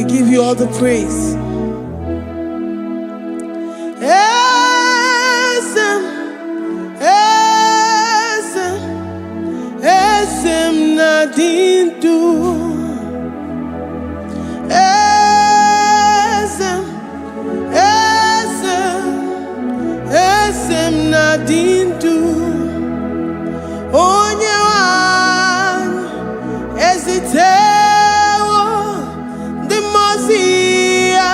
give you all the praise. Esem nadindu. Esem nadindu. Onye wan ezitewo di mozia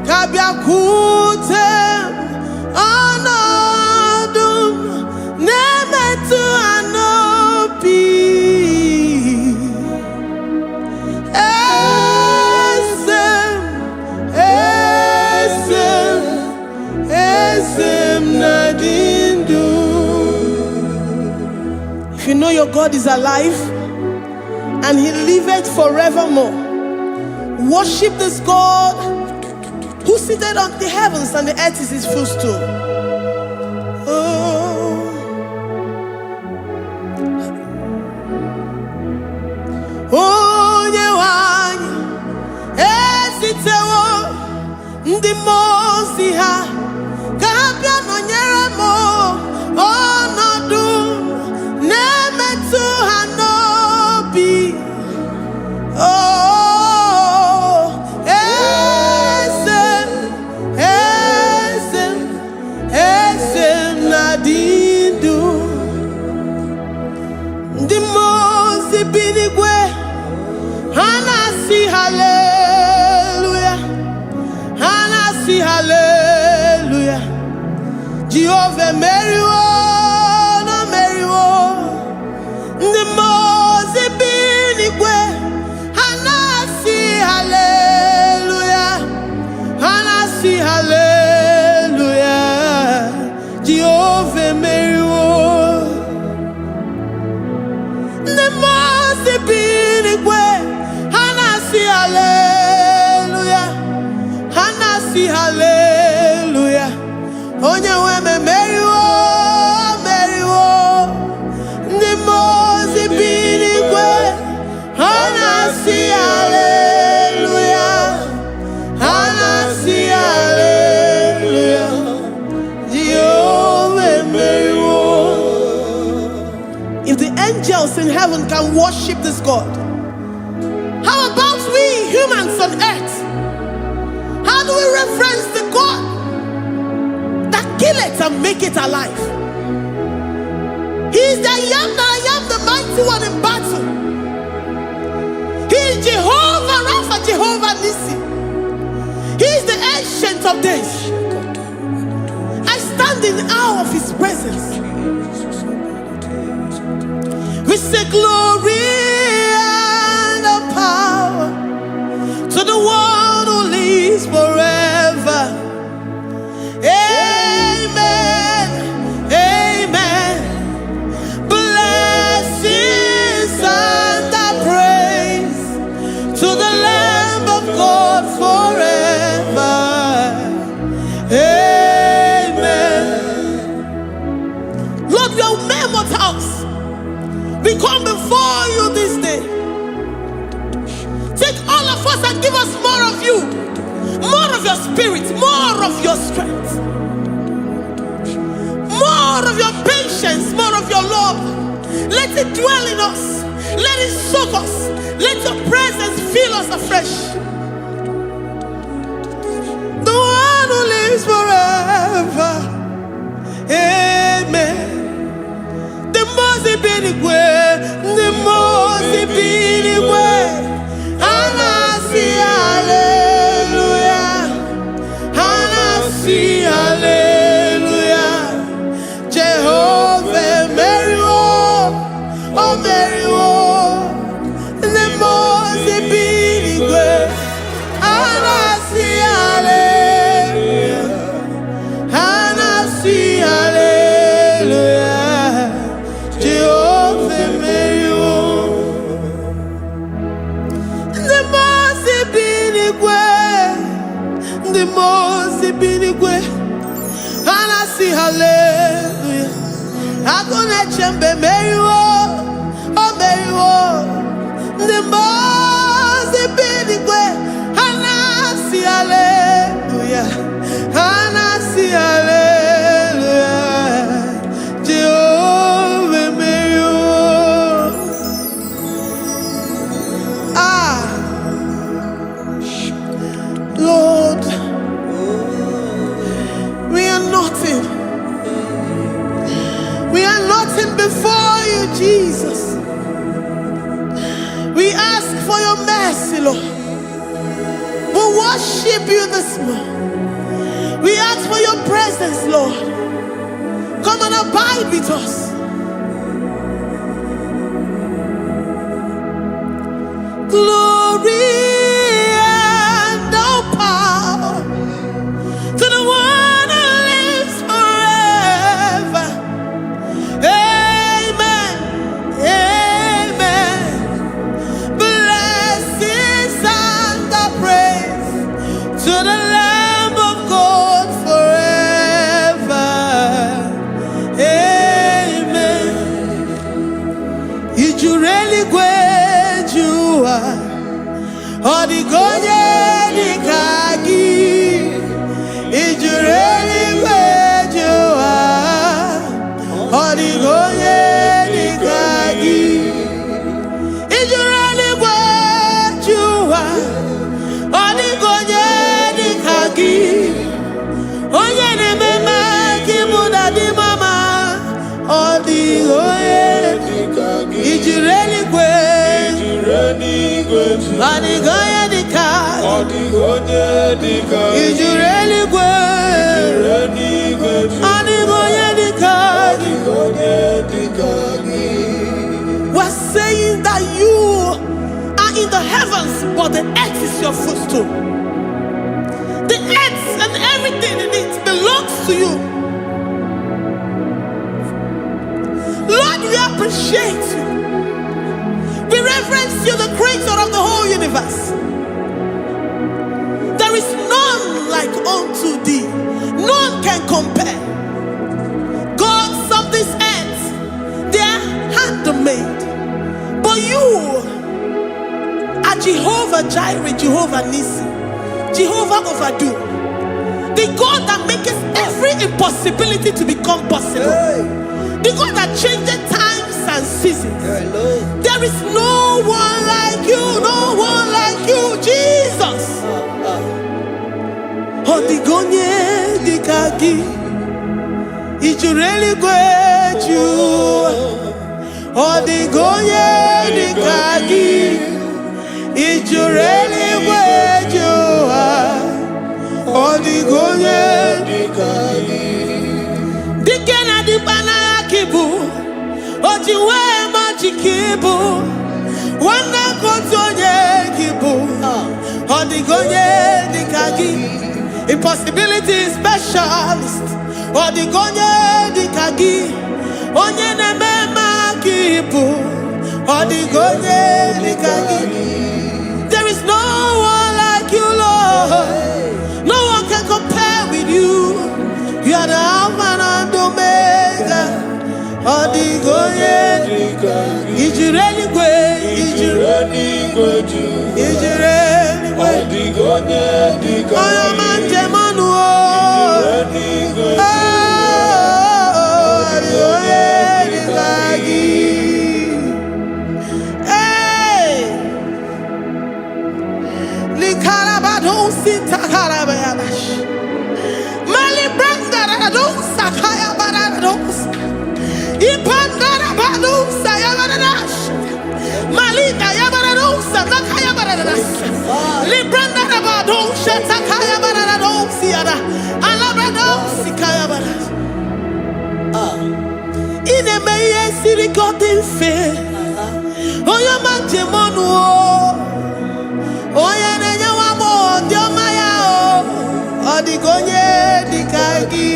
kabia kutem anodum nemetu anopi. Esem nadindu. If you know your God is alive and he liveth forevermore, worship this God who seated on the heavens and the earth is his footstool. Oh, Nyewani, esitewo ndi mosi ha kabia no nyeremo onodu nemetu hanobi. Oh, esem nadindu. Ndi mosi binigwe hanasi hallelujah, hanasi hallelujah. Jehovah Meriwo, no Meriwo. Ndi mosi binigwe hanasi hallelujah, hanasi hallelujah. Jehovah Meriwo. Ndi mosi binigwe hanasi hallelujah, hanasi hallelujah. Onye weme Meriwo, Meriwo. Ndi mosi binigwe hanasi hallelujah, hanasi hallelujah. Jehovah Meriwo. If the angels in heaven can worship this God, how about we humans on earth? How do we reference the God that kill it and make it alive? He is the I am that I am, the mighty one in battle. He is Jehovah Rapha, Jehovah Nissi. He is the ancient of days. I stand in awe of his presence. We say glory and power to the one who lives forever. Amen, amen. Blessings and praise to the Lamb of God forever. Amen. Lord, we are mere mortals. We come before you this day. Take all of us and give us more of you, more of your spirit, more of your strength, more of your patience, more of your love. Let it dwell in us. Let it soak us. Let your presence fill us afresh. The one who lives forever. Amen. The most binigwe, the most binigwe. Hanasi hallelujah, hanasi hallelujah. Jehovah Meriwo, oh Meriwo. The most binigwe. Hanasi hallelujah, hanasi hallelujah. Jehovah Meriwo. The most binigwe. Hanasi hallelujah. Agone chembe Meriwo, oh Meriwo. The most binigwe. ask for your mercy, Lord. We worship you this morning. We ask for your presence, Lord. Come and abide with us. Glory and all power to the one who lives forever. Amen. Amen. Blessings and the praise to the Lamb of God forever. Amen. You really great you are. Odigonye dikagi. You really great you are. Odigonye dikagi. You really great you are. Odigonye dikagi. Onye ne mema kimuda di mama. Odigonye dikagi. You really great. Odigonye dikagi. Odigonye dikagi. You really great. Odigonye dikagi. We're saying that you are in the heavens, but the earth is your footstool. The earth and everything in it belongs to you. Lord, we appreciate you. We reverence you, the creator of the whole universe. There is none like unto thee. None can compare. Gods of this earth, they are handmade. But you are Jehovah Jireh, Jehovah Nissi, Jehovah Overdo. The God that makes every impossibility to become possible. The God that changes times and seasons. There is no one like you, no one like you, Jesus. Odigonye dikagi. You really great you. Odigonye dikagi. You really great you. Odigonye dikagi. Dikena dibana kibu. Ojiwe majikibu. Wana kotonye kibu. Odigonye dikagi. Impossibility specialist. Odigonye dikagi. Onye nemema kibu. Odigonye dikagi. There is no one like you, Lord. No one can compare with you. You are the Alpha and Omega. Odigonye dikagi. Is you really great? Is you really great? Is you really great? Odigonye dikagi. Oh, man, Jemanu. Odigonye dikagi.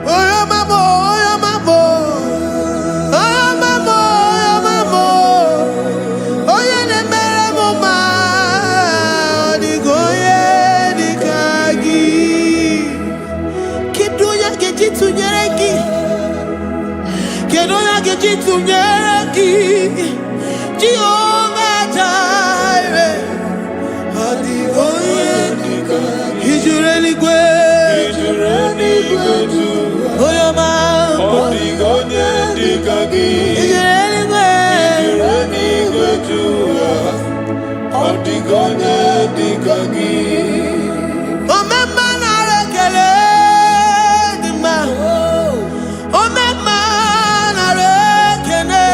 Oyo mamo, oyo mamo. Oyo mamo, oyo mamo. Oyo nemere mama. Odigonye dikagi. Kidunya gejitu nyereki. Kidunya gejitu nyereki. Jehovah Jireh. Odigonye dikagi. Is you really great? Is you really great? Oh, your man. Odigonye dikagi. Is you really great? Is you really great? Odigonye dikagi. Oh, my man, I rekele di ma. Oh, my man, I rekele.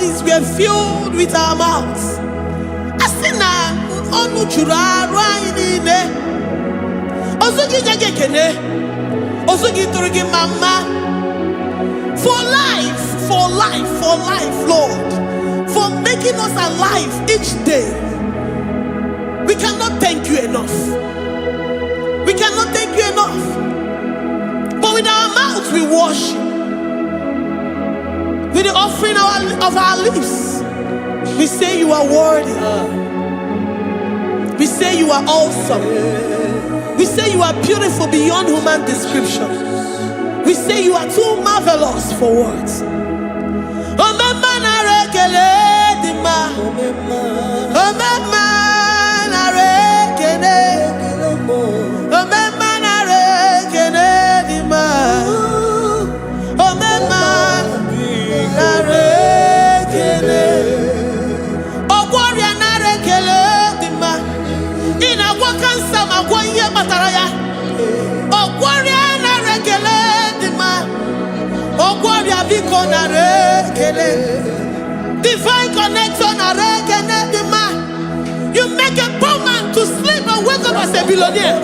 bodies were filled with our mouths. Asina onu chura rainine. Osugi jagekene. Osugi turigi mama. For life, Lord. For making us alive each day. We cannot thank you enough. We cannot thank you enough. But with our mouths we worship. With the offering of our lips, we say you are worthy. We say you are awesome. We say you are beautiful beyond human description. We say you are too marvelous for words. Divine connection. You make a poor man to sleep and wake up as a billionaire.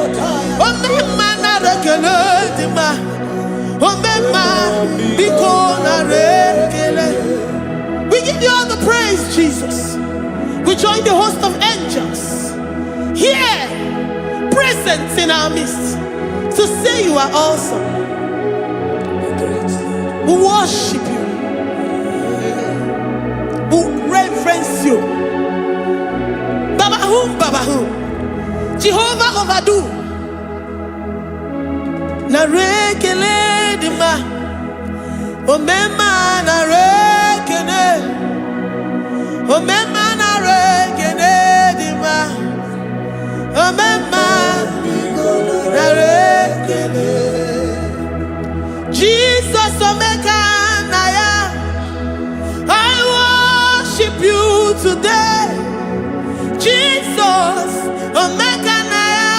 We give you all the praise, Jesus. We join the host of angels here, present in our midst, to say you are awesome. We worship you. We reverence you. Babahum. Jehovah overdo. Narekele dima. Omema narekene. Omema narekene dima. Omema narekene. Jesus omeka naya. I worship you today. Jesus omeka naya.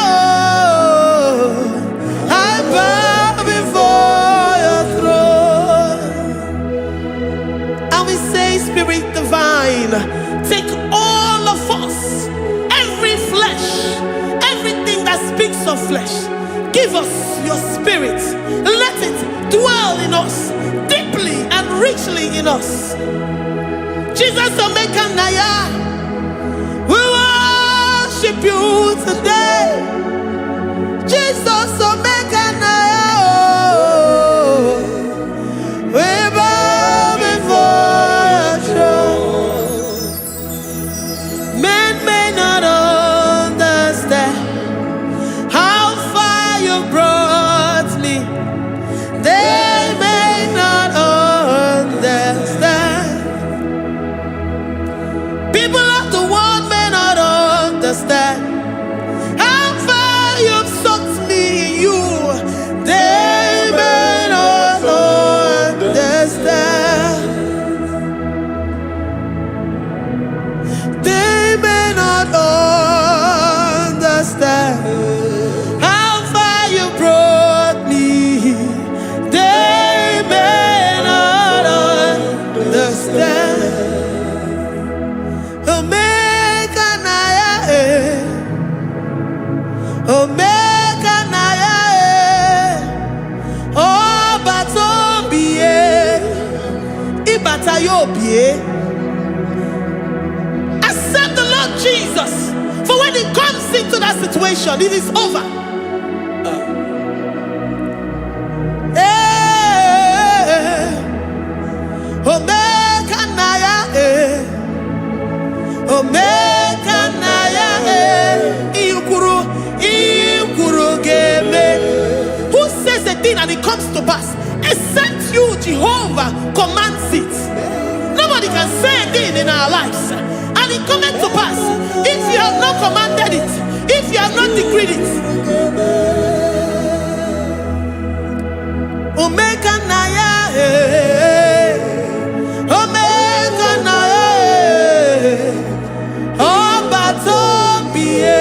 I bow before your throne. And we say, Spirit divine, take all of us, every flesh, everything that speaks of flesh. Give us your spirit. Let it dwell in us, deeply and richly in us. Jesus omeka naya. We worship you today. Jesus omeka naya. We bow before your throne. Men may not understand how far you brought me. They may not understand. People of the world may not understand how far you've sucked me in you. They may not understand. They may not understand how far you brought me. They may not understand. Omeka naya, Omeka naya, Oba tobiye, Ibata yobie. Accept the Lord Jesus, for when He comes into that situation, it is over. Omeka naya, Omeka naya, Ikuru geme. Who says a thing and it comes to pass? Except you, Jehovah, commands it. Nobody can say a thing in our lives and it comes to pass if you have not commanded it, if you have not decreed it. Omeka naya, Omeka naya, Oba tobiye,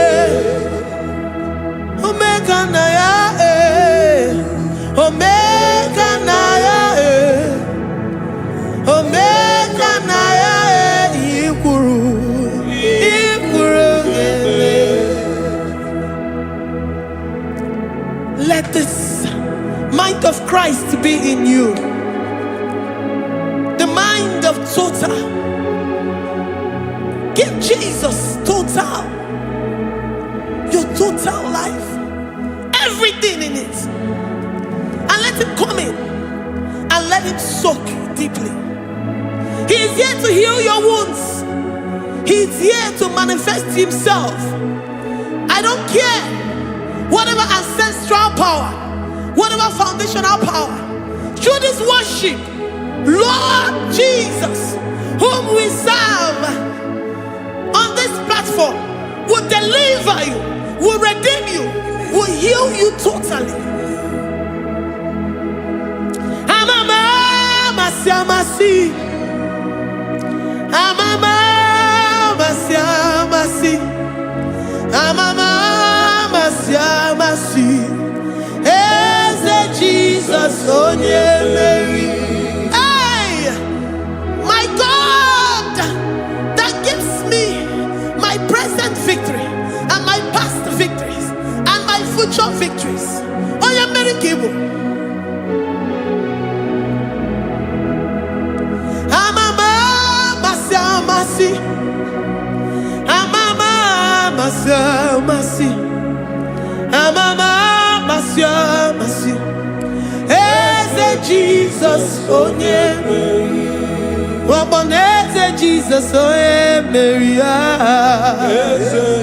Omeka naya, Omeka naya, Omeka naya. Christ be in you. The mind of total. Give Jesus total. Your total life. Everything in it. And let him come in. And let him soak deeply. He is here to heal your wounds. He is here to manifest himself. I don't care. Whatever ancestral power, whatever foundational power, through this worship, Lord Jesus, whom we serve on this platform, will deliver you, will redeem you, will heal you totally. Jesus, oh yeah, Mary. Hey, my God, that gives me my present victory and my past victories and my future victories. Oh yeah, Mary Igbo. Amama masi, amama masi, amama masi. Jesus, oh yeah, Mary. Waboneze Jesus, oh yeah, Mary.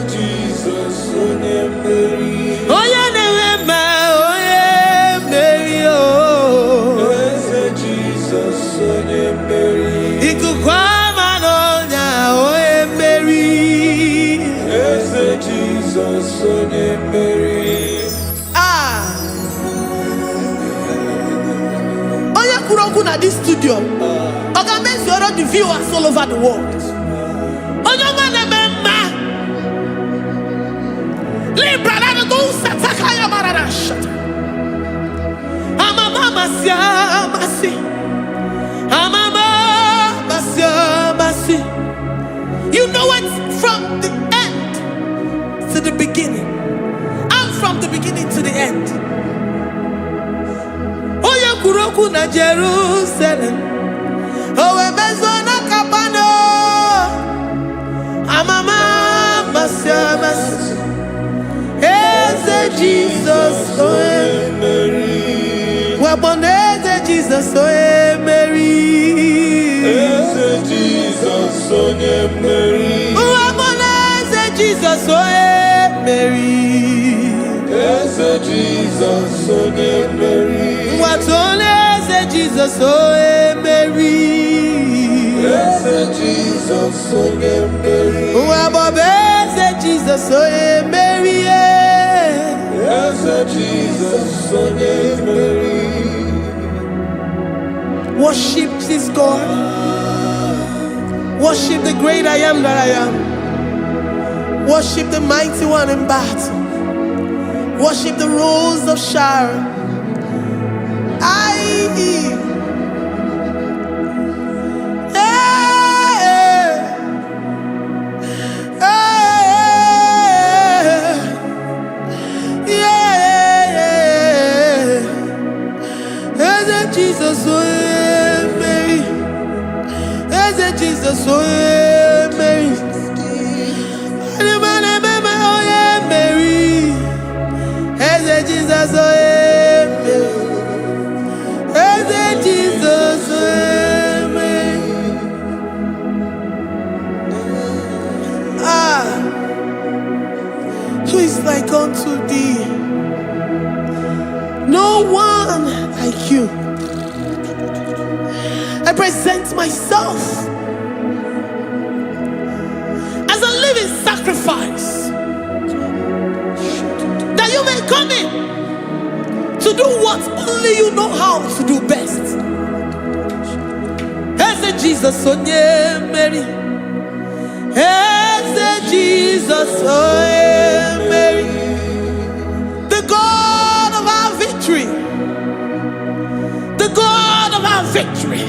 Jesus, oh yeah, Mary. Oh yeah, Mary. Oh, Jesus, oh yeah, Mary. Ikukwama no nya, oh yeah, Mary. Jesus, oh yeah, Mary. At this studio, organize the viewers all over the world. You know it from the end to the beginning, and from the beginning to the end. Kuroku na Jerusalem, oh emezona kapano, amama masiamas, eze Jesus, oh Mary, waboneze Jesus, oh Mary, eze Jesus, oh Mary, waboneze Jesus, oh Mary, eze Jesus, oh Mary. What on is Jesus, oh Mary? Yes, Jesus, oh Mary. What is Jesus, oh Mary? Yes, Jesus, oh Mary. Worship this God. Worship the great I am that I am. Worship the mighty one in battle. Worship the rose of Sharon. Jesus, oh Mary, Jesus, oh Mary, Mary, Jesus, oh Jesus, who is like unto thee? No one like you. I present myself as a living sacrifice, that you may come in to do what only you know how to do best. As Jesus, oh yeah, Mary. As Jesus, oh yeah, Mary. The God of our victory. The God of our victory.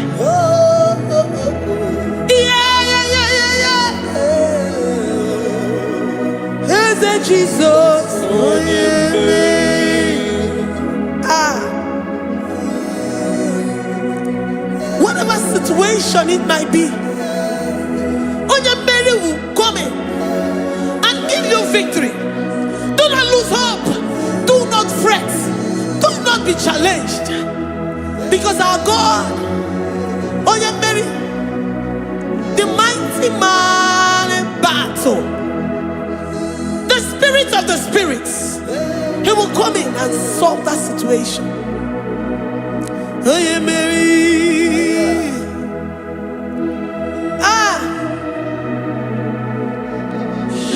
As Jesus, oh yeah, Mary. situation it might be, Onyemeri will come in and give you victory. Do not lose hope. Do not fret. Do not be challenged. Because our God, Onyemeri, the mighty man in battle, the spirit of the spirits, he will come in and solve that situation. Onyemeri.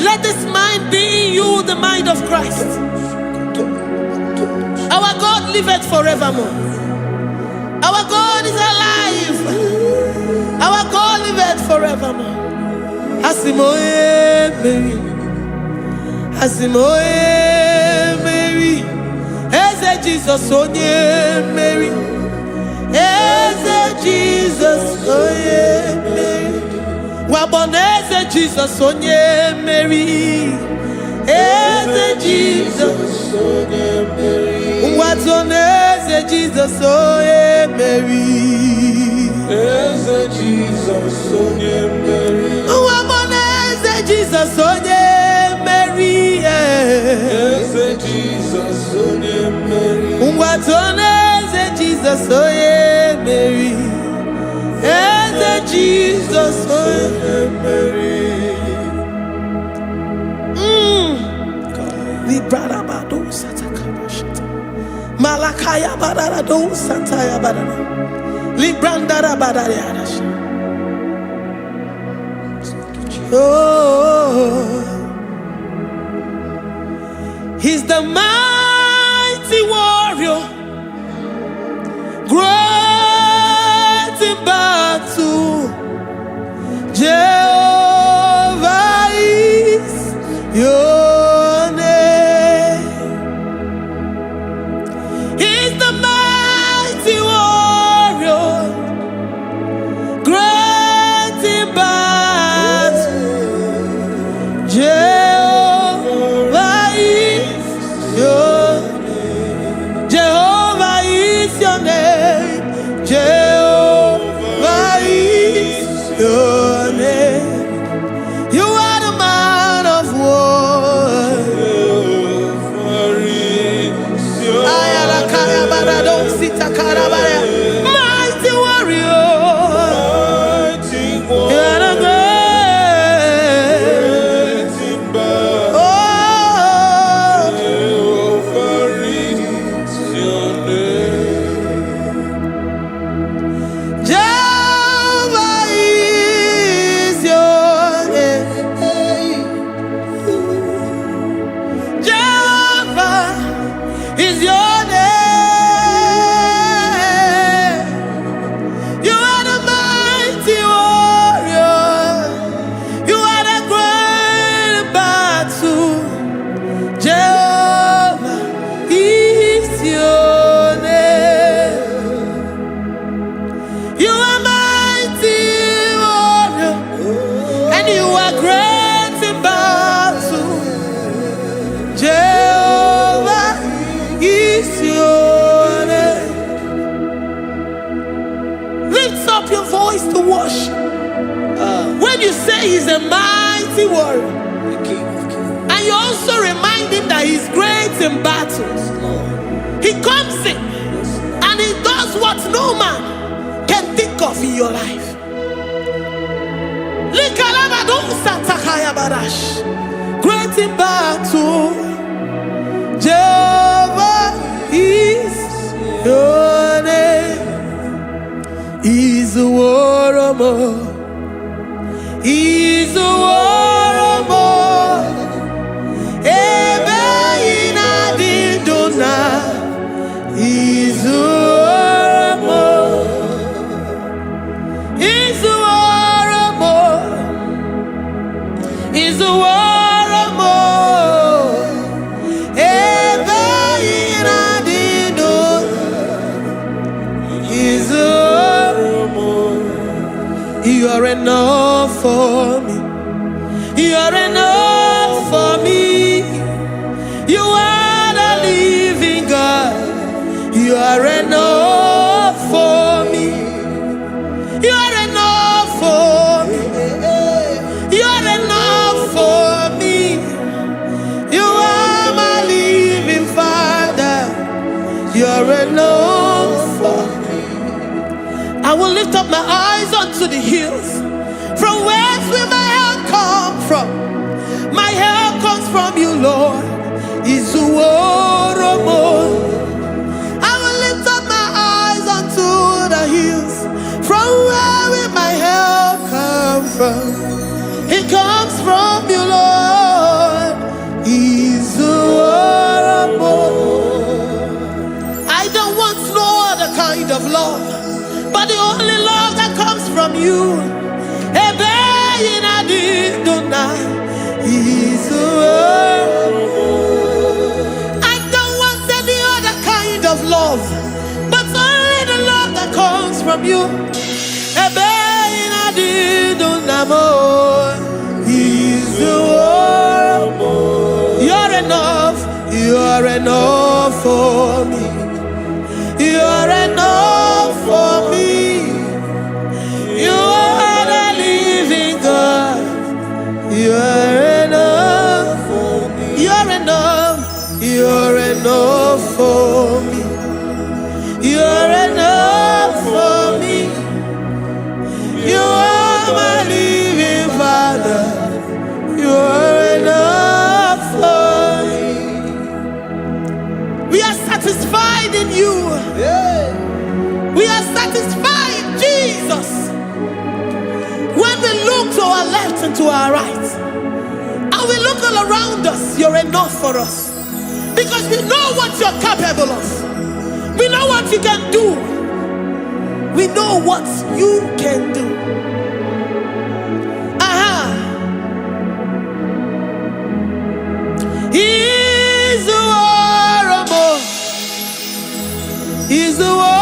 Let this mind be in you, the mind of Christ. Our God liveth forevermore. Our God is alive. Our God liveth forevermore. Asimoye Mary. Asimoye Mary. Eze Jesus onye Mary. Eze Jesus onye Mary. Waboneze Jesus onye Mary. Eze Jesus onye Mary. Watoneze Jesus onye Mary. Eze Jesus onye Mary. Waboneze Jesus onye Mary. Eze Jesus onye Mary. Watoneze Jesus onye Mary. Eze Jesus onye Mary. Librarabado satakabashita. Malakaya bararado santaya barara. Librandara barariadash. Oh, he's the mighty warrior, great in battle. Jehovah is your name. He's the mighty warrior, great in battle. Jehovah is your name. Jehovah is your name. Jehovah is your name. You are the man of war. Mighty warrior. You are the great. Oh, Jehovah is your name. Jehovah is your name. Jehovah is your name. You are the mighty warrior. You are the great battle. Jehovah is your name. You are mighty warrior, and you are great in battle. Jehovah is your name. Lift up your voice to worship. When you say he's a mighty warrior, and you also remind him that he's great in battles, he comes in and he does what no man can think of in your life. Great in battle, Jehovah is your name. He's a warrior. He's a warrior. Ebe ina didona. He's a warrior. He's a warrior. He's a warrior. Ebe ina didona. He's a warrior. You are enough for me. You are enough for me. You are the living God. You are enough for me. You are enough for me. I will lift up my eyes unto the hills. From whence will my help come from? My help comes from you, Lord. Izuoromo. I will lift up my eyes unto the hills. From where will my help come from? It comes from you, Lord. Izuoromo. I don't want no other kind of love, but the only love that comes from you. I don't want any other kind of love, but only the love that comes from you. You're enough, you're enough for me. You're enough for me. You are the living God. You're enough for me. You're enough. You're enough for me. You're enough for me. You are my living Father. You're enough for me. We are satisfied in you. We are satisfied, Jesus. When we look to our left and to our right, and we look all around us, you're enough for us. Because we know what you're capable of. We know what you can do. We know what you can do. He's the war. He's the war.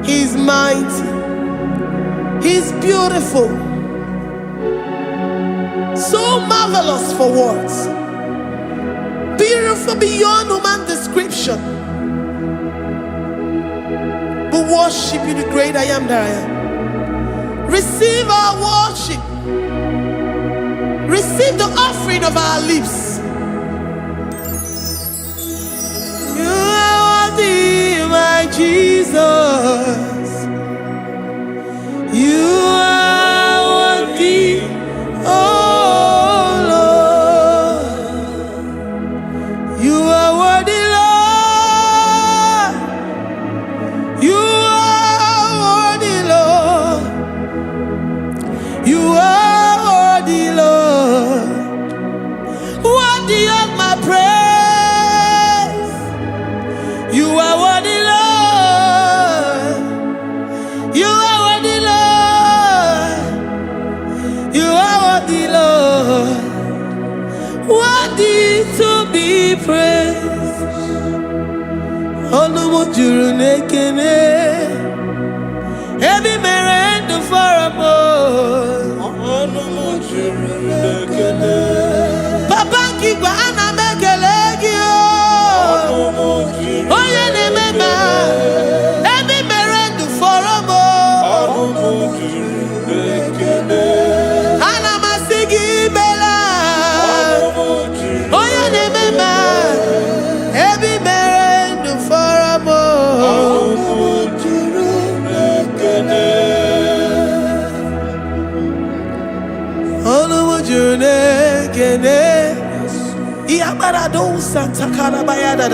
He's mighty. He's beautiful. So marvelous for words. Beautiful beyond human description. We worship you, the great I am that I am. Receive our worship. Receive the offering of our lips. You are worthy, my Jesus. You are worthy, oh Lord. You are worthy, Lord. You are worthy, Lord. You are worthy, Lord. Worthy of my praise. You are worthy, Lord. You are worthy, Lord. You are worthy, Lord. Worthy to be praised. Onumu juru nekene. Every merend for a more. Onumu juru nekene. Papa kigwa ana mekelegio. Onumu juru. Oye ne mema. Every merend for a more. Onumu juru nekene. Ana masigi bela. Onumu juru. Oye ne mema. Every merend for a more. Onumu juru nekene. Onumu juru nekene. Yabarado Santa Calabayada.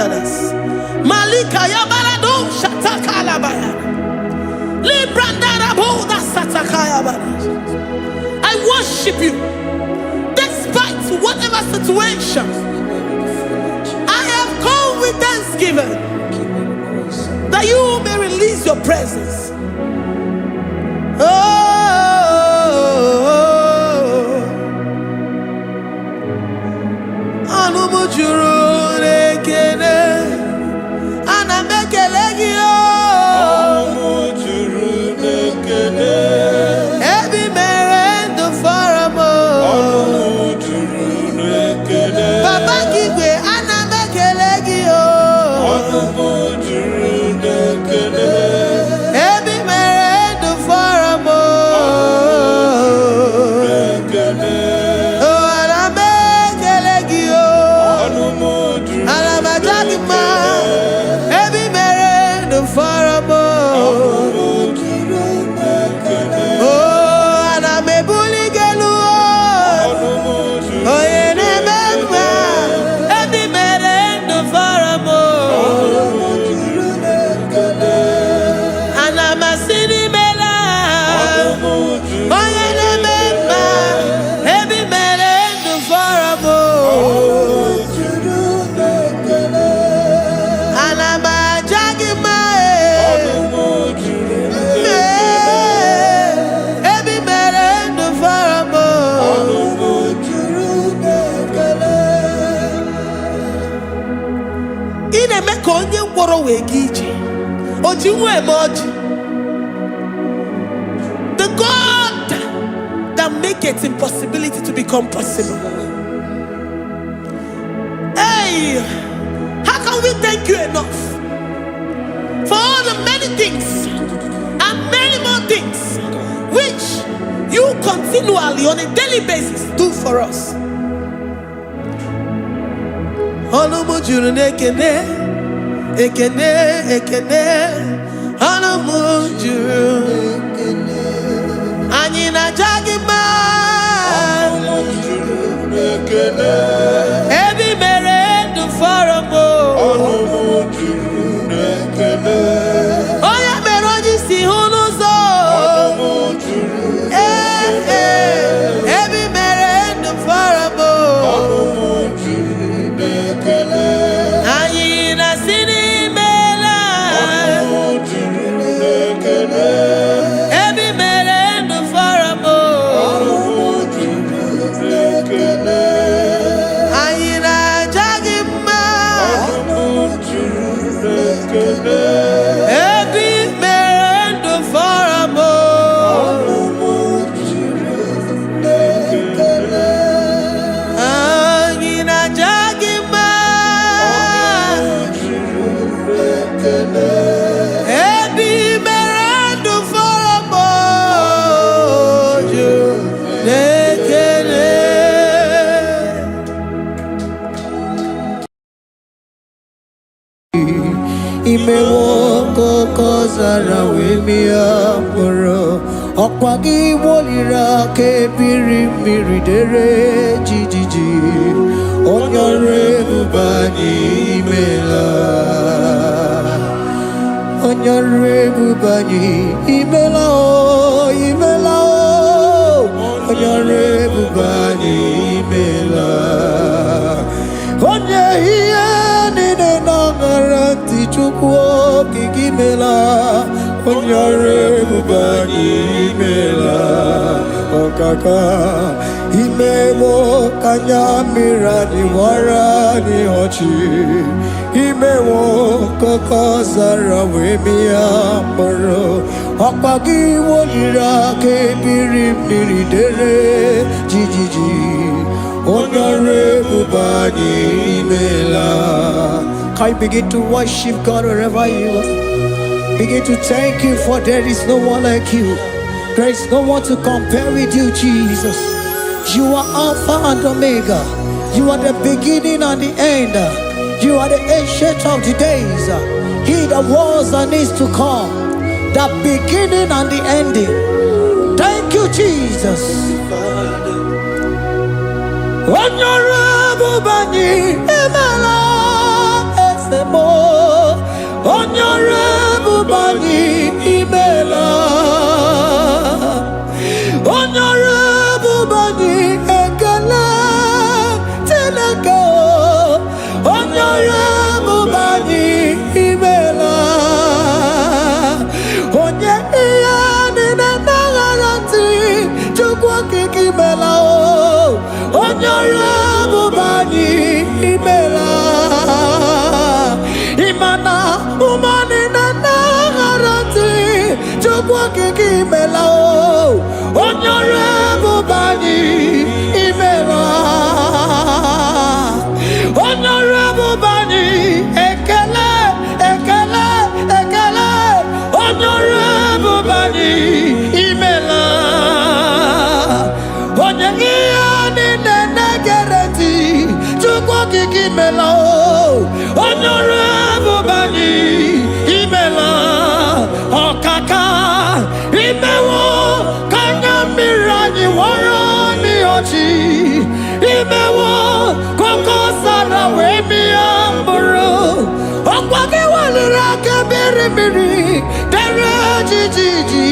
Malika Yabarado Shata Calabaya. I worship you despite whatever situation. I have come with thanksgiving that you may release your presence. The God that makes impossibility to become possible. Hey, how can we thank you enough for all the many things and many more things which you continually on a daily basis do for us? Ekene, ekene, anamujuru. Anyina jagima. Ebi mere du faramo. Oya meroji si hunuzo. Ebi mere du faramo. Anyina sini. Imewoko kozara wemia moro Okwagi wolira ke biri miridere jijiji Onyore bubani imela Onyore bubani imela o imela o Onyore bubani imela Onye hiye nine nangaranti chukwo kikimela Onyore bubani imela Okaka Imewo kanyamira ni wara ni hochi Imewo koko zara wemia moro Okpagi wolira ke biri miri dere jijiji Onyore bubani imela. Can you begin to worship God wherever you are? Begin to thank Him, for there is no one like you. There is no one to compare with you, Jesus. You are Alpha and Omega. You are the beginning and the end. You are the ancient of the days. He that was and is to come. The beginning and the ending. Thank you, Jesus. Honorable Bani Emala Esemo. Honorable Bani Emela. kiki imela o onyore bubani imela onyore bubani ekele ekele ekele onyore bubani imela onye iya ni nene gereti chukwu kiki imela o onyore bubani imela okaka imewo kanya mirani warani ochi imewo koko sara wemi amburu okwake walira kebiri miri dere jijiji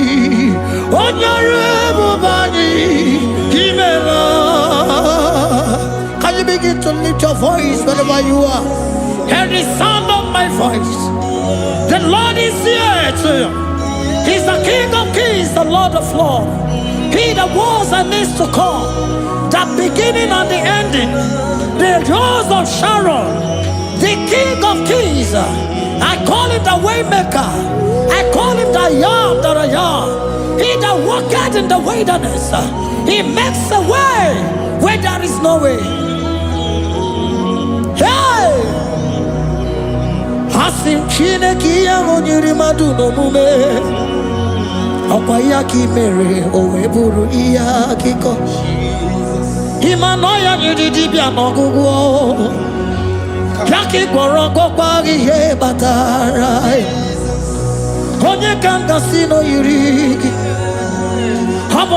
onyore bubani imela. Can you begin to lift your voice wherever you are? Hear the sound of my voice. The Lord is here to you. He's the King of Kings, the Lord of Lords. He that was and is to come, the beginning and the ending, the rose of Sharon, the King of Kings. I call him the Waymaker. I call him the Yam that I am. He that walketh in the wilderness, he makes a way where there is no way. Hey! Asim Chineke ya onyiri madu no mume Okwa ya ki mere owe buru iya kiko Imano ya nyiri dibia no gugu Ya ki gworo gokwa ihe batara Onye kanga sino yiri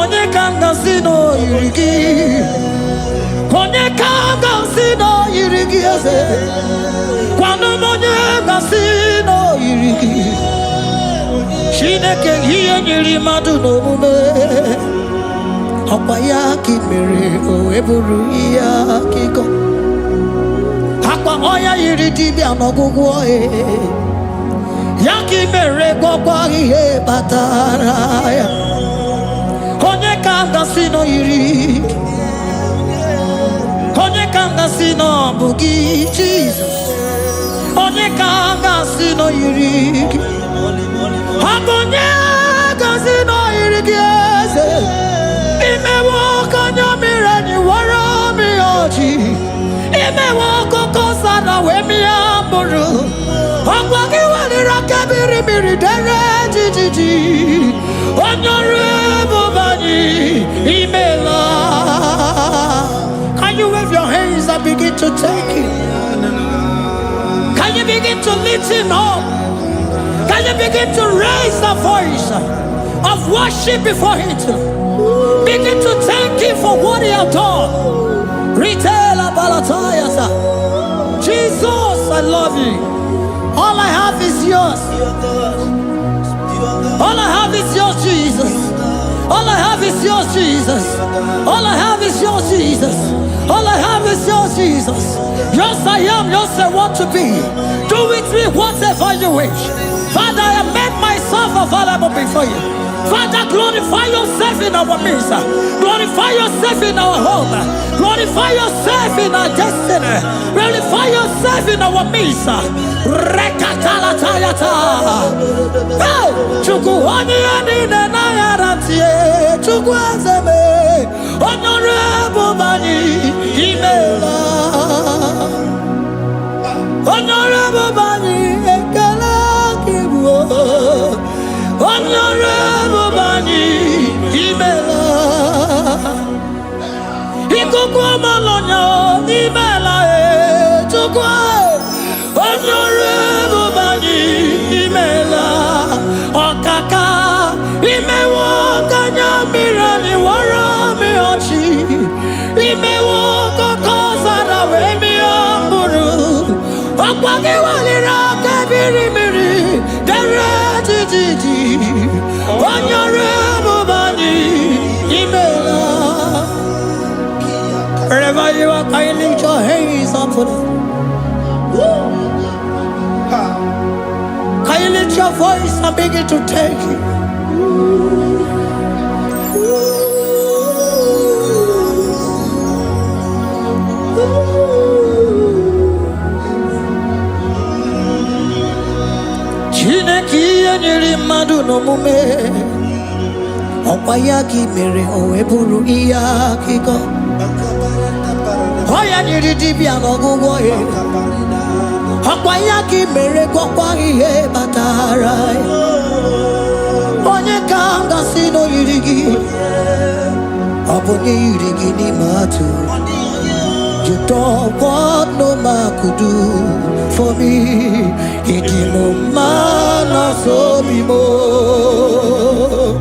Onye kanga sino yiri Onye kanga sino yiri eze Kwano monye gasino yiriki Shineke hiye nyiri madu no mume Okwa ya ki mere o eburu iya kiko Akwa oya yiri dibia no gugu oe Ya ki mere gwakwa ihe batara ya Onye ka gasino yiriki Onye ka gasino bugi Jesus Onye kanga sino yiriki Akonye kasino yiriki eze Imewo kanya mirani wara miyoji Imewo koko sana wemi amburu Akwaki walira kebiri miri dere jijiji Onyore bubani imela. Can you wave your hands and begin to take it? Can you begin to lift him up? Can you begin to raise the voice of worship before him? Begin to thank him for what he has done. Retailer Balatayasa. Jesus, I love you. All I have is yours. All I have is yours, Jesus. All I have is yours, Jesus. All I have is yours, Jesus. All I have is yours, Jesus. Yours I am, yours I want to be. Do with me whatever you wish. Father, I have made myself available before you. Father, glorify yourself in our midst. Glorify yourself in our home. Glorify yourself in our destiny. Glorify yourself in our midst. Rekatalatayata. Hey! Chukwani anine na yaratie. Chukwazeme. Honorable Bani Imela. Honorable Bani Ekala Kibu. Honorable Bani Imela. Ikukwa malonya Imela chukwa. Honorable Bani Imela. Okaka Imewo kanya mirani wara miyochi. Imewo koko sara wemi amburu. Okwage walira kebiri miri dere jijiji. Honorable Bani Imela. Wherever you are, can you lift your hands up for them? Can you lift your voice and begin to take it? Chineke nyiri mmadụ n'omume Okwayaki mere oweburu iya kiko. Oya nyiri dibia n'ọgwụgwọ ya. Okwayaki mere gwọkwa ihe batara. Onye ka m gasị n'oyiri gị. Ọ bụ onye yiri gị n'ime atụ. You don't want no man could do for me. He did no man so be more.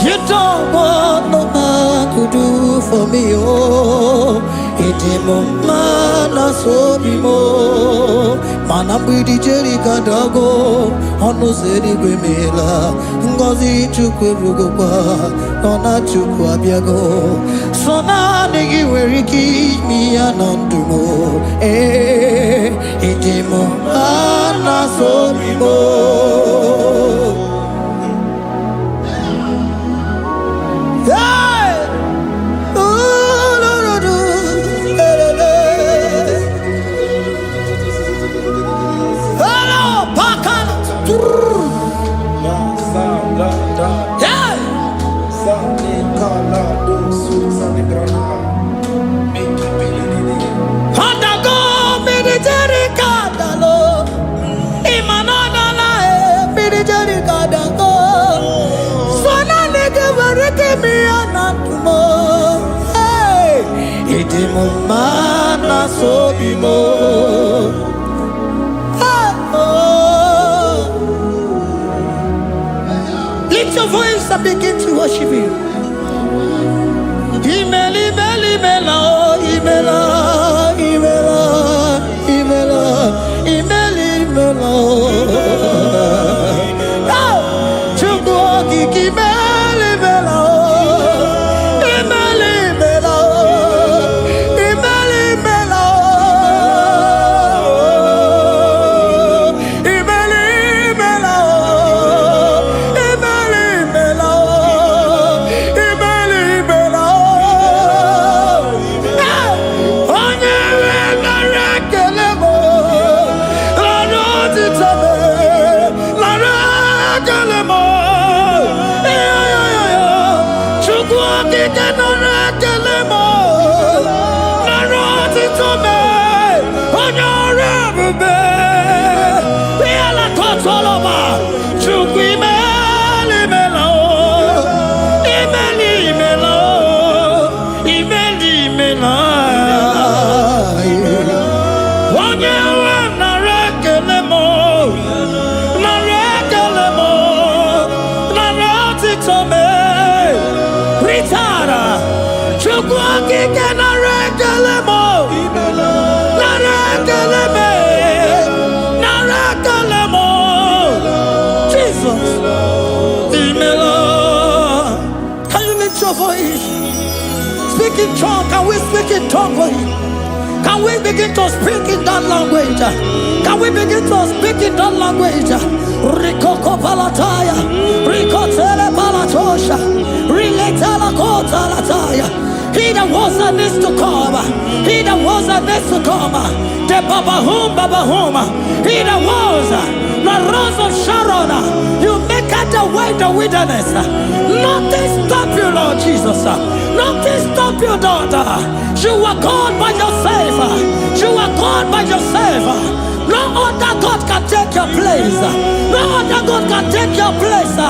You don't want no man could do for me. Oh, he did no man so be more. Man, I'm with the Jerry Gadago. On no zeri gwemela. Ngozi chukwe rugoba. Nona chukwa biago. So now nigi weri keep me anandumo. He did no man so be more. Mana so be more. Lift your voice and begin to worship Him. Imela, imela, imela, imela, imela, imela, imela, imela. Chukwu okike imela, imela. Speak in tongue. Can we speak in tongue for Him? Can we begin to speak in that language? Can we begin to speak in that language? Rikoko palataya, rikotele palatosha, riletala kota lataya. He that was and is to come. He that was and is to come. The babahum, babahum. He that was the rose of Sharon. You make out the way the wilderness. Nothing stop you, Lord Jesus. Nothing stop you, daughter. You are God by yourself. You are God by yourself. No other God can take your place. No other God can take your place.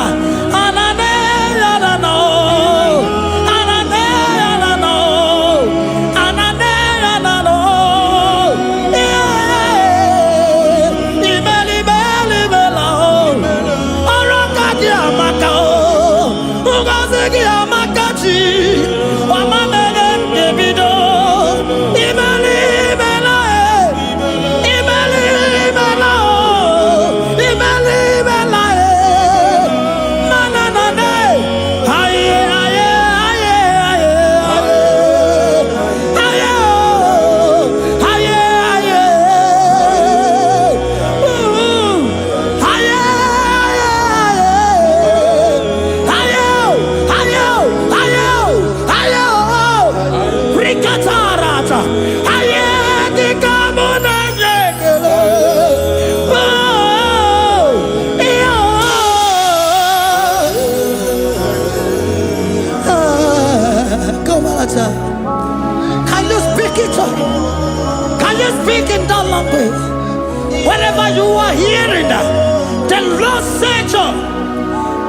The Lord said,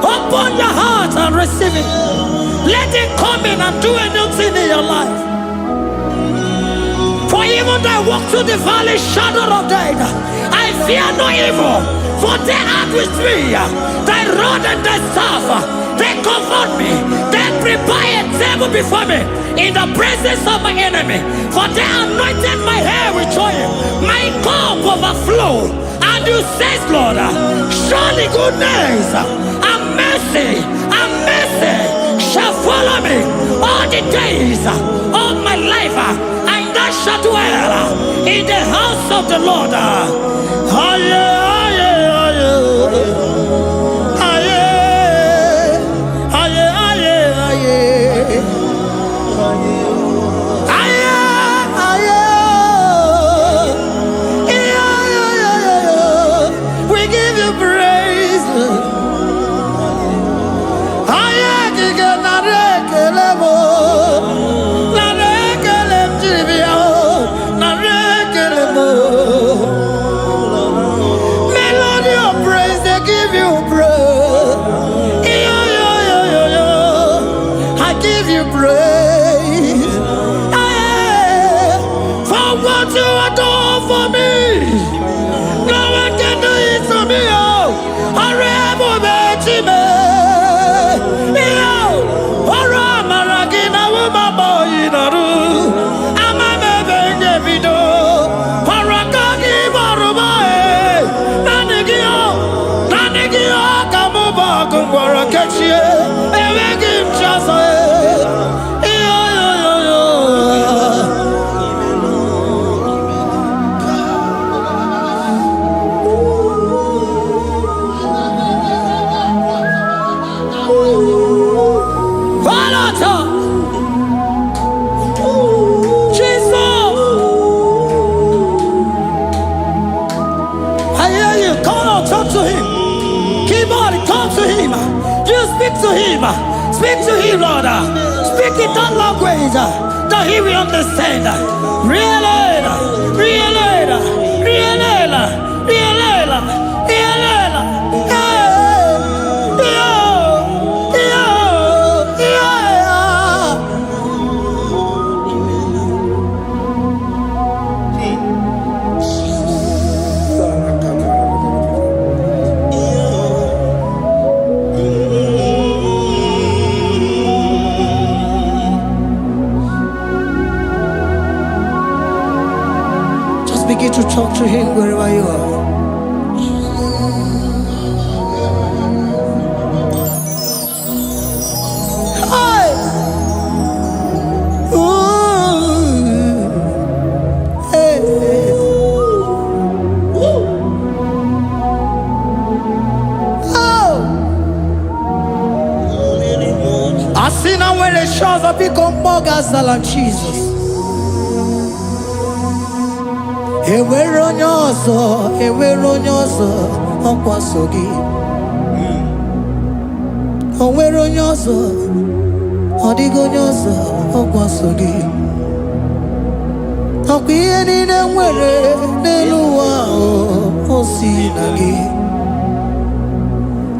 open your heart and receive it. Let it come in and do a new thing in your life. For even though I walk through the valley shadow of death, I fear no evil. For they are with me. Thy rod and thy staff, they comfort me. They prepare a table before me in the presence of my enemy. For they anointed my hair with oil. My cup overflow. And you say, Lord, surely goodness and mercy shall follow me all the days of my life. And I shall dwell in the house of the Lord. We give you praise. Melody of praise, they give you praise. I give you praise. For what you have done for me, no one can do it for me. To him, speak to him, Lord. Speak in that language that he will understand. Begin to talk to him wherever you are. Hey! Ooh! Hey! Oh! I see now where the shores have become more than Jesus. Enwere onye ọzọ ọkwa so gị. O nwere onye ọzọ, ọ dịghị onye ọzọ ọkwa so gị. Ọkwa ihe niile nwere n'elu ụwa o si na gị.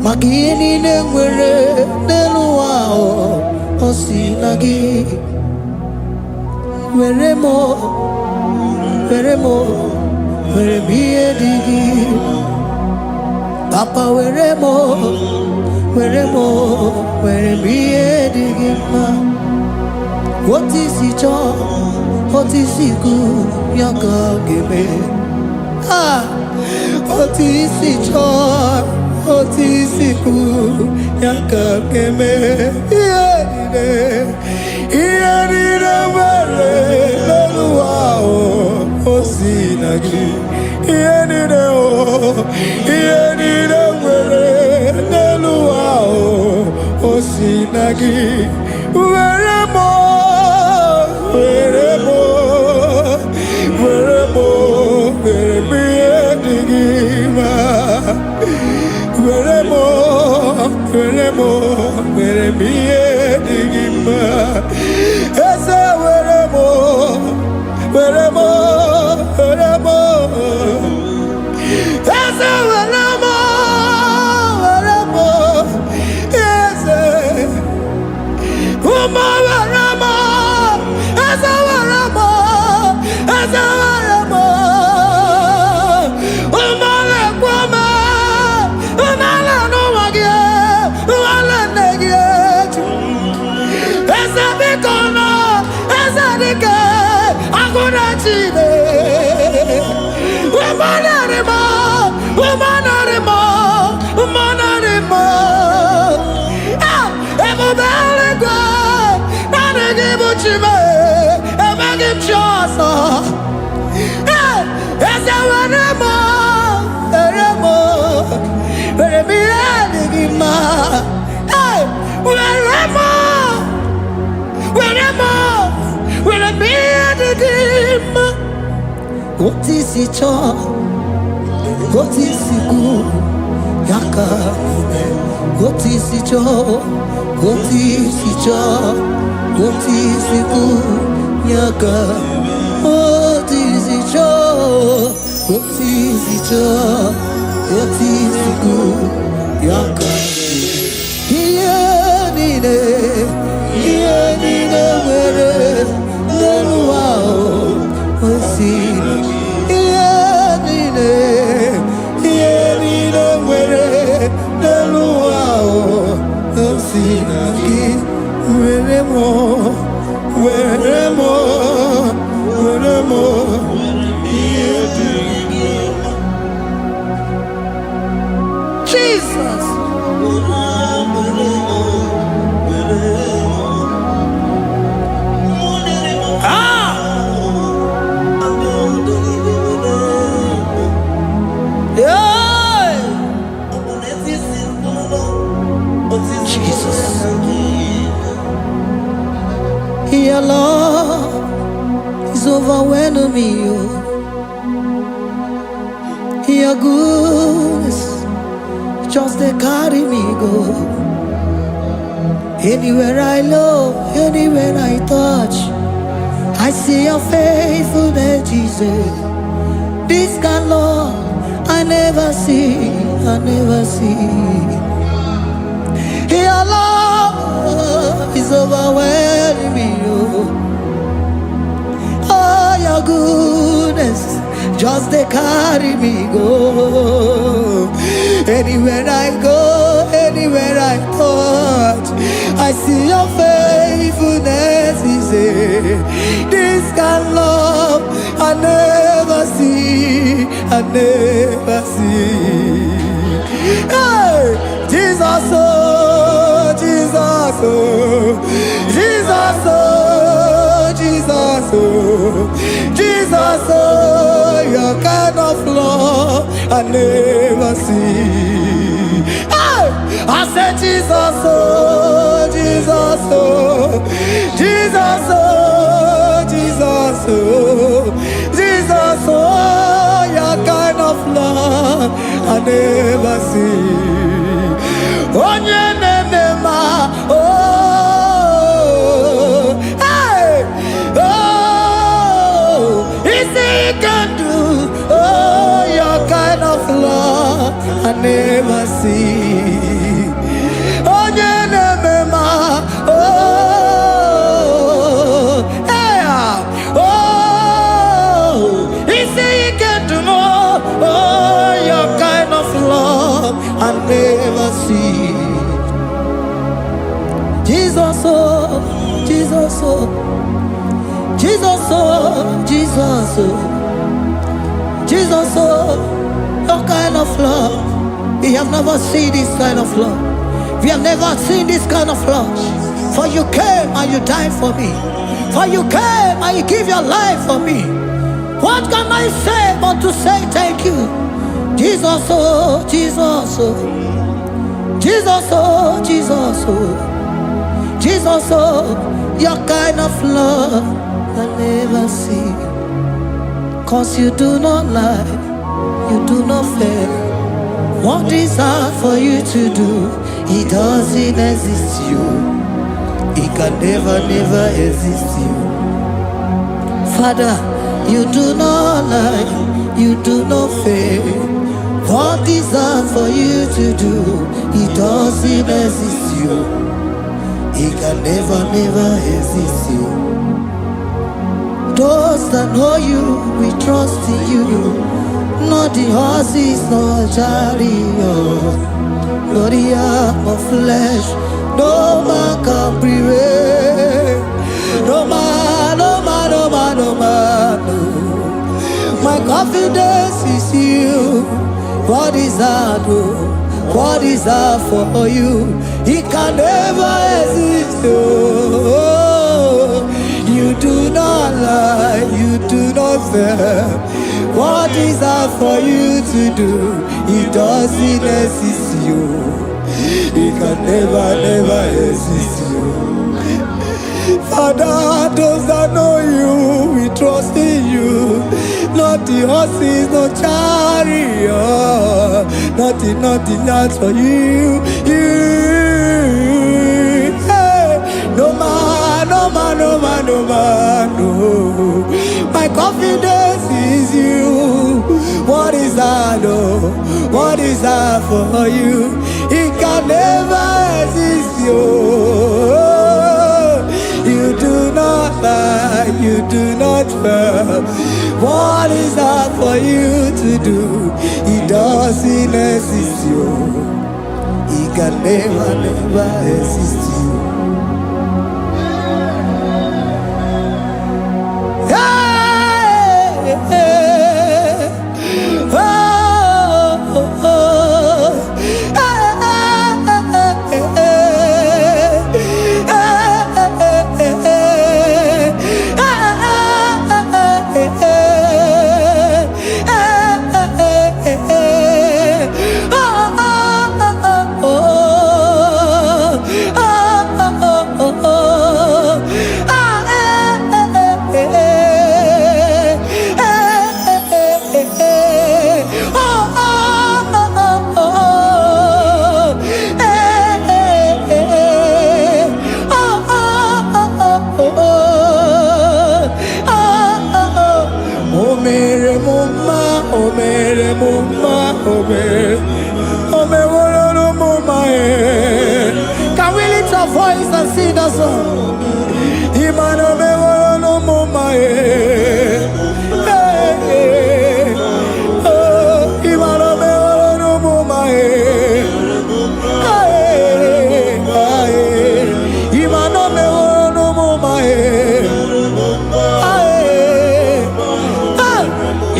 Maka ihe niile nwere n'elu ụwa o si na gị. Were m ihe dị gị. Papa were m ihe dị gị mma. Otu isi chọọ, otu isi kwu ya ka ọ ga-eme. Otu isi chọọ, otu isi kwu ya ka ọ ga-eme. Ihe niile nwere n'elu ụwa o si na gị. Ihe niile nwere n'elu ụwa o si na gị. Were m ihe dị gị mma. Were m ihe dị gị mma. Eze were m Eze were m What is it all? What is it good? Yaka, what is it all? What is it all? What is it good? Yaka, what is it all? What is it all? What is it good? Yaka, here nine, where no wow, what's it? Jesus. Your love is overwhelming me. Your goodness just they carry me go. Anywhere I look, anywhere I touch, I see your faithfulness, Jesus. This kind of love I never see, I never see. Your love is overwhelming me. Oh, your goodness just they carry me go. Anywhere I go, anywhere I touch, I see your faithfulness. This kind of love I never see, I never see. Hey, Jesus, oh, Jesus, oh, Jesus, oh, Jesus, oh, Jesus, oh, your kind of love I never see. Hey, I said Jesus, oh, Jesus, oh, Jesus, oh, Jesus, oh, Jesus, oh, your kind of love I never see. Onye nemema, oh, hey, oh, easy can do, oh, your kind of love I never see. Onye nemema, oh, hey, oh, easy can do more, oh, your kind of love I never see. Jesus, oh, Jesus, oh, Jesus, oh, Jesus, oh, Jesus, oh, your kind of love. We have never seen this kind of love. We have never seen this kind of love. For you came and you died for me. For you came and you give your life for me. What can I say but to say thank you? Jesus, oh, Jesus, oh, Jesus, oh, Jesus, oh, Jesus, oh, your kind of love I never see. 'Cause you do not lie, you do not fail. What is hard for you to do, it doesn't exist you. It can never, never exist you. Father, you do not lie, you do not fail. What is hard for you to do, it doesn't exist you. It can never, never exist you. Those that know you, we trust in you. Not the horses, nor chariot, nor the arm of flesh. No man can prevail. No man, no man, no man, no man. No. My confidence is you. What is hard, oh? What is hard for you? It can never exist, oh. You do not lie, you do not fail. What is hard for you to do? It doesn't exist you. It can never, never exist you. Father, those that know you, we trust in you. not the horses, no chariot, nothing that's for you. Hey, no man, no. My confidence is you. What is that, oh? What is that for you? It can never exist, you. You do not lie, you do not fail. What is that for you to do? It doesn't exist, you. It can never exist, you. Can we lift our voice and sing that song? Imano me woro no mo mae. Oh, imano me woro no mo mae. Imano me woro no mo mae.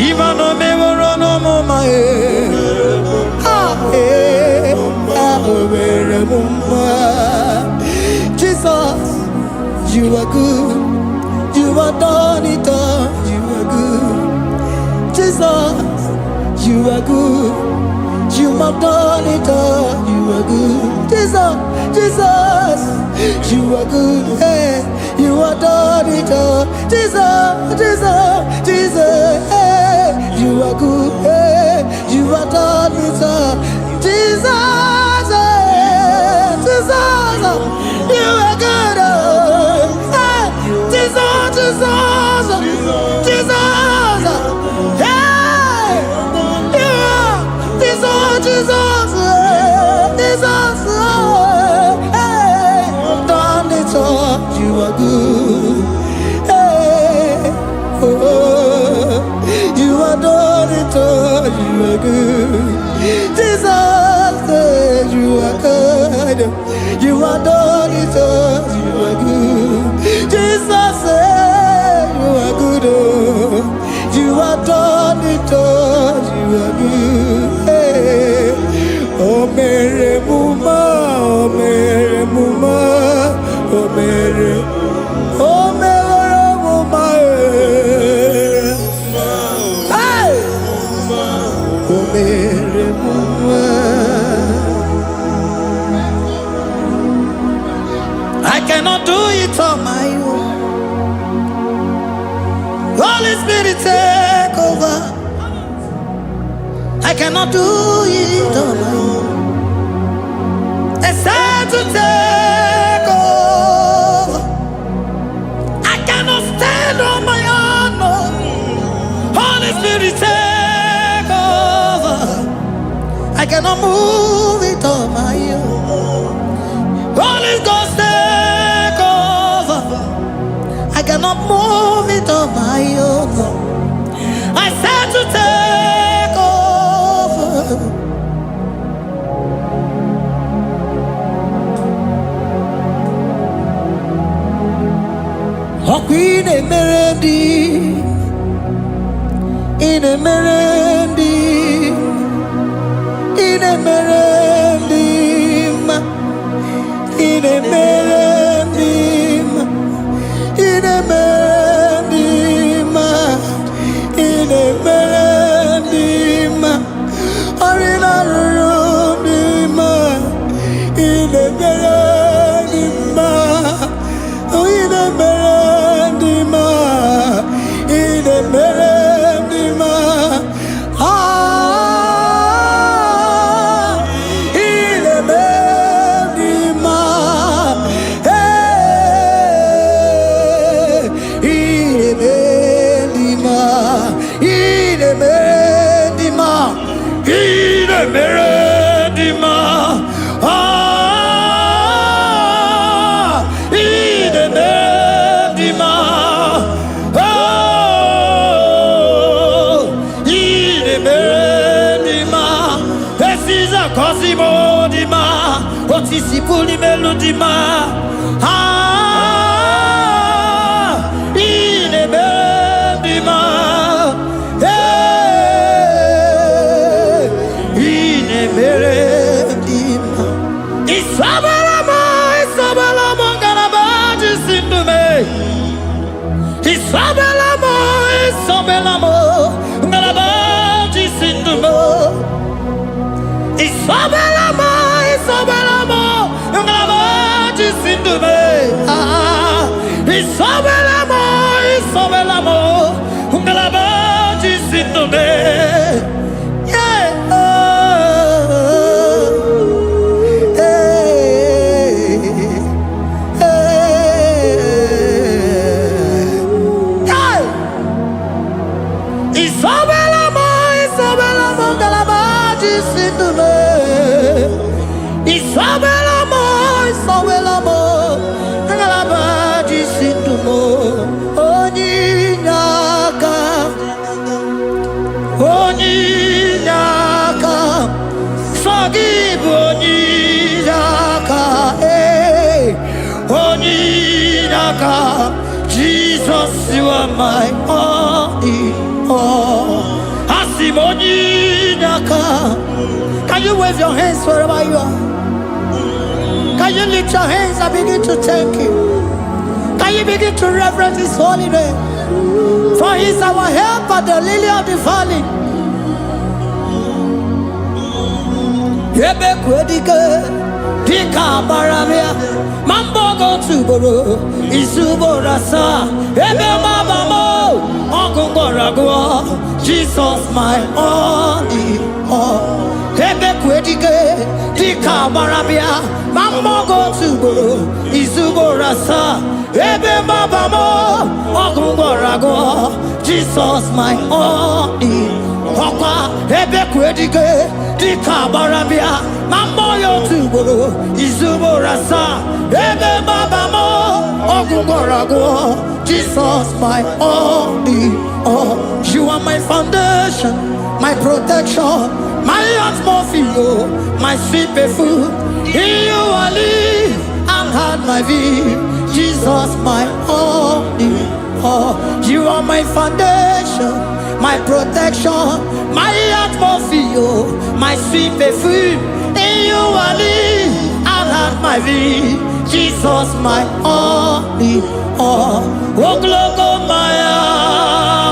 Imano me woro no mo mae. Jesus, you are good. You are done it all. You are good. Jesus, you are good. You have done it all. You are good. Jesus, you are good. Hey, you are done it all. Jesus, hey, you are good. Hey, you are done it all. Jesus, you are good. Hey, Jesus, hey, you are Jesus, hey, done it all. You are good. Hey, oh, you are done it all. You are good. Jesus, you are good. You are done it all. You are good. Jesus, you are good. Oh, you are done it all. You are good. Hey. Oh, Mary Muma, oh, Mary Muma, oh, Mary, oh, Mary Muma. Hey. Oh, Mary Muma. I cannot do it on my own. Holy Spirit, take over. I cannot do it on my own. It's time to take over. I cannot stand on my own. No. Holy Spirit, take over. I cannot move it on my own. Holy Ghost, take over. I cannot move it on my own. I said to take over. Oh, Queen Emerendi, in Emerendi, in Emerendi, in Emerendi, in Emerendi, in Emerendi, Arina Rundima, in Emerendi, in Emerendi, in Emerendi. dima, otisi puli melodima. Ine bendima, ine bendima. Isabelamo, Isabelamo, galabaji sindume. Isabelamo, Isabelamo, galabaji sindume. Isabelamo, Isabelamo, galabaji sindume. Isabelamo, Isabelamo, galabaji sindume. Isabelamo, Isabelamo, ngalabaji sindumo. Oninyaka, oninyaka, sagibu oninyaka, oninyaka. Jesus, you are my only all. Asim oninyaka. Can you wave your hands wherever you are? Can you lift your hands and begin to thank Him? Can you begin to reverence His holy name? For He is our help at the lily of the valley. Yebe kwedike, dika baramia, mambo go tuboro, isubora sa, ebe mabamo, ogungorago, Jesus my only all. Ebe kwedike, dika baramia, mambo go tuboro, isubora sa, ebe mabamo, ogungorago, Jesus my only all. Ebe kwedike, dika baramia, mambo yo tuboro, isubora sa, ebe mabamo, ogungorago, Jesus my only all. You are my foundation, my protection, my atmosphere, my sweet perfume. In you I live and had my being. Jesus my only all. You are my foundation, my protection, my atmosphere, my sweet perfume. In you I live and had my being. Jesus my only all. Oh glogo maya,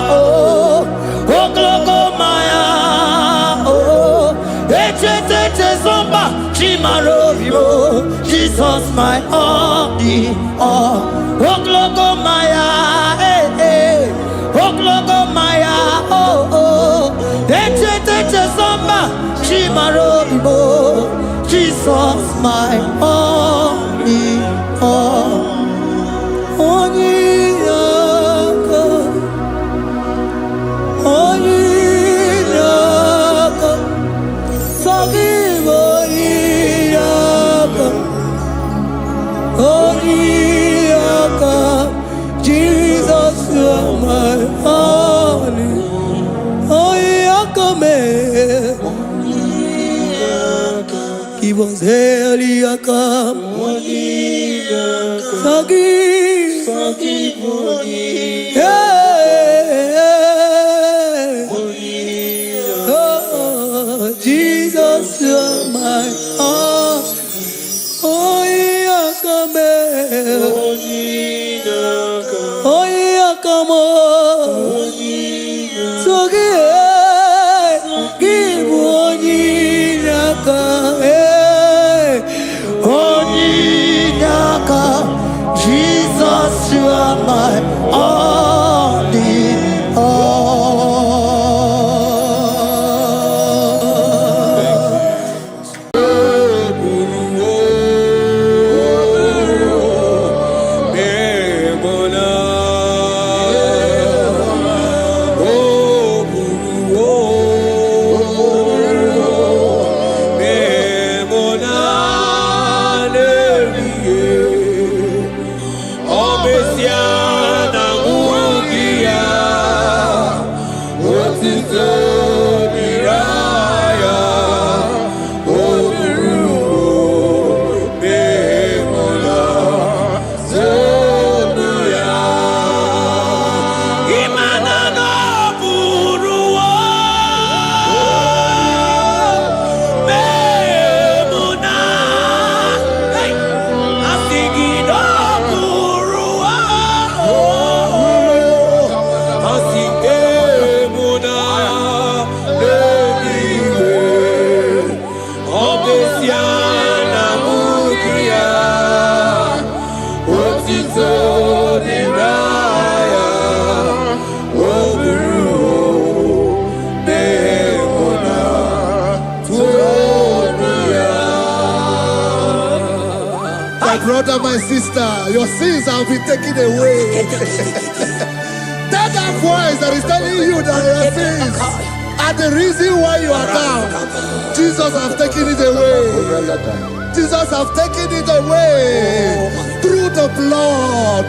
oh glogo maya, oh ete zomba chimarovio. Jesus my only all. Oh glogo maya, oh glogo maya, oh ete zomba chimarovio. Jesus my only all. Onyaka, onyaka, sagibo onyaka, onyaka. Jesus, you are my only. Onyaka me, give us heliaka, sagibo onyaka. Jesus, you are my all. Oh, yakame, oh, yakamo, so give onyaka, onyaka. Jesus, you are my all. Siana Mukia, Otito Niraya, Oburu, Nemona, Tuonia. My brother, my sister, your sins have been taken away. That voice that is telling you that your sins are the reason why you are down. Jesus has taken it away. Jesus has taken it away. Through the blood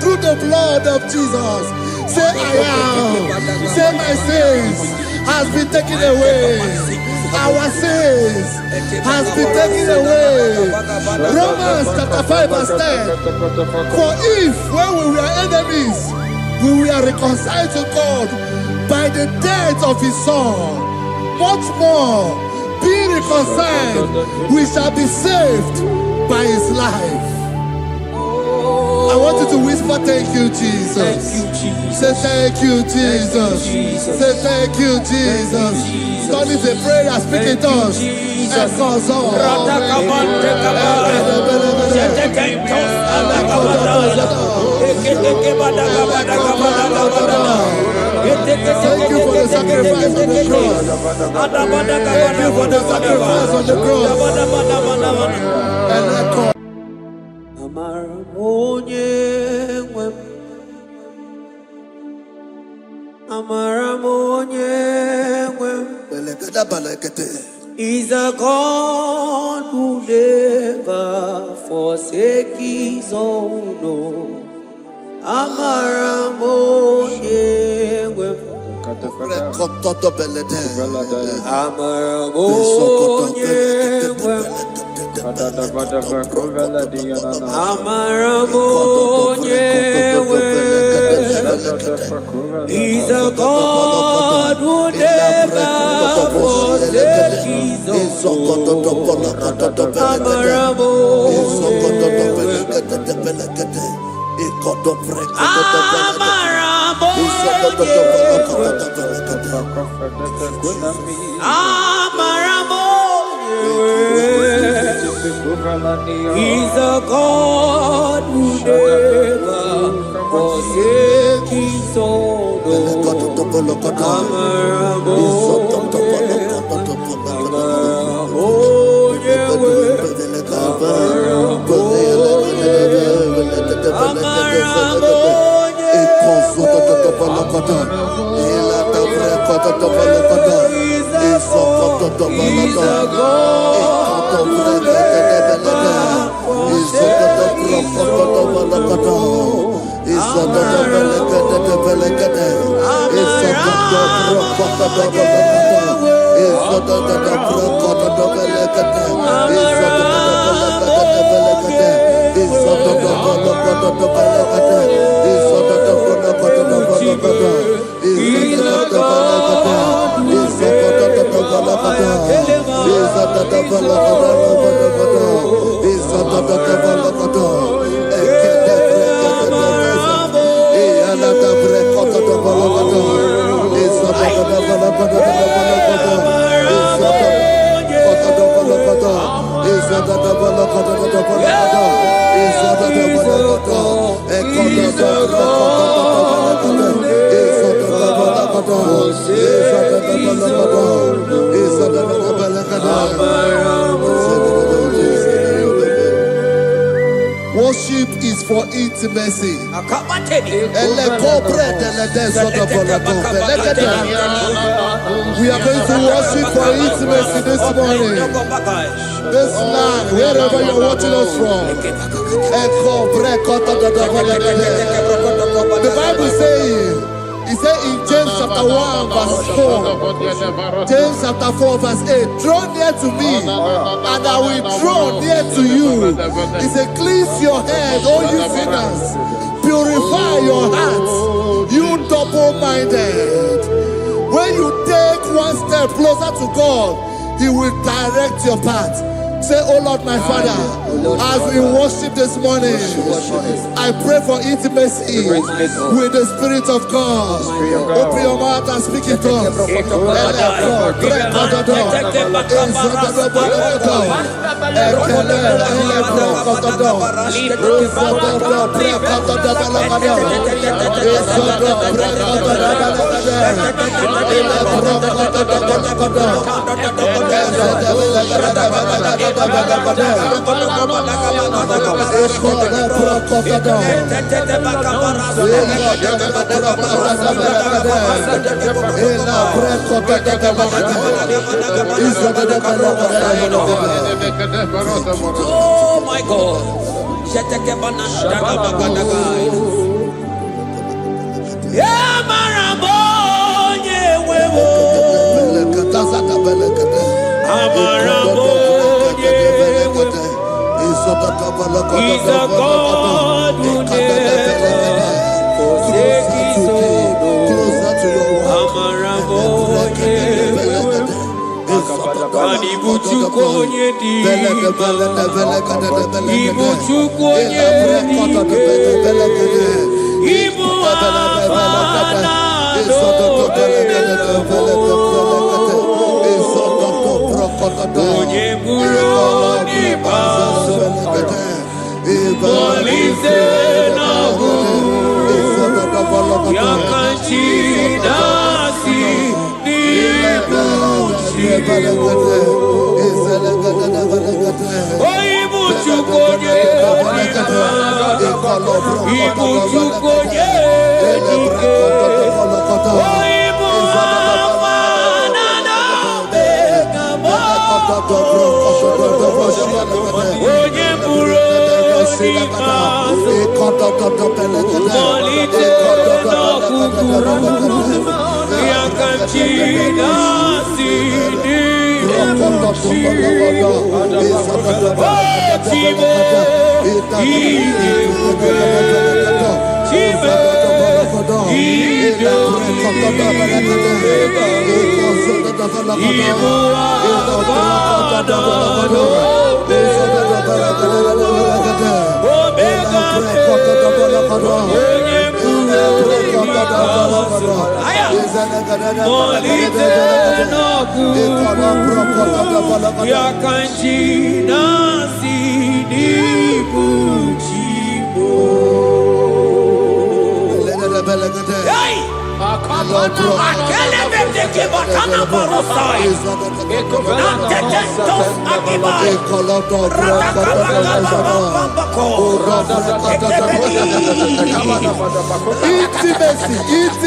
of Jesus. Say I am. Say my sins has been taken away. Our sins has been taken away. Romans chapter 5 verse 10. For if when we were enemies, we were reconciled to God by the death of his son, much more, being reconciled, we shall be saved by his life. I want you to whisper, thank you, Jesus. Say thank you, Jesus. Say thank you, Jesus. Don't need a prayer, speak in tongues. Thank you for the sacrifice on the cross. Thank you for the sacrifice on the cross. And echo. Is a God who never forsake his own. He's a God who never forsake his own. He's a God who never forsake his own. Worship is for intimacy. We are going to worship for intimacy this morning. This land, wherever you're watching us from. The Bible says, it says in James chapter 1 verse 4, James chapter 4 verse 8, draw near to me and I will draw near to you. It says, cleanse your head, all you sinners, purify your hearts, you double-minded. When you take one step closer to God, He will direct your path. Say, oh Lord, my Father, as we worship this morning, I pray for intimacy with the Spirit of God. Open your mouth and speak it to us. Oh my God. Yeah, Marabo, yeah, He's a God who never forsakes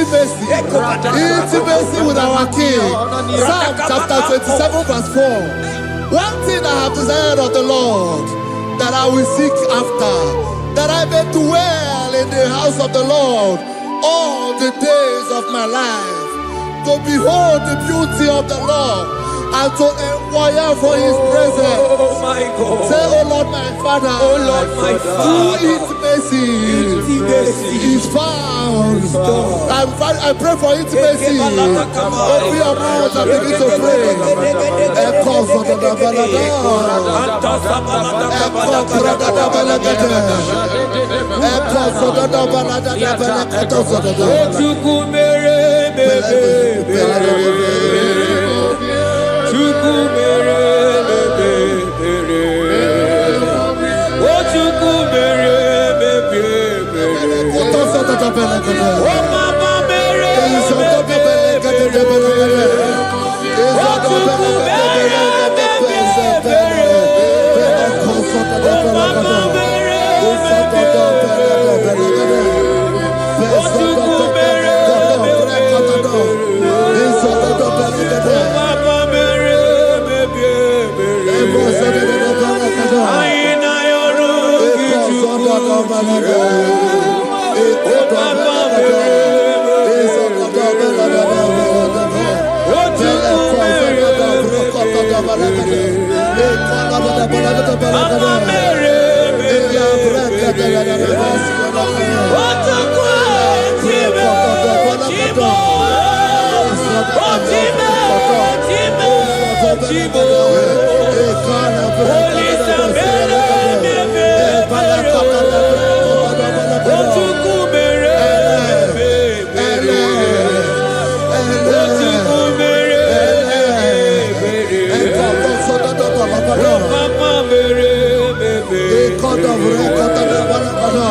his Intimacy with our King. Psalm chapter 27 verse 4. One thing I have desired of the Lord, that I will seek after, that I may dwell in the house of the Lord all the days of my life, to behold the beauty of the Lord and to inquire for his presence. Oh my God. Say, oh Lord my Father, oh Lord my Father, intimacy is found. I pray for intimacy. Open your mouth and begin to pray. Chibo, God of record of the Balagada.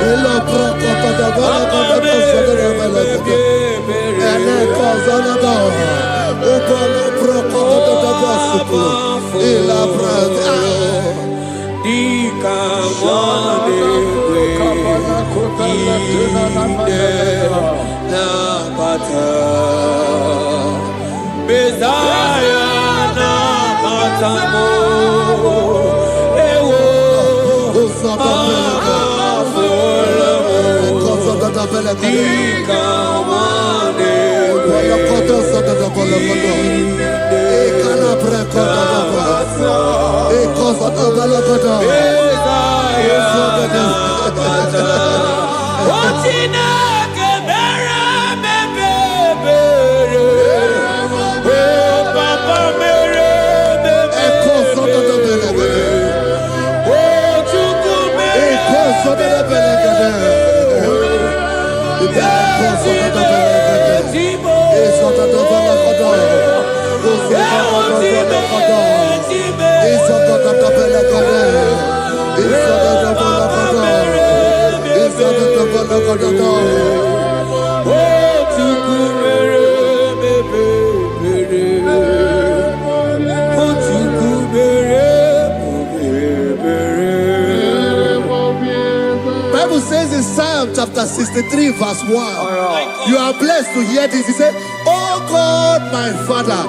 Elo Procoto the Balagada of the Balagada. And then Cazanada. Upolo Procoto the Basuku. Ela Brada. Bible says in Psalm chapter 63 verse 1, you are blessed to hear this. He said, oh God, my Father,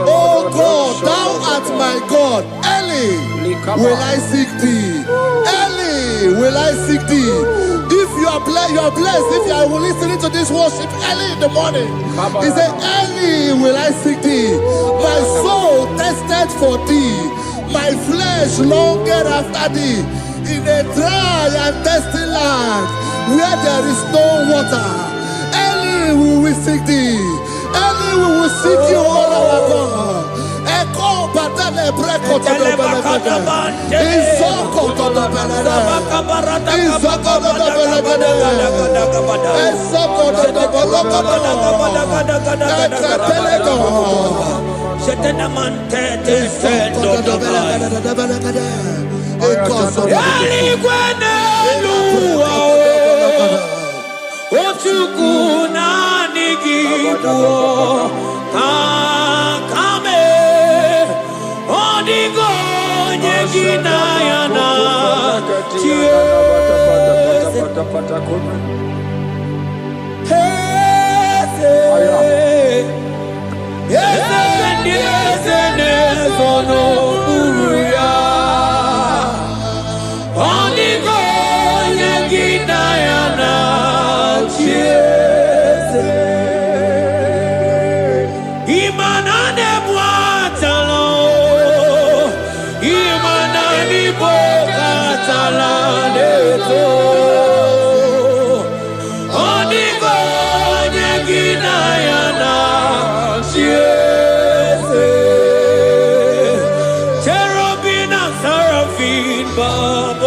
oh God, thou art my God. Early will I seek thee. Early will I seek thee. If you are blessed if you are listening to this worship early in the morning. He said, early will I seek thee. My soul tested for thee. My flesh longed after thee. In a dry and thirsty land where there is no water. Early will we seek thee. Early we will seek you, all our God. Echo batale breko to the belekade. Izoko to the belekade. Izoko to the belekade. Izoko to the belekade. Shetenamante te sendo doblai. Ochukuna nigibo kakame odigo nyegina yana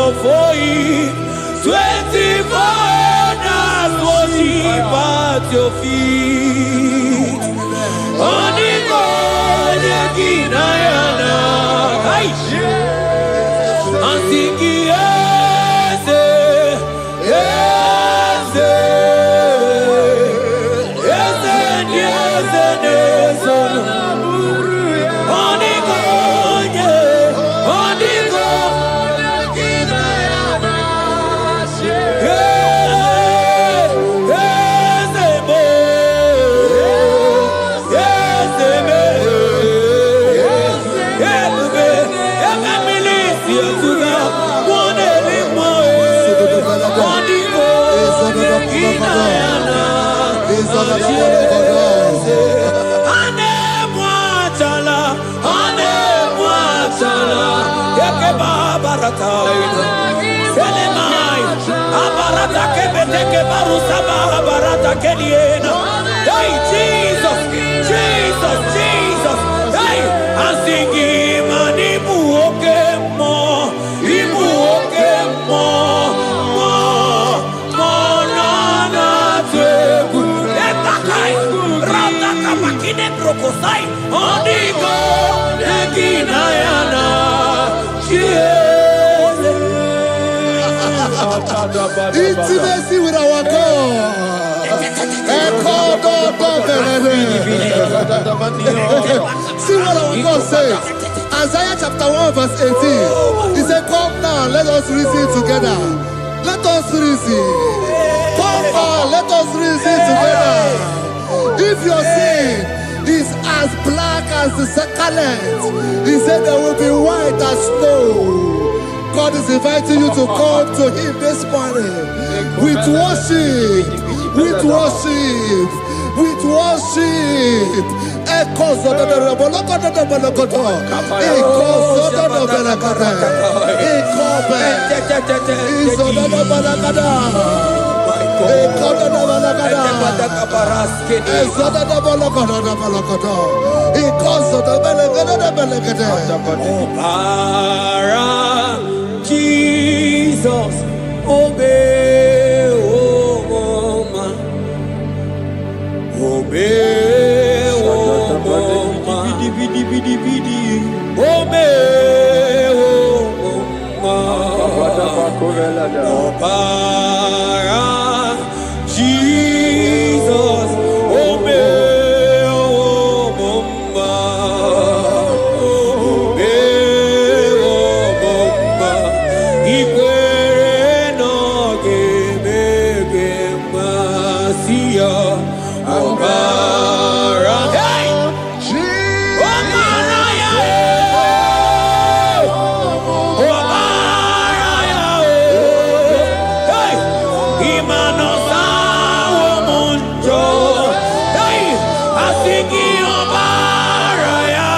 before you, 24 hours worship at your feet. Onigo Yaginayana, and singing yes, yes, yes, yes, yes, Onigo, Onigo. Hey, Jesus, Jesus, Jesus. Hey, I'm singing, man, Ibu okemo, na teku. Etakai, rata kabakine brokosai, onigo, neginaya. Intimacy with our God. See what our God says. Isaiah chapter 1 verse 18. He said, come now, let us reason together. Let us reason. Come on, let us reason together. If your sin is as black as the scarlet, he said there will be white as snow. God is inviting you to come to him this morning with worship, with worship, with worship. Echoes of the Jesus, obey, oh woman, obey, oh woman, obey, oh woman, Jesus, obey, oh woman, obey, oh woman, ikwere no gemegemasia, obara, hey, obara ya, obara ya, hey, imano sa womunjo, hey, asiki obara ya,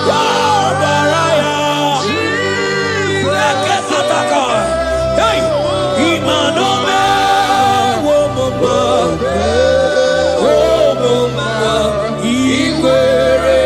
obara ya, leke pataka, hey, imano me womuma, womuma, ikwere,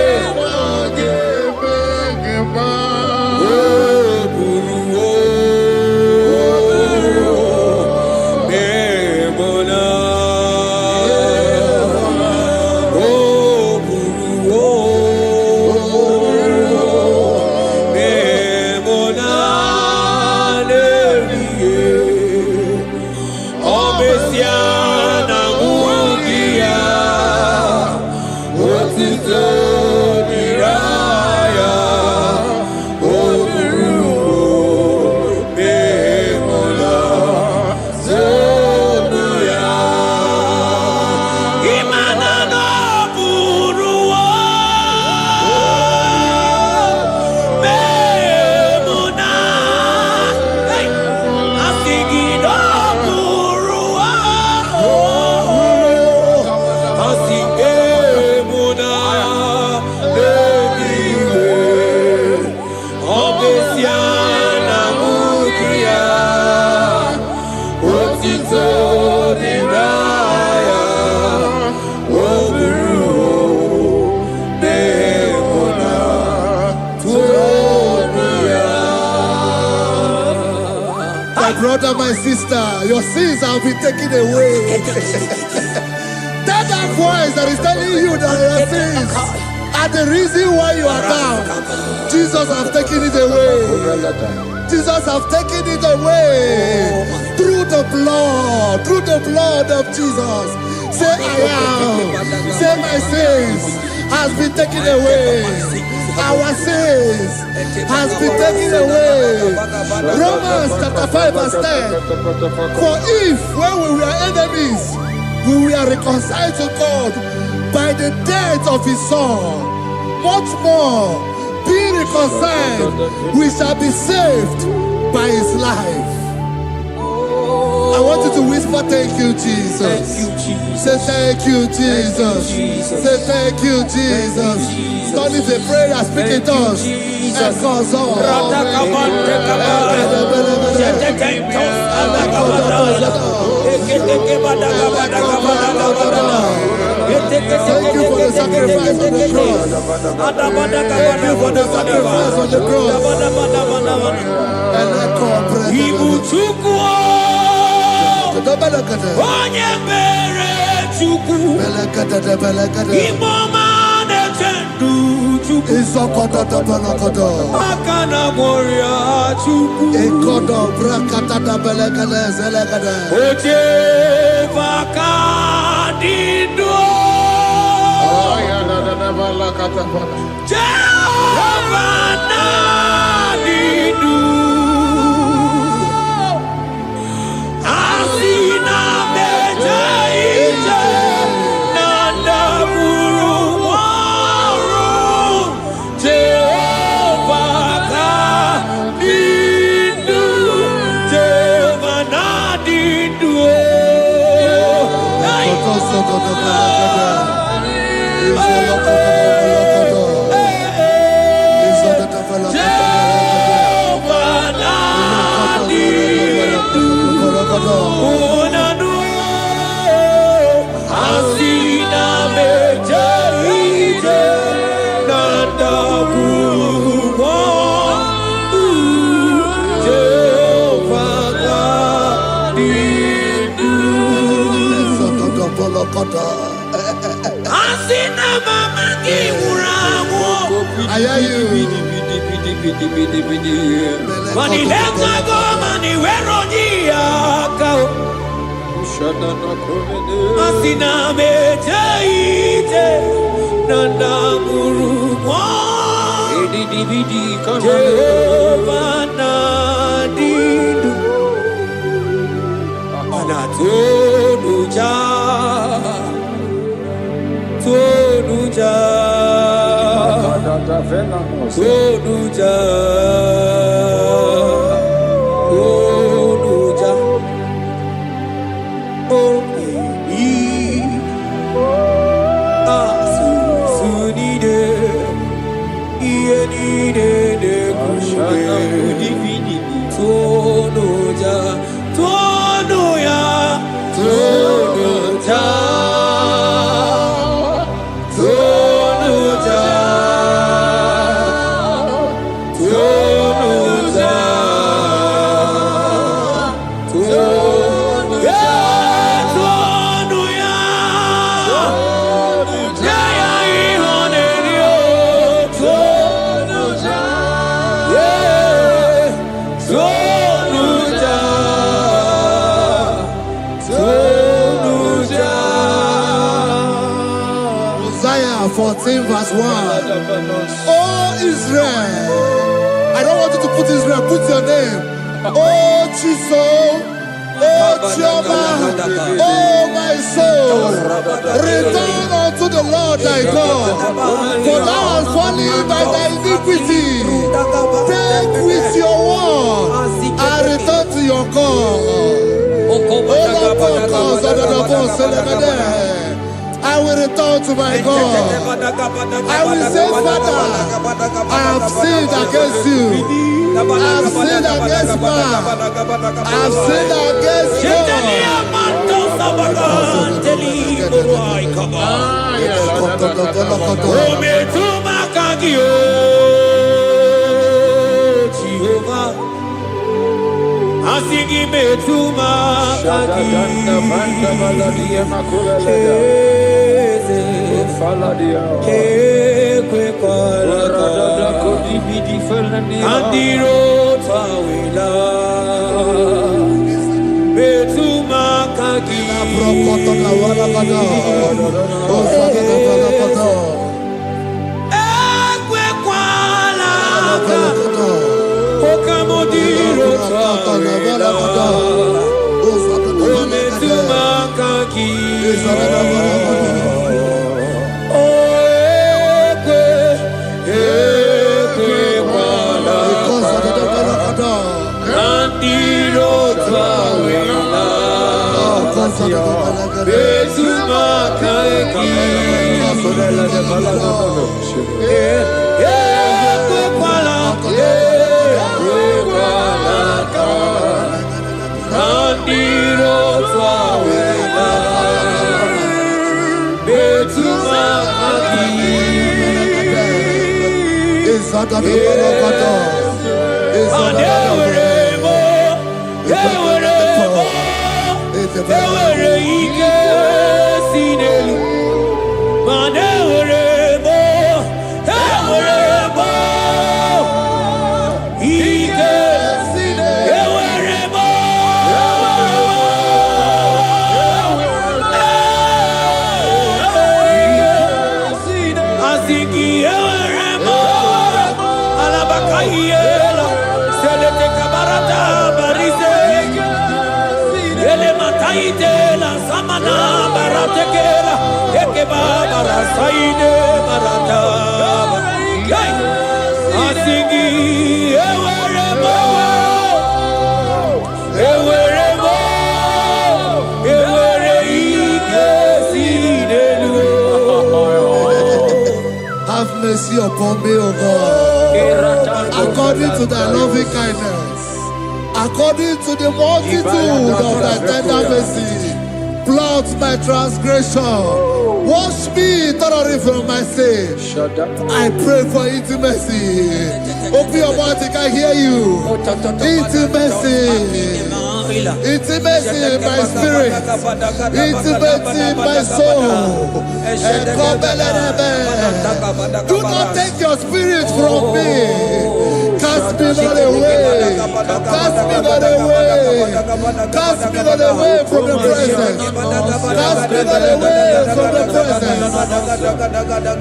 my brother, my sister, your sins have been taken away. That voice that is telling you that your sins are the reason why you are down. Jesus has taken it away. Jesus has taken it away through the blood of Jesus. Say I am. Say my sins has been taken away. Our sins has been taken away. Romans chapter 5 verse 10. For if when we were enemies, we were reconciled to God by the death of his son, much more being reconciled, we shall be saved by his life. I want you to whisper, thank you, Jesus. Thank you, Jesus. Say thank you, Jesus. Say thank you, Jesus. Turn it a prayer, speak in tongues. Thank you for the sacrifice on the cross. Thank you for the sacrifice on the cross. Onye mere Chukwu, Imoma na-eche ndụ chuku. Izokoto Tabalakoto. Akana moria chuku. Ekodo Brakata Tabelekade Zelekade. Oje vakadido. Jehovah nadidu. Asina meja ije. Nanda buru waru. Jehovah nadidu. Jehovah nadidu. Asina mejaite nanda murumo Jehovah nadidu anatonuja tonuja tonuja tonuja oh Isaiah 14 verse 1. Oh Israel, I don't want you to put Israel, put your name. Oh Chiso, oh Chioma, oh my soul, return unto the Lord thy God, for thou hast fallen by thy iniquity. Take with your word and return to your God. I will return to my God. I will say, Father, I have sinned against you. I have sinned against man. I have sinned against Jehovah, Asigi betuma kagi kwe kola andiro tawila betuma kagi ekwe kola okamodiro tawila ometuma kagi Ewere Ayela, selete kabarata barise. Ele mataitela samana baratekela. Eke babara saide barata. Asigi eweremo, eweremo, ewere ikesidelu. Have mercy upon me, O God, according to thy loving kindness, according to the multitude of thy tender mercy. Blot my transgression, wash me thoroughly from my sin. I pray for intimacy. Open your mouth, I can hear you. Intimacy. Intimacy in my spirit, intimacy in my soul. Do not take your spirit from me. Cast me not away. Cast me not away. Cast me not away from the presence. Cast me not away from the presence.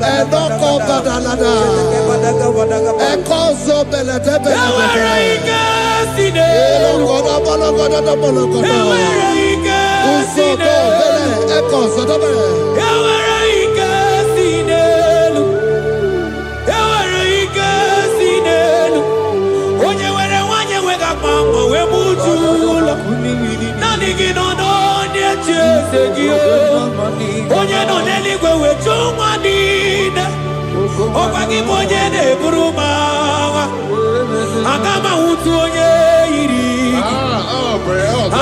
And not come back another. And call so Agama utu onye iri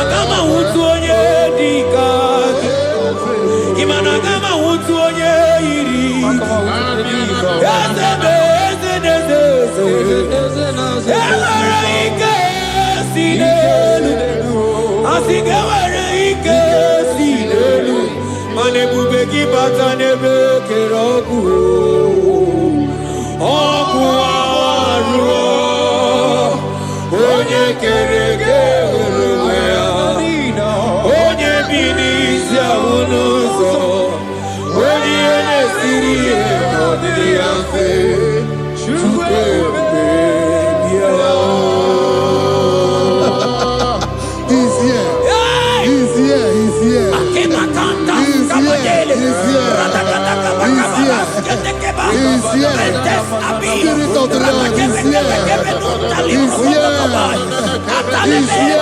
Agama utu onye dika Imana agama utu onye iri Ewere ike si n'elu Asige were ike si n'elu Mana ebube gị bata n'ebe kere ọkụ Ọkụ arụ onye kere eke hụrụ onwe ya onye bi n'isi ahụ n'ụzọ onye ihe na-esiri ihe ọdịrị ya mfe Chukwu ebube bịa. He's here. He's here. He's here. He's here. He's here. Spirit of the Lord is here. He's here. He's here.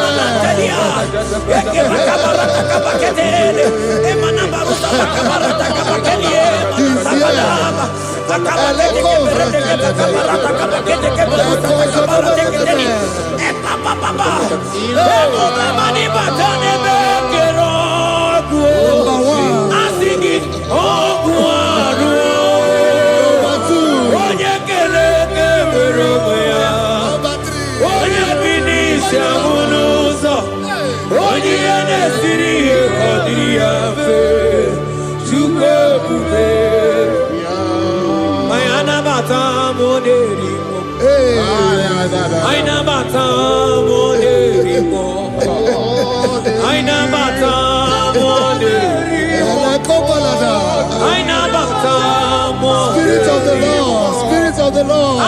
Spirit of the Lord, Spirit of the Lord.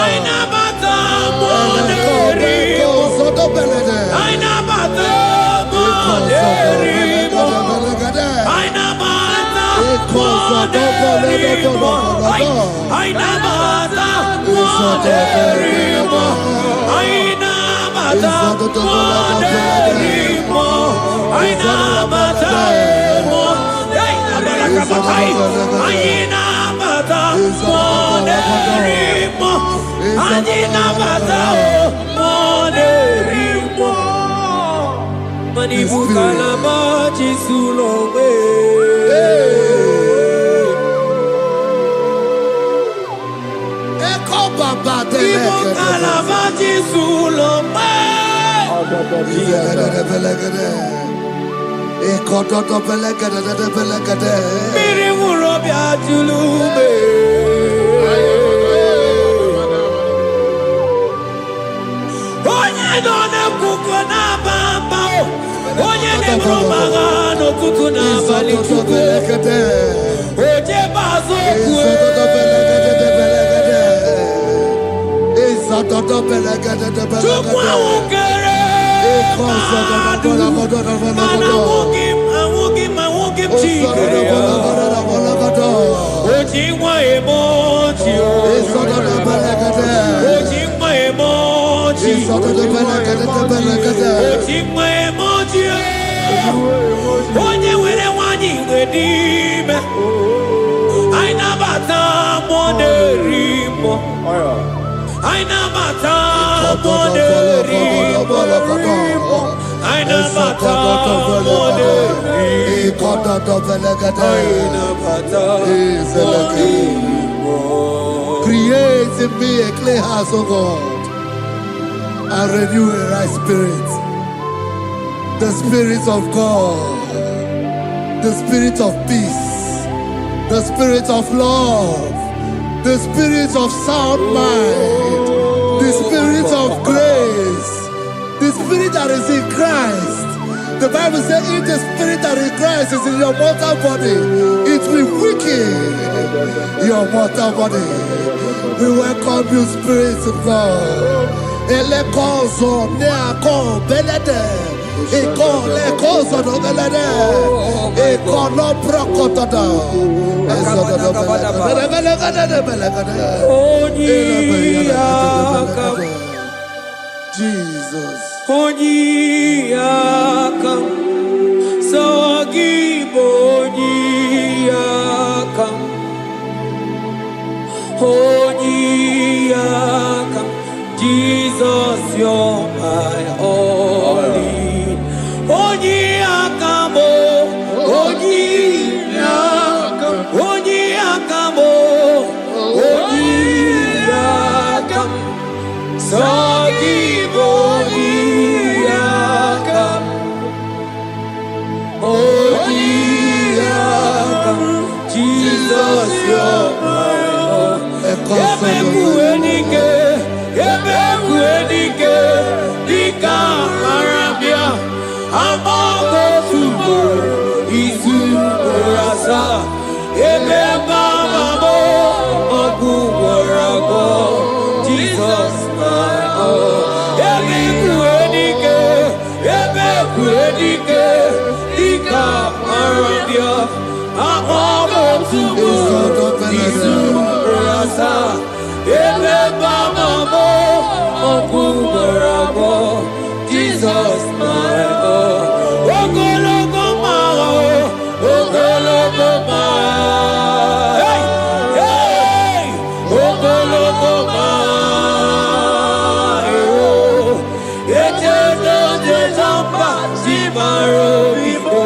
Create in me a clean house, O God, and renew a right spirit. The Spirit of God, the Spirit of peace, the Spirit of love, the Spirit of sound mind, the Spirit of grace, the Spirit that is in Christ. The Bible says, if the Spirit that is in Christ is in your mortal body, it will weaken your mortal body. We welcome you, Spirit of God. Elekozo neako belede, eko lekozo no belede, eko no prokotoda, ezo no belede. Jesus. Onyiyakam, Sagibo Onyiyakam, Onyiyakam, Jesus, you're my all in. Onyiyakam, Onyiyakam, Onyiyakam, Onyiyakam, Sagibo Onyiyakam, Onyiyakam, Jesus, you're my all. Ebekuenike, Ebekuenike, Dika Arabia, Amago Tubo, Isu Rasa, Ebebamamo, Oguwarago, Jesus, my all. Ebekuenike, Ebekuenike, Dika Arabia, Amago Tubo, Isu Rasa, Ebebamamo, Oguwarago, Jesus, my all. Ogologo mao, ogologo mao, hey, hey, ogologo mao, eternal desamba, zibaro vivo,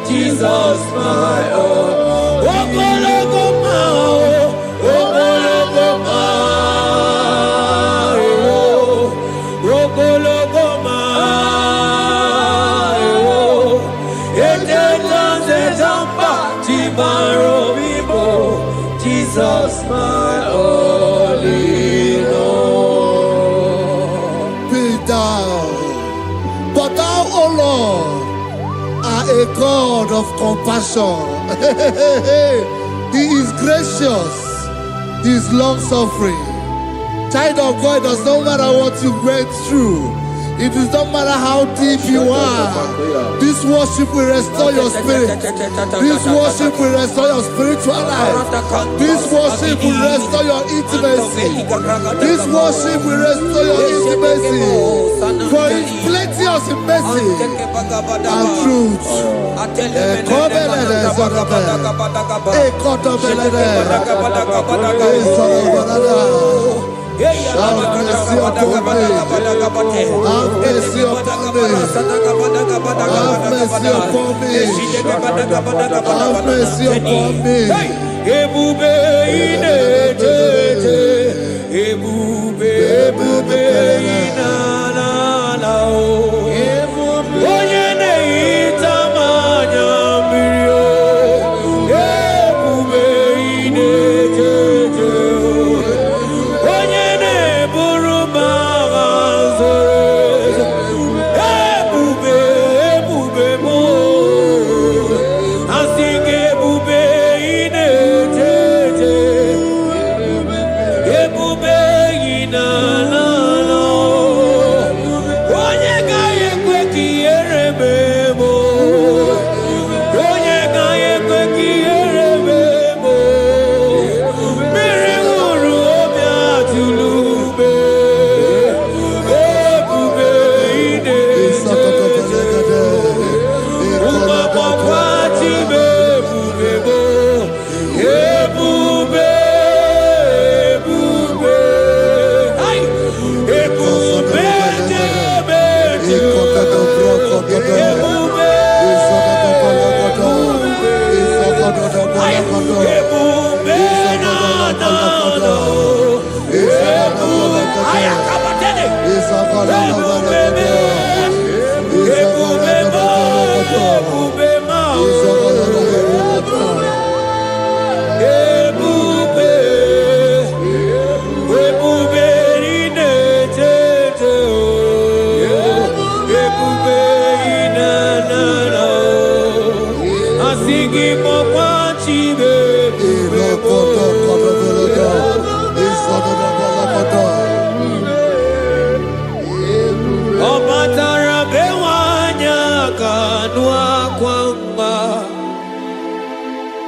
Jesus, my all. Ogologo mao, ogologo mao, ogologo mao, eternal desamba, zibaro vivo, Jesus, my all in all. Be thou, but thou, O Lord, are a God of compassion. He is gracious, He is long suffering. Child of God, it does not matter what you went through. It does not matter how deep you are. This worship will restore your spirit. This worship will restore your spiritual life. This worship will restore your intimacy. This worship will restore your intimacy. For His plenty of mercy and truth. Have mercy upon me. Have mercy upon me. Have mercy upon me. Have mercy upon me. Ebube inetete, ebube, ebube inanana o. Onye na-ehita mmanya mmiri o. Ebube inetete o. Onye na-eburu m agha zoro ezo. Ebube, ebube m o. Asị gị ebube inetete. Ebube inanana.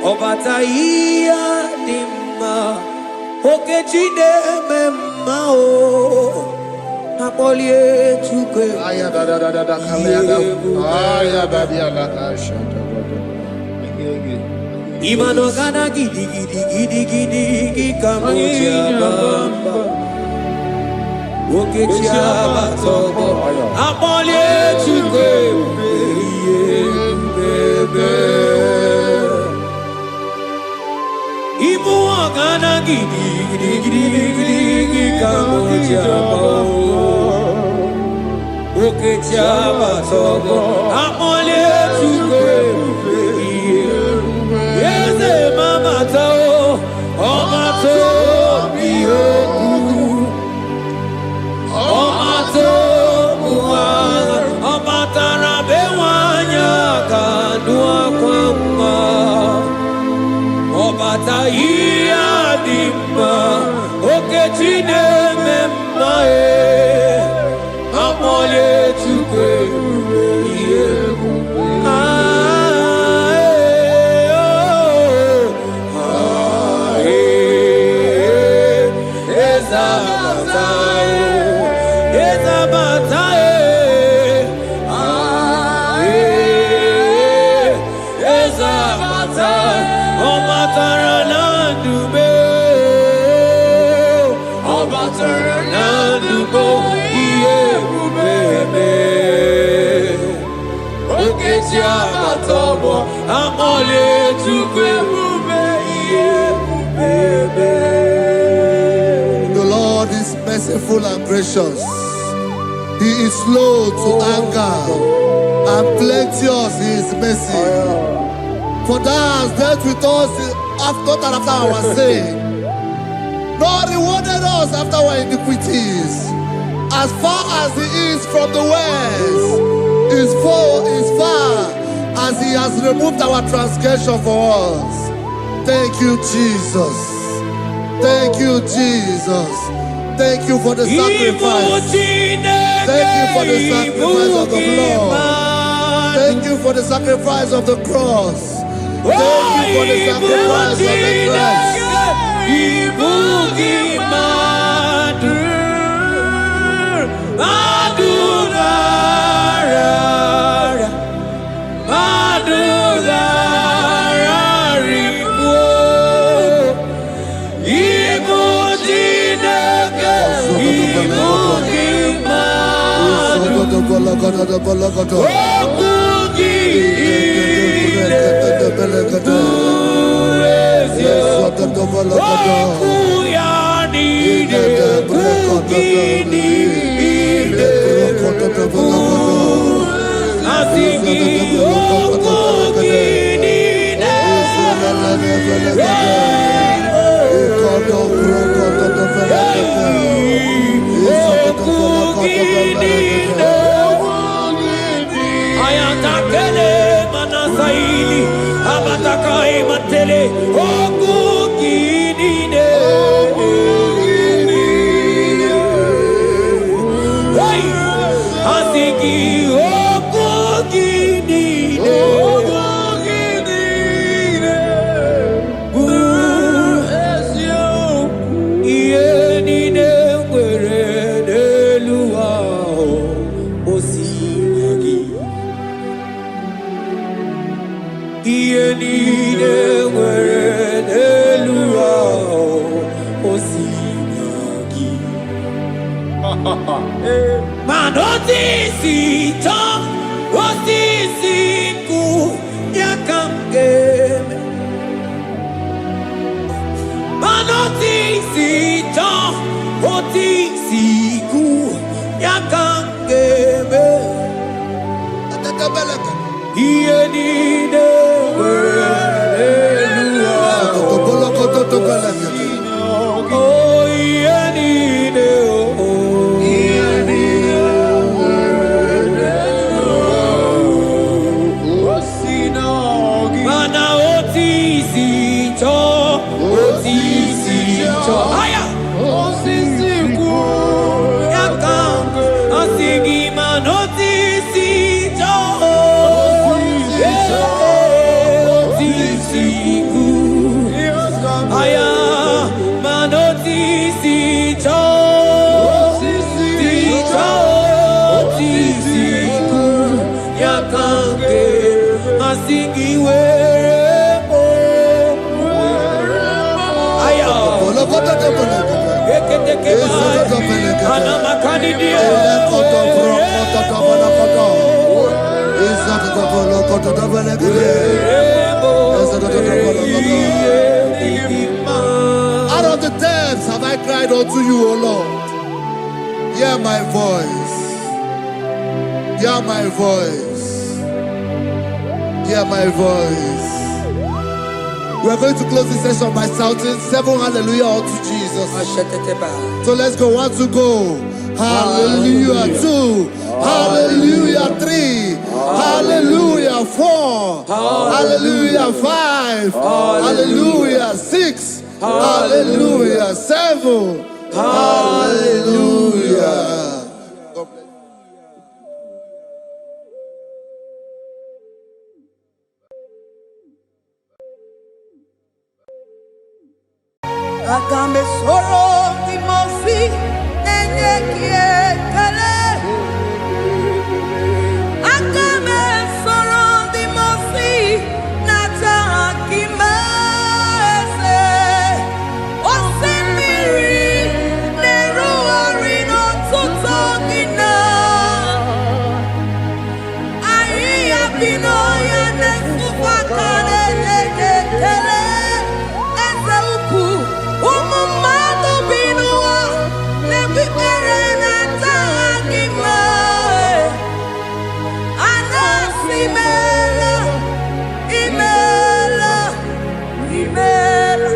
Obataia dimma oke chide memma o apolie chukwe aya da kalenda aya badia la kasha imano gana gidi kamucha bamba oke chaba togo apolie chukwe bebe Ibu agana gidi kamoja oke chaba togo amole chukwe yeze mama tao omato biyoku omato buwana omatara bewanya kanua kwamba Obataia dimma oke chide memma amole chukwe The Lord is merciful and gracious. He is slow to anger and plenteous in his mercy. For thou hast dealt with us after our sin, nor rewarded us after our iniquities. As far as he is from the west, is far as he has removed our transgression for us. Thank you, Jesus. Thank you, Jesus. Thank you for the sacrifice. Thank you for the sacrifice of the blood. Thank you for the sacrifice of the cross. Thank you for the sacrifice of the cross. Manoti si Out of the depths have I cried unto you, O Lord. Hear my voice. Hear my voice. Hear my voice. We are going to close this session by shouting 7 hallelujah unto Jesus. So let's go. 1, 2, go. Hallelujah. 2. Hallelujah. 3. Hallelujah. 4. Hallelujah. 5. Hallelujah. 6. Hallelujah. 7. Hallelujah. Agambe soro timosi enye kiekele. Agambe soro timosi nata kimese. Osemiri neru arino tuto gina. Ayi abino ya nesufa kane nekele. Eze uku. Umumado binua nebi erena tagima anasimela imela imela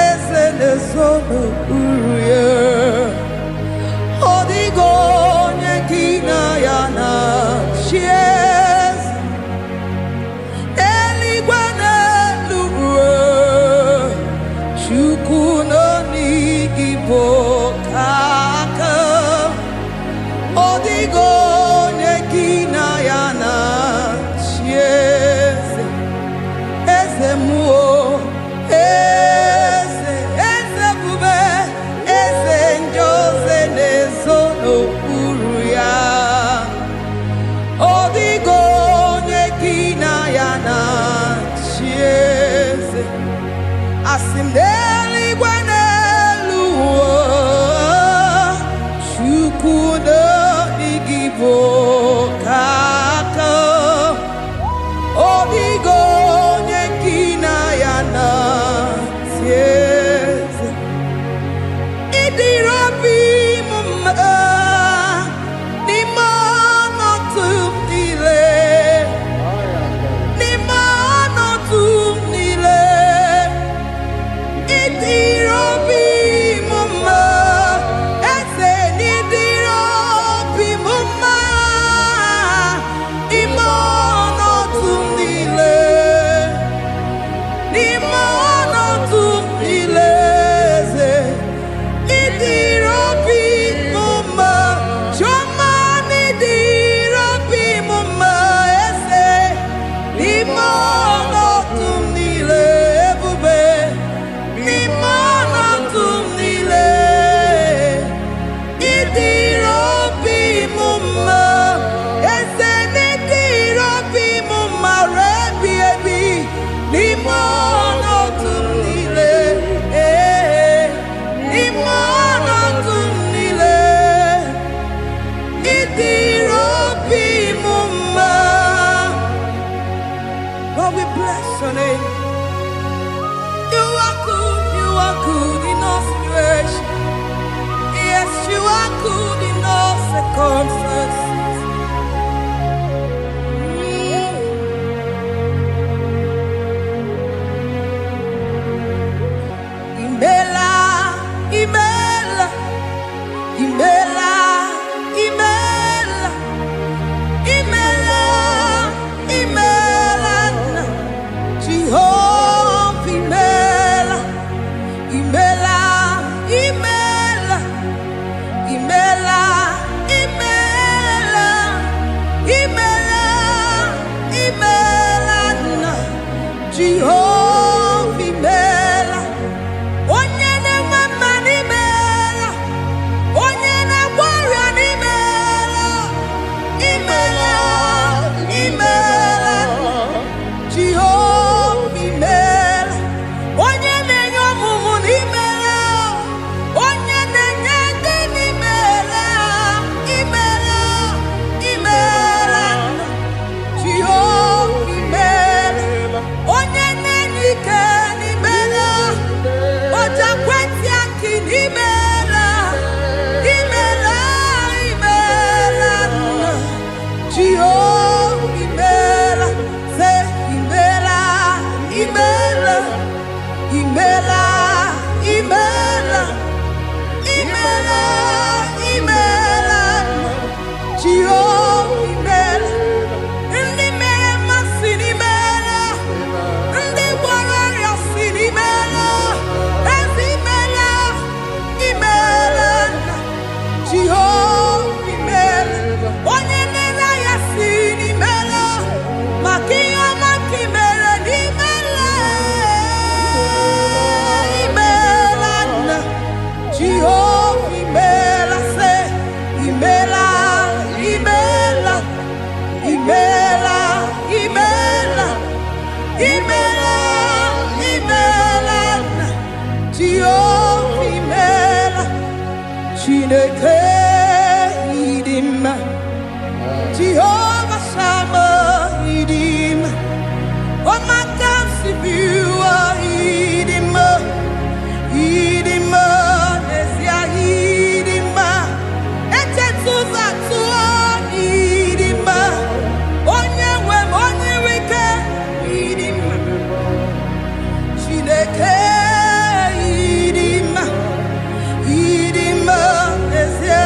ese nesono uruye odigo nyekina yana shies eligwana Igbo kaka odigo nekina yana chieze eze muo eze bube eze njoze nezono uru ya odigo nekina yana chieze asimdeli gwana Chukuno Igbo kaka Odigo nyekina yana tieze Idirabi mumma Nimano tumile Nimano tumile Idirabi mumma Nimano imela, imela, imela, imela, imela, imela, Jehovah imela, onye na-mama imela, onye na-agwara imela, imela, imela, Jehovah imela, onye na-enye ọmụmụ imela, onye na-enye ndị imela, imela, imela, Jehovah imela, onye na-enye ike imela, ọja kweti aki imela, imela, imela, Jehovah imela, say imela, imela, imela, imela, imela, imela, Jehovah imela, ndị mere mmasị n'imela, ndị gwara ọrịa si n'imela, ezi imela, imela, Jehovah imela, onye na-ere ya si n'imela, maka ihe ọma nke i mere n'imela, imela, Jehovah imela, say imela, imela, imela, imela, imela, imela, Jehovah imela, Chineke ịdị mma, Jehovah Shammah ịdị mma, ọmaka sibiwa ịdị mma, ịdị mma, n'ezie ịdị mma, echetụzatụọ ịdị mma, onye nwe m onye ike ịdị mma, Chineke ịdị mma, n'ezie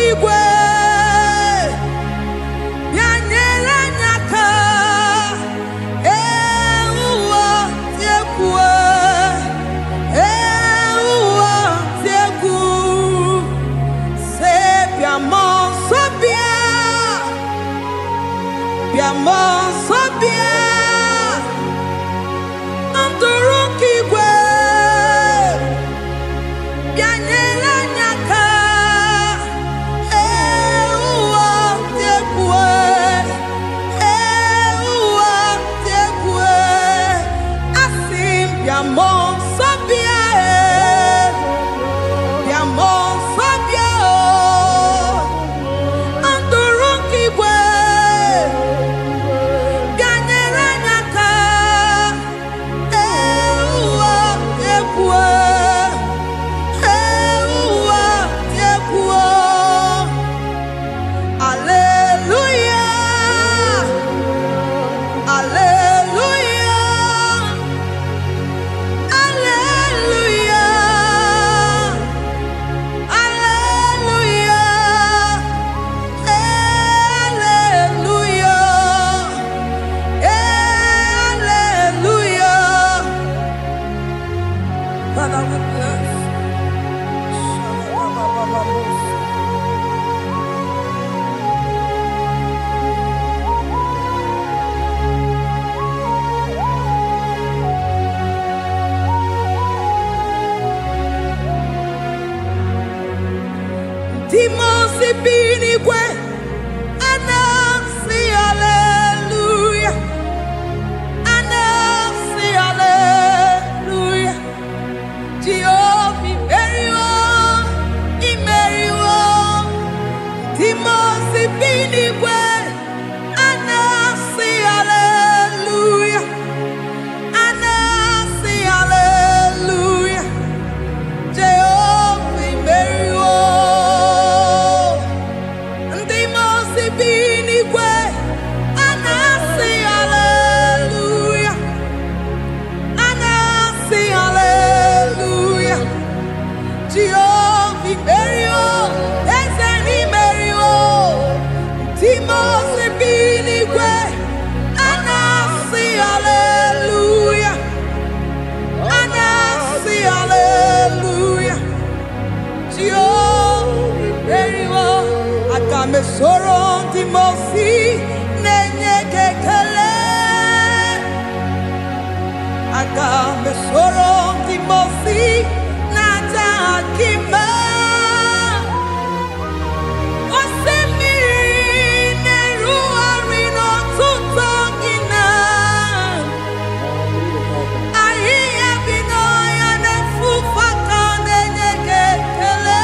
igwe bịa nyere anyị aka ụwa dị egwu ụwa dị egwu se bịa mmụọ nsọ bịa bịa mmụọ nsọ bịa ndụrụ nke igwe bịa nyere anyị aka ụwa dị egwu ụwa dị egwu asị m bịa mmụọ nsọ bịa bịa mmụọ nsọ bịa ndụrụ nke igwe bịa nyere anyị aka ụwa dị egwu ụwa dị egwu Hallelujah, hallelujah, hallelujah, hallelujah, hallelujah. Father, we bless. Demons be anywhere, and I say hallelujah, and I say hallelujah. Jehovah, very well, he very well. Demons be anywhere, and I say hallelujah, and I say hallelujah. Jehovah, very well. Demons be anywhere, and I say hallelujah, and I say hallelujah. Jehovah, very well. There's any very well. Demons be anywhere, and I say hallelujah, and I say hallelujah. Jehovah, very well. I got me sorrow, the mercy, nenye kekele. I got me sorrow, the mercy, nata akima. Osemiri neru arino tutogina. Ahi abino ya nefufaka nenye kekele.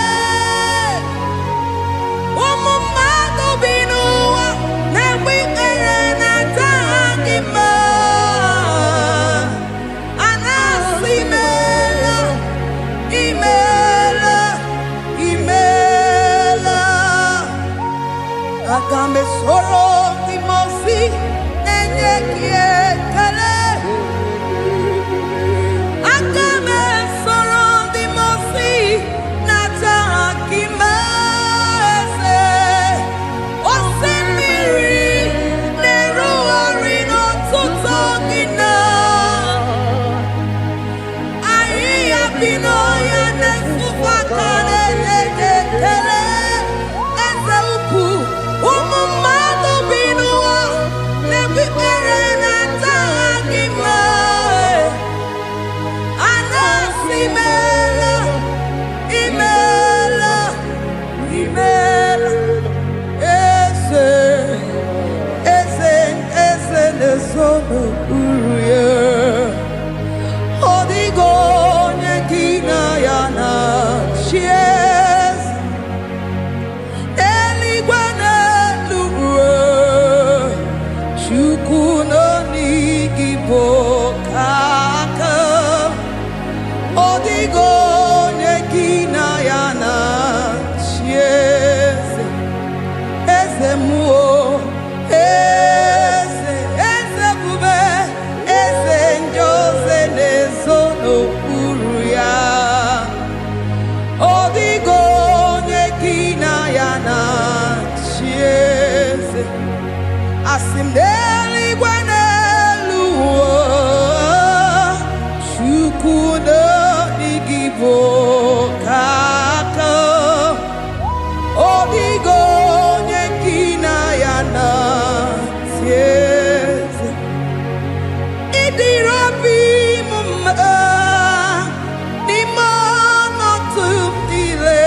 Umumado binuwa nebikere nata akima. Anasimela, imela, imela. Agame soro timosi, nenye kiekele. Agame soro timosi, nata akimese. Osemiri, neru arino tutogina. Ahiya binoya nefufakane nekekele. Eze ukwu, umumado binuwa, nebikere nata akima. Anasimela, imela, imela. Eze nesono uruye. Odigo nyekina yana chies. Eligwe n'eluigwe, Chukwu nọ n'igibo kaka. Odigo nyekina yana chies. Eze muo, eze bube. Asim n'eluigwe n'elu ụwa, Chukwu n'ọdịghị bụ aka. Ọ dịghị onye gị na ya na-asị eze. Ị dịrị obi m mma n'ime ọnọdụ m niile.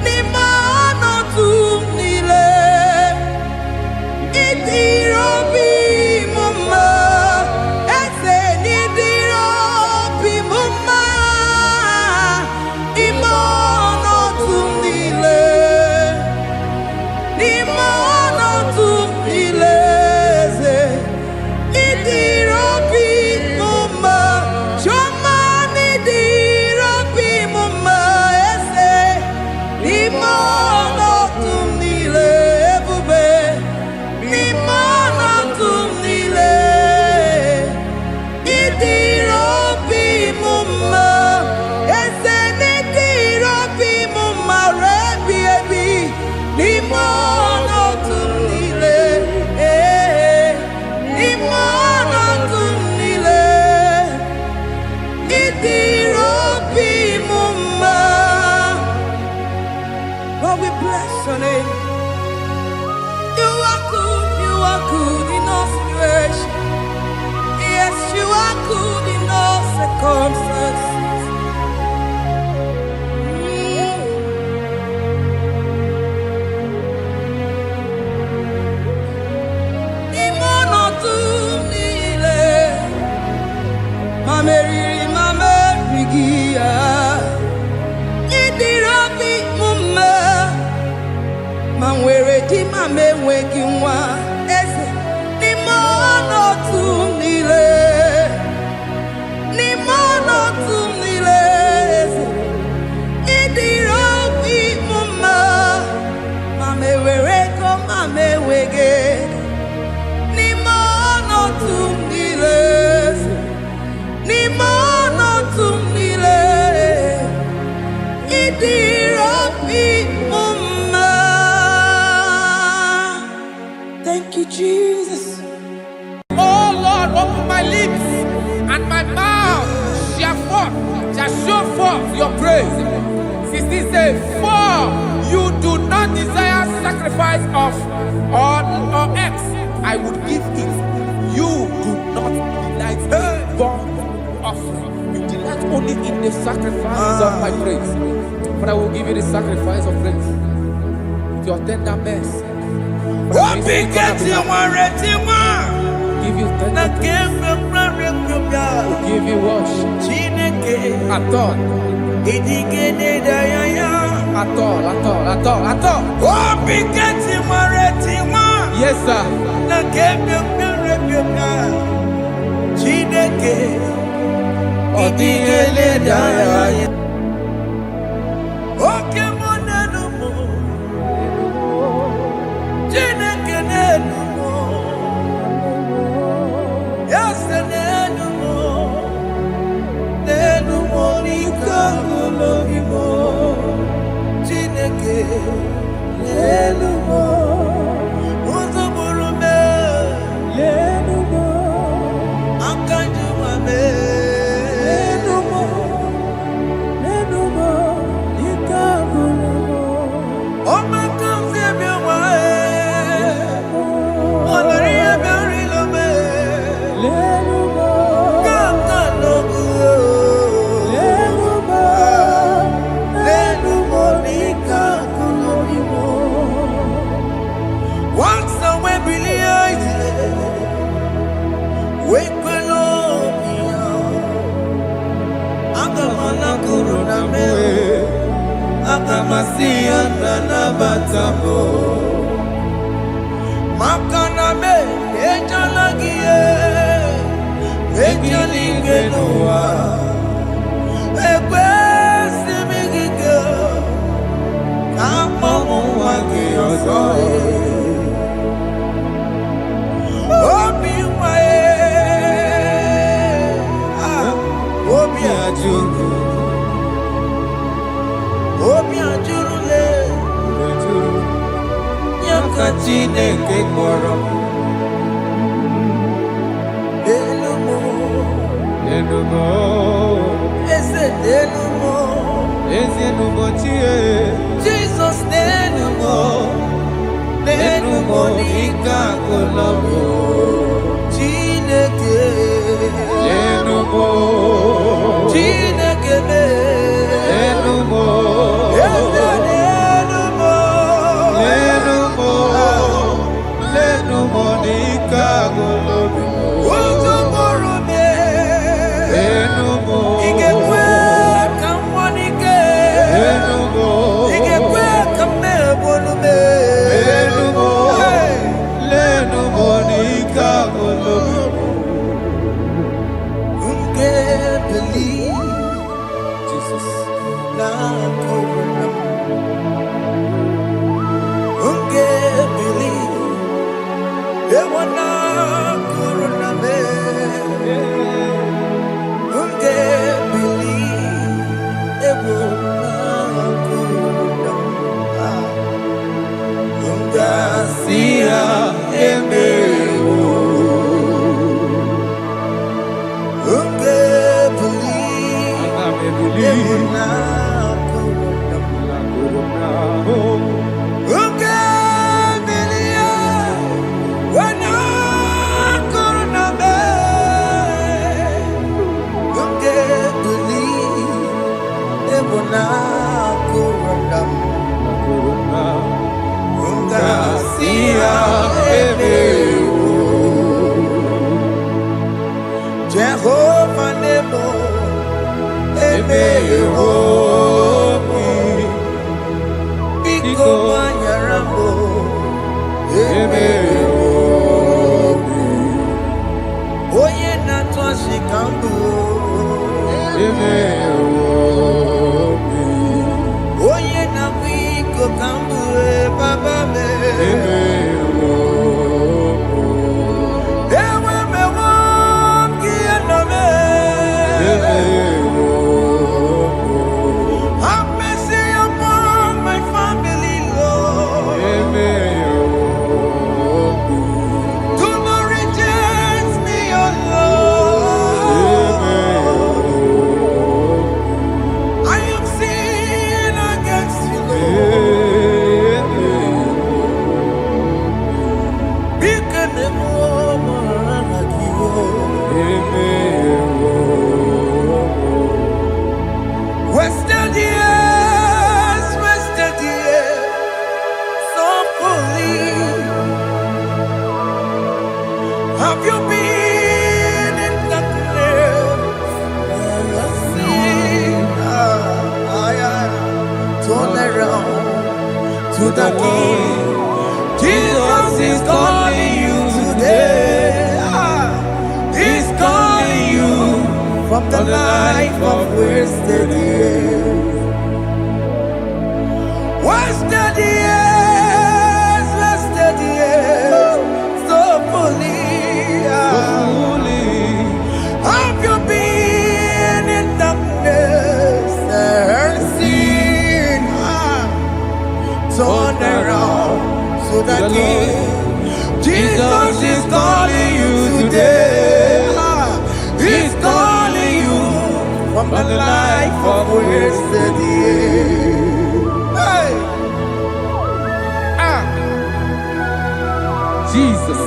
N'ime ọnọdụ m niile, ị dịrị obi m mma. Eze na ị dịrị obi m mma n'ime ọnọdụ m niile. N'ime ọnọdụ m niile, eze ị dịrị obi m mma. Chioma na ị dịrị obi m mma. Eze n'ime ọnọdụ m niile, ebube n'ime ọnọdụ m niile, ị dịrị obi m mma. Eze na ị dịrị obi m mma ruo ebi ebi n'ime ọnọdụ m niile. N'ime ọnọdụ m niile, ị dịrị obi m mma. Lord, we bless your name. You are good in all situations. Yes, you are good in all circumstances. N'ime ọnọdụ m niile, ma meriri ma merighị ya, ị dịrị obi m mma. Ma nwere di ma m enweghị nwa, eze n'ime ọnọdụ m niile. N'ime ọnọdụ m niile, eze ị dịrị obi m mma. Ma m enwere ego ma m enweghị, n'ime ọnọdụ m niile, eze n'ime ọnọdụ m niile, ị dịrị obi m mma. Thank you, Jesus. Oh Lord, open my lips and my mouth shall show forth your praise. 16 says, for you do not desire sacrifice of or X, I would give it. You do not delight in burnt offering. You delight only in the sacrifice of my praise. But I will give you the sacrifice of praise. With your tender mercy. Give you tender will give you worship. At all. At all. Yes, sir. Chineke kpọrọ m. Enumo, Eze n'elumo, ezi enumo chie. Jesus n'elumo, Enumo n'ike agụlọ m. Chineke, Enumo, Chineke me, enumo, Eze n'elumo, enumo, enumo n'ike agụlọ m. Ojo moro me, Enumo, Igekwe ka mmụọ n'ike, enumo, Igekwe ka mmebolu me, enumo, Hey! enumo n'ike agụlọ m. Unge believe Jesus. na corona. Unge believe ewana corona me. Unge believe ewana corona. Unga Sia emewo. unge believe Ana me believe. ewana corona. La corona. Unge believe ewana corona me. Unge believe ewana corona. La corona. Unga Sia emewo. Jehovah Nebo Emewo. Biko Manyarambo Emewo. Oye Nato Shikambu Emewo. Oye Namiko Kambu Baba Me Emewo. Ewe Me Wam Kianame Have mercy upon my family, Lord. Do not reject me, oh Lord. I am sin against you, Lord. Because the woman like you, wasted years, so fully. Have you been in darkness? Turn around to the King. Jesus is calling you today. He's calling you from the life of wasted years. Wasted years, so fully. Have you been in darkness and seen? Turn around to the King. Jesus is calling you today. He's calling you from the life of wasted years. Hey! Jesus.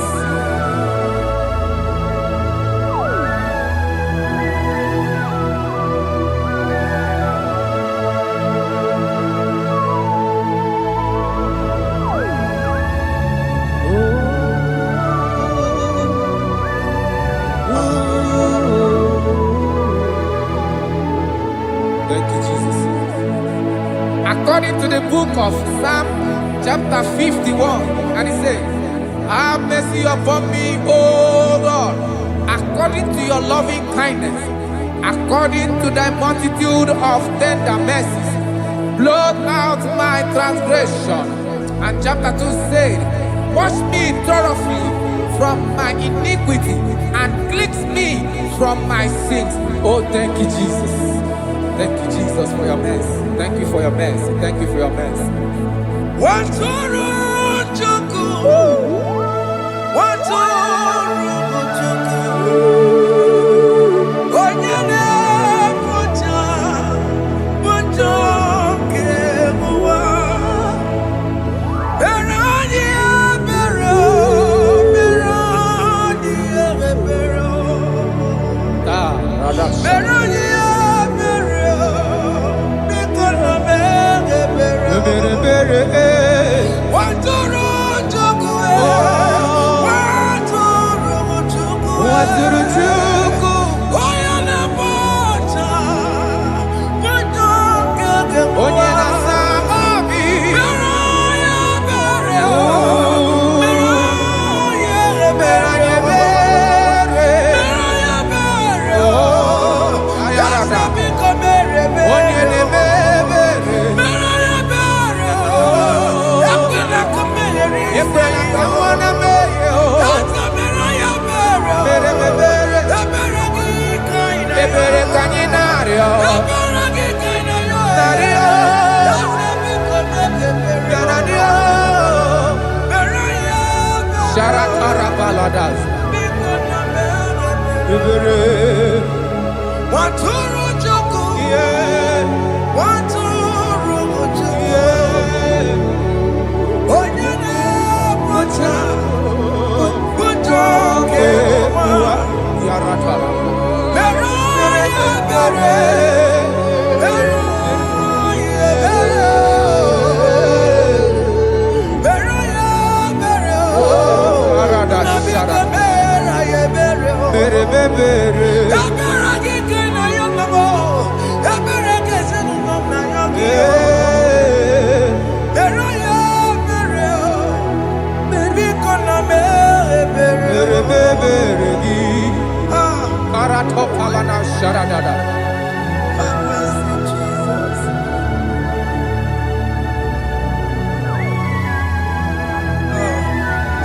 Thank you, Jesus. According to the book of Psalm, chapter 51, and it says, have mercy upon me, O God, according to your loving kindness, according to thy multitude of tender mercies, blot out my transgression. And chapter 2 said, wash me thoroughly from my iniquity and cleanse me from my sins. Oh, thank you, Jesus. Thank you, Jesus, for your mercy. Thank you for your mercy. Thank you for your mercy. Waturu Chukwu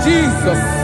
Jesus.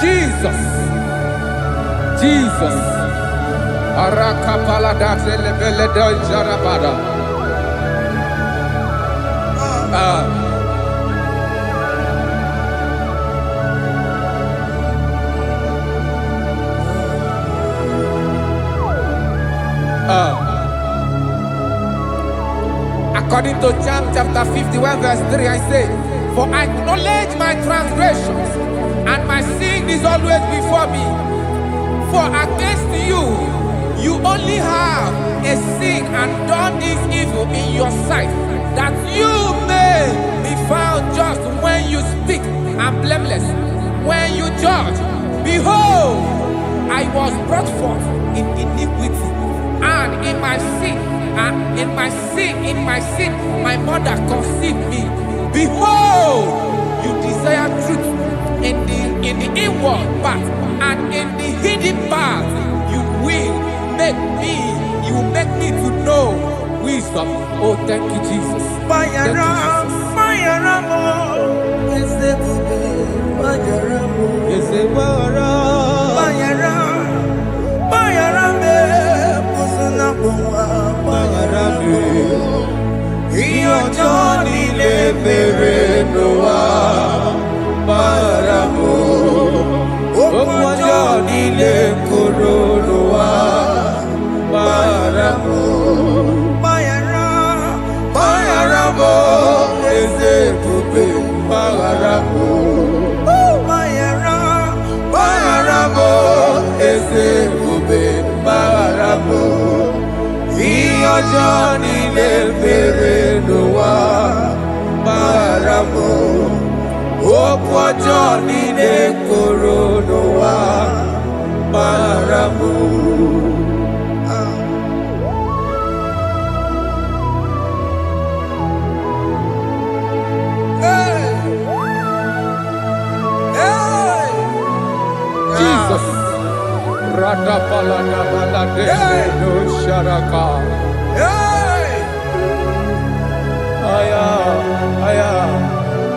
Jesus, Jesus, Arakapalada zelebeleda jarabada. According to John chapter 51 verse 3, I say, for I acknowledge my transgressions, and my sin is always before me. For against you, you only have a sin and done this evil in your sight, that you may be found just when you speak, and blameless when you judge. Behold, I was brought forth in iniquity, and in my sin, my mother conceived me. Behold, you desire truth in the inward part, and in the hidden part you will make me to know wisdom. Oh, thank you, Jesus. Thank Johnny le bere noa baramo okwa Johnny le koro noa baramo. Jesus Rada palada balade no sharaka.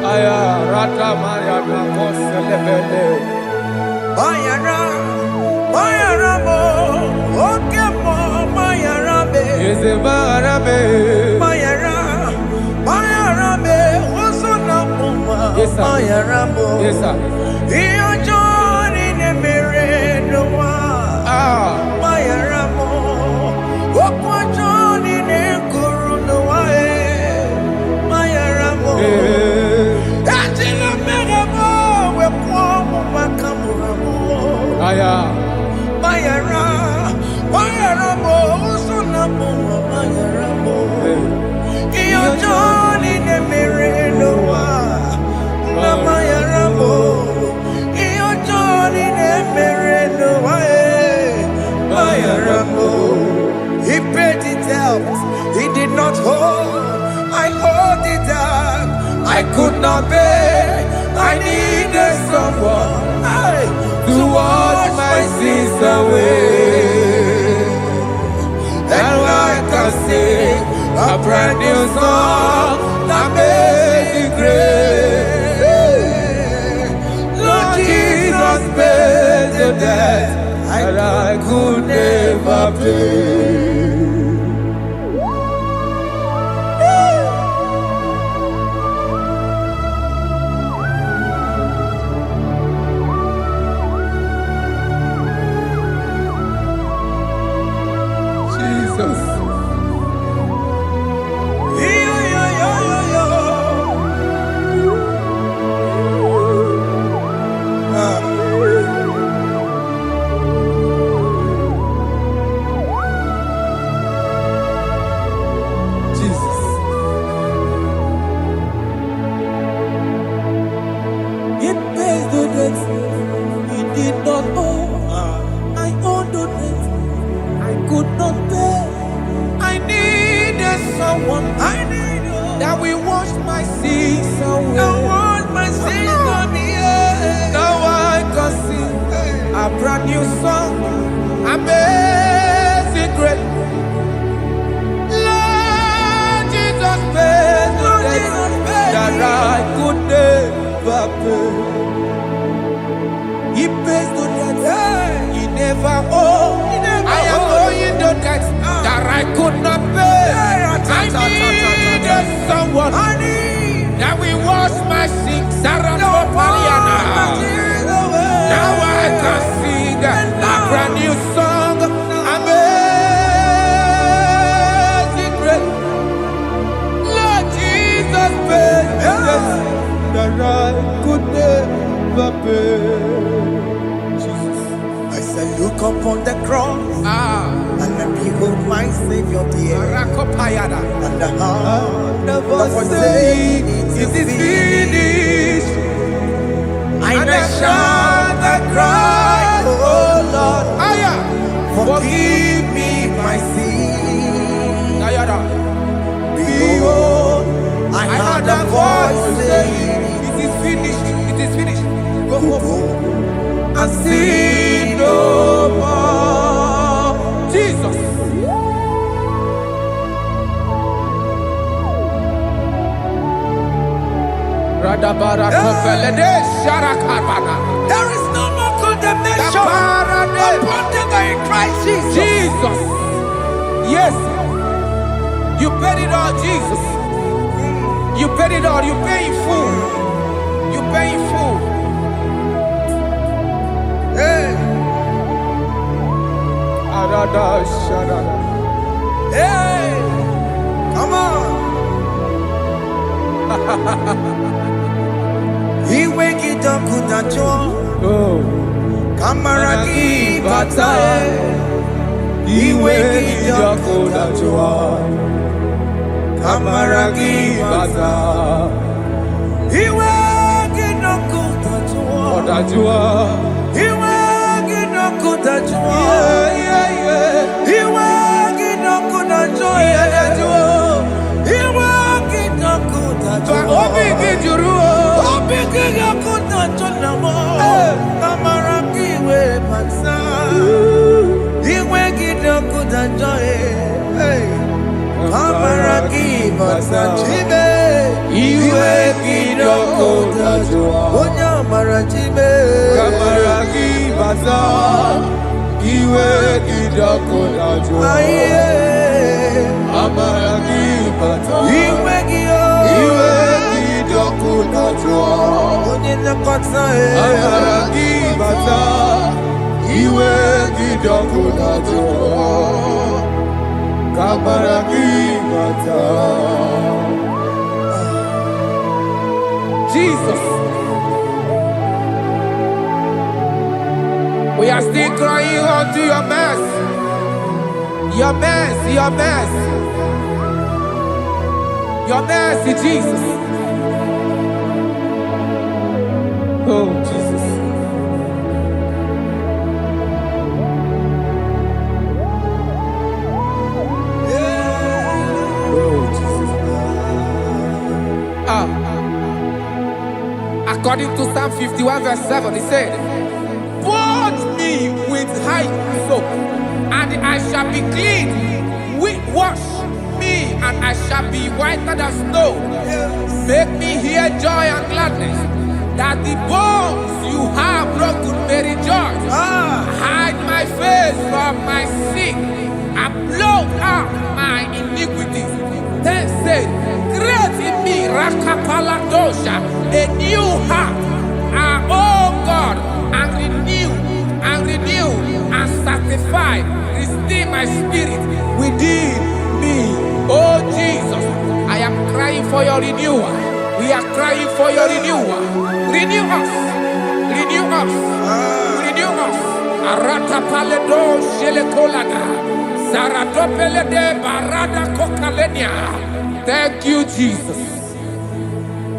Aya, rata maya na koselebele. Bayara mo, oke mo, bayara be. Yeze bayara be. Bayara be, osona muma. Bayara mo. Yes sir. Iyo joni ne mere noa. Bayara mo, okwa joni ne kuru noa. Bayara mo. Aya, bayara mo, usuna mo, bayara mo. Iyo Johnny ne mere noa, na bayara mo. Iyo Johnny ne mere noa, bayara mo. He paid it out, he did not hold. I hold it out, I could not bear. I needed someone to wash my sins away. And I can sing a brand new song that made me great. Lord Jesus paid the debt that I could never pay. could not bear. I needed someone that will wash my sins. Now I can sing a brand new song. Amazing grace. Lord Jesus paid that I could never pay. Jesus. I said, look upon the cross and then behold my Savior dear. And the heart that was saying, it is finished. And I shout and cry, oh Lord, forgive me my sin. Behold, I heard a voice saying, it is finished, it is finished. go And sin no more. Jesus. There is no more condemnation upon them in Christ Jesus. Jesus. Yes. You paid it all, Jesus. You paid it all. You pay in full. You pay in full. Hey, hey, come on. He wake it up with a joy. Kamaraki batae. He wake it up with a joy. Kamaraki batae. He wake it up with a joy. He wake it up with a joy. He wake it up with a joy. He wake it up with a joy. Jesus. We are still crying unto your mercy. Your mercy, your mercy. Your mercy, Jesus. Oh, Jesus. Oh, Jesus. According to Psalm 51 verse 7, he said, "Purge me with hyssop, and I shall be clean. Wash me, and I shall be whiter than snow. Make me hear joy and gladness, that the bones you have broken may rejoice. Hide my face from my sin, and blot out my iniquities. Then say, create in me Rakapaladosha, a new heart, oh God, and renew, and sanctify, restore my spirit within me." Oh Jesus, I am crying for your renewal. We are crying for your renewal. Renew us, renew us, renew us. Arata paledo shelekolada, zaradopele de barada kokalenia. Thank you, Jesus.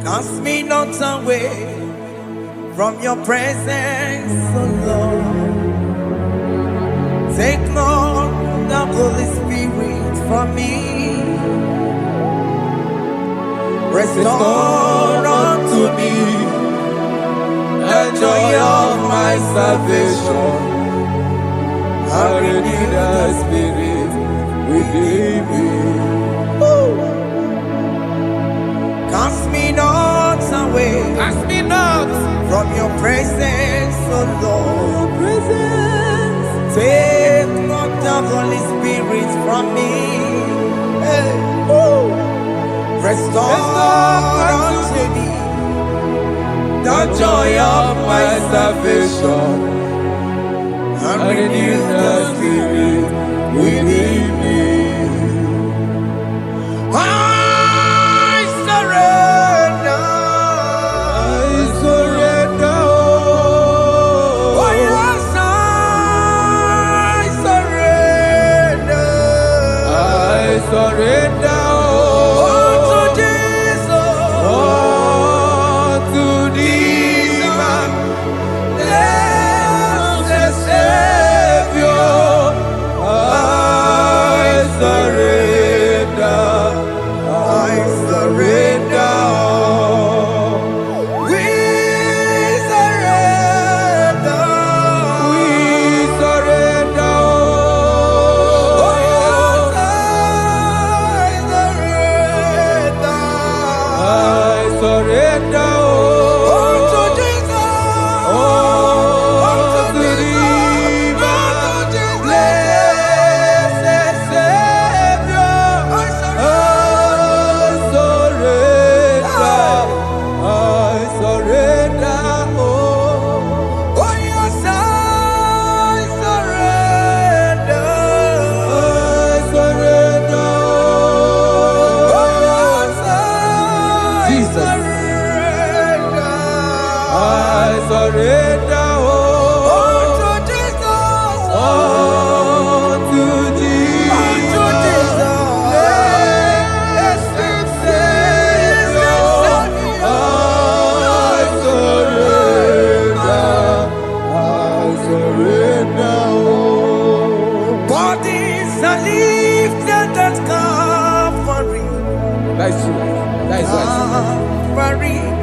Cast me not away from your presence, oh Lord. Take not the Holy Spirit from me. Restore unto me the joy of my salvation. And renew the spirit within me. Cast me not away. Cast me not from your presence, oh Lord. Take not the Holy Spirit from me. Restore unto me the joy of my salvation, and renew the spirit within me. I surrender. Oh yes, I surrender. I surrender.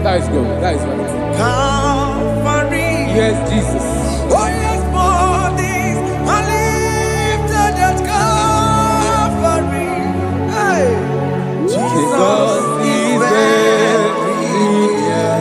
That is good. That is good. Calvary. Yes, Jesus. Oh yes, bodies are lifted at Calvary. Hey. Jesus is very near.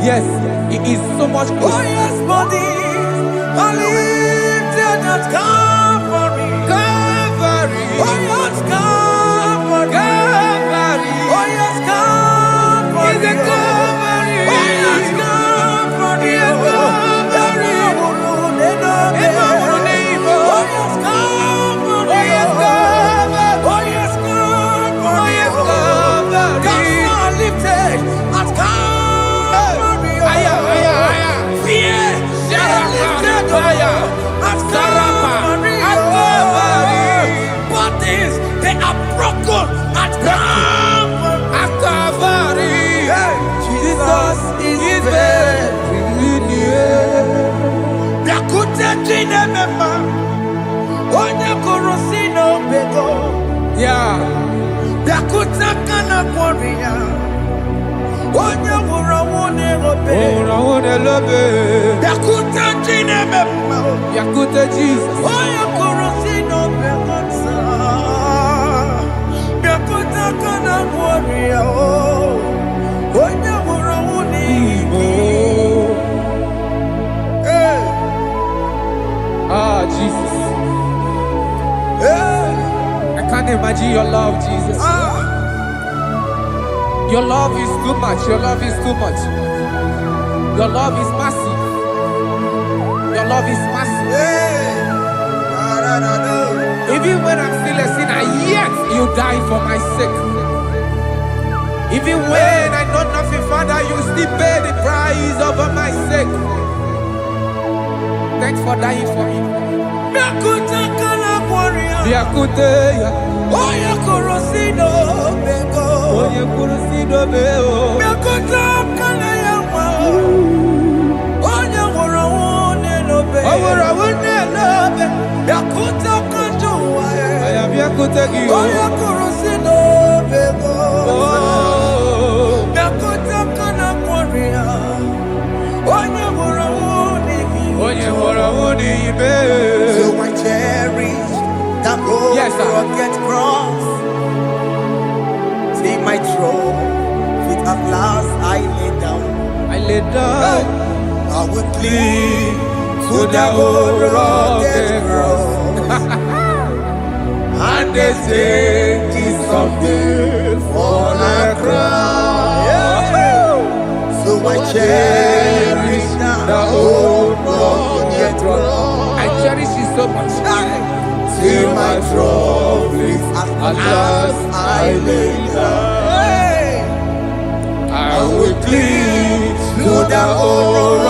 Yes, it is so much closer. Oh yes, bodies are lifted at Calvary. Calvary. Oh yes, Calvary. Calvary. Oh yes, Calvary. Is it Calvary? Oh yes, Calvary. Yes, Calvary. Oh yes, Calvary. Oh yes, Calvary. Oh yes, Calvary. Oh yes, Calvary. God lifted at Calvary. Aya, aya, aya. Fear. Lifted at Calvary. At Calvary. Bodies, they are broken at Calvary. At Calvary. Jesus is very near. Yakute jine mema. Onye kurusino bego. Yeah. Yakuta kana kworiya. Onye wurawune lobe. Wurawune lobe. Yakuta jine mema. Yakute Jesus. Onye kurusino bego. Yakuta kana kworiya. Onye wurawune Igbo. Hey. Ah, Jesus. Hey. I can't imagine your love, Jesus. Your love is too much. Your love is too much. Your love is massive. Your love is massive. Hey. Even when I'm still a sinner, yet you die for my sake. Even when I know nothing, Father, you still pay the price over my sake. Thanks for dying for me. Biakute, oh ya kurosino bego, oh ya kurosino bego. Biakute kana yama, oh ya wurawune lobe, oh wurawune lobe. Biakute kanjuwa, aya biakute giyo, oh ya kurosino bego, oh biakute kana kworiya, oh ya wurawune giyo, oh ya wurawune ibe. So I cherish that road, yes, rugged cross. See my throne, feet at last I lay down. I lay down. I will cling to that old rugged cross. and they say he's something for a crown. So I cherish the old rugged cross. I cherish it so much. Till my troubles at last I lay down. I will cling to the old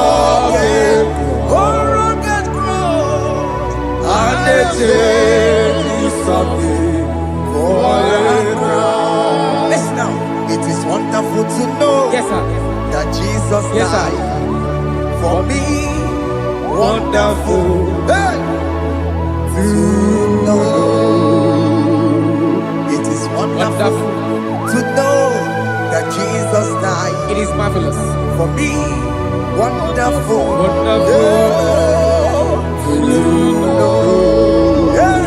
rugged cross, and they tell me something for a crown. Listen now, it is wonderful to know Yes, sir. that Jesus Yes, sir. died for me. Wonderful to know. It is wonderful to know that Jesus died It is marvelous. for me. Wonderful, Wonderful to know. Yeah.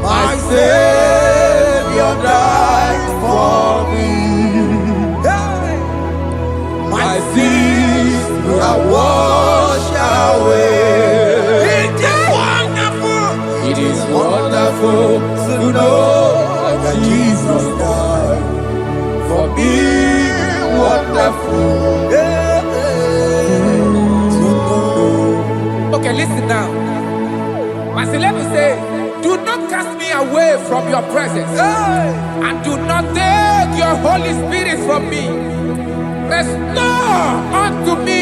My Savior died for me. Yeah. My sins are washed away. It is wonderful. It is wonderful To know that Jesus died for me. Wonderful. Yeah. To know. Okay, listen now. Pastor Levi say, do not cast me away from your presence, and do not take your Holy Spirit from me. Restore unto me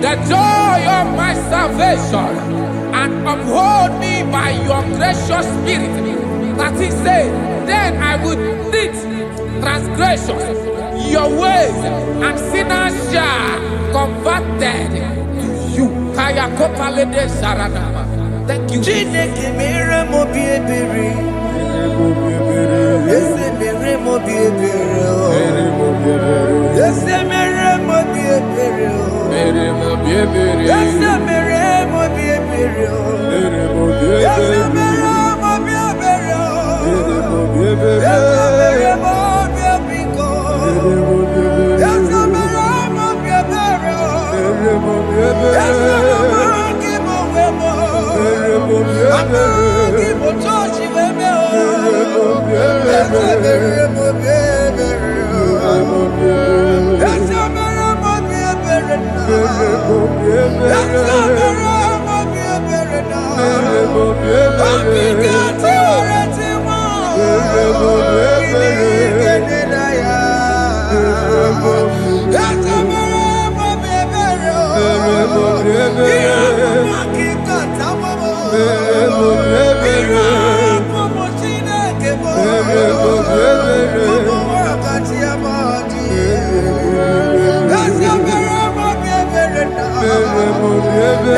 the joy of my salvation, and uphold me by your gracious spirit. That he said, then I would teach transgressions your ways, and sinners shall converted to you. Kaya kopalede saranama. Thank you. Chineke mere mo bi ebere. Ese mere mo bi ebere. Ese mere mo bi ebere. Ese mere mo bi ebere. Ese mere mo bi ebere. Ese mere mo bi ebiko. Ese mere mo bi ebere. Ese mere ki mo wemo. Ama ki mo chochi weme o. Ese mere mo bi ebere. Ese mere mo bi ebere na. Ese mere mo bi ebere na. Obi gati ore ti mo. Kini kene na ya. Ese mere mo bi ebere o. Iya mo ki kata mo mo. Iya mo Chineke mo. Mo wakati amadi. Ese mere mo bi ebere na.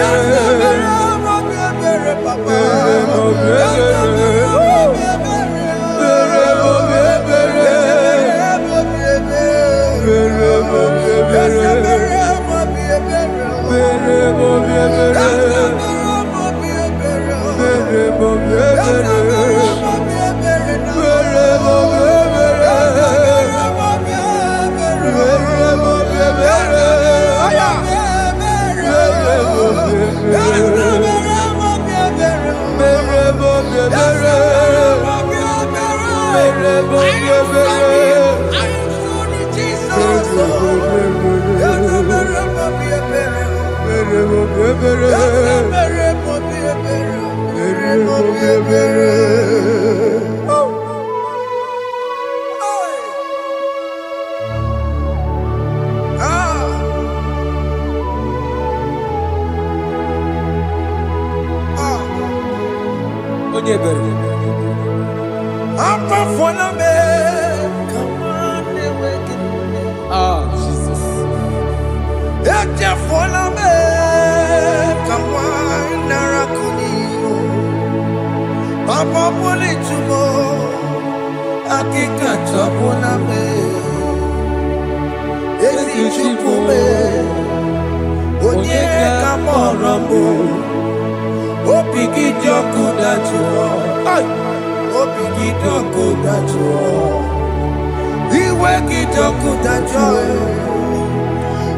Ese mere mo bi ebere papa. Ese mere mo bi ebere. Ese mere mo bi ebere. Ese mere mo bi ebere. Jesus. Papa poli tumo, akika chapona me, esi chupume, onye kamoramo, opiki joku dachuo, opiki joku dachuo, iwe kijoku dachuo,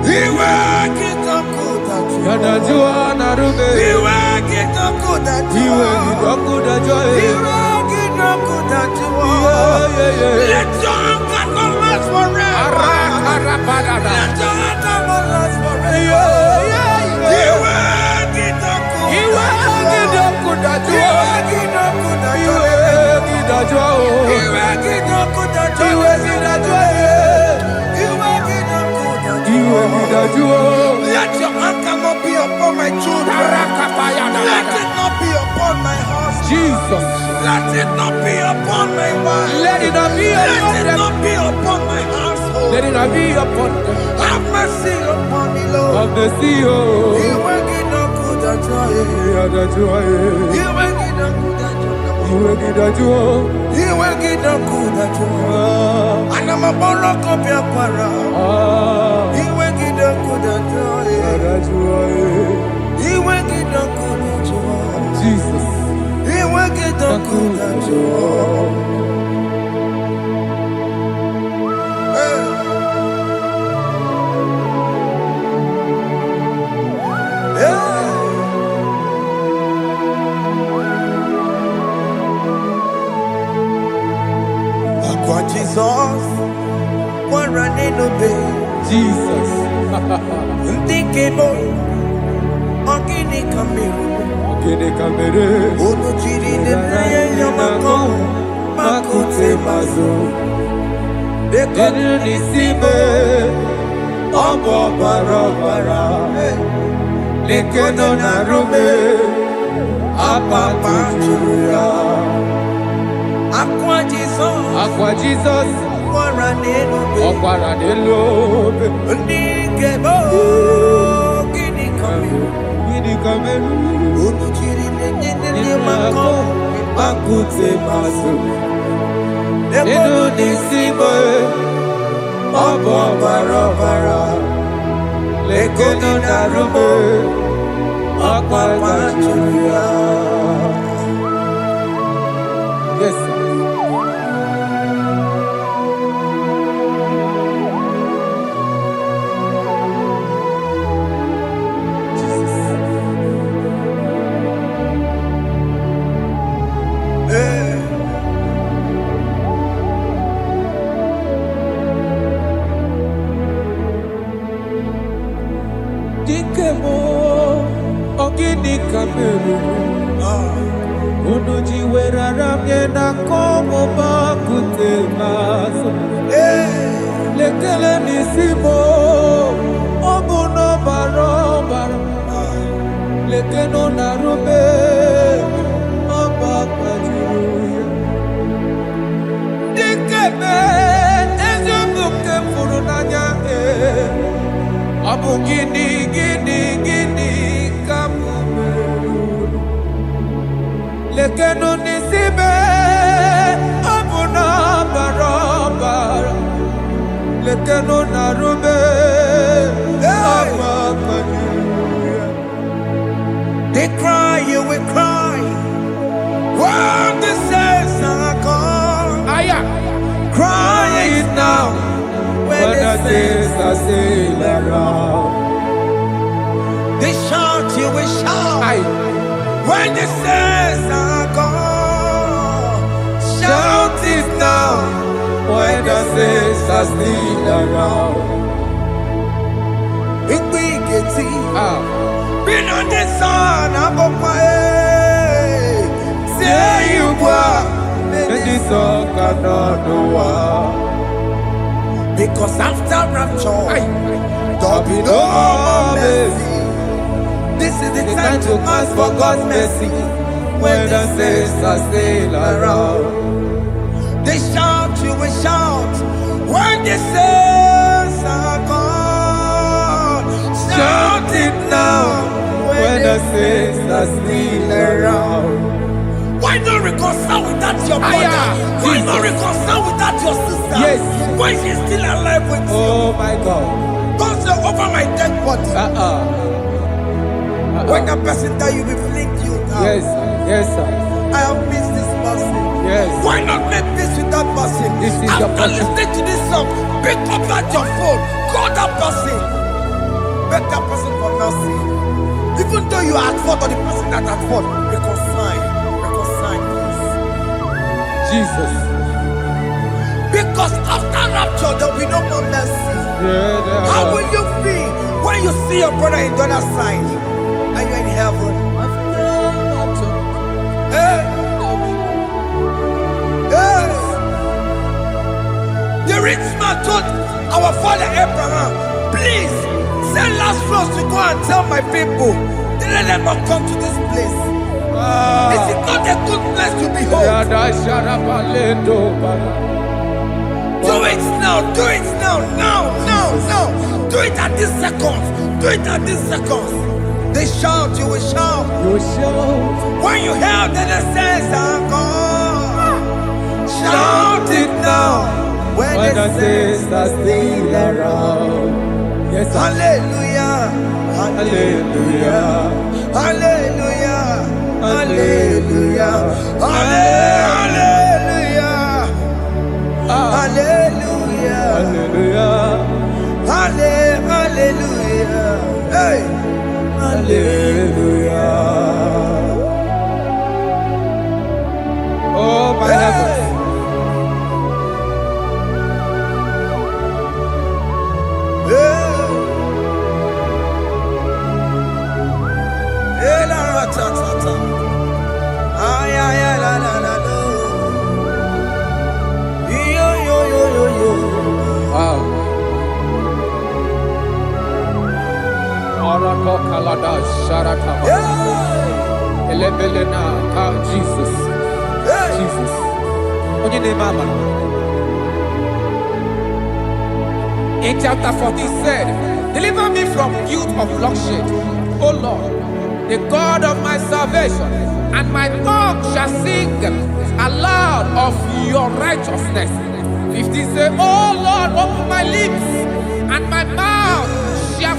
iwe kijoku dachuo, Yanajua narume. iwe kijoku dachuo, Iwe kijoku dachuo. iwe Let your anger not last forever. Let your anger not last forever. Let your anger not be upon my children. Let it not be upon my husband. Jesus. Let it not be upon my wife. Let it not be Let upon it them. not be upon my household. Let it not be upon them. Have mercy upon me, Lord. Of the sea, oh. You will get no good at joy. You will get no good at joy. You will get no good at joy. And I'm a borrow of your para. You will get no good at joy. You will get no good at joy. Jesus. You will get no good at joy. Jesus, one running obey. Jesus. Thinking more, organic camera. Ono chiri de naya yamako, makute mazo. Denu nisime, obo barabara. Lekeno narume, apa tujuya. Aqua Jesus, Aqua Jesus, Okwara de lobe. Ndikebo, gini kamera. Gini kameru, Ono chiri de yamako, makute mazo. Denu nisime, obo barabara. Lekeno narume, apa tujuya. Yes, sir. Dikemo, ogini kameru. Unuji werara mjena komo makute maso. Lekele nisimo, obuno barobara. Lekeno narube, oba kwajiruya. Dikeme, ezubuke furunanya. Abu gini kamumeru. Lekeno nisibe, abu na barabara. Lekeno narube, aba kajuya. They cry, you will cry. When the saints are gone, cry it now. When the saints are still around, they shout, you will shout. When the saints are gone, shout it now. when the saints are still around. Big it. Been on the sun, I'm up my say you go. And this song cannot do what. Because after rapture, There'll be no more mercy. this is the It's time to ask for God's mercy. when the saints are still around. They shout, you will shout. When the saints are gone, Shout it now when the saints are still around. Why not reconcile with that your brother? Why not reconcile with that your sister? Yes. Why she's still alive with you? Oh my God. Don't say over my dead body. When the person that you will fling you down. Yes, yes, sir. I have missed this person. Yes. Why not make peace with that person? This is After your person. listening to this song, pick up that your phone, call that person, beg that person for mercy. Even though you are at fault or the person that at fault, reconcile, please. Jesus. Because after rapture, there will be no more mercy. How will you feel when you see your brother in the other side and you're in heaven? Hey. Hey. The rich man told our father Abraham, please send Lazarus to go and tell my people, let them not come to this place. This is not a good place to behold. Do it now, do it now, now. Do it at this second. Do it at this second. They shout, you will shout. When you hear the saints are gone, shout it now. When the saints are still around. Yes, hallelujah, hallelujah, hallelujah, hallelujah, hallelujah, hallelujah, hallelujah, hallelujah, hey, hallelujah. Oh, my heavens. Wow. Jesus. Jesus. In chapter 14 said, deliver me from guilt of bloodshed, O Lord, the God of my salvation, and my tongue shall sing aloud of your righteousness. 15 say, O Lord, open my lips, and my mouth shall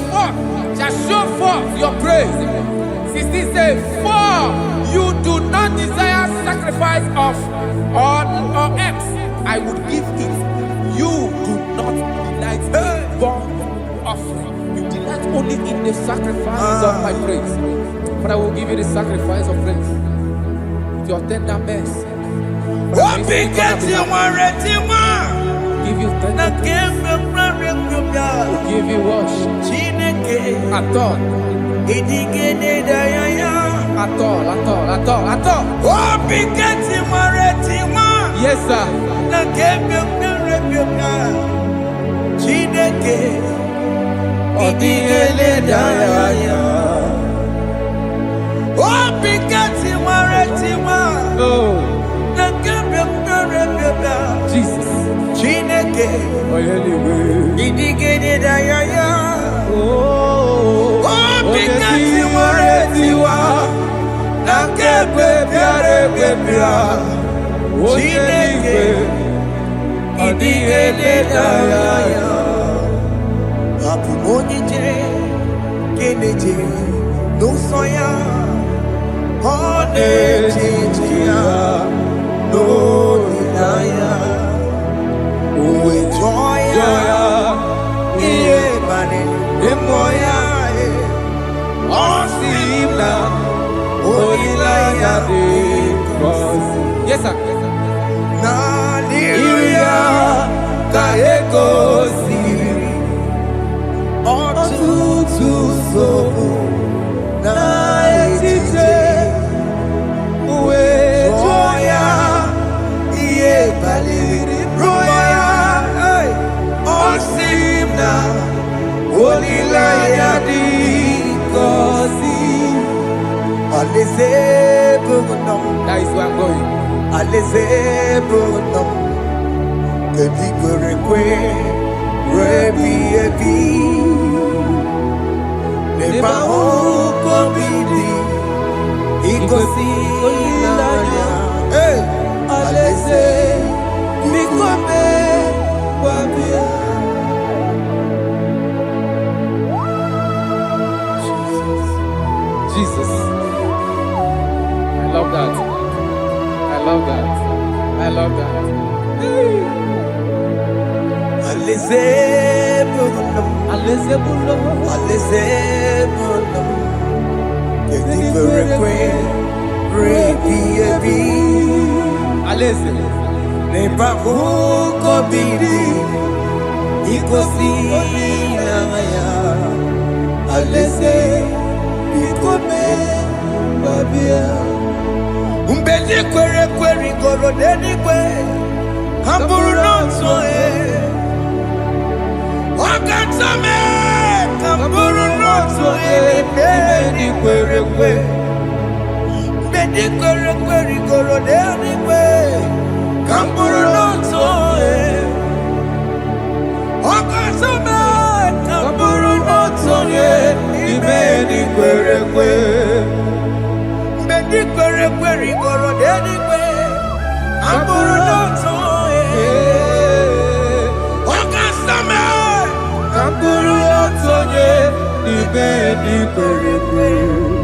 show forth your praise. 16 say, for you do not desire sacrifice of or eggs, I would give it. You do not delight in burnt offering. You delight only in the sacrifice of my praise. But I will give you the sacrifice of praise. With your tender mercy. Give you tender praise. Will give you worship. At all. At all. Yes, sir. Jesus. Yes, sir. That is where I'm going. Jesus. I love that. I love that. I love that. Nebavuko bidi ikosi namaya alese ikome babia umbedi kwere kwere goro denikwe hamburu nonso wakatame hamburu nonso bedi kwere kwere bedi kwere kwere goro denikwe hamburu nonso wakatame hamburu nonso bedi kwere kwere bedi kwere kwere goro denikwe hamburu nonso wakatame hamburu nonso bedi kwere kwere.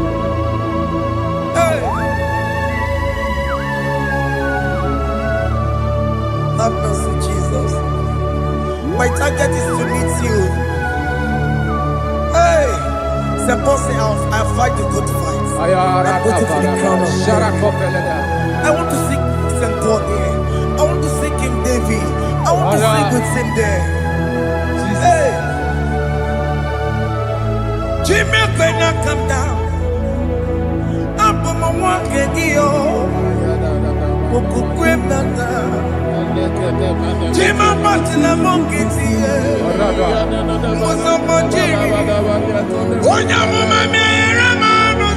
Have mercy, Jesus. My target is to meet you. Hey, c'est pensé I fight the good fight. I put it in the crown of heaven. I want to seek St. God there. I want to seek King David. I want to sing with him there. Hey, Jimmy, when I come down, I'm on my walk again. Jima Martina Monkiti, Mosamajiri, Onyama Ramano,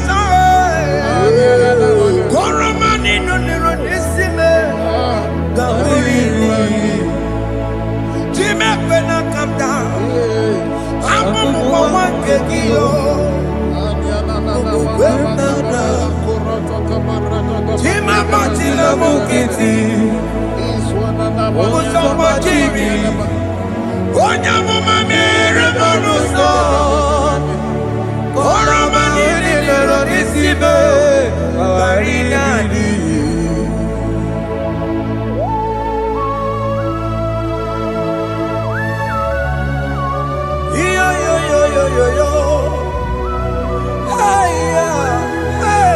Koramani no Nironisime, Jima when I come down, I'm on one kegio. Jima Martina Monkiti, Mosamajiri, Onyama Ramano, Koramani Nironisime, Arinadi. Yo. Hey.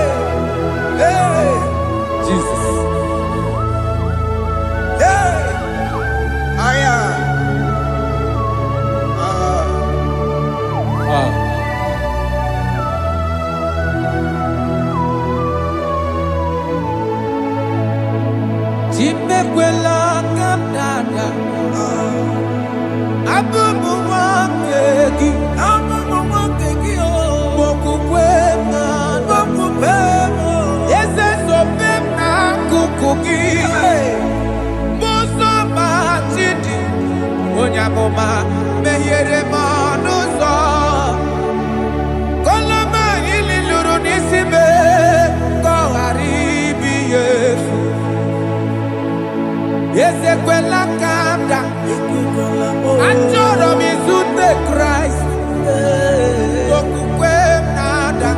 Jesus. Hey. Jimekwela kamdada. Abubu wakegi. Onyamoma mehiere manuzo koloma ililuru nisibe koharibi Yesu Ezekwela kamda Achoro mizute Christ Kokukwe nada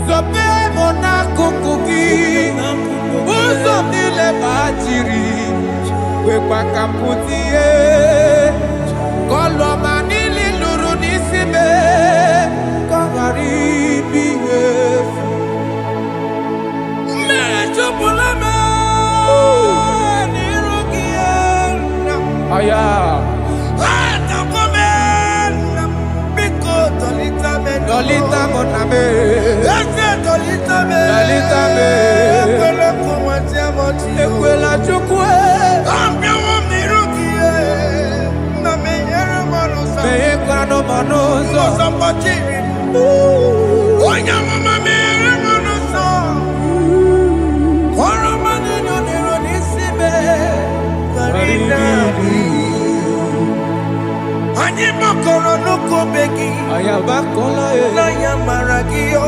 Sobe mona kukuki Uzo nile bajiri Wekwa kamputie Koloma nili luru nisibe Kogaribi Yesu Mechupulame Nirugiena Aya Atakomena Biko tolitame Tolita moname Ese tolitame Tolitame Ekwela kumwatia moti Ekwela chukwe Manoso Sambachiri Onyama Mamere Manoso Koramani no Nironisime Karinadi Anyima Koro no Kobeki Ayabakola Nayamaragio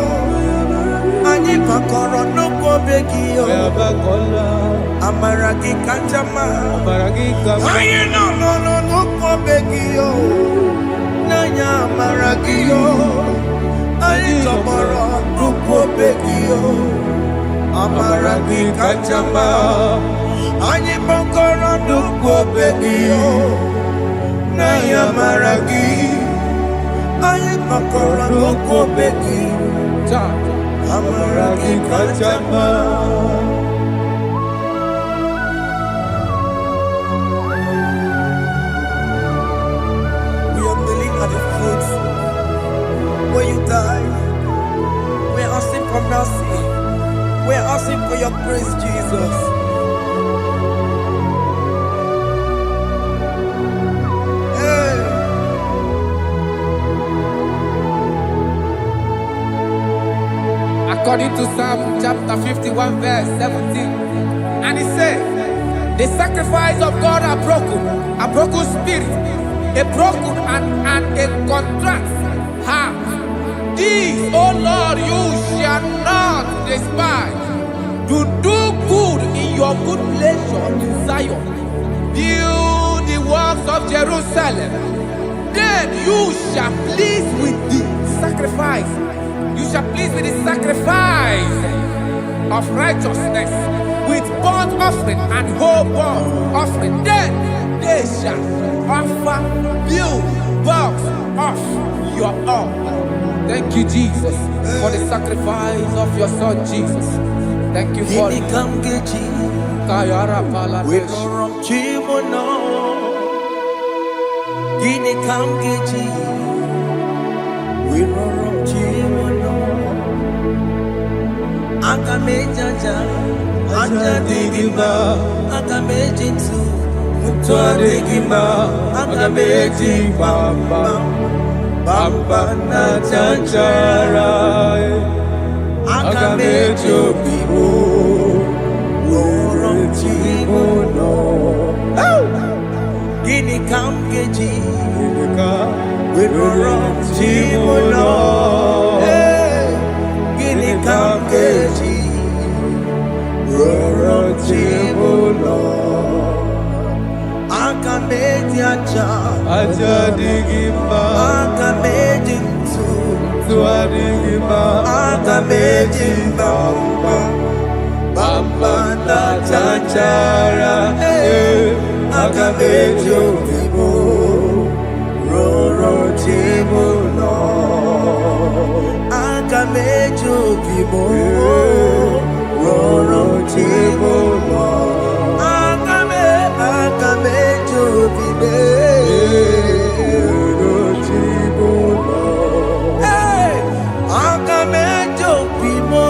Anyima Koro no Kobeki Ayabakola Amaragi Kachama Amaragi Kachama Ayena no Kobeki Nanya maragio, ali tomorrow nuko begio, amaragi kachama, ani mokoro nuko begio, nanya maragi, ani mokoro nuko begio, amaragi kachama. die. We're asking for mercy. We're asking for your grace, Jesus. Hey. According to Psalm chapter 51 verse 17, and it says, the sacrifice of God are broken spirit, a broken and a contrite heart. These, O Lord, you shall not despise. To do good in your good pleasure in Zion. Build the works of Jerusalem. Then you shall please with the sacrifice. You shall please with the sacrifice of righteousness, with burnt offering and whole burnt offering. Then they shall offer build works of your own. Thank you, Jesus, for the sacrifice of your Son, Jesus. Thank you for it. Kayara Pala. We no wrong Chimono. Gini Kamgeji. We no wrong Chimono. Akamejaja. Anja digima. Akamejinsu. Mutwa digima. Akameji bamba. Bamba na chanchara. Akamejo bibo. Gini Kamgeji. We run Chimono. Gini Kamgeji. We run Chimono. Akameji aja. Aja digima. Akameji ntu. Tua digima. Akameji bamba. Bamba na chanchara. Akamejo bibo. Roro Chimono. Akamejo bibo. Roro Chimono. Akamejo bibo. Roro Chimono. Hey, Akamejo bibo.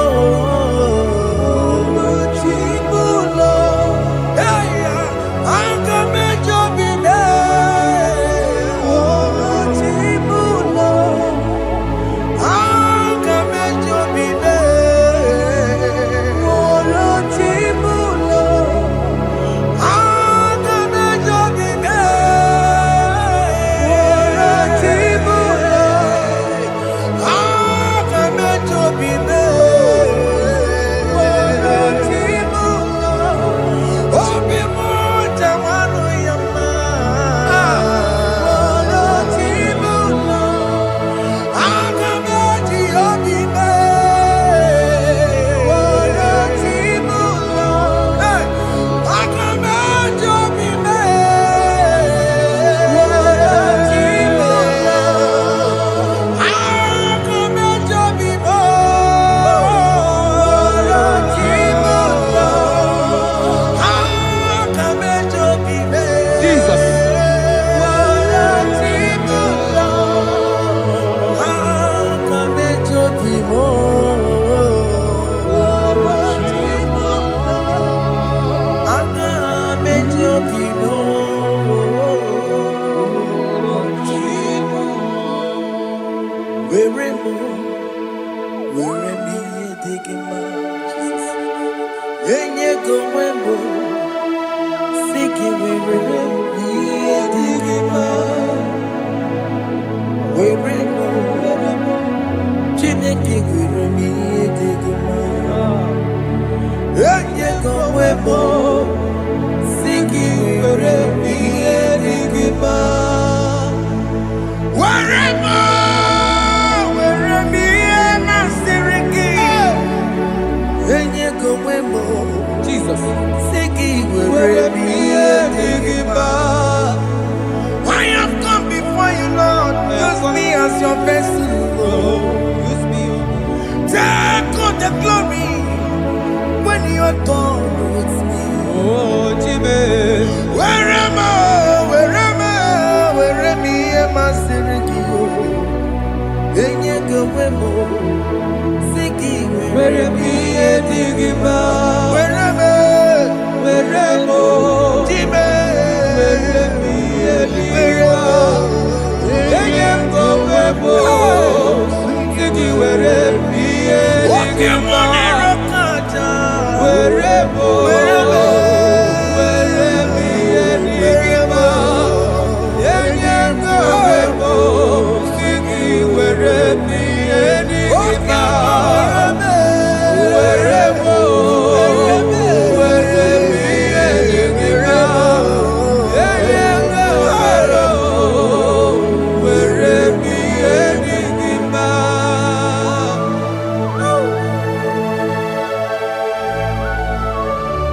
Jesus. I have come before you, Lord. Use me as your vessel. Use me. Take all the glory when you are done with me. Oh, Jimmy. Where am I? Where am I? Where am I? Where am I?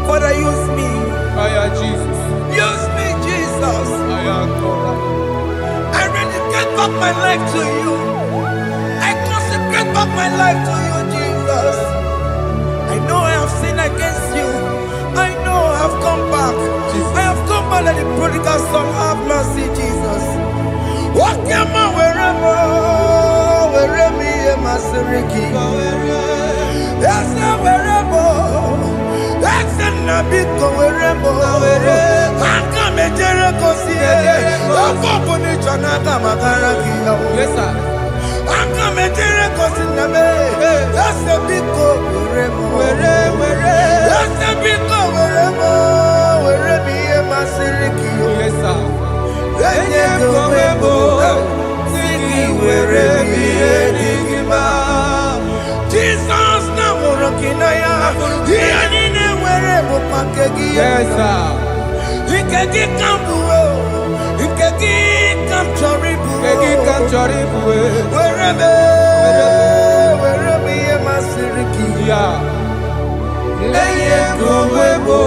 Father, use me. Jesus. Use me, Jesus. I rededicate back my life to you. I consecrate back my life to you, Jesus. I know I have sinned against you. I know I have come back. I have come back like the prodigal son. Have mercy, Jesus. Walk your man wherever me and my Siriki. Yes, wherever. That's a nabiko wherever. I come a Jericho see. Yes, sir. I come a Jericho see. That's a big go wherever. That's a big go wherever me and my Siriki. Yes, sir. Jesus na morokinaya yani wherever pakegi Yes, sir. ikegi kambuo ikegi kamchoribu wherever ye masiriki Yeah. eye kowebo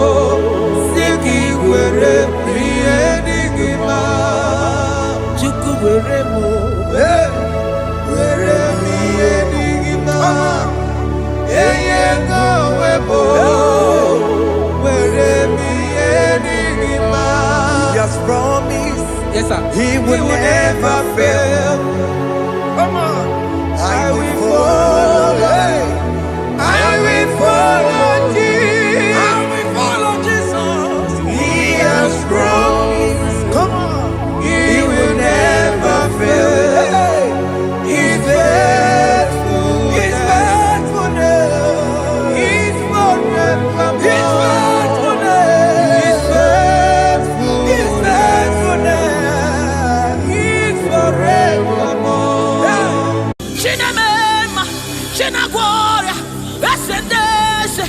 siki wherever ye digima chuku wherever wherever ye digima eye kowebo wherever ye digima. He has promised. Yes, sir. He will never fail. Come on. I will follow. I will follow Jesus. I will follow Jesus. He has promised. Come on. He will never fail. He's faithful. He's faithful. He's forever. He's faithful. He's faithful. He's faithful. He's forevermore. Chinamema, Chinagora, Ascendese,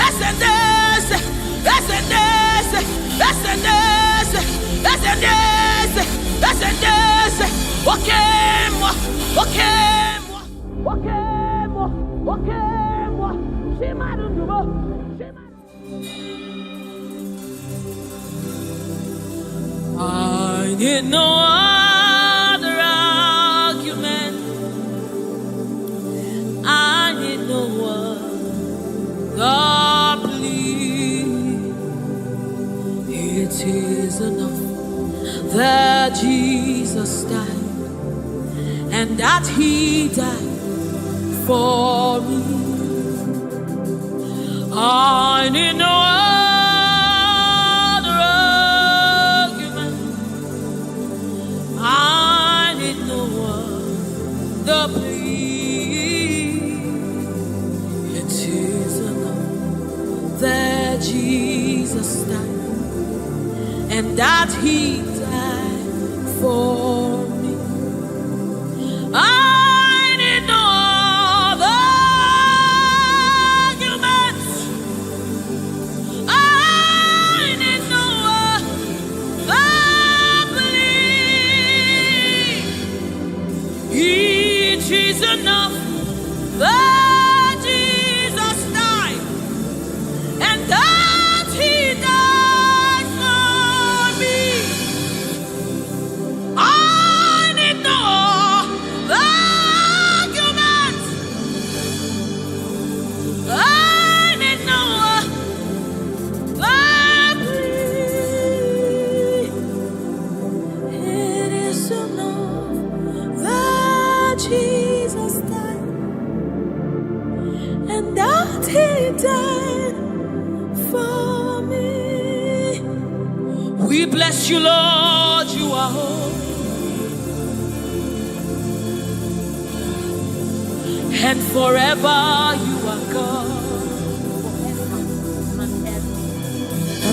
Ascendese, Ascendese, Ascendese, Ascendese, Ascendese, Wakemwa, Wakemwa, Wakemwa, Wakemwa, Shimarubo, I need no other argument. I need no other plea. It is enough that Jesus died, and that He died for me. I need no other argument. I need no other plea. It is enough that Jesus died, and that He died for me. I need no other argument. I need no other plea. It is enough that Jesus died, and that He died for me. I He died for me. We bless you, Lord, you are holy. And forever you are God.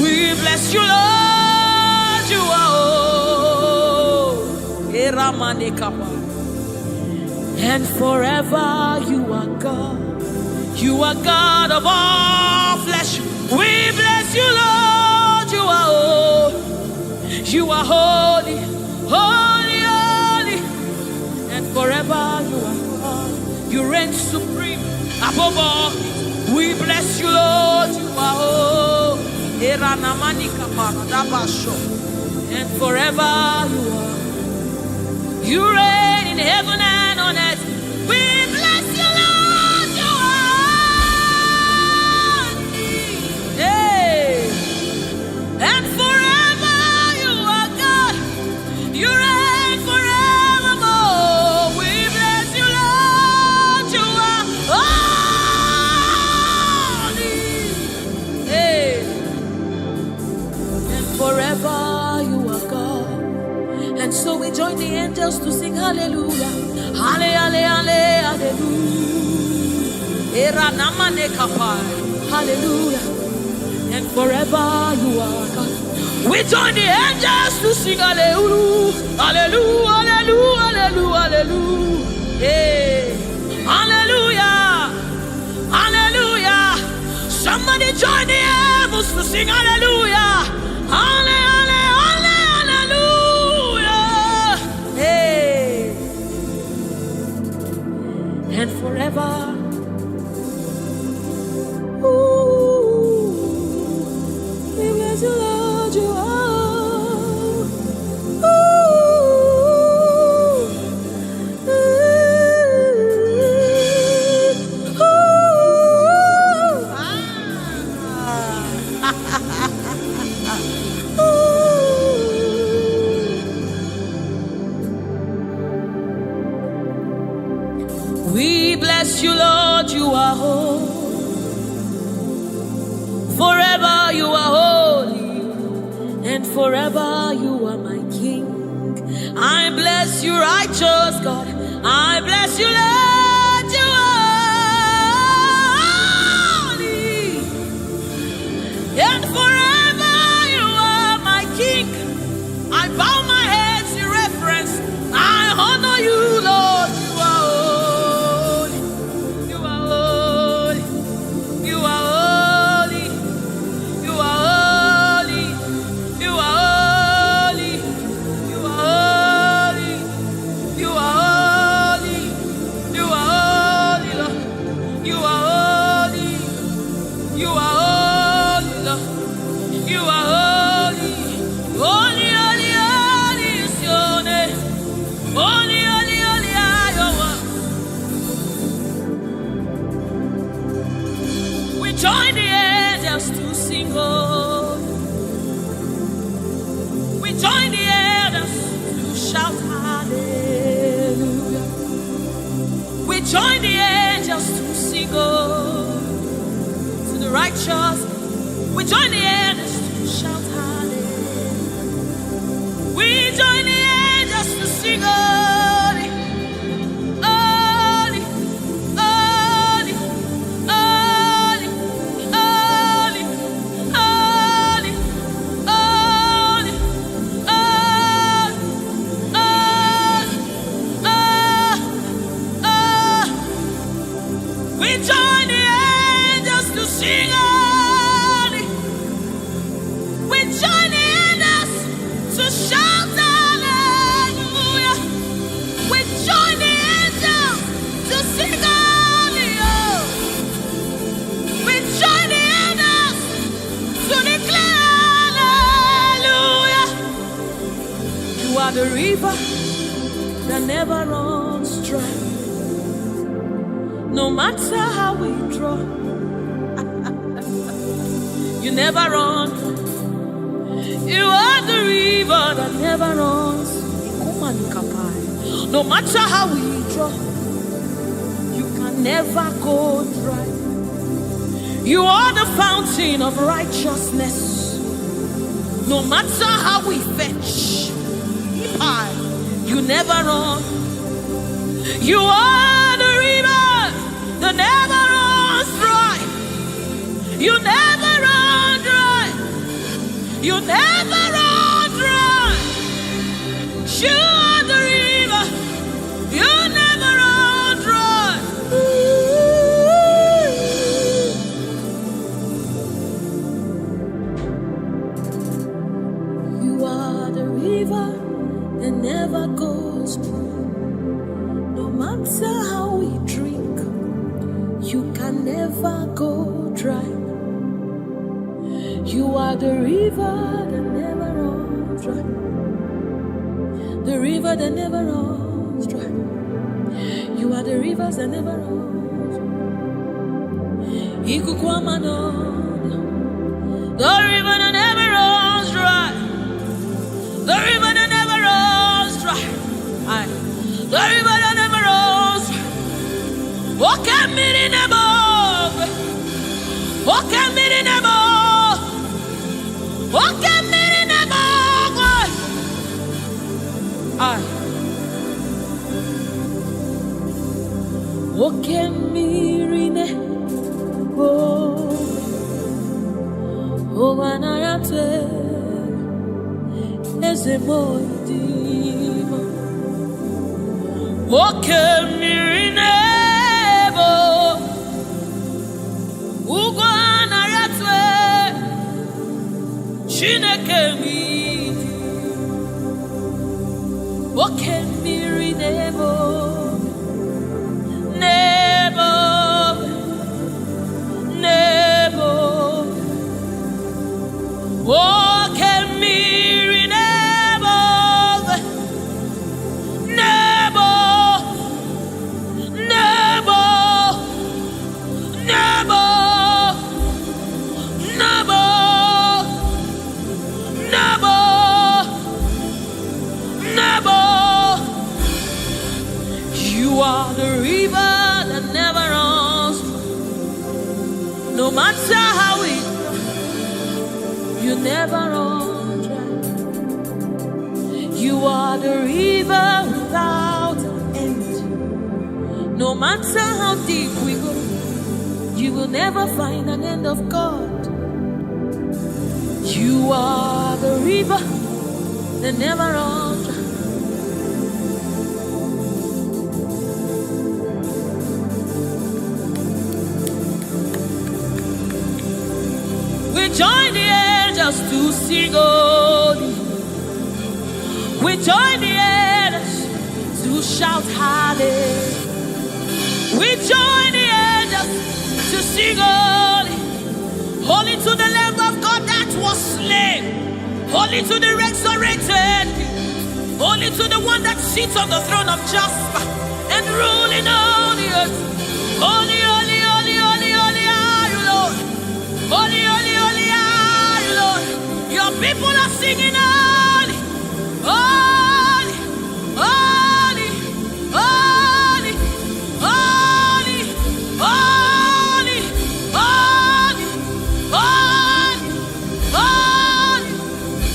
We bless you, Lord, you are holy. And forever you are God. You are God of all flesh. We bless you, Lord, you are holy. You are holy, holy, holy. And forever you are God. You reign supreme above all. We bless you, Lord, you are holy. And forever you are. You reign in heaven and on earth. We bless you, Lord, you are. Hey. And forever you are God. You reign forevermore. We bless you, Lord, you are holy. Hey. And forever you are God. And so we join the angels to sing hallelujah. Hallelujah. Hallelujah. And forever you are God. We join the angels to sing hallelujah. Hallelujah. Hallelujah. Hallelujah. Hey. Hallelujah. Hallelujah. Somebody join the heavens to sing hallelujah. Hallelujah. And forever. Ooh, we bless you, Lord, you are. Ooh, we bless you, Lord, you are holy. Forever you are holy, and forever you are my King. I bless you, righteous God. I bless you, Lord, you are holy, and forever you are my King. I bow my head in reverence. I honor you, Lord. Join the angels to sing, oh. We join the angels to shout hallelujah. We join the angels to sing, oh, to the righteous. We join the angels to shout hallelujah. We join the angels to sing, oh. The river that never runs dry. No matter how we draw, you never run. You are the river that never runs. No matter how we draw, you can never go dry. You are the fountain of righteousness. No matter how we fetch, you never run. You are the river that never runs dry. You never run dry. You never run dry. You are the river. You never run dry. You are the river that never goes dry. No matter how we drink, you can never go dry. You are the river that never runs dry. The river that never runs dry. You are the rivers that never runs dry. The river that never runs dry. The river that never runs dry. The river that never runs dry. Walk at me in the above. Walk at me in the above. Walk at me in the above. Walk at me in the above. Oh, when I am as a boy, walk at me in the above. Ugana yatwe Chineke mi Oke miri nebo Nebo Nebo Oke miri nebo Nebo Nebo Nebo Nebo Nebo Nebo. You are the river that never runs. No matter how it, you never run dry. You are the river without end. No matter how deep we go, you will never find an end of God. You are the river that never runs dry. We join the angels to sing holy. We join the angels to shout hallelujah. We join the angels to sing holy. Holy to the Lamb of God that was slain. Holy to the resurrected. Holy to the one that sits on the throne of Jasper and ruling all the earth. Holy, holy, holy, holy, holy are you, Lord. Holy, holy, holy are you, Lord. Your people are singing holy, holy, holy, holy, holy, holy, holy, holy, holy,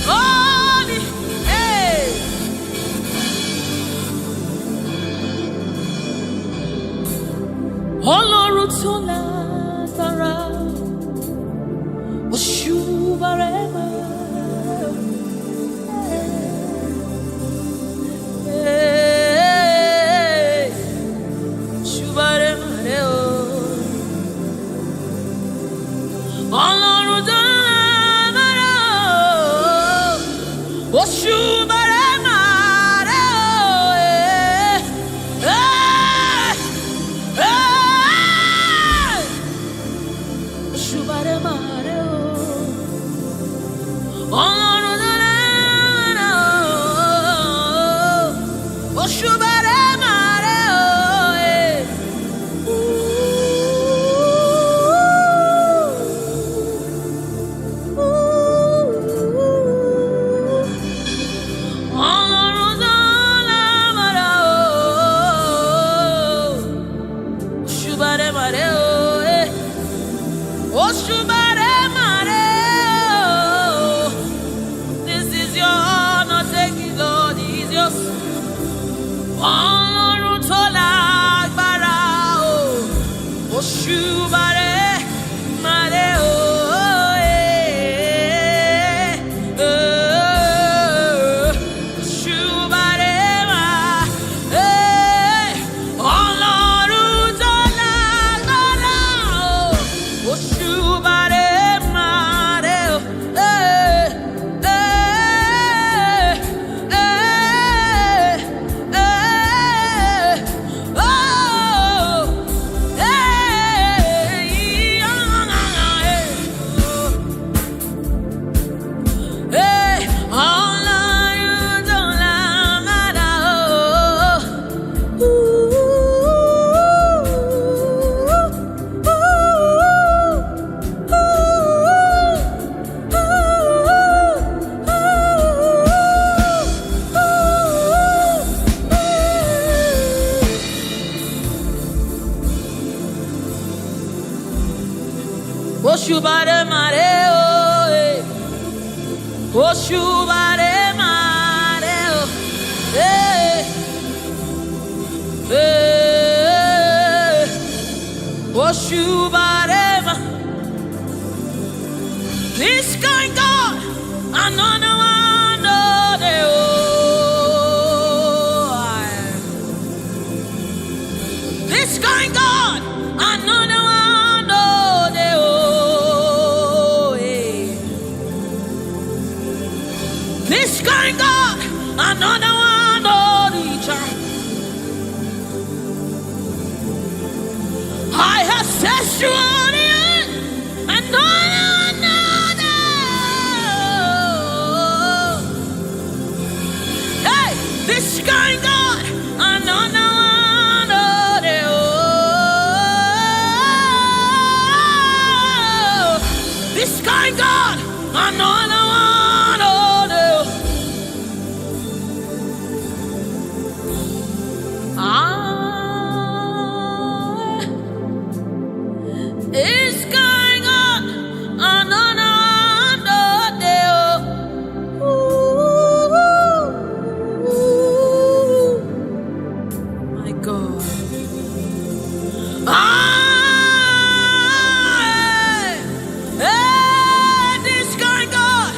holy, hey. Ọlọ́run tó lágbára, Oshubarema, Oshubarema, Ọlọ́run tó lágbára, Oshubarema, Oshubarema. Oshubare Mare. This is your honor, take it, Lord, is yours. Ọlọ́run tó lágbára o. Oshubare Mare o. Oshubare Mare o. Oshubare Mare o. Oshubare Ma. This kind God, another one o. This kind God, another one o. This kind God, another one on each other. I have set you on the end, another. Hey, this kind God, another one on the this kind God, another one. It's going on another day. My God. This going on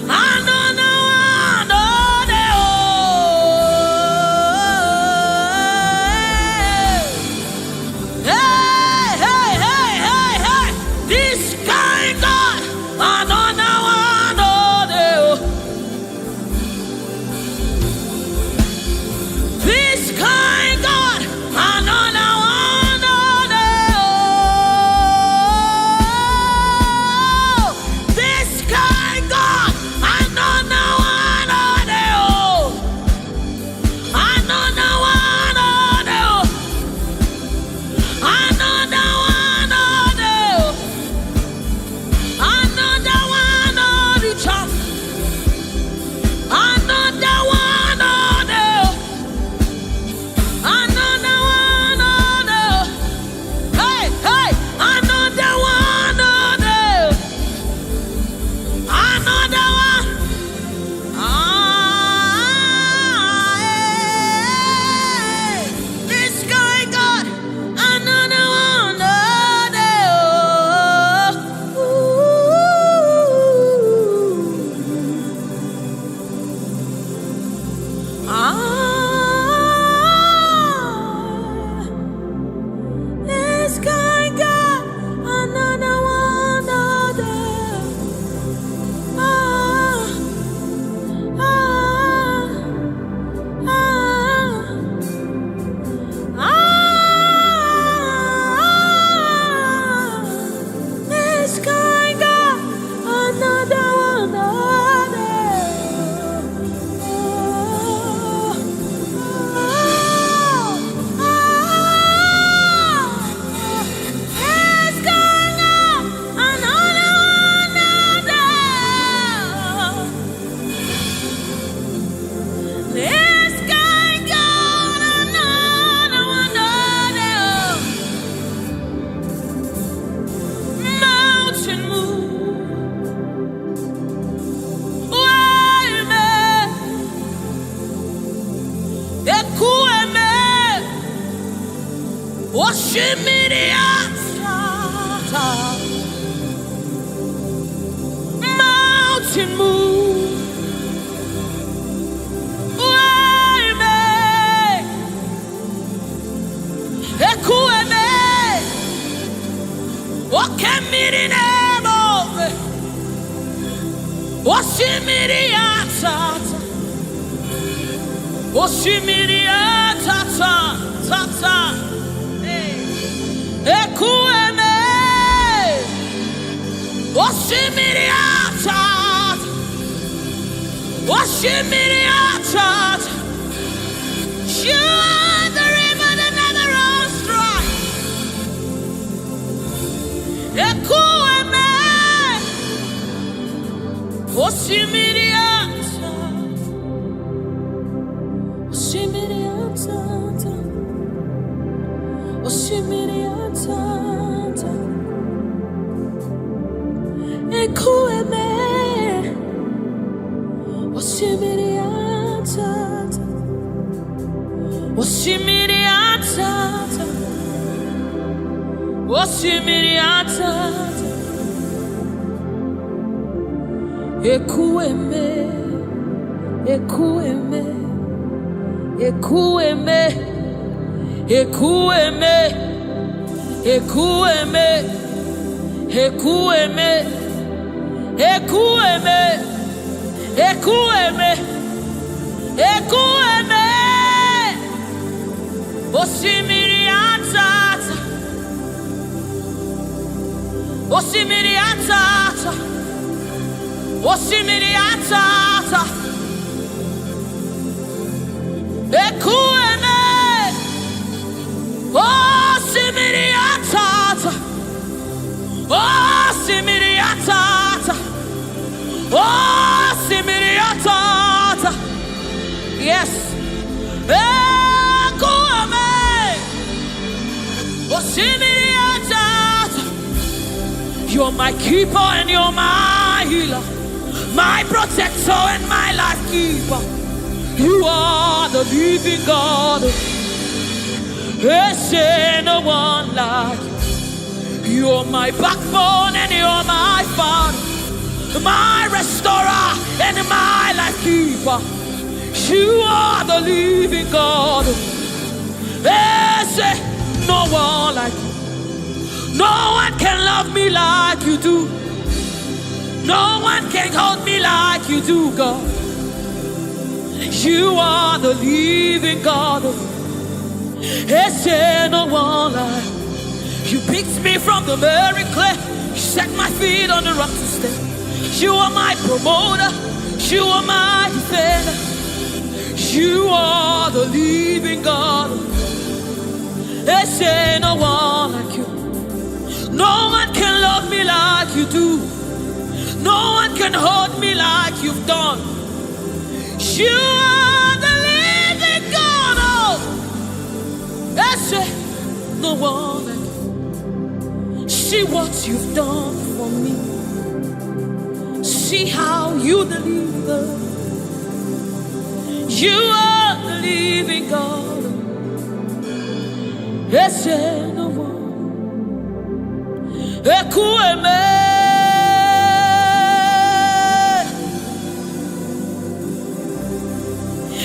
another day. mountain move. Waime, ekueme, oshimiriata. Mountain move. Waime, ekueme, okemirimo, oshimiriata, oshimiriata, tata, ekueme, oshimiriata, oshimiriata. You are the river that never runs dry. Ekueme, oshimiriata, oshimiriata, oshimiriata, ekueme, oshimiriata, oshimiriata, oshimiriata, ekueme, ekueme, ekueme, ekueme, ekueme, ekueme, ekueme, ekueme, ekueme, oshimiriata, oshimiriata, oshimiriata, ekueme, oshimiriata, oshimiriata, oshimiriata. Yes. Ekueme, oshimiriata. You're my keeper and you're my healer, my protector and my life keeper. You are the living God. There's no one like you. You're my backbone and you're my father, my restorer and my life keeper. You are the living God. There's no one like you. No one can love me like you do. No one can hold me like you do, God. You are the living God. There's no one like you. You picked me from the very clay. You set my feet on the rock to stay. You are my promoter. You are my defender. You are the living God. There's no one like you. No one can love me like you do. No one can hold me like you've done. You are the living God. Oh, that's it. No one like you. See what you've done for me. See how you deliver. You are the living God. That's it. No one. Ekueme,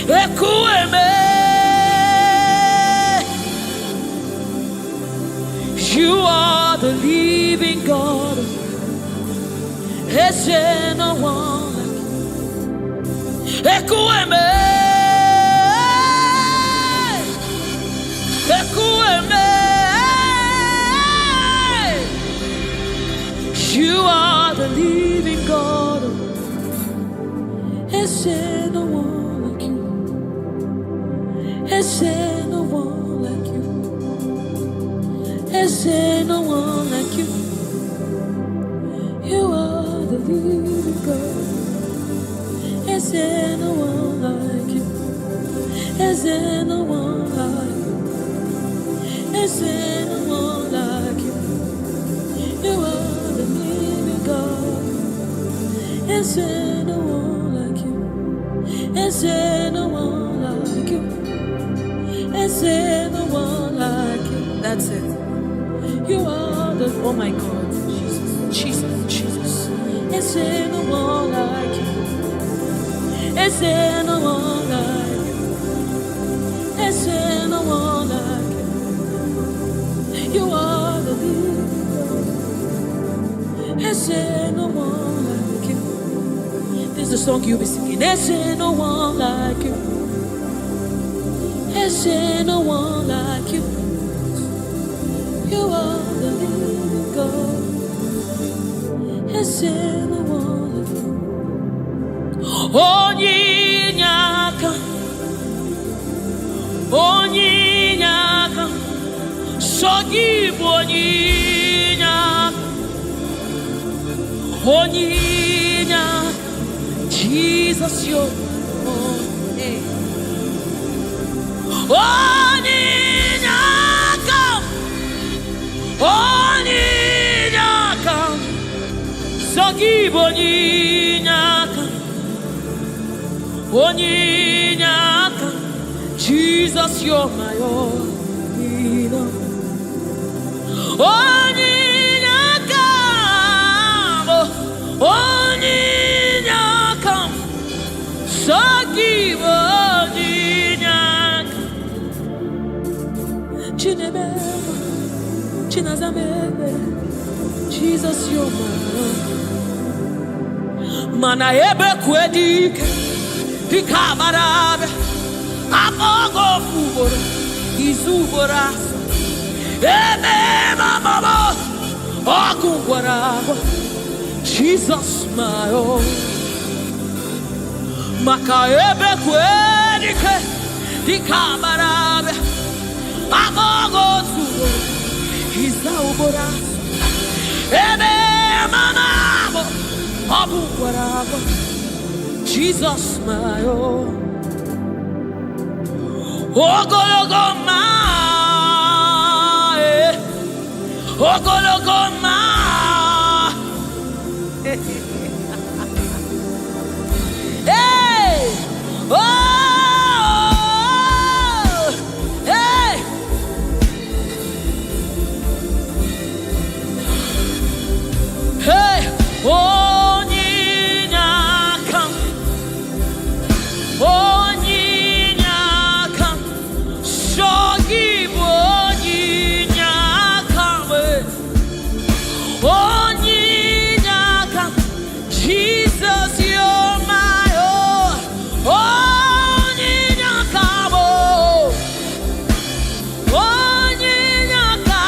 ekueme. You are the living God. There's no one like you. Ekueme, ekueme. You are the living God. There's no one like you. There's no one like you. There's no one like you. You are the living God. There's no one like you. There's no one like you. There's no one like you. You are the living God. Is there no one like you? Is there no one like you? Is there no one like you? That's it. You are the, oh my God, Jesus. Is there no one like you? Is there no one like you? Is there no one like you? You are the leader. Is there no one like you? This is the song you'll be singing. Is there no one like you? Is there no one like you? You are the living God. Is there no one like you? Onyinyaka, Onyinyaka, Sogibu Onyinyaka, Onyinyaka, Jesus, your name. Onyinyaka, Onyinyaka, Sogibu Onyinyaka, Onyinyaka, Jesus, you're my all. Onyinyaka, Onyinyaka, Sogibu Onyinyaka, Chinebeba, Chinazamebe, Jesus, you're my all. Mana ebe kwedike, Dikabarabe, Amogo Fubora, Izuboras, Ebe Mama, Okungwaraba, Jesus, my own. Maka ebe kwedike, Dikabarabe, Amogo Fubora, Izuboras, Ebe Mama, Okungwaraba, Jesus, my own. Ogologoma, Ogologoma. Hey, oh, hey. Hey, Onyinyaka, Onyinyaka, Sogibu Onyinyaka, Onyinyaka, Jesus, you're my own. Onyinyaka, Onyinyaka,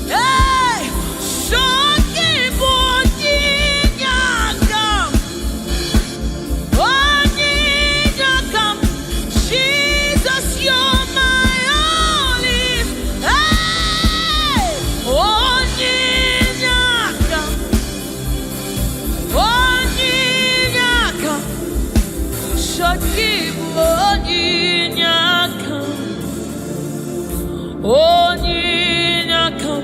hey, Sogibu Onyinyaka, Onyinyaka, Jesus, you're my only. Hey, Onyinyaka, Onyinyaka, Sogibu Onyinyaka, Onyinyaka,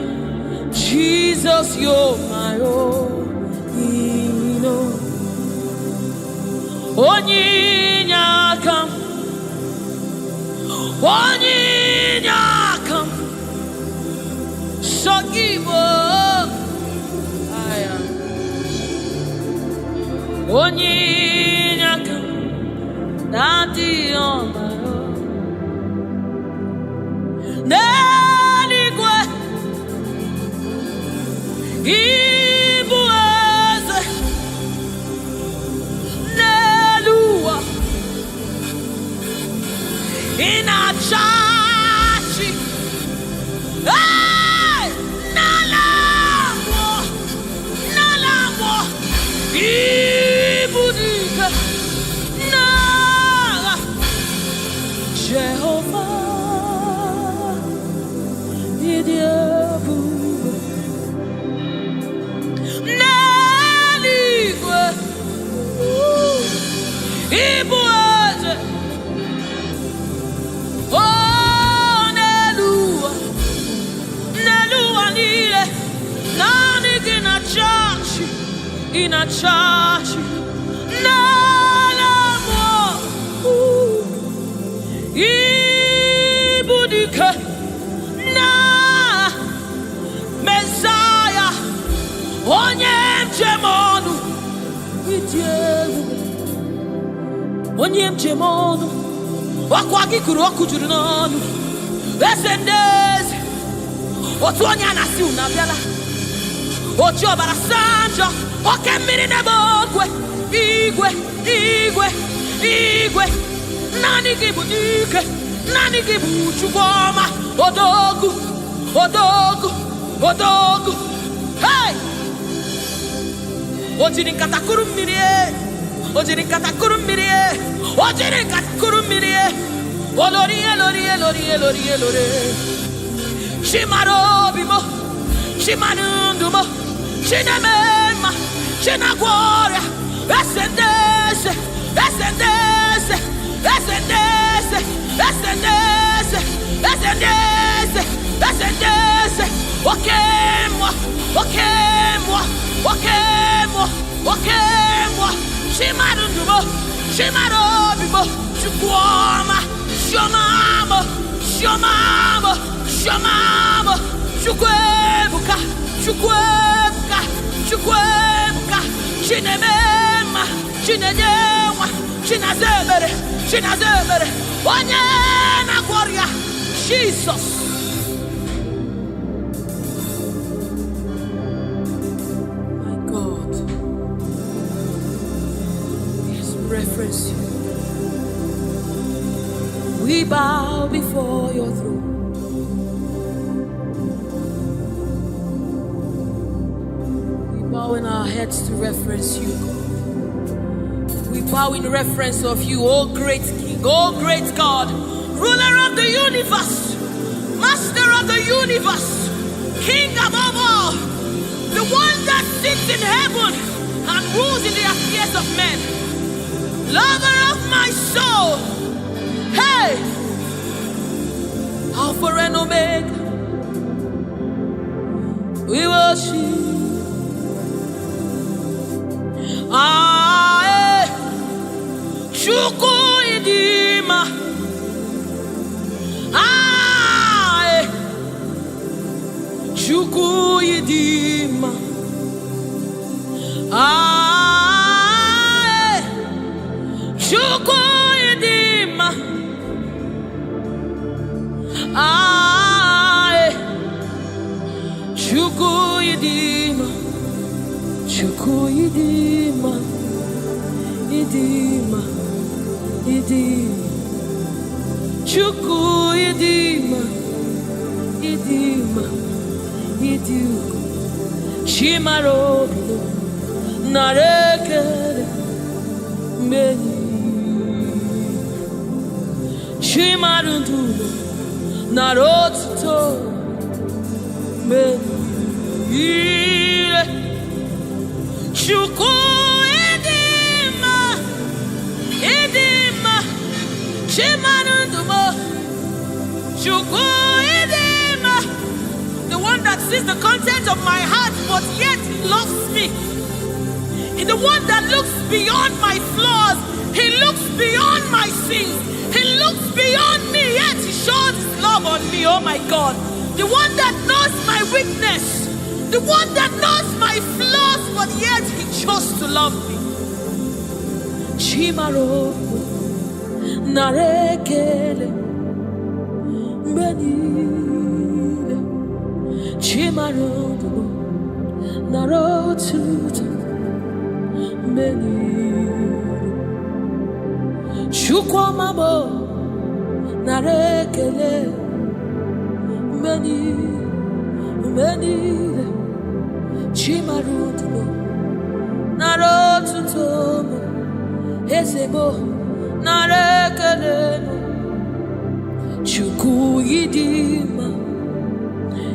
Jesus, you're my own. Onyinyaka, Onyinyaka, Sogibu Onyinyaka, Daddy on my own. Neligwe, Igbo eze, Neluwa, Inachachi, hey, Nalamo, Ibudike, Nala, Jehovah, Idiabu, Neligwe, Igbo eze, oh. in a church. No more. Ibudike na Messiah. Onye mjemonu. Onye mjemonu. Wakwagi kuru okujuru n'onu. Esendeze. Otu onye anasi unabiala. Ochi obara sanjo. Oke mmiri nebo ogwe. Igwe, igwe, igwe. Nani gibu dike. Nani gibu chukwoma. Odogu, odogu, odogu. Hey! Ojiri katakuru mmiri. Ojiri katakuru mmiri. Ojiri katakuru mmiri. Olori, elori, elori, elori, elori. Shimarobimo. Shimanundumo. Shinamema. Shinagwaria. Esendese. Esendese. Esendese. Esendese. Esendese. Esendese. Wakemwa. Wakemwa. Wakemwa. Wakemwa. Shimarundumo. Shimarobimo. Chukwama. Shomamo. Shomamo. Shomamo. Chukwebuka. Chukwebuka. Chukwebuka. Chinemema. Chinejewa. Chinazebere. Chinazebere. Onye na gloria. Jesus. My God. Yes, reference you. We bow before your throne. We bow in our heads to reference you, God. We bow in reference of you, O great King, O great God, ruler of the universe, master of the universe, King above all, the one that sits in heaven and rules in the affairs of men, lover of my soul. Hey, Alpha and Omega, we worship. Chuku idima, Chuku idima, Chuku idima. Chukuyidima, Chukuyidima, Idima, Idima, Chukuyidima, Idima, Idima, Shimarobilo, Narekere, Meni, Shimarundulo, Narotuto, Meni. Chuku edima, edima, Chimanundumo, Chuku edima, the one that sees the content of my heart, but yet he loves me. He's the one that looks beyond my flaws. He looks beyond my sins. He looks beyond me, yet he shows his love on me. Oh my God, the one that knows my weakness. The one that knows my flaws, but yet he chose to love me. Chimaro, Narekele, Benile, Chimaro, Narotuta, Benile, Chukwamamo, Narekele, Benile, Benile. Chimarutumo, Narotutomo, Ezebo, Narekelemo, Chuku Idima,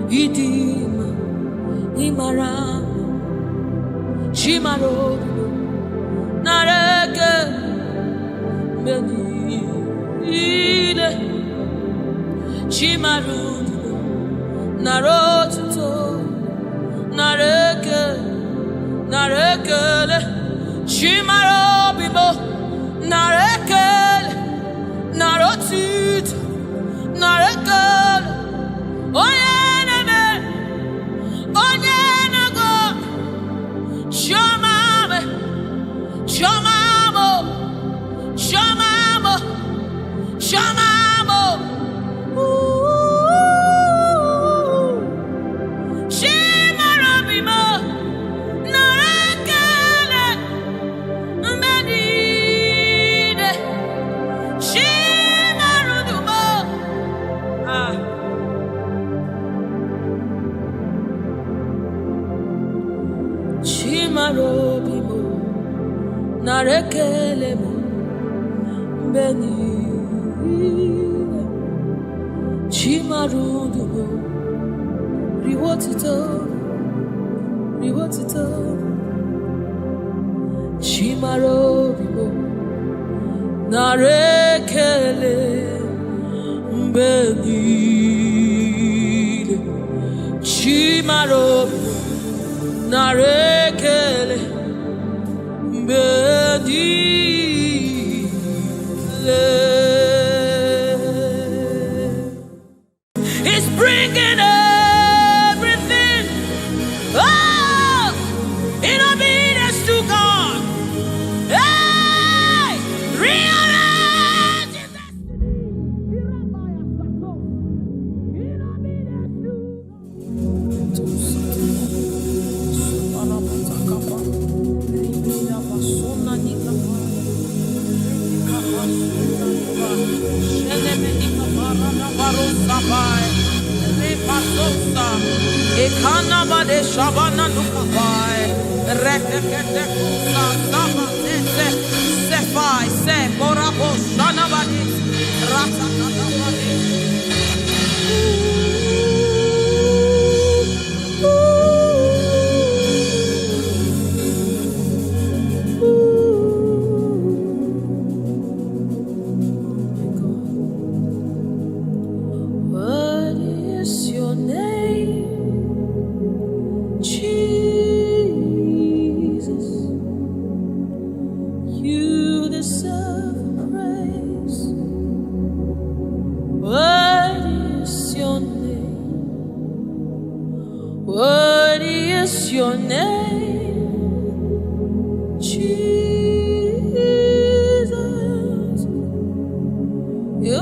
Idima, Imaramo, Chimarutumo, Nareke, Menile, Chimarutumo, Narotutomo. Nareke, Nareke. Chimaro bibo narekel narotit narekel oyeneme onyenago shamame shamamo shamamo shamamo Chimaro bibo narekel medide Chimaro dubo Chimaro bibo narekele mo beni Chimaro dubo riwotito Chimaro bibo narekele beni Chimaro bibo narekele He's bringing everything in obedience to God. Hey, realize your destiny. In obedience to Ekana bade shabana nukabai rekete kusa sama se sefai se korabo shana bade rata kata bade What is your name? Jesus, you deserve praise. What is your name? What is your name? Jesus, you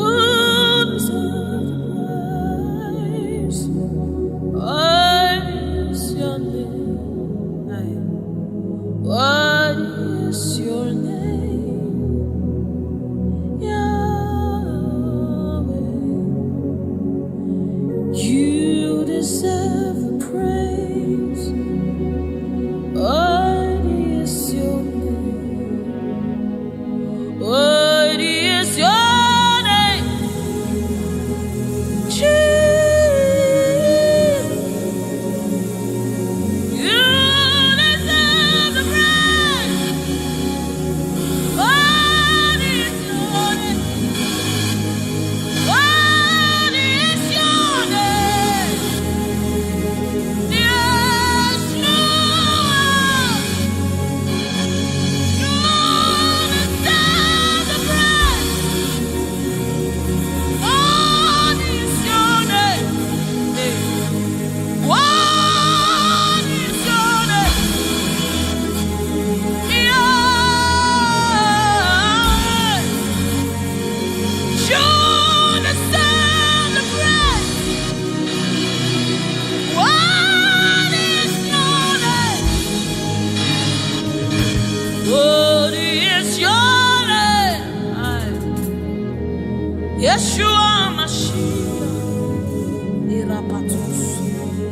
deserve praise. What is your name? What is your name? Yahweh, you deserve the praise. What is your name? What is your name? Jesus, you deserve the praise. What is your name? What is your name? Yeshua, you deserve the praise. What is your name? What is your name? Yahweh, you deserve the praise. What is your name? What is your name? Yeshua Mashiach, Irapatos.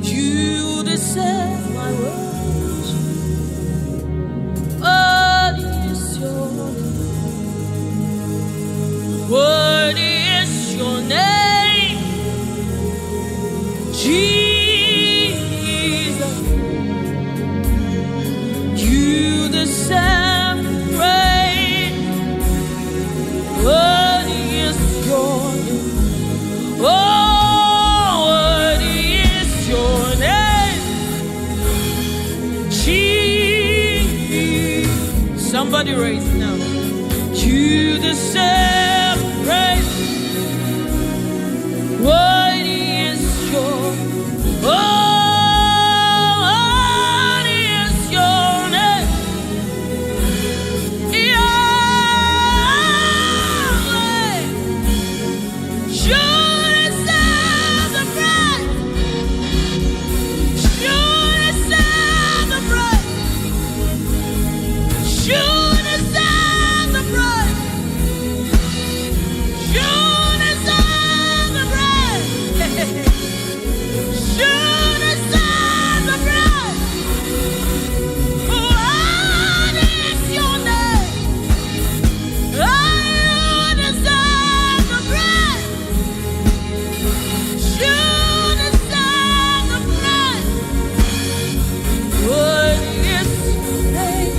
You deserve my worship. What is your name? What is your name? Jesus, you deserve praise. What is your name? Oh, what is your name? Somebody raise now. You deserve praise. Worthy is your, worthy is your name. Yahweh. You deserve the praise. You deserve the praise. You deserve the praise. You deserve the praise. You deserve the praise. What is your name? You deserve the praise. You deserve the praise. What is your name?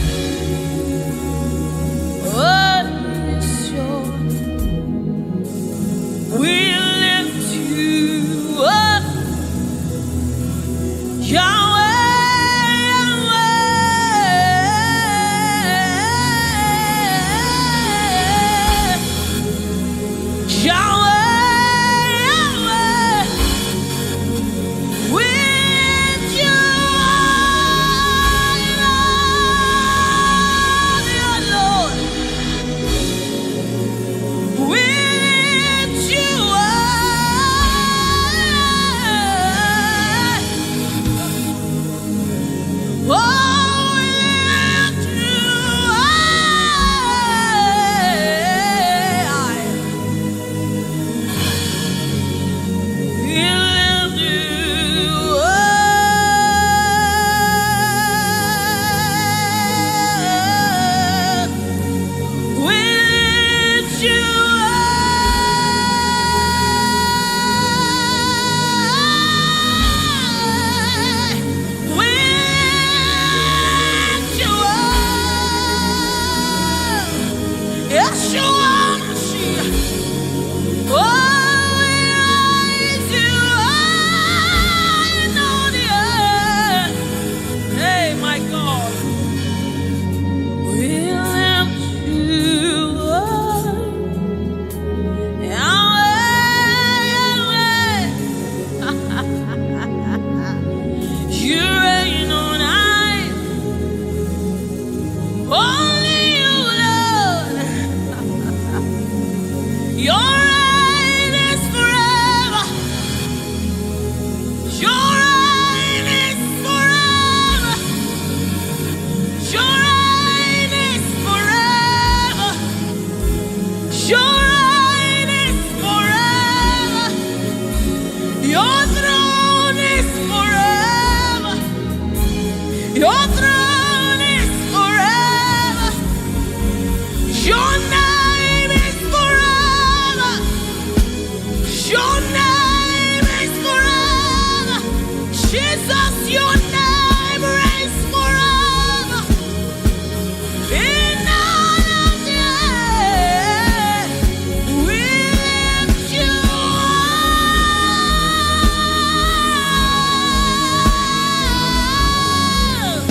What is your name? We lift you up, Yahweh, Yahweh, Yahweh, we lift you up, Lord. We lift you up. Oh, we lift you up. We lift you up. We lift you up. We lift you up. Yeshua Mashiach. Oh, we raise you high on the earth. Hey, my God. We lift you up. Yahweh, Yahweh. You reign on high. Only you, Lord. Your reign is forever. Your reign is forever. Your reign is forever. Your reign is forever. Your throne is forever. Your throne is forever. Your name is forever. Your name is forever. Jesus, your name reigns forever. In all of the earth, we lift you up.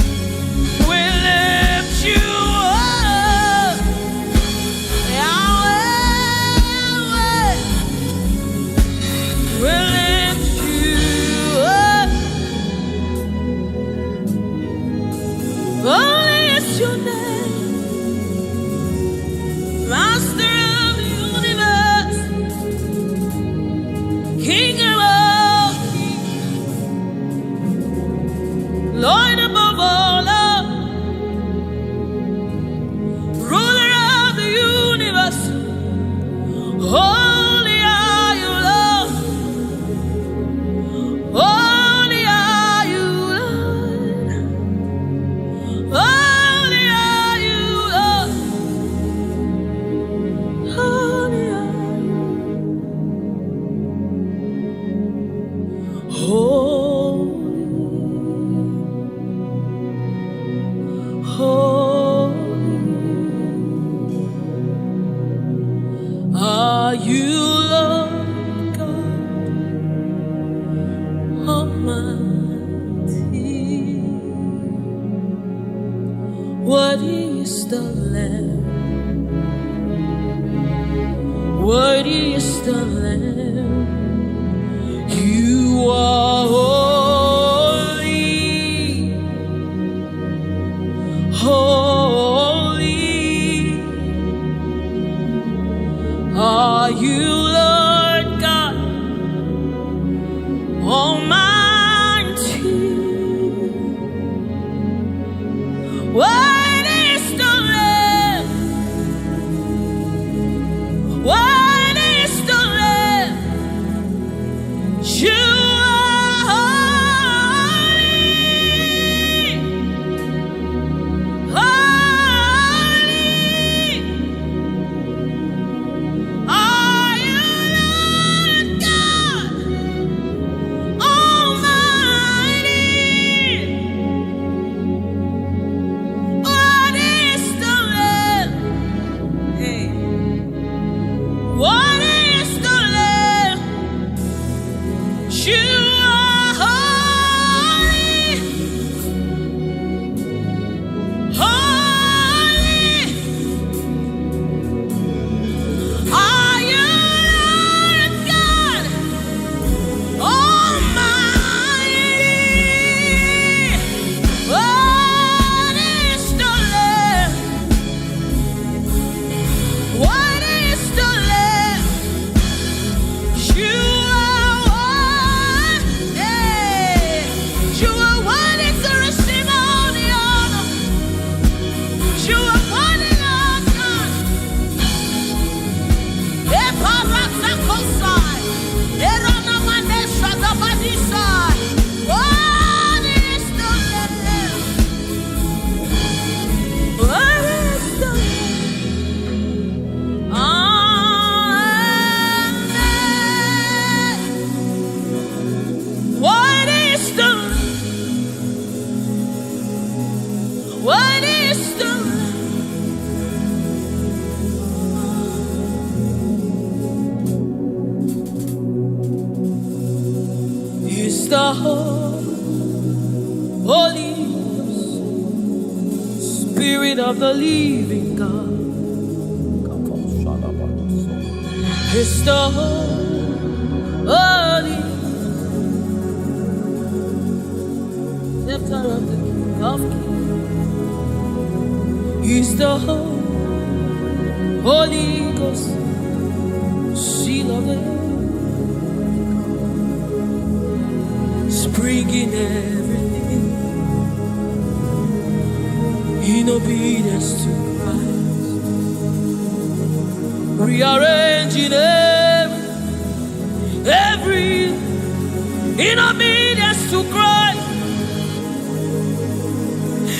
Worthy is the Lamb. Worthy is the Lamb. You are holy, holy. Are you Lord God Almighty? What is the Lamb? What is the Lamb? You are holy, holy. Are you Lord God Almighty? What is the Lamb? Hey. What is the Lamb? You are holy, holy. Are you Lord God Almighty? What is the Lamb? What is the Lamb? You are one. Hey. You are worthy to receive all the honor. You are worthy, Lord God. Eparakosai. Eranamanesa dabadisai. What is the Lamb? What is the Lamb? Amen. What is the What is the Is the Holy Spirit of the living God? Is the Holy Scepter of the King of Kings? Is the Holy Ghost seal of the spring in everything in obedience to Christ, rearranging every in obedience to Christ.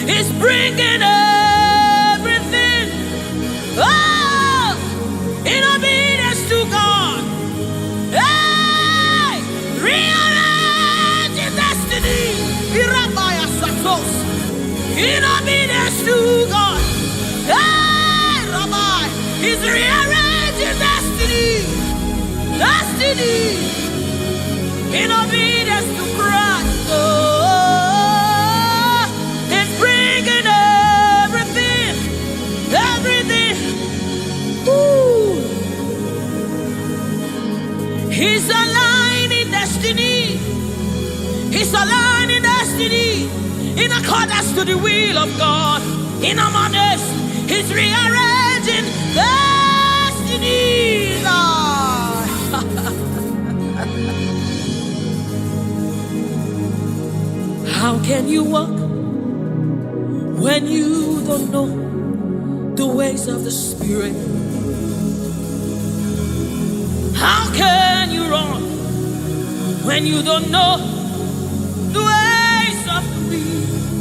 It's bringing everything in obedience to God. Hey, rearrange your destiny. Irabaya Satos. In obedience to God. Hey, Rabbi, He's rearranging destiny. Destiny. In obedience to Christ. It's bringing everything. Everything. Ooh. He's aligning destiny. He's aligning destiny in accordance to the will of God. In Amadeus, He's rearranging destiny. How can you walk when you don't know the ways of the Spirit? How can you run when you don't know the ways of the wind?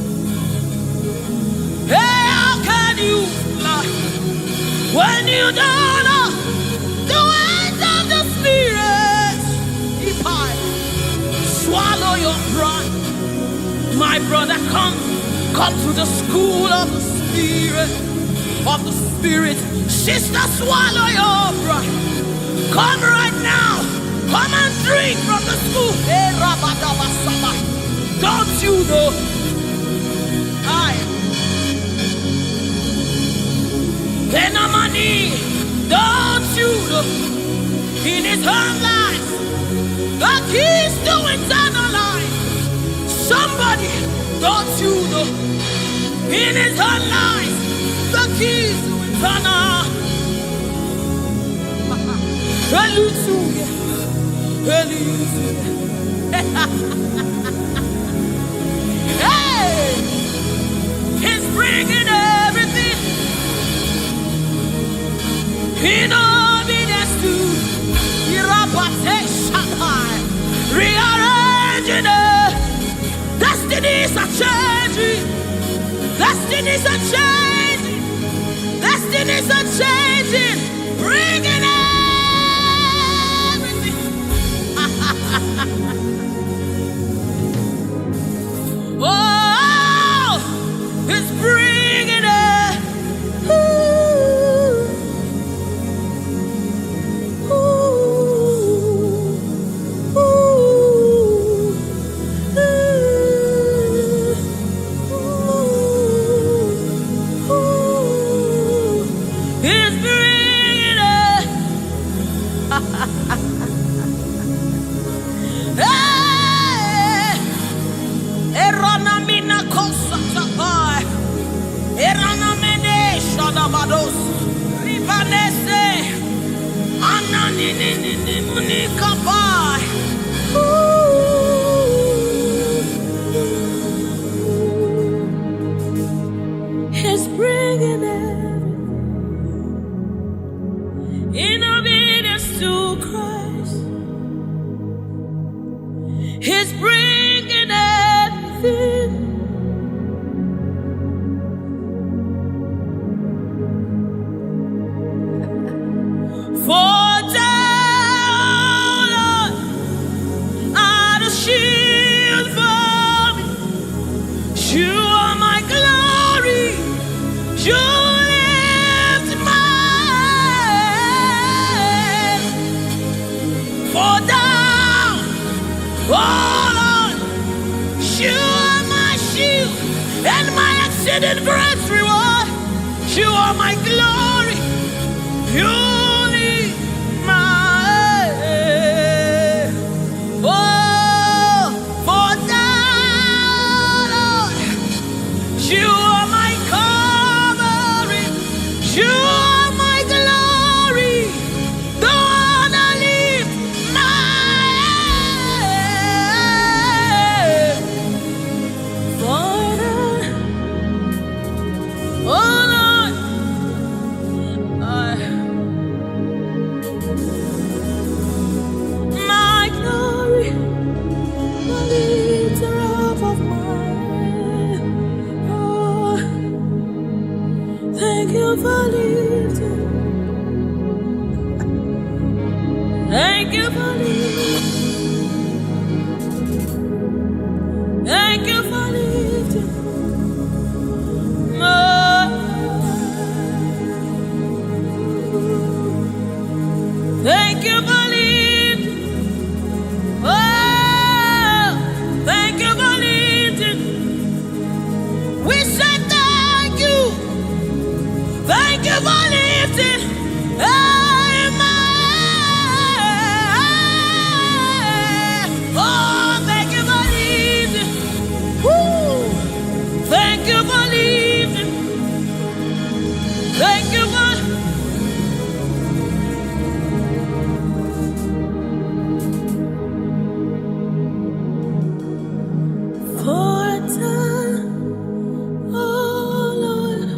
Hey, how can you fly when you don't know the ways of the Spirit? If I swallow your pride, my brother, come to the school of the Spirit, Sister, swallow your pride. Come right now. Come and drink from the school. Don't you know? in his own life, the keys to eternal life. Somebody, don't you know? In his own life, the keys to eternal. Hallelujah, hallelujah. Hey, he's bringing everything in obedience to rearranging it. Destinies are changing. Destinies are changing. Destinies are changing. Bringing everything. Oh, it's bringing it. He's bringing it in obedience to Christ. He's bringing everything. For thou, Lord, art a shield for me. You are my glory. You lift my head. For thou, oh Lord, you are my shield and my exceeding great reward. You are my glory. You lift my head. Oh, for thou, Lord, you are my covering. You are my glory. The one I lift my head. For thou, oh Lord, my glory, the lifter up of my head. Oh, thank you for lifting. Thank you for lifting. Thank you for lifting. Thank you for lifting. Oh, thank you for lifting. We say thank you. Thank you for lifting. Hey, my head. Oh, thank you for lifting. Woo. Thank you for lifting. Thank you for. For time, oh Lord,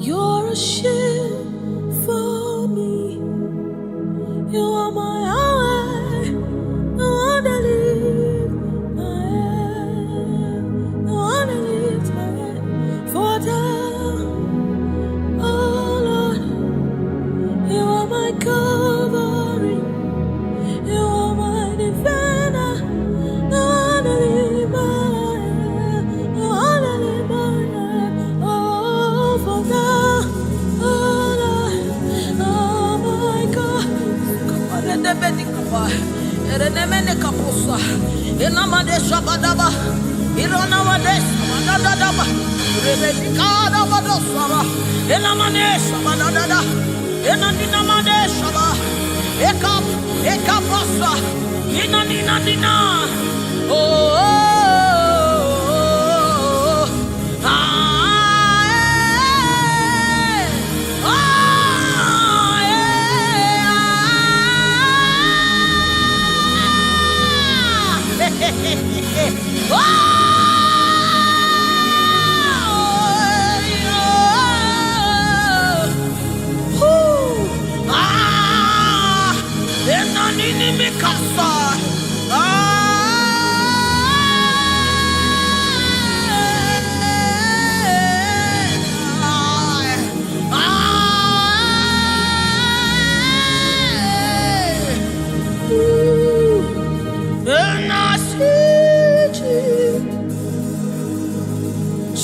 you're a shield for me. You are my highway, the one that lifts my head, the one that lifts my head. For time, oh Lord, you are my covering, you are my defender, the one that lifts my head, the one that lifts my head. Oh, for thou, oh Lord, oh my God. Enanina Madeshaba, Ekap, Ekapasa, Inanina, oh,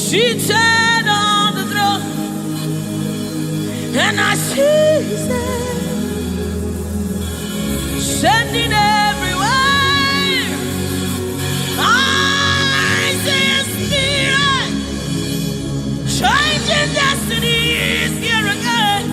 seated on the throne, and I see His hand sending everywhere. I see His Spirit changing destinies here again.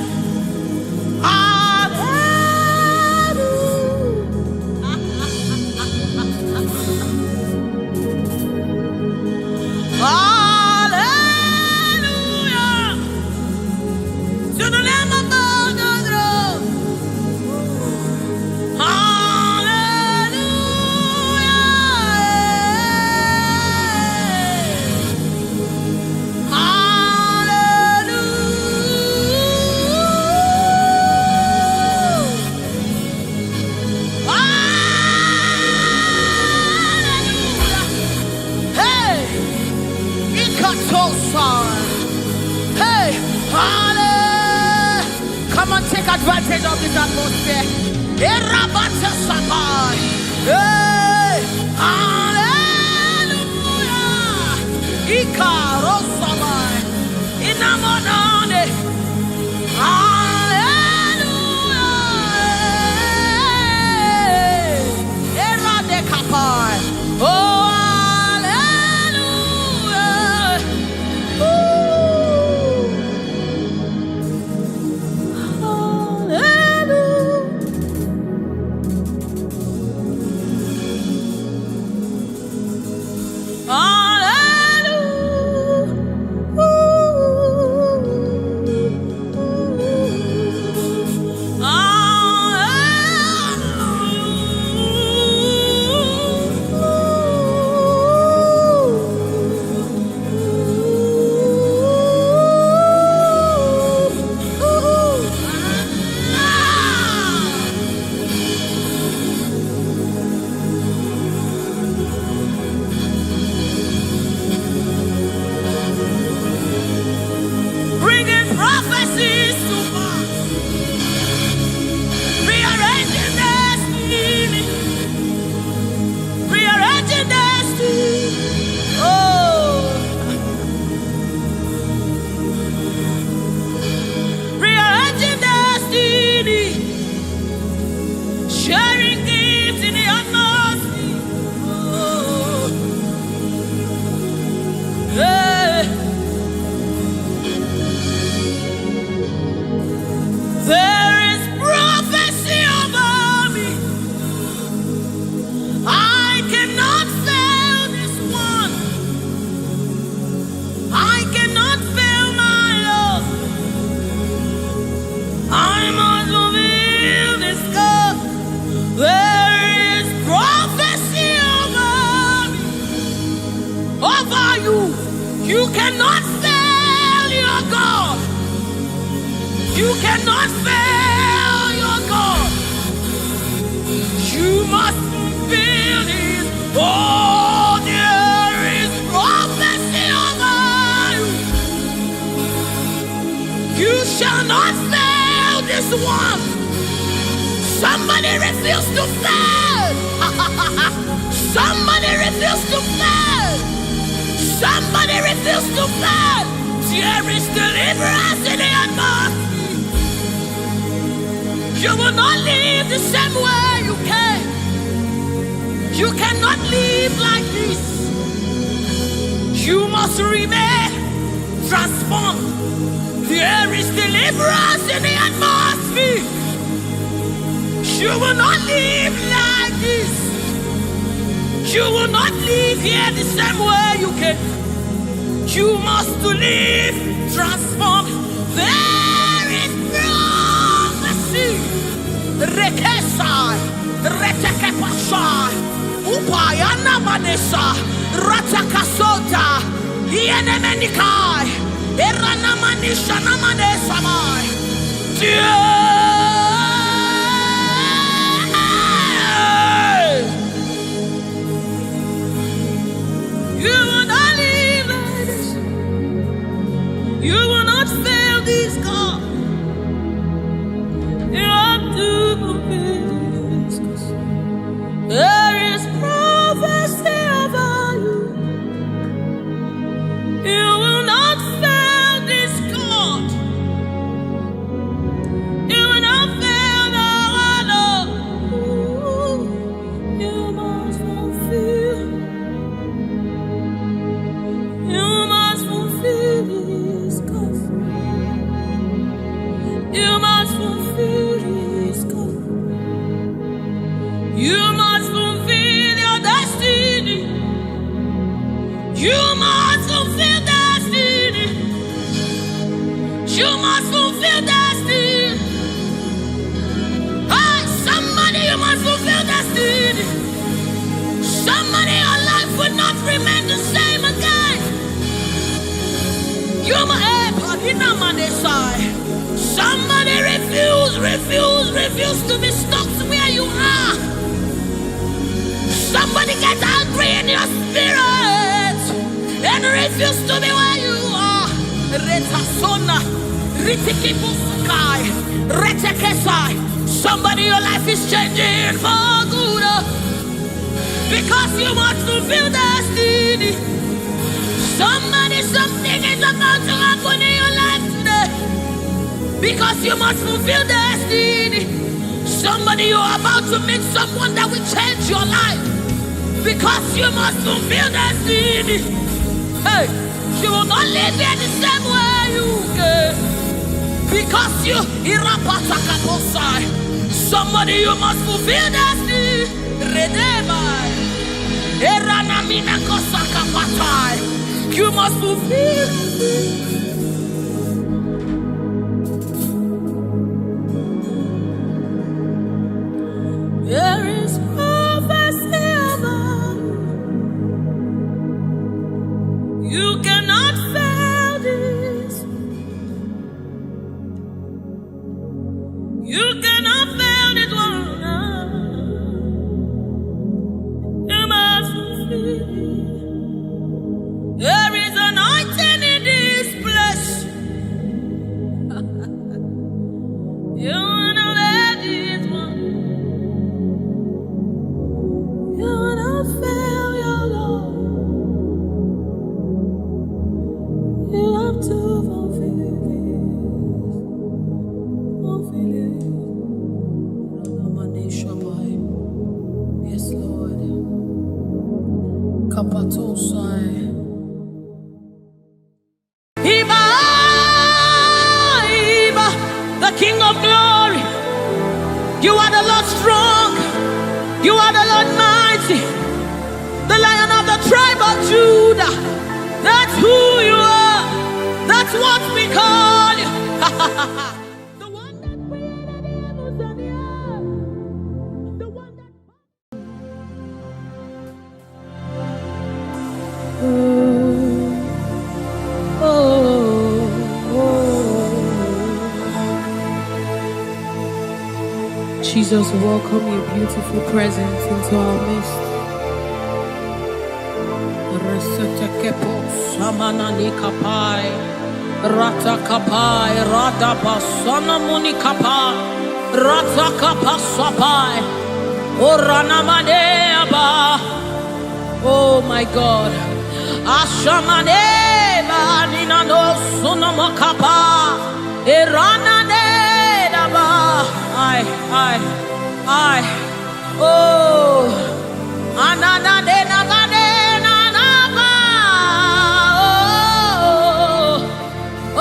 Hey, hallelujah. Come on, take advantage of this atmosphere. Hey, hallelujah. Ikarosamai. Inamonane. Hallelujah. Eradekapai. Oh. You cannot fail your God. You cannot fail your God. You must fulfill His. Oh, there is prophecy over you. You shall not fail this one. Somebody refuse to fail. Somebody refuse to fail. Somebody refuse to fail. There is deliverance in the atmosphere. You will not live the same way you came. You cannot live like this. You must remain transformed, There is deliverance in the atmosphere. You will not live like this. You will not live here the same way you came. You must live transformed. There is prophecy. Rekesai, Retekepashai, Upayana Manesa, Ratakasota, Ienemenikai, Eranamanisha Namadesamai. You will not live like this. You will not fail this God. You have to fulfill this. There is prophecy about you. You will not fail this God. You will not fail the Lord. You must fulfill. You must fulfill this God. You must fulfill this God. You must fulfill your destiny. You must fulfill destiny. You must fulfill destiny. Hey, somebody, you must fulfill destiny. Somebody, your life will not remain the same again. You must, somebody refuse to be stuck where you are. Somebody get angry in your spirit and refuse to be where you are. Retasona, Ritikibusukai, Retekesai. Somebody, your life is changing for good because you must fulfill destiny. Somebody, something is about to happen in your life today because you must fulfill destiny. Somebody, you are about to meet someone that will change your life because you must fulfill destiny. Hey, you will not live here the same way you came because you irapatakaposai. Somebody, you must fulfill destiny. Redeemai. Eranamina kosakapatai. You must fulfill. There is prophecy about you. You cannot fail this. You cannot fail this one. You must fulfill. There is anointing in this place. You wanna let it one. You wanna fail your Lord. You have to fulfill it. Fulfill it. Yes, Lord. Kapatosai. King of glory, you are the Lord strong, you are the Lord mighty, the Lion of the tribe of Judah. That's who you are, that's what we call you. The one that created the heavens and the earth, the one that... Jesus, welcome your beautiful presence into our midst. Resetekepo samanani kapai, rata kapai, rada basana muni kapai, rata kapasapai, orana maneaba. Oh my God, ashamaneba nina no sunamakapa, erana nedaba. I, oh, anana de nagade nanaba, oh, oh,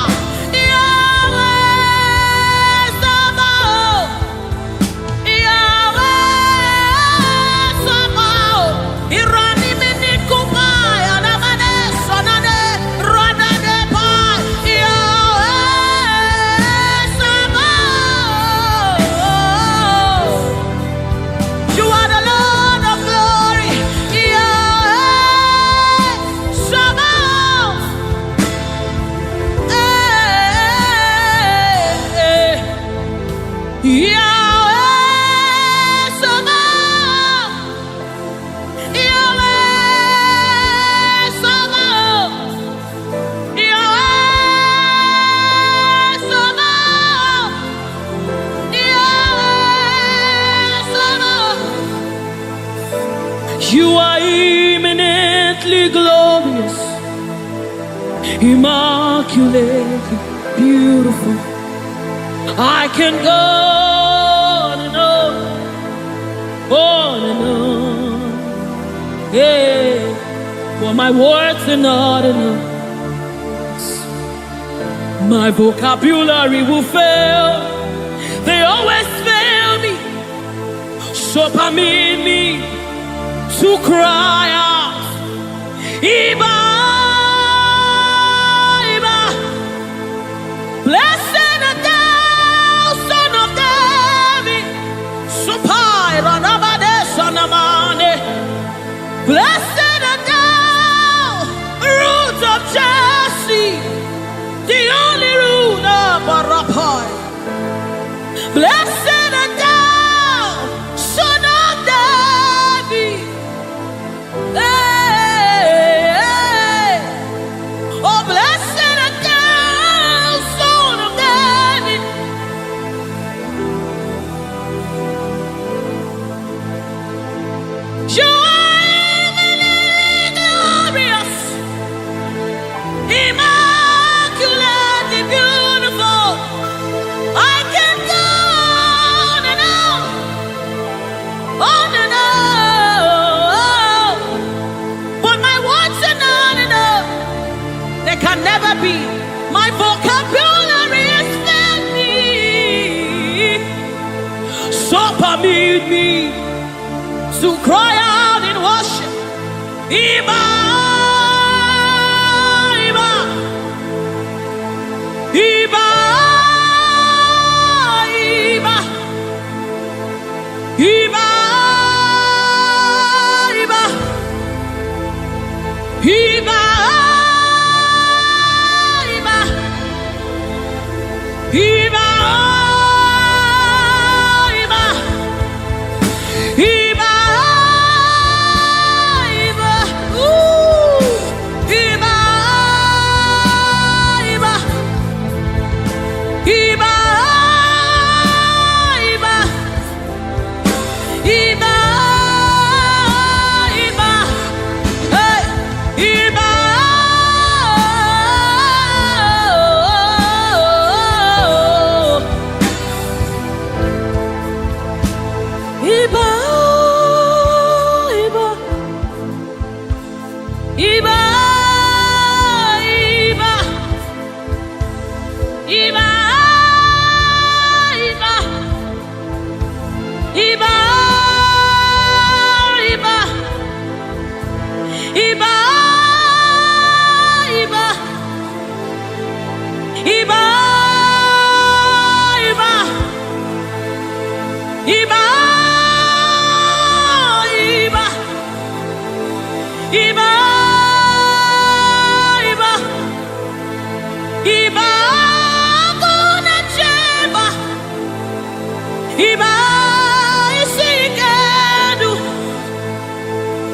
immaculate, beautiful. I can go on and on, on and on. Yeah, for my words are not enough. My vocabulary will fail. They always fail me. So permit me to cry out, Iba, Iba. Blessed art thou, Son of David. Supai ranabade sanamane. Blessed art thou, Root of Jesse, the only root of Arapai. Blessed art thou, Son of David. Hey, hey. Oh, blessed art thou, Son of David. You are eminently glorious, immaculately beautiful. I can go on and on, on and on. But my words are not enough. They can never be. My vocabulary is filthy. So permit me to cry out in worship. Iba, Iba, Iba, Iba, Iba, Iba, Iba, Iba, Iba, Iba, Iba, ooh, Iba, Iba, Iba, Iba, Iba, Iba, hey, Iba, Iba, Iba, Iba, Iba, Iba, Iba, Iba, Iba, Iba, Iba, Iba, Iba, Iba, Iba, Iba, Guna Cheba, Iba, Isikadu,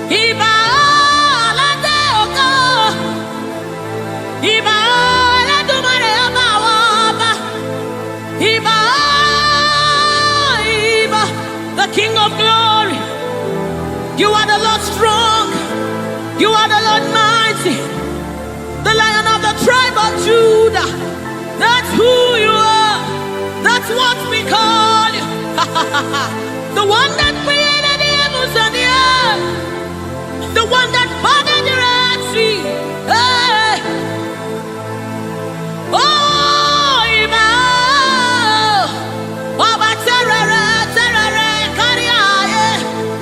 Iba, Lateoka, Iba, Latumare Amawaba, Iba, Iba, the King of Glory. You are the Lord strong. You are the Lord mighty, the Lion of the tribe of Judah. That's who you are. That's what we call you. The one that created the heavens and the earth. The one that parted the Red Sea. Hey. Oh, Iba. Oba terere, terere, kariaye.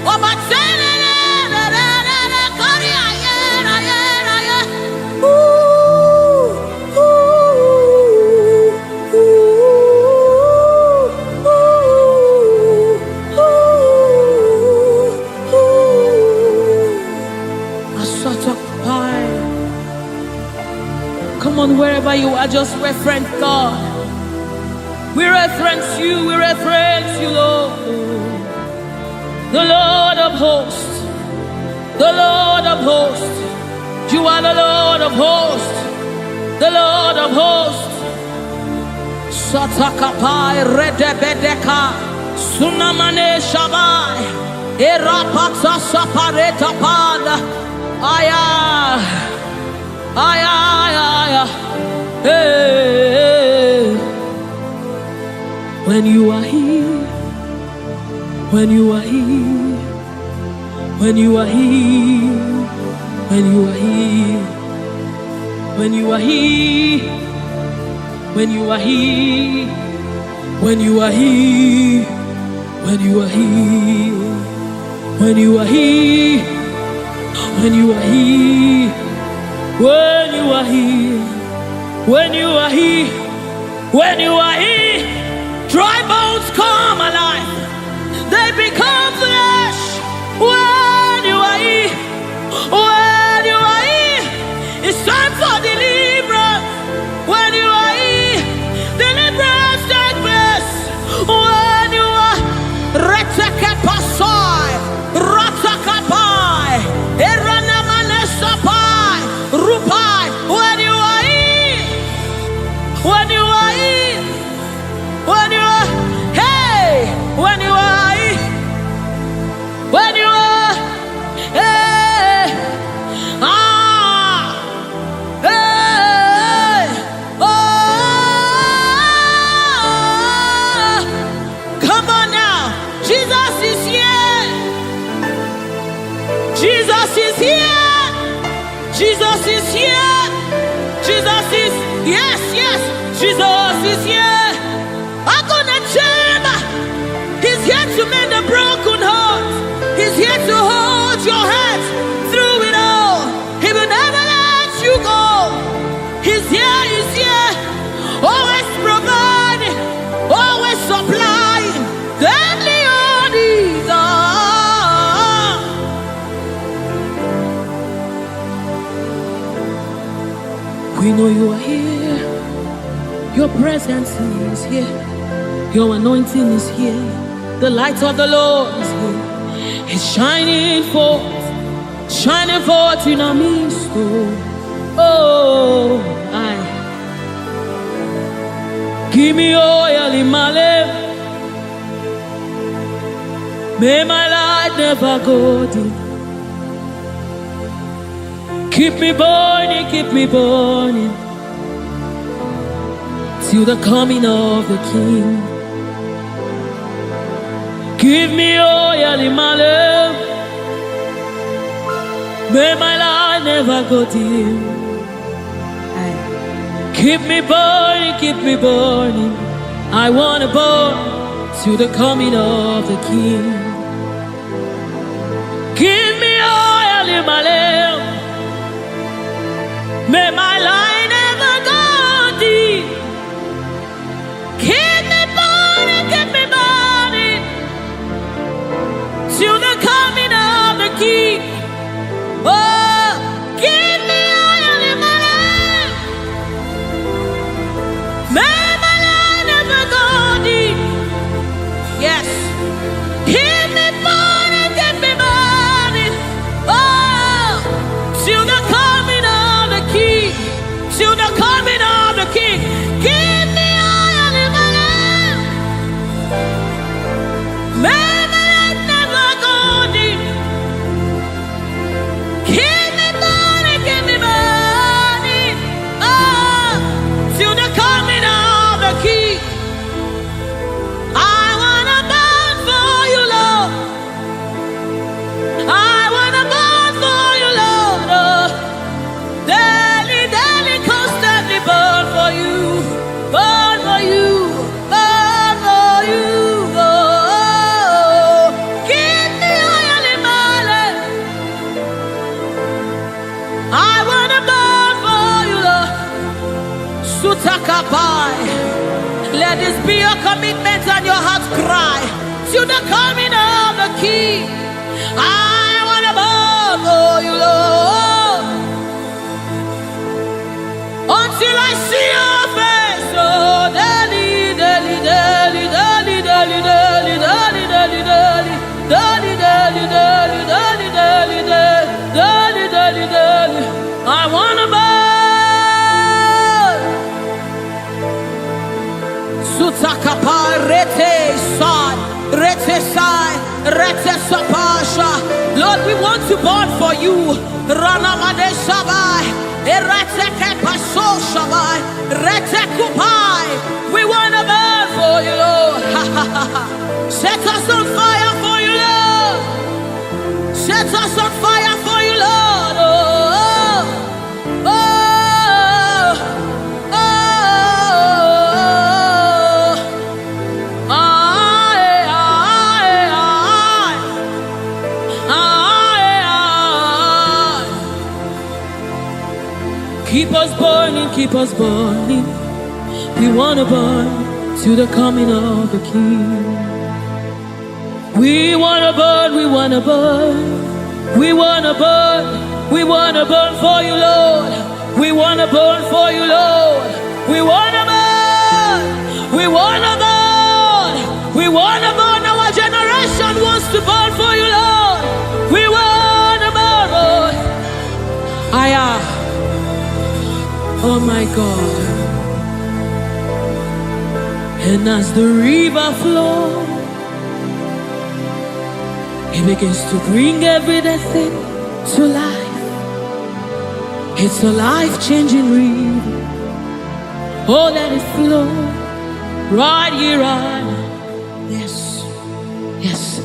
Oba terere, terere, kariaye, raye, raye. Ooh, ooh, ooh, ooh, ooh. A sort of pie. Come on, wherever you are, just reference God. We reference you, Lord. The Lord of hosts, the Lord of hosts. You are the Lord of hosts, the Lord of hosts. Satakapai redebedeka sunamane shabai erapata sapareta pada aya aya aya Hey, when you are here, when you are here, when you are here, when you are here, when you are here, when you are here, when you are here, when you are here, when you are here, when you are here, when you are here, when you are here, when you are here, dry bones come alive, they become flesh. When you are here, when you are here, it's time for deliverance. When you are here, deliverance take place. When you are Retekepasai, Ratakapai, Eranamanesapai, Rupai. When you are here, when you are here, when you are, hey, when you are here, when you are, hey, hey, oh, come on now, Jesus is here, Jesus is here, Jesus is here, Jesus is, yes, yes, Jesus is here. I'm gonna chamber. He's here to mend the broken heart. He's here to hold your hand through it all. He will never let you go. He's here, he's here. Always providing, always supplying. Deadly on these are. We know you are here. Your presence is here. Your anointing is here. The light of the Lord is here. It's shining forth in our midst. Oh, I give me oil in my lamp. May my light never go dim. Keep me burning, till the coming of the King. Give me oil in my lamp. May my light never go dim. Keep me burning. I wanna burn till the coming of the King. Give me oil in my lamp. May my light never go dim. Keep me burning till the coming of the King. Oh, give me oil in my lamp. May my light never go dim. Yes. Keep me burning. Oh, till the coming of the King. Till the coming of the King. Give me oil in my lamp. May my light never go dim. Keep me burning. Oh, till the coming of the King. I wanna burn for you, Lord. I wanna burn for you, Lord. Oh, daily, constantly burn for you. Burn for you. Burn for you. Oh, give me oil in my lamp. I wanna burn for you, Lord. Sutakabai. Let this be your commitment and your heart cry to the coming of the King. I wanna burn for you, Lord, until I see your face. Oh, daily, daily, daily, daily, daily, daily, daily, daily, daily, daily, daily, daily, daily, daily, daily, daily, daily. I wanna burn. Sutakapa rete sai, rete sai, rete sapasha. Lord, we want to burn for you. Rana Madesabai. We want to burn for you, Lord. Set us on fire for you, Lord. Set us on fire for you, Lord. Oh, oh, oh, oh, keep us burning, keep us burning. We want to burn to the coming of the King. We want to burn, we want to burn. We want to burn, we want to burn for you, Lord. We want to burn for you, Lord. We want to burn, we want to burn. We want to burn, our generation wants to burn for you, Lord. We want to burn, Lord. Oh my God. And as the river flows, it begins to bring everything to life. It's a life-changing river. Oh, let it flow right here, right now. Yes, yes.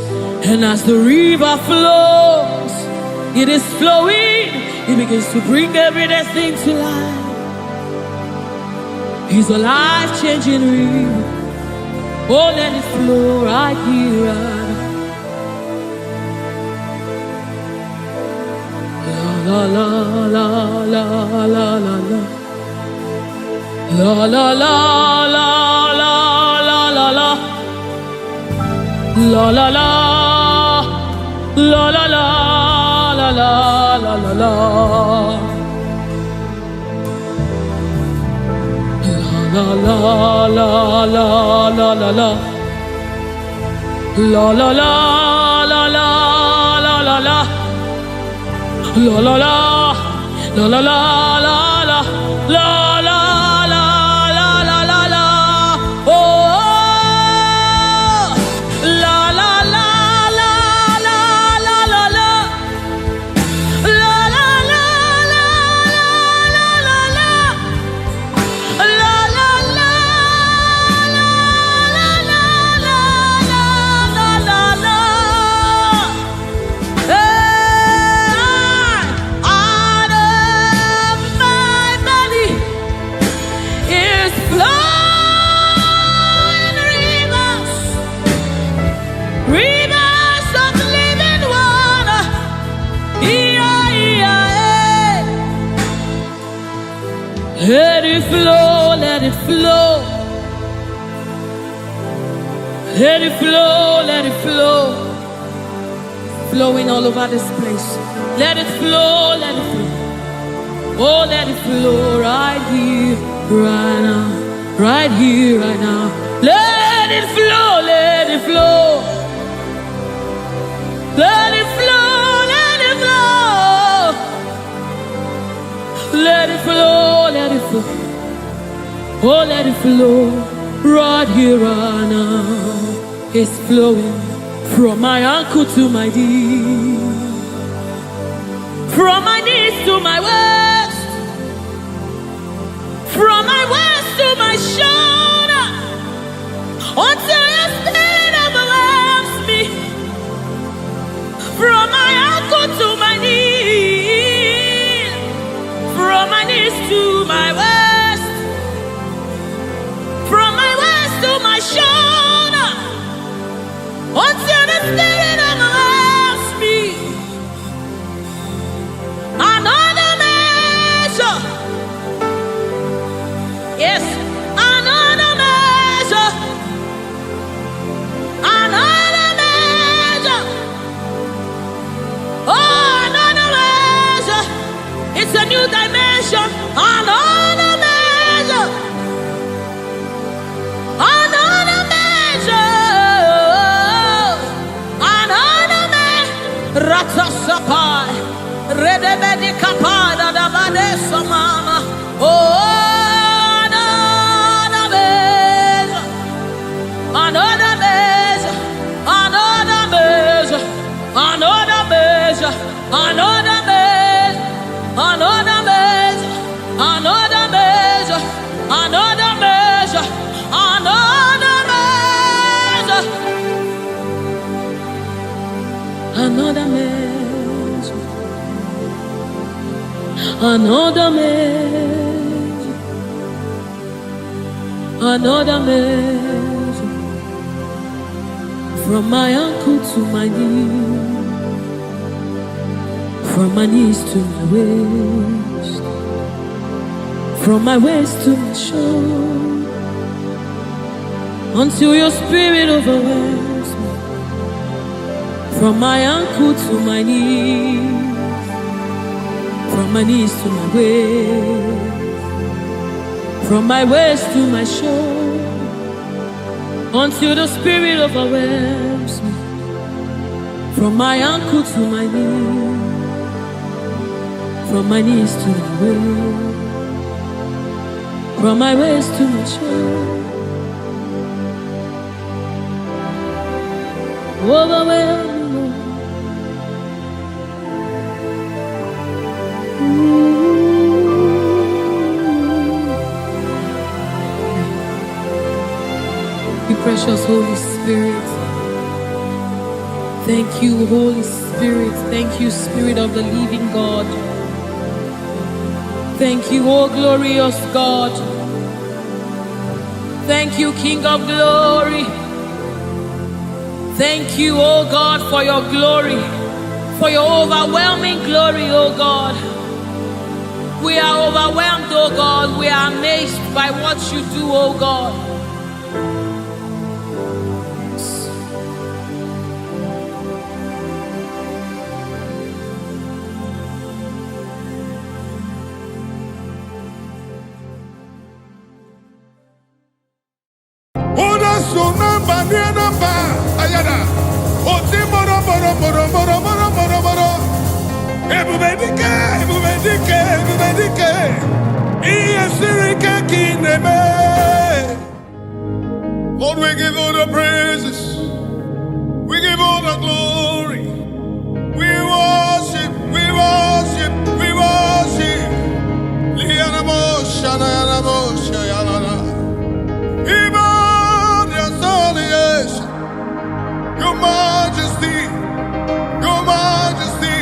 And as the river flows, it is flowing. It begins to bring everything to life. It's a life-changing river. Oh, let it flow right here, right now. La la la la la la la. La la la la la la la la. La la la la la la la la la la la. La la la la la la la. La la la la la la la la. La la la la la la la la la la la la la la. Oh, la la la la la la la la. La la la la la la la. La la la la la la la la. Let it flow, let it flow. Let it flow, let it flow. Flowing all over this place. Let it flow, let it flow. Oh, let it flow right here, right now. Right here, right now. Let it flow, let it flow. Let it flow, let it flow. Let it flow, let it flow. Oh, let it flow right here, right now. It's flowing from my ankle to my knee, from my knees to my waist, from my waist to my shoulder, until your spirit overwhelms me. From my ankle to my knee, from my knees to my waist, from my waist to my shoulder, until the spirit overwhelms me. Another measure, yes, another measure, another measure. Oh, another measure. It's a new dimension. Another measure. Another measure. Another measure. Ratasapai. Redebedi kapada da badesa mama. Oh, another measure. Another measure. Another measure. Another measure. Another measure. Another measure. another measure, another measure, another measure, from my ankle to my knee, from my knees to my waist, from my waist to my shoulder, until your spirit overwhelms me. From my ankle to my knees, from my knees to my waist, from my waist to my shoulder, until the spirit overwhelms me. From my ankle to my knees, from my knees to my waist, from my waist to my shoulder, overwhelm me, Lord. You precious Holy Spirit. Thank you, Holy Spirit. Thank you, Spirit of the living God. Thank you, oh glorious God. Thank you, King of glory. Thank you, oh God, for your glory, for your overwhelming glory, oh God. We are overwhelmed, oh God. We are amazed by what you do, oh God. Lord, we give all the praises, we give all the glory, we worship, we worship, we worship. Your majesty, your majesty,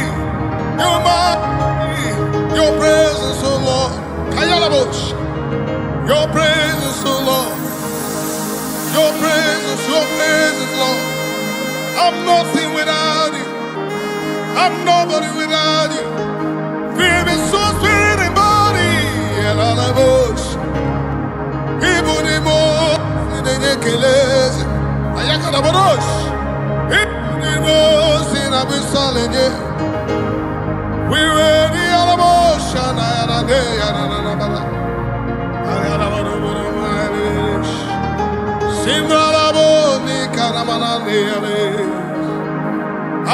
your majesty, your presence, oh Lord. Your presence, oh Lord. Your presence, Lord. I'm nothing without you. I'm nobody without you. Feel me, soul, spirit, and body. And all I wish. Even more in the Nekeles. Ayakana Barosh. Even more in Abu Saleh. We were the Alamos. And I had a day. Simralaboni karamanane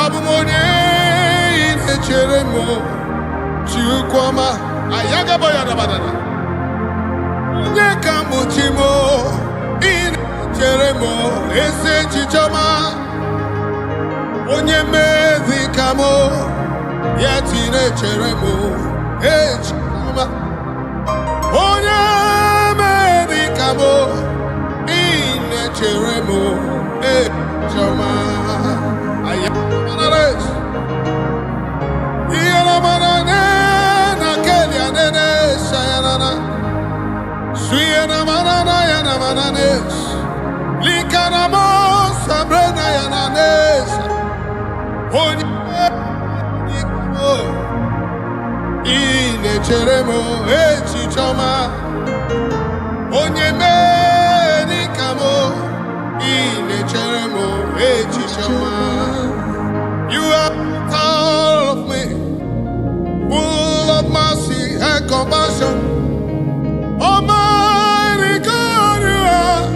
Abumonye inecheremo Chukwama ayaga bayada badana Onye kamuchimo inecheremo ese chichoma Onye mezi kamo yeti inecheremo echoma Onye mezi kamo Cheremo, Choma, Ayamanes, Yanamanane, Nakelia, Nene, Sayana, Suyana Manana, Yanamanes, Likanamos, Sabrina, Yananes, Honiko, Ine Cheremo, Chichoma, Onyeme. You are all of me, full of mercy and compassion. Almighty God, you are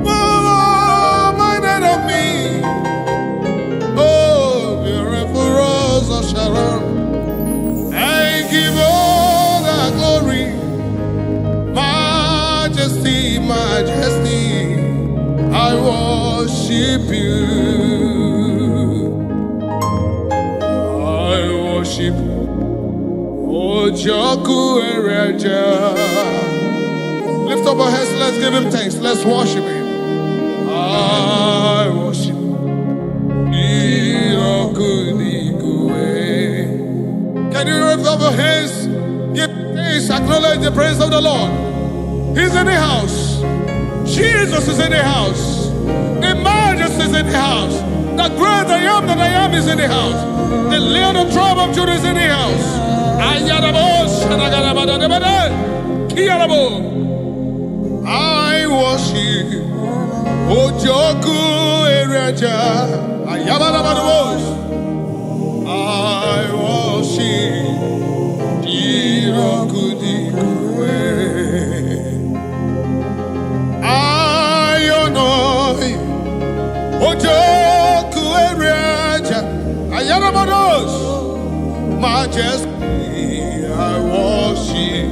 full minded of me. Oh, beautiful rose of Sharon, I give all the glory, majesty, majesty. I worship you. I worship Ojoku Ereja. Lift up our hands, let's give him thanks. Let's worship him. I worship Ojoku Can you lift up your hands? Give thanks, acknowledge the praise of the Lord. He's in the house. Jesus is in the house. The Majesty is in the house. The great I am that I am is in the house. The Lion of the tribe of Judah is in the house. I worship Ojoku Ereja. I worship Jirokudikwe. I honor Ojoku Ereja. Ayanabados. Majesty, I worship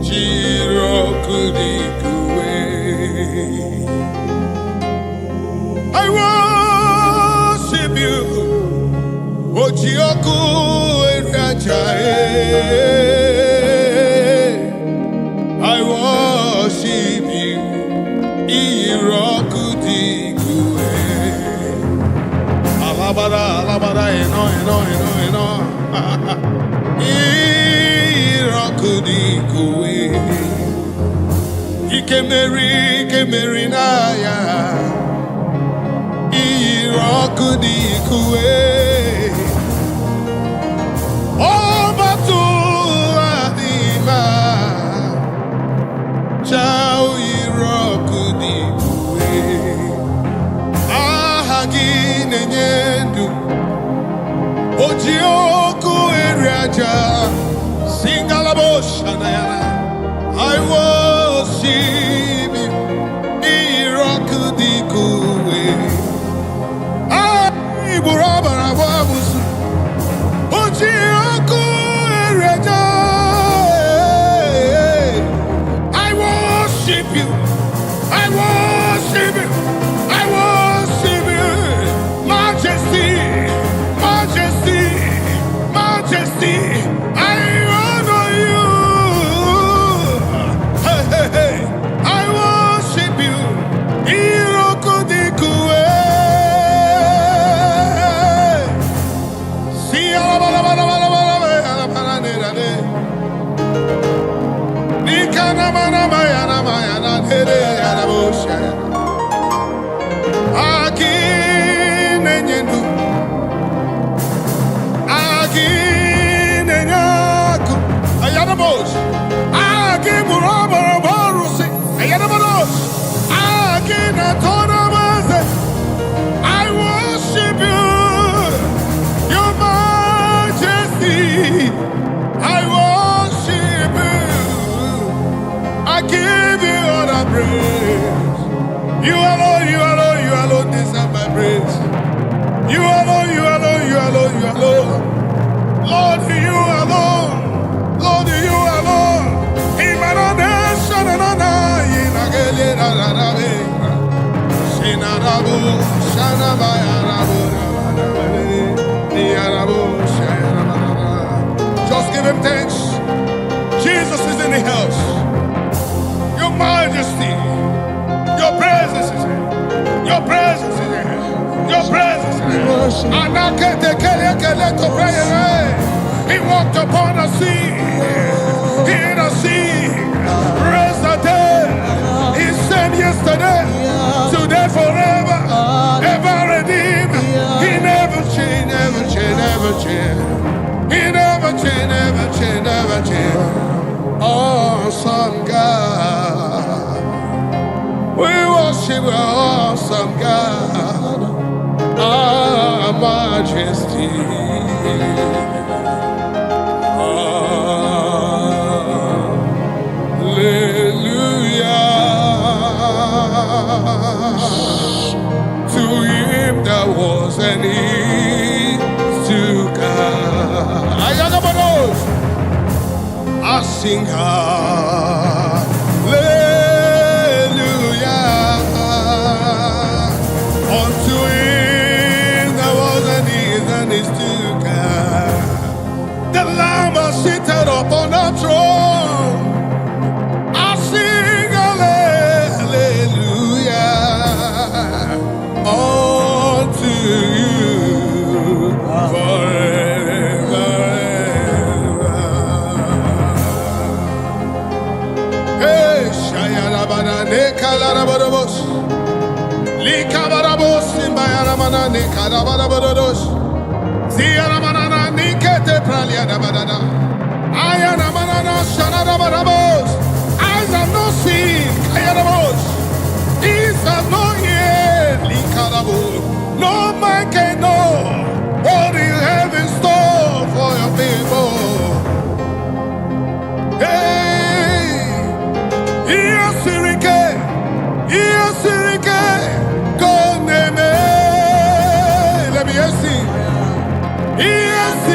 Jirokudikwe. I worship you, Ojoku Ereja. I worship you, Irokudikwe. Alabara, alabara, eno. Irokudikwe. Ikemeri na ya. Irokudikwe. Obatu adima. Chao Irokudikwe. Ahagi nenyendu. Ojioku Eriaja. Singalaboshanayana. I worship you. Irokudikwe. Iburabarababusu. Ojioku Eriaja. I worship you. I worship you. I worship you. Majesty. Majesty. Majesty. I honor you. Hey, hey, hey. I worship you. Irokudikwe. See, I worship you, your majesty. I worship you. I give you all the praise. You alone deserve my praise. You alone. Lord, you alone. Lord, you alone. Imanadesha na na inagele na na be. Sinarabu shana bayarabu niarabu shana. Just give him thanks. Jesus is in the house. Your majesty, your presence is here. Your presence is here. Your presence is here. He walked upon the sea. He in the sea. Raised the dead. He said yesterday, today, forever, ever redeemed. He never changed, never changed, never changed. He never changed, never changed, never changed. Awesome God. We worship our awesome God. Our majesty. To him that was and is to come. I sing hallelujah unto him that was and is to come. The Lamb is seated upon the throne. I sing hallelujah unto you forever. Shayarabana Nekalarabos. Likabarabos Simbayaramana Nekalabarabados. Ziaramana Nikete Praliadabada. Ayaramana Shanarabarabos. Eyes have not seen Kayarabos. Ears have not heard Likarabo. No man can know what you have in store for your people. Hey, yes, go name. Let me see. Yes,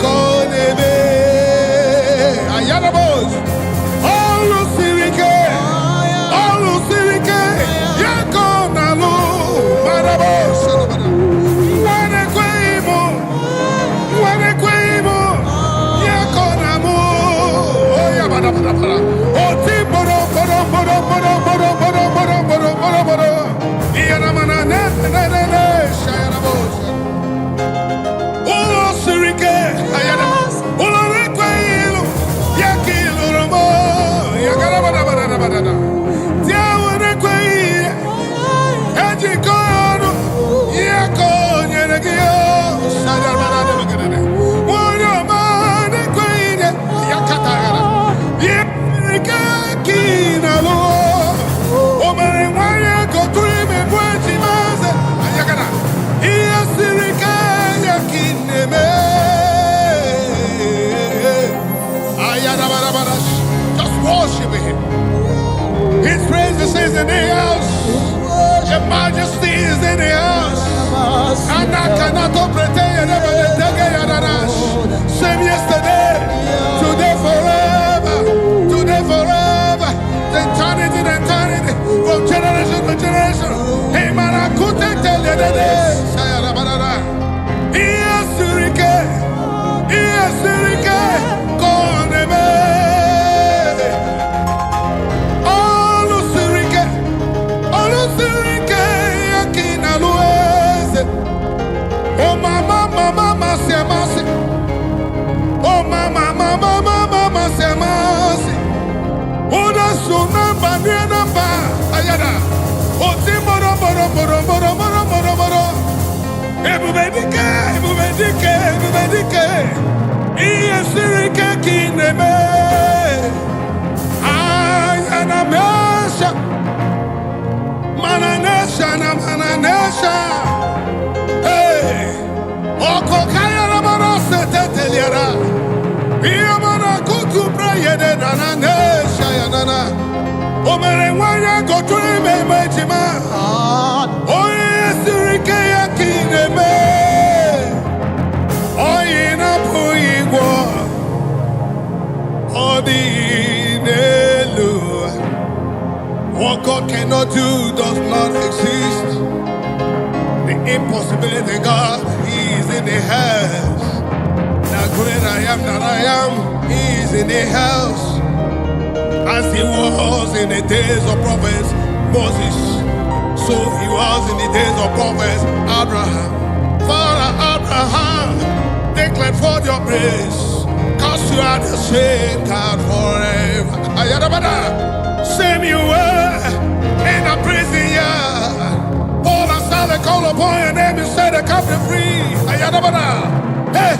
go name. Ayanabos. All Sirike, Yakonalu, Marabos. Just worship him. His presence is in the house. Your majesty is in the house. And I cannot pretend same yesterday, today forever, eternity to eternity, from generation to generation. Hey man, I couldn't tell you the day. Oh mama, say mercy. Oh mama, say mercy. Oh the sunamba, namba, ayada. Oh timoro, moro. Ebubedike. Iye sirike kineme. Ayana mesha. Mananesha. Hey, Oko Kaya Ramana Seteteliara. Yamana Kutu Prayede Nana Shayanana. Omere Wanya go to me, Majima. Oh, yes, Rikaya Kineme. Oh, Ina Puigwa. Oh, the Nelu. What God cannot do does not exist. The impossibility God, He is in the house. The great I am that I am, He is in the house. As He was in the days of prophets Moses, so He was in the days of prophets Abraham. Father Abraham, declared for your praise, cause you are the same God forever. Ayadabada, same you were in a prison yard. They call upon your name and say they come to free. Ayadabada. Hey.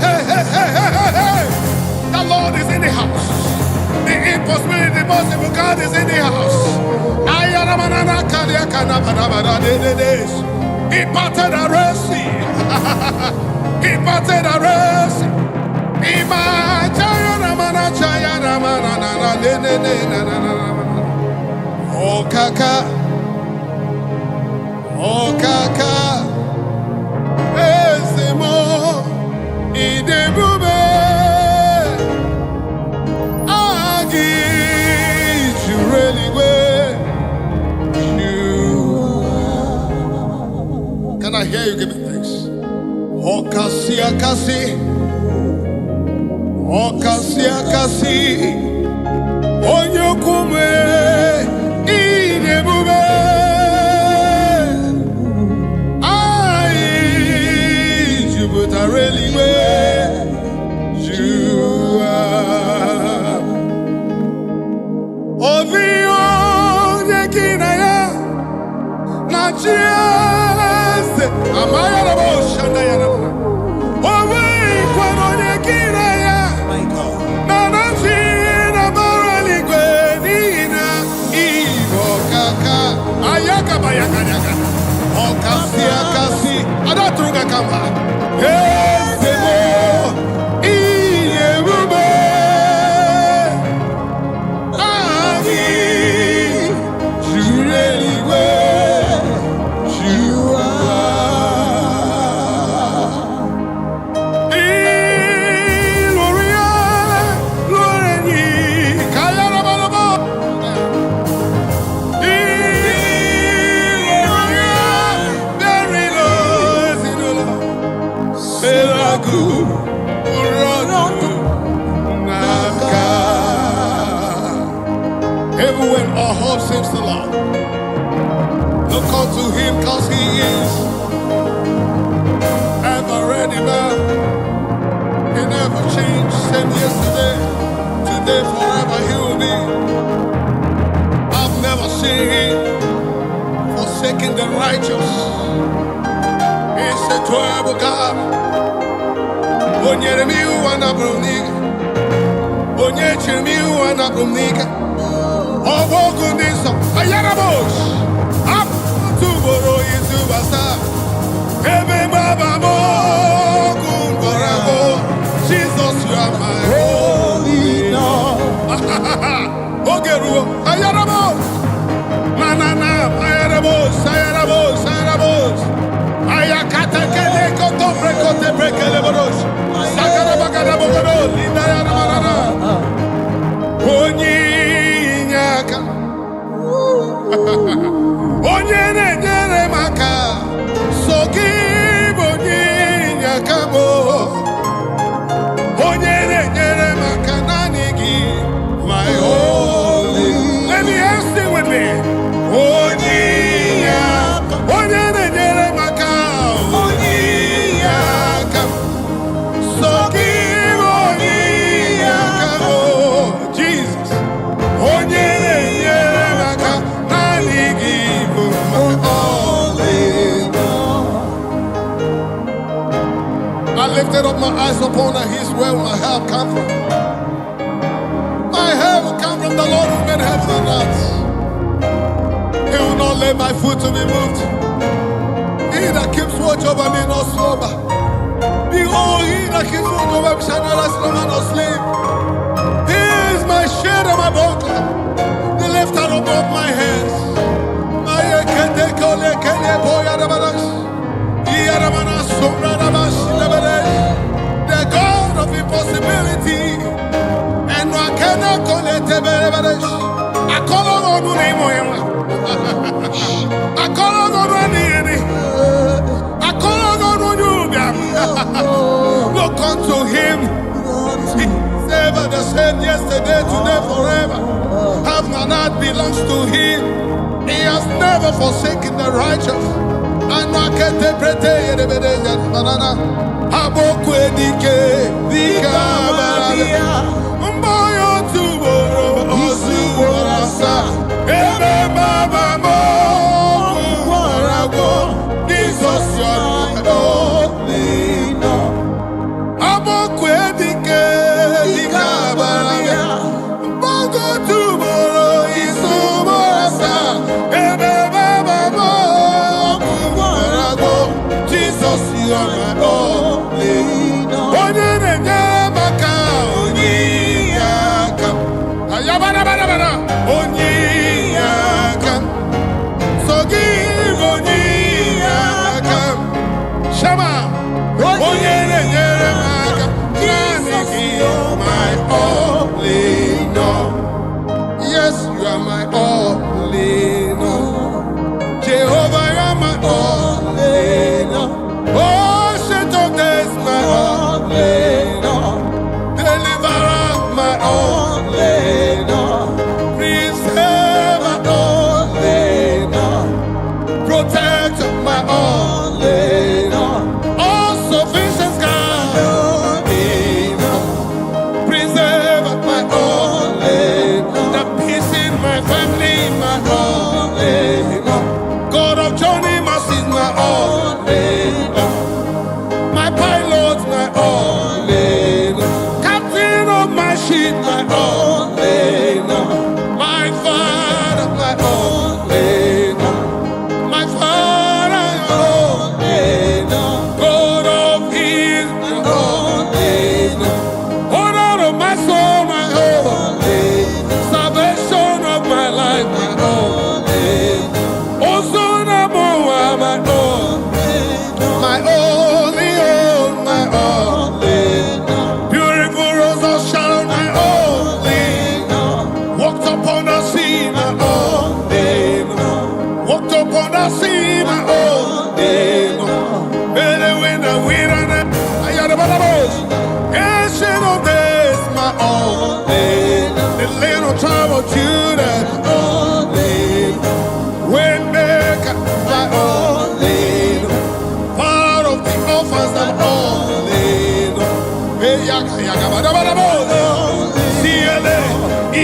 The Lord is in the house. The impossibility, the possible God is in the house. Ayadabada. He parted the Red Sea. He parted the Red Sea. Oh, Kaka. Oh kaka, ezemo, idebube, agi, jureliwe, you. Can I hear you giving thanks? Oh kasi, onyokume, idebube. But I really where you are. Chiese, Amaya Rabo, Shanda Yarabra. Away, Quanone Kiraya. My God. Nana China Marali Gwenina. Ivo Kaka. Ayaka Bayaka Yaga. Okasi Akasi. Adatruga Kamba. Yes, Iyebube. Ami. Jureli we. Even when our hope seems to lie, look unto him cause he is ever ready man. He never changed, same yesterday, today, forever he will be. I've never seen him forsaking the righteous. He's a terrible God. Onyere mi wana bruniga, onyeche mi wana bruniga. Owogu niso, ayarabosh. Up to boro yizu basa. Ebe baba mo kumbarabo. Jesus, you are my holy Lord. Ogeru, ayarabosh. Manana, ayarabosh, ayarabosh, ayarabosh. Ayakata kele koto brekote brekele borosh. Sakara bagara bogoro, linda yaramarana. Onyinyaka. Onyere nyere maka. Sogi onyinyaka mo. Onyere nyere maka nanigi. My holy. Let me ask you with me. Onyinyaka. Onyere nyere maka. Onyinyaka. Sogi onyinyaka mo. Jesus. Onyere nyere maka. Nanigi. I lifted up my eyes upon the hills where my help come from. My help will come from the Lord who made heaven and earth. He will not let my foot to be moved. He that keeps watch over me not slumber. Behold, he that keeps watch over me shall neither slumber nor sleep. He is my shade and my buckler, the lifter above my head. The God of impossibility, and I cannot call it a bereberesh. I call on the name of him. I call on the name. I call on you. Look unto him. He's ever the same yesterday, today, forever. Heaven and earth belongs to him. He has never forsaken the righteous. And I can't interpret it. Banana. Abokwe dike, dika Mboyo tuboro, osuborasa. Ebe baba mo, warago. Jesus, you are my only Lord. Abokwe dike, dika barabia. Mboyo tuboro, isuborasa. Ebe baba mo, warago. Jesus, you are my only Lord. Onyere nye maka onyi.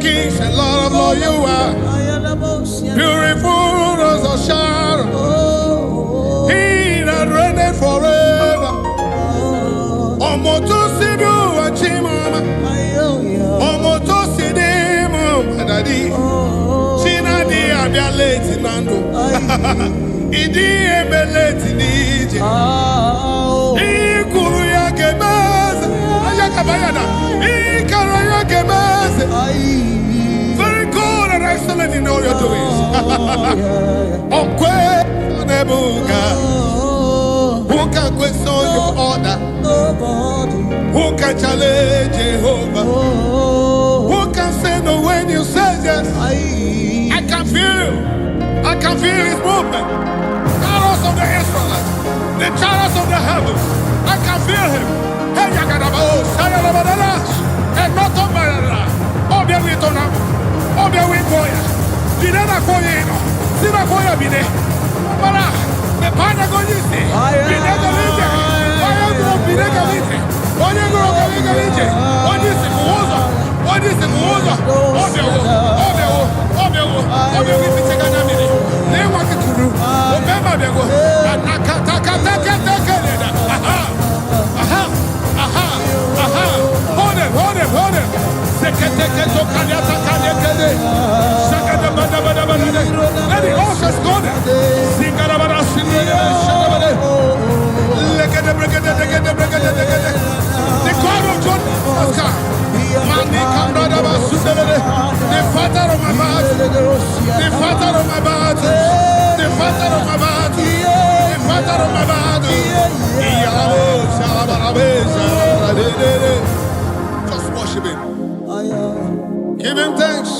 Kings and Lord of Lords you are. Beautiful rose of Sharon. He that reigneth forever. Omoto Sibu Achimama. Omoto Sidimu Madadi. Chinadi Abia late Nando. Idi Ebeleti Nije. Ikuru ya Gemaz. Ayakabayana. Ikara ya Gemaz. Very good and excellent in all your doings. Okwe Nebuga. Who can question your order? Who can challenge Jehovah? Who can say no when you say yes? I can feel his movement. Arrows of the Israelites, the chariots of the heavens. I can feel him. Hey, Yagadaba, Sayalabadalas, and not on Barala. Obia Witonam, Obia Wingoya, Dinana Koyeno, Sina Koya Bine, Mara, the Panagonisi, Binegalite, Oyagro Binegalite, Oyagro Gavigalite, what is it? What is it? Obia Witanamini, Newakuru, Obama Bego, Nakataka, hold him. Let the horses go there. Sing the God of John has come. The father of my battle. The father of my battle. The father of my battle. The father of my battle. Just worship him. Give him thanks.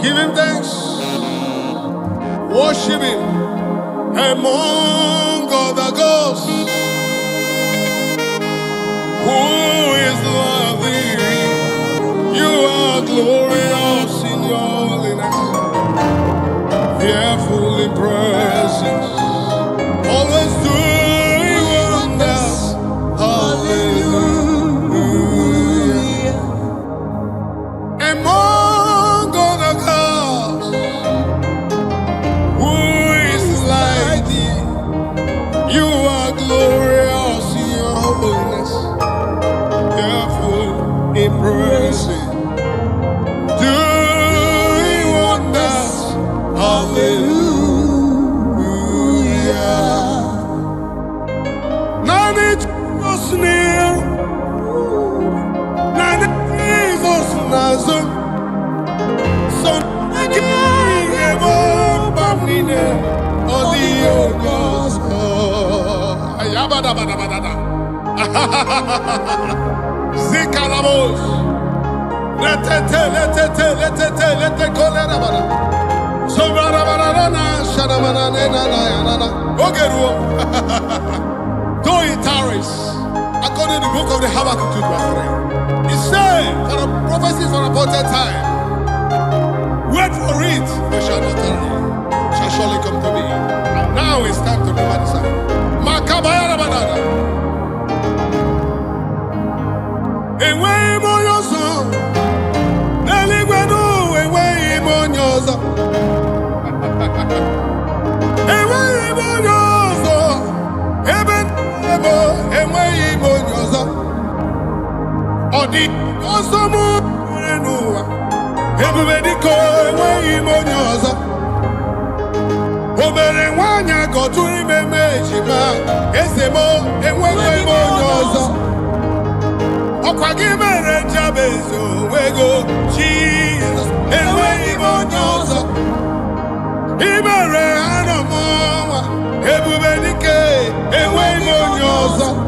Give him thanks. Worship him among other gods. Who is lovely? You are glorious in your holiness. Fearfully present. Always doing wonders. Hallelujah. Among other gods, who is like thee? You are glorious in your holiness. Careful in praising, doing wonders. Hallelujah. None is near. None is Nazum. So I can't Bamine on the Ogos. Ayabada. Zikalamos. Let Colerabada. So Barabana, Shadamana, Ogeru. Though it tarries, according to the book of the Habakkuk 2:3, it said, for the prophecies for appointed time, wait for it, they shall not tarry, shall surely come to me. And now it's time to remember the sign. Makabaya Banana. Away on your song, Eligwenu, away on your song. Away on your song, Heaven, away on your song. Odi, Osamu, Renua, everybody go away on your song. Oberewanya go to remember Jima, Esemo, away on your song. Okwagimere Jabezo, Wego, Jesus, away on your song. Ibere Anamoma, everybody go away on your song.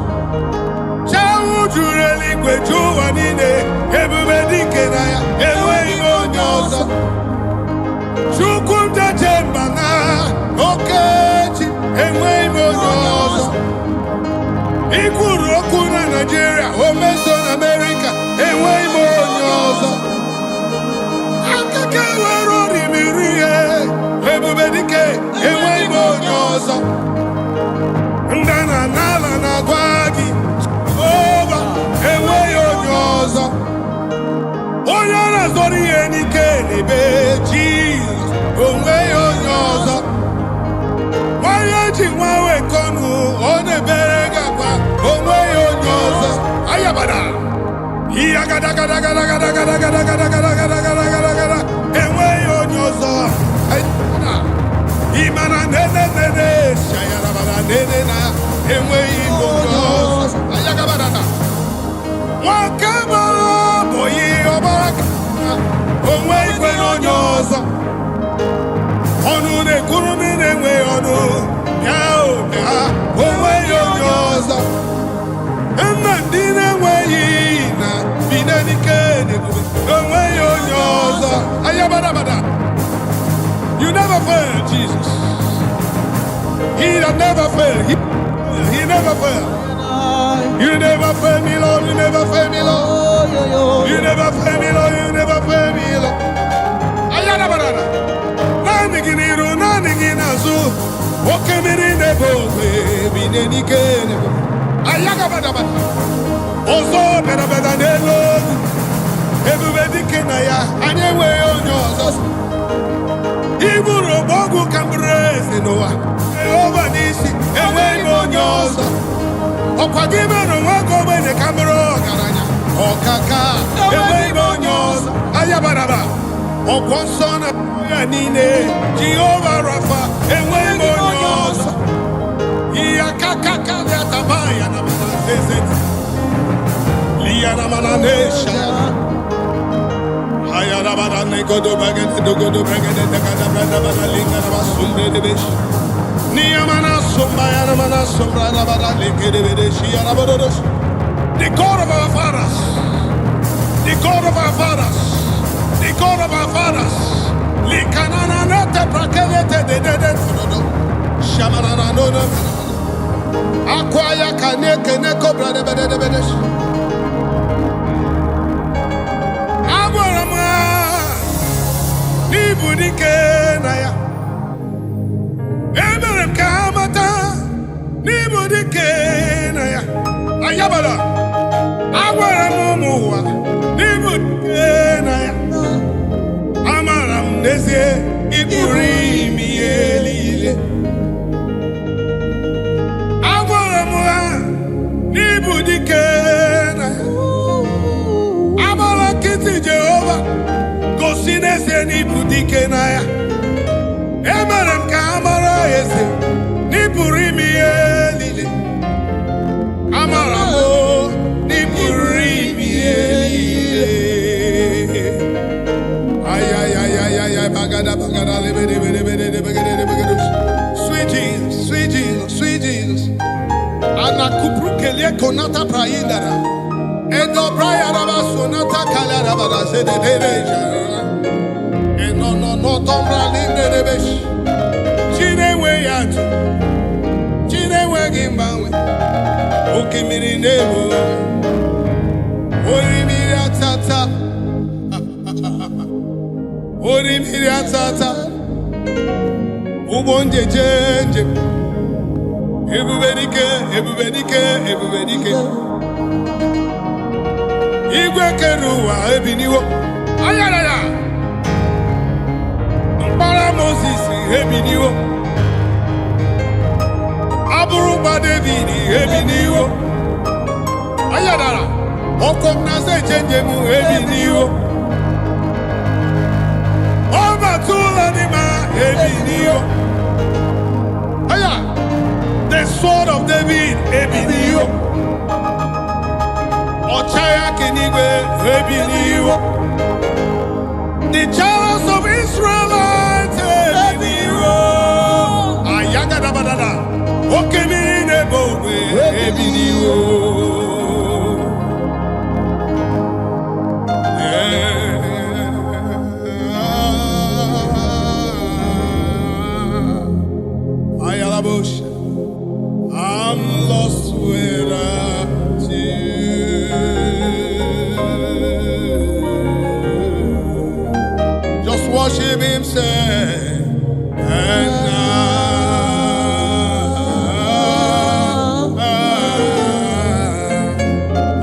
Chawu Jureli Kwejuanine, everybody kenaya, away on your song. Chukunta Jembana, Okechi, away on your song. Ikurokuna Nigeria, Omeson America, away on your song. Akakawaro Rimirie, everybody go away on your song. Ndana Nala Nagwagi, over, away on your song. Ori enike nebe Jesus onwe onyozo. Why ji nwawe konu onebere gakwa onwe onyozo. Ayabada. Iya gada gada gada gada gada gada gada gada gada gada gada gada. Enwe onyozo. Ayabada. Imana nene nene shayara bada nene na enwe onyozo. Ayagabada na. Wakabara boyi obaraka. Onwe igwe onyozo. Onu ne kurumi nenwe onu. Yao ya onwe onyozo. Emandi nenwe na binenike ne onwe onyozo. Ayabada bada. You never fail, Jesus. He that never fail. He never fail. You never fail me, Lord. You never fail me, Lord. You never fail me, Lord. You never fail me, Lord. Ayana banana. Nani giniru, nani ginazu. Okemiri nebo, bineni kene. Ayaga banana. Ozo beda beda nelo. Everybody kenaya. Anyewe onyozo. Iburo bogu kambreze noa. Ova nisi. Ewe onyozo. Okwagime no wako bene kamero garanya. Okaka. Ewe onyozo. Ayabaraba. Okwonsona nine. Jehovah Rapha. Ewe onyozo. Iyakaka ya tabaya na manazezeti. Liya na mananesha. Ayara bada neko do bagete do go do bagete da kada brada bada linga na basunde de besh. Niya mana sumba ya na mana sumbra na bada linga de besh ya na bodos. The God of our fathers, the God of our fathers, the God of our fathers. Likanana na te prakevete de do. Shamana na no no. Akwaya kaneke neko brada bada de besh. Nibudike na ya Emerem kamata Nibudike na ya Ayabada Agwara mumuwa Nibudike na ya Amaram nezie Iburi miyelile Agwara muwa Nibudike na ya Amara kiti Jehova Gosinese ni budike na ya Emerem ka amara ese Ni purimi elile Amara mo Ni purimi elile Ay ay ay ay ay ay Bagada bagada lebede bede bede bede bede. Sweet Jesus, sweet Jesus, sweet Jesus. Ana kupru kelie konata praindara Endo braya raba sonata kala raba da se de no tombra linde de besh. Chinewe yatu. Chinewe gimbawe. Okimiri nebo. Orimiri atata. Orimiri atata. Ubonje jenje. Ebubedike, ebubedike, ebubedike. Igwe keruwa ebiniwo. Ayaraya. Para Moses ebiniwo. Aburuba David ebiniwo. Ayadara. Okom na se change mu ebiniwo. Oba tula ni ma ebiniwo. Aya. The sword of David ebiniwo. Ochaya kenigwe ebiniwo. The chariots of Israelites ebiniwo. Ayagada badada. Okemiri nebo ebiniwo. Ayalabosh. I'm lost without you. Just worship him, say, and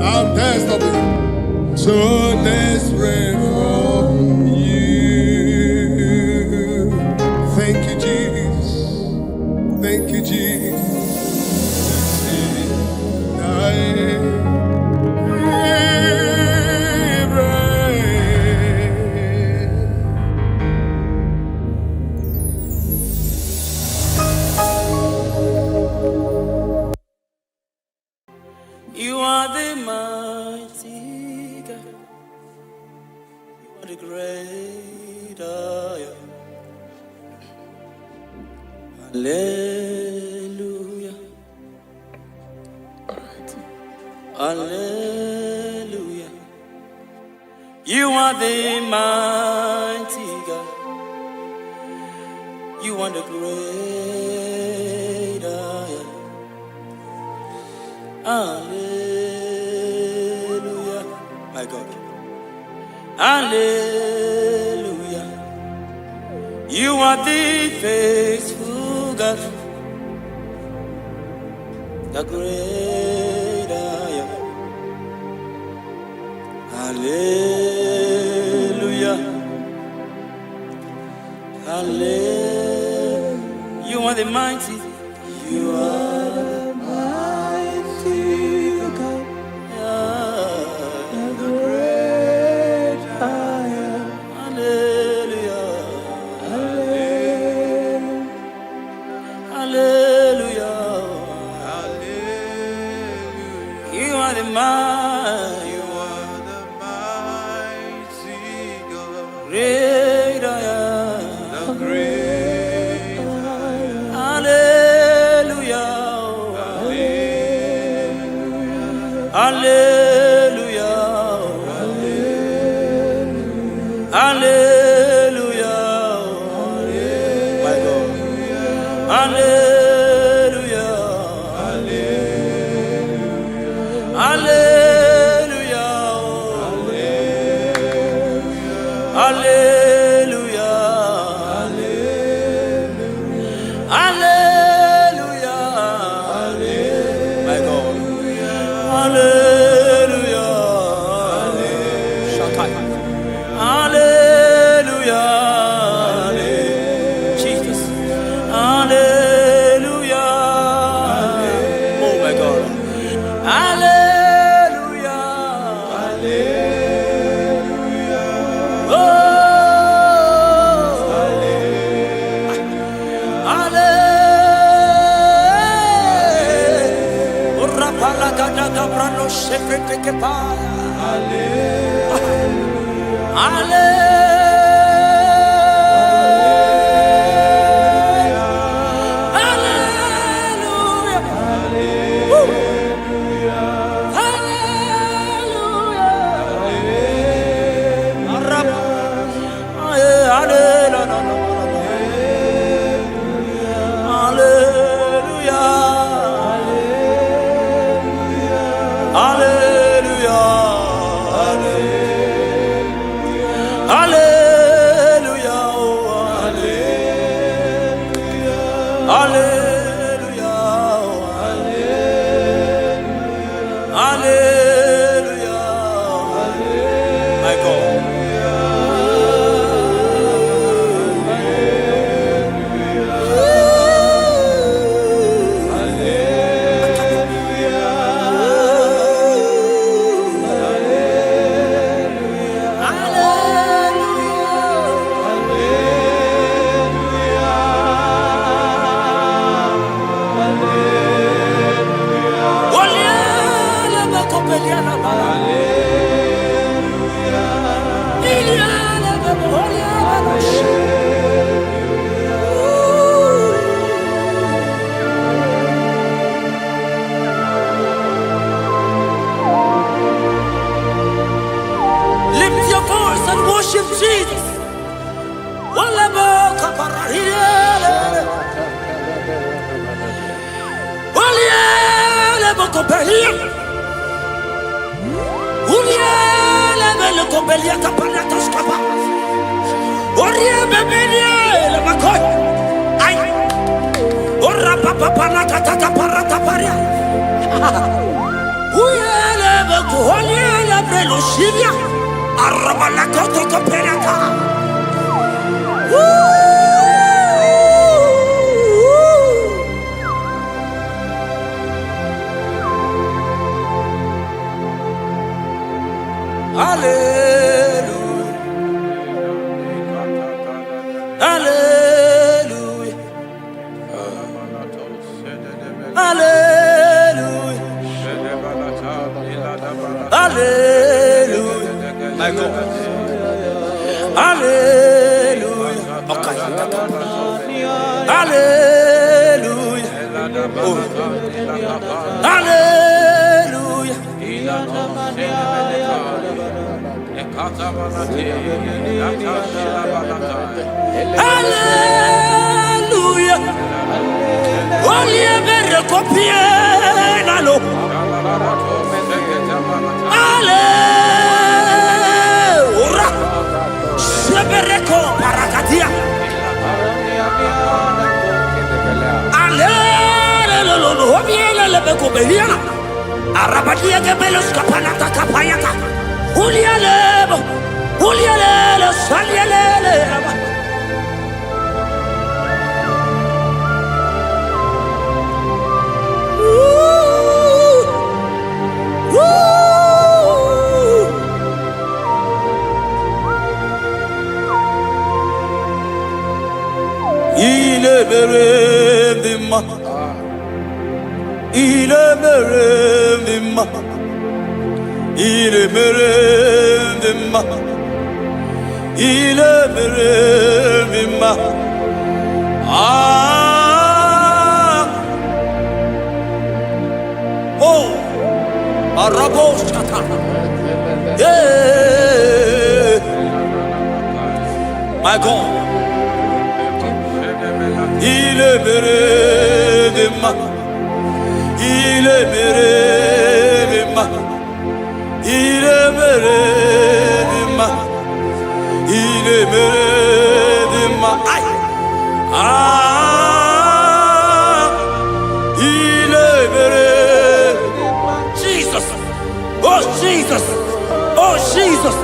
I'm desperate, so desperate for Thank you, Jesus. You are the mighty God. You are the great I am. Hallelujah. Hallelujah. You are the mighty God. You are the great I am. Hallelujah. My God. Hallelujah. You are the faithful God. The great I am. Hallelujah. Hallelujah. You are the mighty. You are the mighty God. The great I am. Hallelujah. Hallelujah. Hallelujah. You are the mighty. You are the mighty God. Great I am. The great I am. Hallelujah. Hallelujah. Hallelujah. Hallelujah. My God. Hallelujah. Hallelujah. Hallelujah. Hallelujah. Hallelujah. My God. Hallelujah. Shakai. Hallelujah. Jesus. Hallelujah. Oh my God. Hallelujah. Hallelujah. Oh. Hallelujah. Oh, rapalagadaga brano shefetekepa. Hallelujah. Hallelujah. Lift your voice and worship Jesus. Hallelujah. Hallelujah. Hallelujah. Hallelujah. My God. Hallelujah. Okay. Hallelujah. Oh. Hallelujah. Hallelujah. Only a better copy. Hallelujah. Sebereko parakatia. Hallelujah. Obiela lebeko beliana. Arabadia gebelos kapanata kapayaka. Ulialebo. Ulialele salialele. İle veremdim ma, ile veremdim ma, ile veremdim ma, ile veremdim ma. Ah, oh, arabo şata, yeah, my God. Il est mérédema, il est mérédema, il est mérédema, il est mérédema. Ah, il est mérédema. Jesus, oh Jesus, oh Jesus.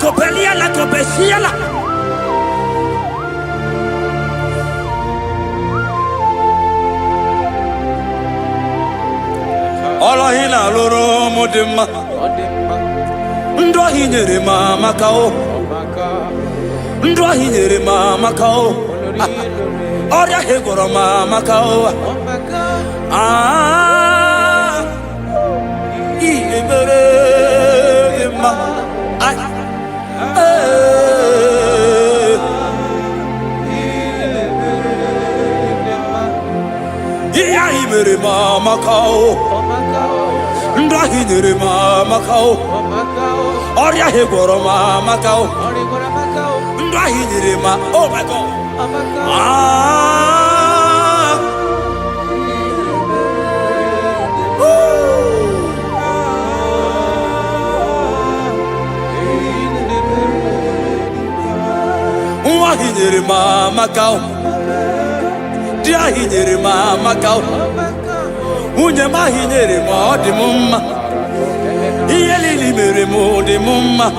Copelia la copecia la Ola hina loro modema Ndo hinyere mama kao Ndo hinyere mama kao Oria hegoro mama kao Ah Ibere ma Ay Mere mama kao Ndahi nere mama kao Oria hegoro mama kao Ndahi nere ma Oh my God Ah Ndahi nere mama kao Ndahi nere mama kao Unye mahinyere mo di mumma Iye li mere mo di mumma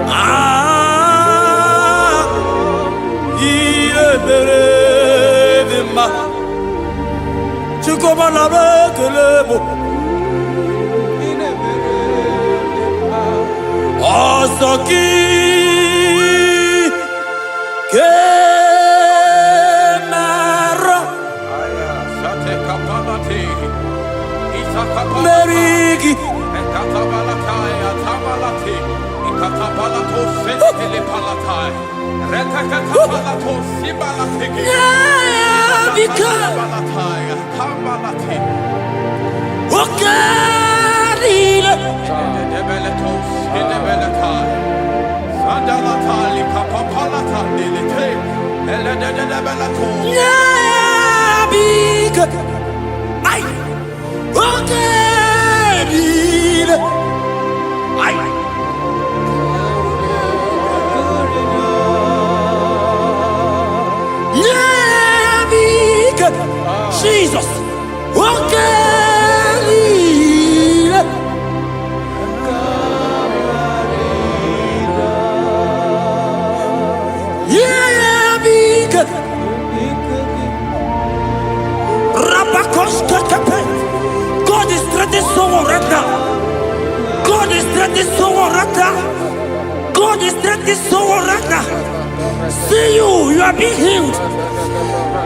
Ah Iye mere di ma Chukoma na bekelebo Osoki Merigi Ekatabalataya tabalati Ikatabalato sentele palatai Retakatapalato sibalatiki Ikatabalatai tabalati Okarila Debeleto sidebeletai Sandalatali kapapalata dilite Eledebeleto Nabika Ay Okarila Ay Nabika Jesus Okarila someone right now. God is strengthening someone right now. God is strengthening someone right now. See you are being healed.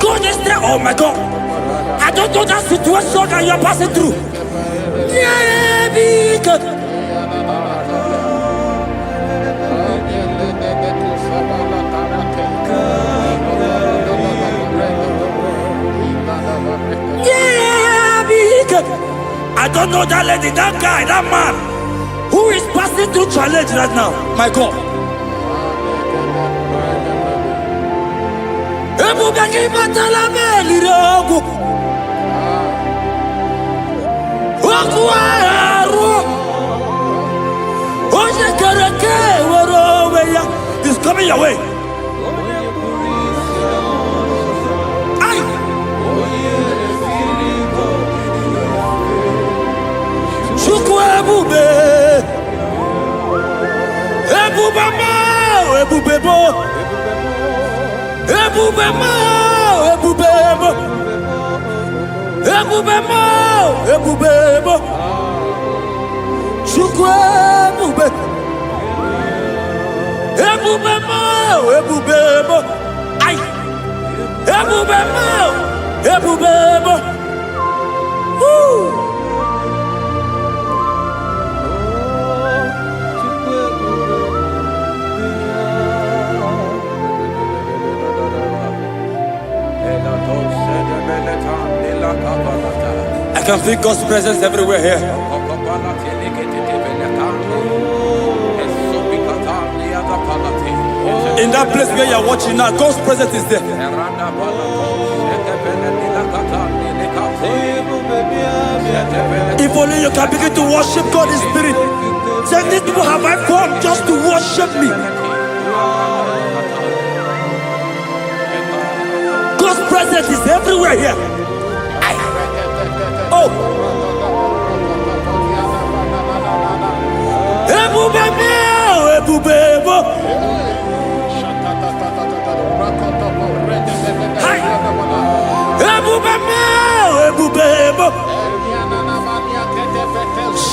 God is there. Oh my God. I don't know that situation that you are passing through. Yeah, be good. Yeah, be good. I don't know that lady, that guy, that man who is passing through challenge right now. My God. It's coming your way. I can feel God's presence everywhere here. In that place where you are watching now, God's presence is there. If only you can begin to worship God in spirit. Say, these people have I come just to worship me. God's presence is everywhere here. Oh.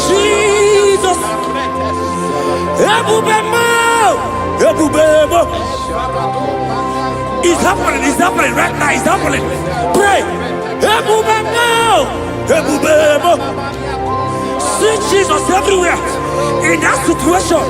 Jesus. It's happening right now, it's happening. Pray. See Jesus everywhere. In that situation.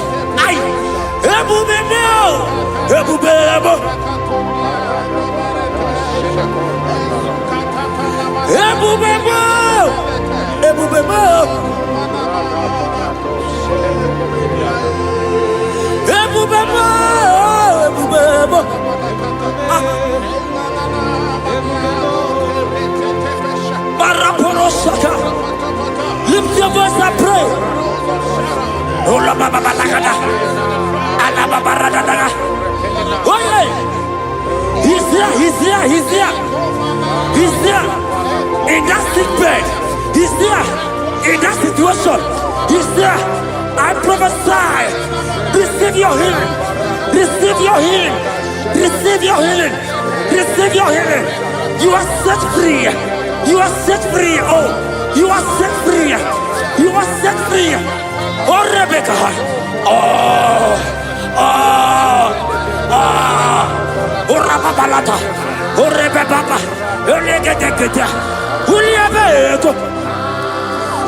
Lift your voice and pray. He's there. In that sick bed. He's there. In that situation. He's there. I prophesy. Receive your healing. Receive your healing. Receive your healing. Receive your healing. You are set free. You are set free. Oh, you are set free. You are set free. Oh, Rebecca. Oh, Rababalata. Oh, Rebecca. Uliabeko.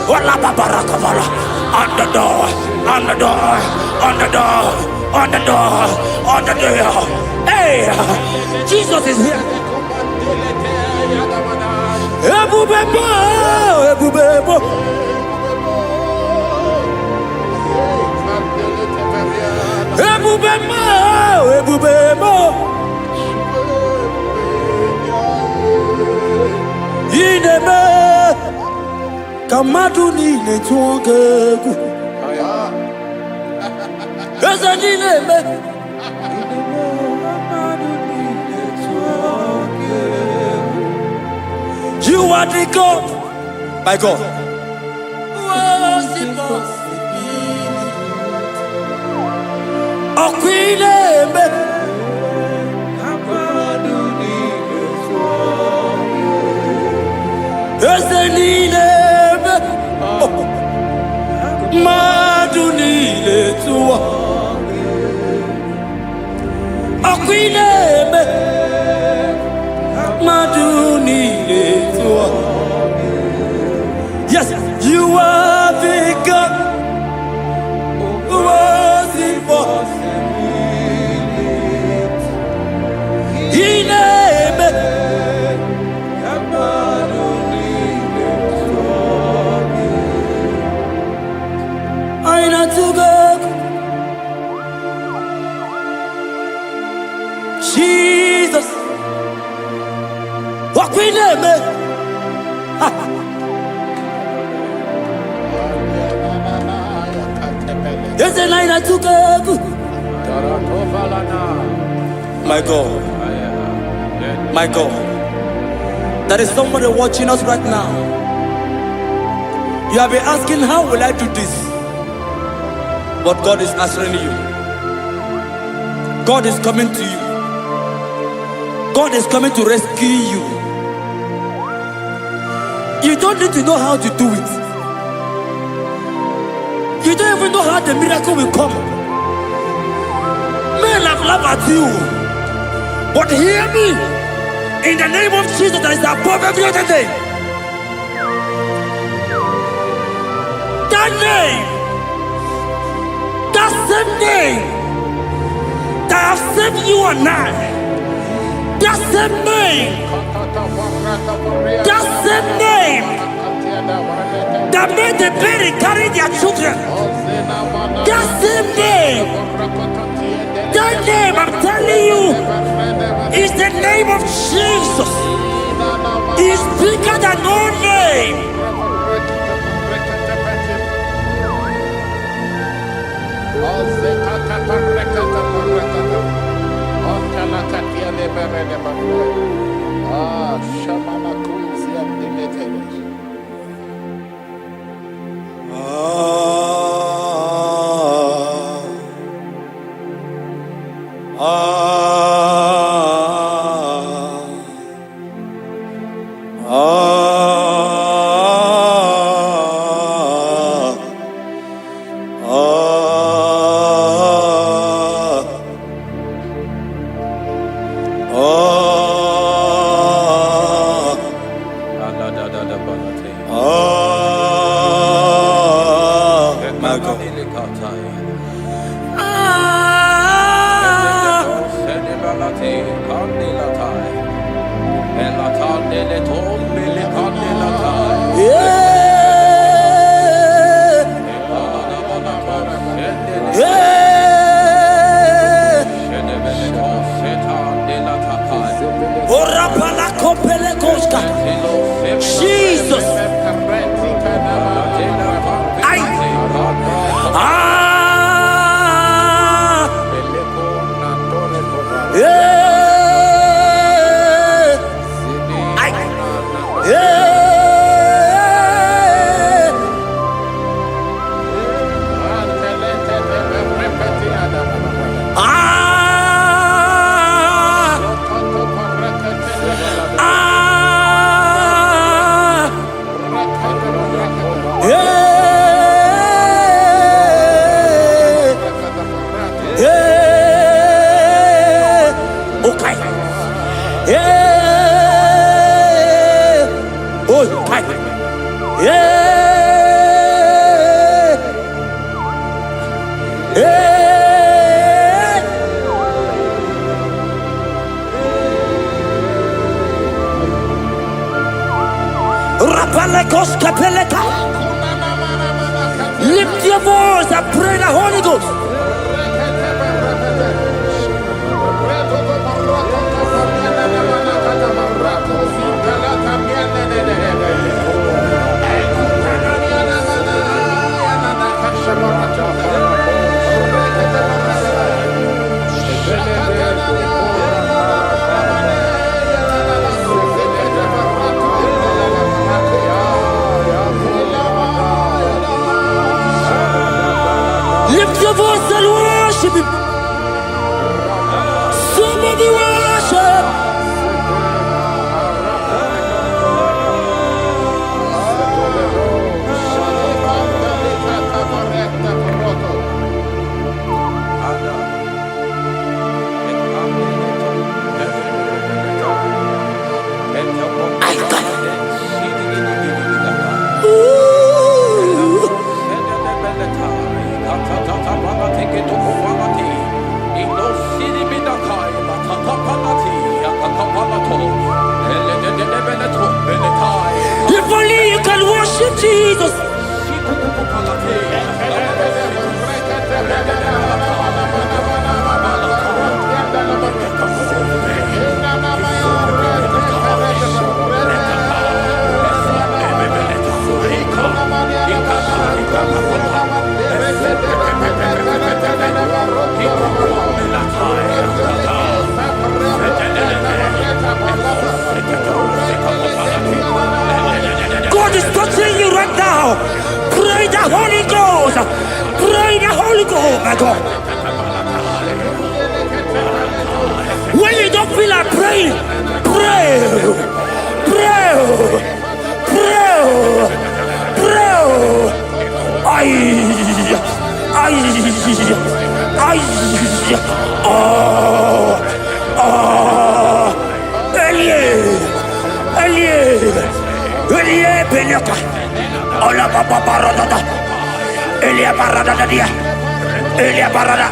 Wala babarakabala. On the door. On the door. On the door. On the door. On the door. Hey, Jesus is here. Ebubebo. Ineme kamaduni netuongegu. Eza ineme. You are the God, my God. Okwineme. Eza ineme. Wakwineme Maduni. Yes, you are the God who was impossible. Ineme Aina to go. Jesus, walk with them. There's a line I took up. My God, my God, there is somebody watching us right now. You have been asking, how will I do this? But God is answering you. God is coming to you. God is coming to rescue you. You don't need to know how to do it. You don't even know how the miracle will come. Men have laughed at you. But hear me. In the name of Jesus that is above every other name. That name. That same name. That have saved you and I. That same name, that same name, that made the parents carry their children. That same name, I'm telling you, is the name of Jesus. It's bigger than all name. My God. Jesus. Lift your voice and pray the Holy Ghost. Lift your voice and worship Him. Somebody worship. worship Jesus. God is touching you right now. Pray the Holy Ghost. Pray the Holy Ghost, my God. When you don't feel like praying, pray. Pray. Pray. Pray. Ay. Elie Benyoka. Ola papa parada. Elia parada dia. Elia parada.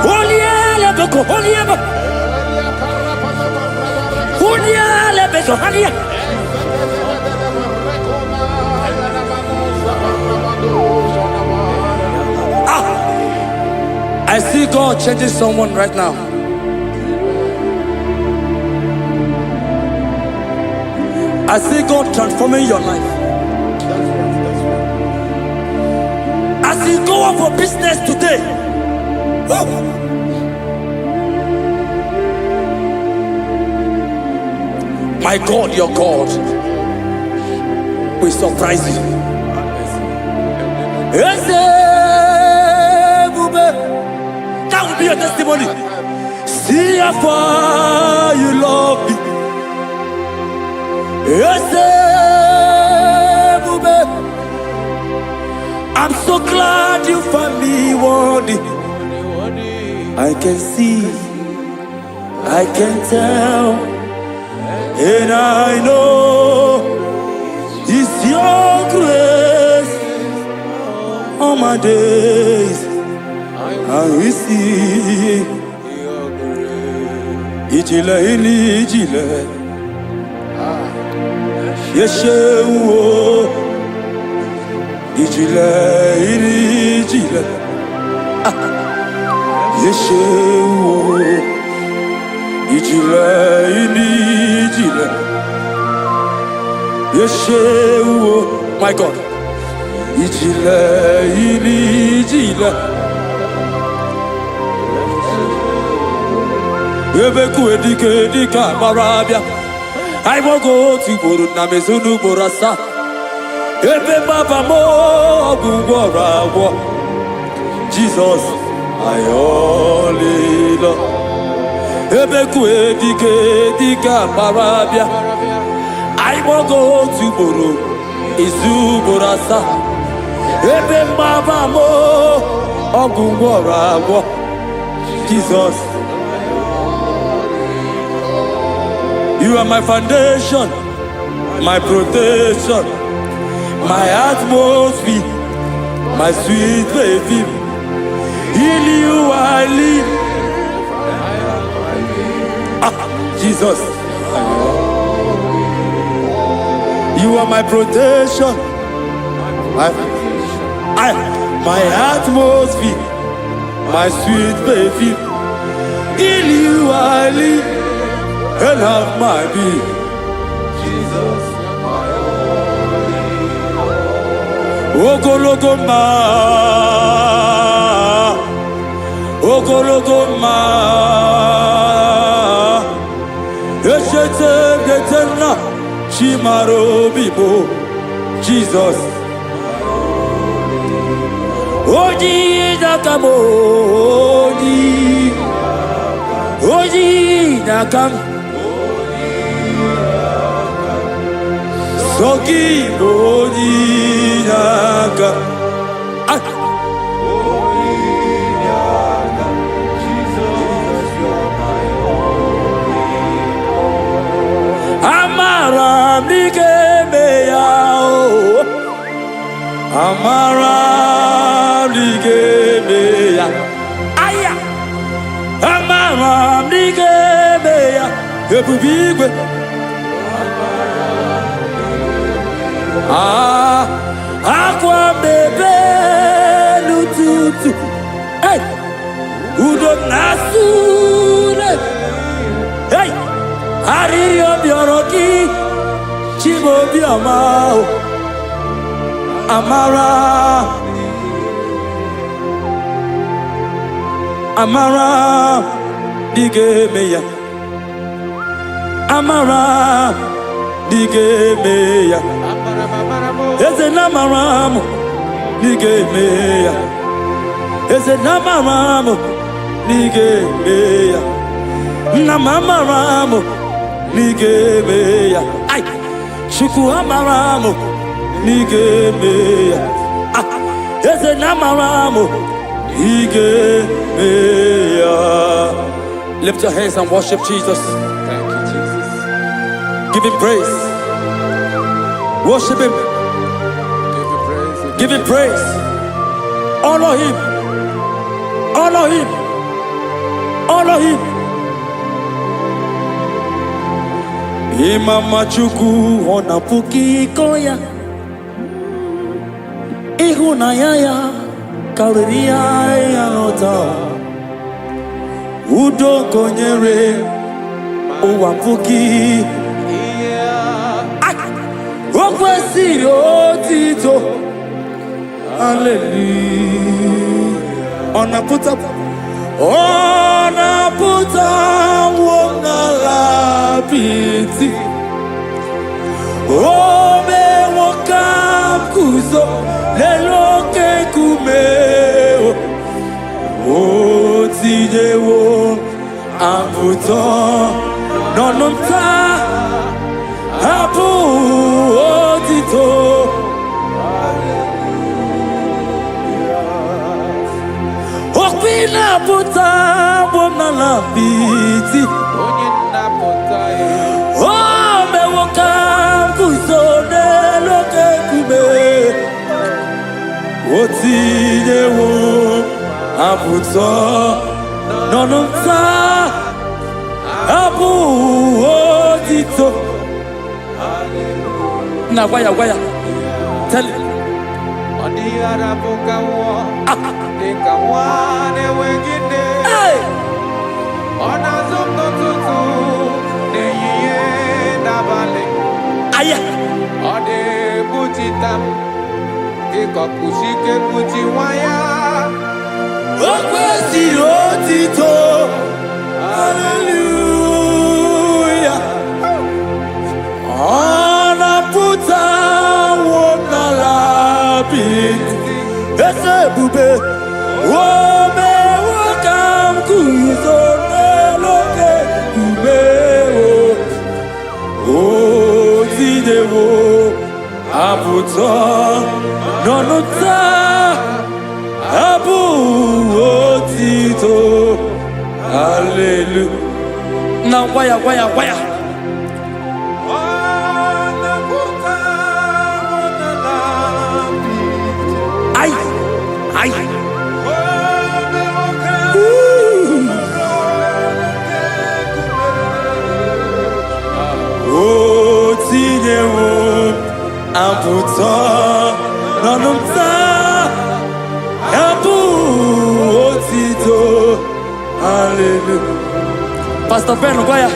Oliele beko, oliele. Oliele beko, oliele. I see God changing someone right now. I see God transforming your life. As you go out for business today. Woo! My God, your God will surprise you. That will be your testimony. See how far you love me. I'm so glad you found me worthy. I can see, I can tell, and I know it's your grace all my days. I will see Ijile ili ijile Yeshewo Ijile ili ijile Yeshewo Ijile ili ijile Yeshewo. My God. Ijile ili ijile Ebeku edike marabia. I won't go to Buru na mezunu borasa. Ebe baba mo ogungora wo. Jesus, I only love. Ebeku edike marabia. I won't go to Buru izu borasa. Ebe baba mo ogungora wo. Jesus. You are my foundation, my protection, my atmosphere, my sweet baby. In you I live. Jesus. You are my protection, my atmosphere, my sweet baby. In you I live. And have my being. Jesus, my only. Ogologoma, Ogologoma, Eshete Getena, Shimaro Bibo, Jesus. Oji Nakamo, Oji Nakam. Soki Bodinaga Jesus, you're my only. Amara Mike Meyao Amara ebube igwe akwa bebe n'ụtụtụ udo na-asụle arịrị obiọrọ gị Chimaobiọma amara dị ga-eme ya amara dị ga-eme ya eze na amara m dị ga-eme ya eze na amara m dị ga-eme ya nna m amara m dị ga-eme ya Chukwu amara m dị ga-eme ya eze na amara m dị ga-eme ya. Lift your hands and worship Jesus. Thank you, Jesus. Give him praise. Worship him. Give you praise. Give him praise. Honor him. Honor him. Honor him. Imama Chukwu ona puki koya. Ihunanya ya karịrị ya n'ụtọ. Udo konyere ụwa puki. O kwesịrị otito. Hallelujah. Ọ na-apụta nwụọ n'ala apịtị. O mewo ka m guzo n'elu oke nkume. O tinyewo apụta n'ọnụ nta. Abụ otito. Okwi na-apụta bụ n'ala apịtị. O mewo ka m guzo n'elu oke nkume. O tinyewo apụta n'ọnụ nta. Abụ otito. Now, why? Tell him. Hey! Aya! Otito. Hallelujah. Anaputa wonala bit. Ese bube. Ome wakam kuzo neloke kumeo. O tidewo aputa nonota abu otito. Hallelujah. Now waya. Ay. O tinyewo apụta n'ọnụ nta. Abụ otito. Hallelujah. Pastor Ben, waya.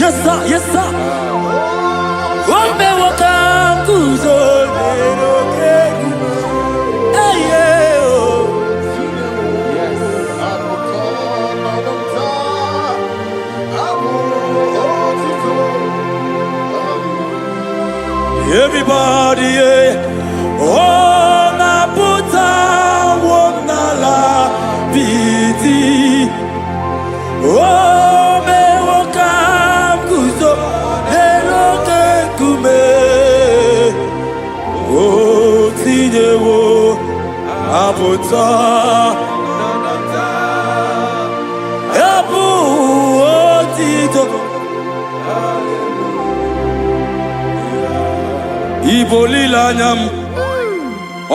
Yes, sir. Ombe wakam kuzo neloke. Hey, yeah. Everybody, yeah. Oh, naputa wonala piti. Oh, me wakam kuzo neloke kume. Oh, tidewo aputa. Apu otito. Igbo lile anya m,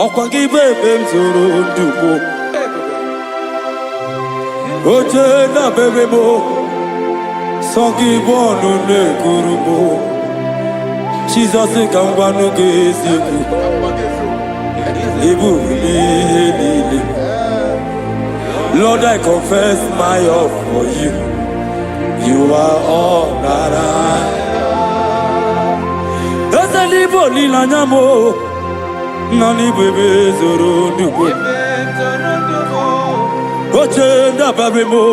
ọkwa gị bụ ebe m zoro ndụ. Oche na bebe mo, songi bonu ne kurumo. Jesus kangwanu geziku, ibu lili. Lord, I confess my love for you. You are all that I. Ese libo lila nyamo, nani bebe zoro nubo. Oche na bebe mo,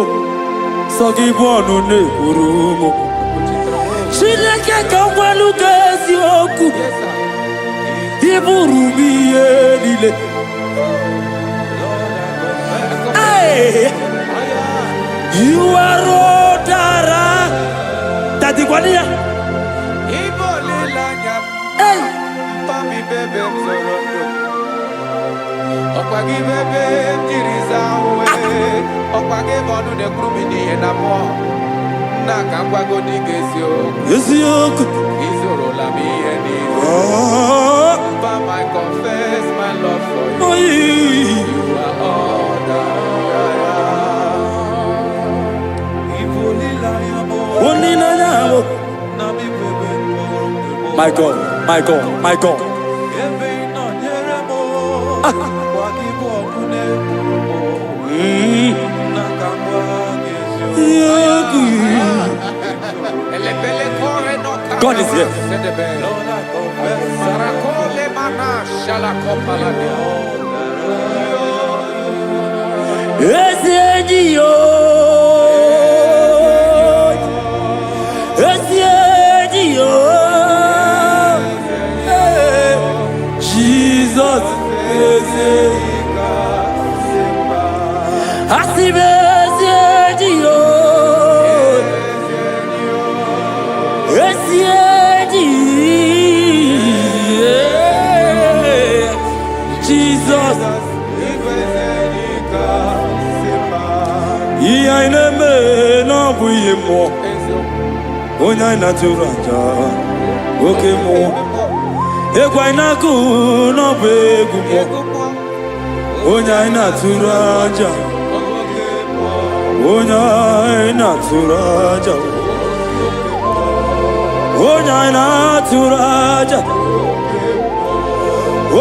sogi bonu ne kurumo. Chineke kangwanu gezioku, ibu rubiye lile. You are Rodara. Tati Guania. Hey. Papi bebe mzorondo. Okwagi bebe tiriza uwe. Okwagi bonu de krumi ni enamo. Naka kwago di gesio. Gesio. Izoro la mi eni. Papa, I confess my love for you. You are all that my God, my God, my God. God is here. Jesus, Onya naturanja, oke mo. Egwa inaku no begu mo. Onya naturanja, onya naturanja, onya naturanja,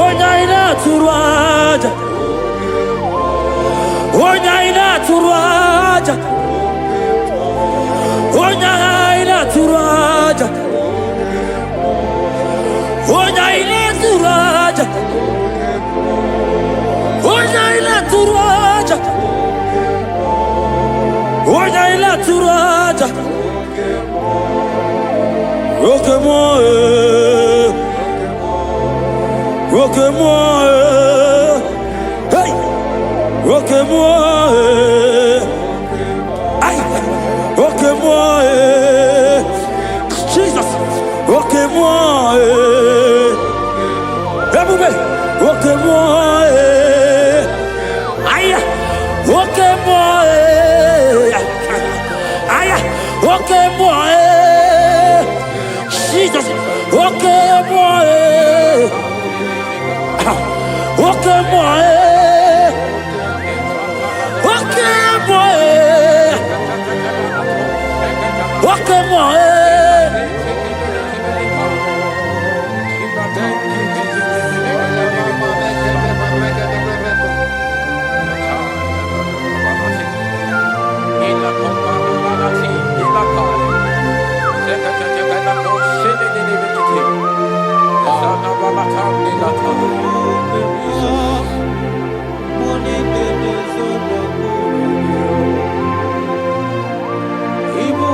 onya naturanja, onya naturanja. Turaja, Onya ila turaja, Onya ila turaja, Onya ila turaja. Roque-moi, hey, roque-moi, aïe, roque-moi. Jesus, roque-moi, roque-moi, aïe, roque-moi, aïe, roque-moi, Jesus, roque-moi, roque-moi, roque-moi, roque-moi. Ibu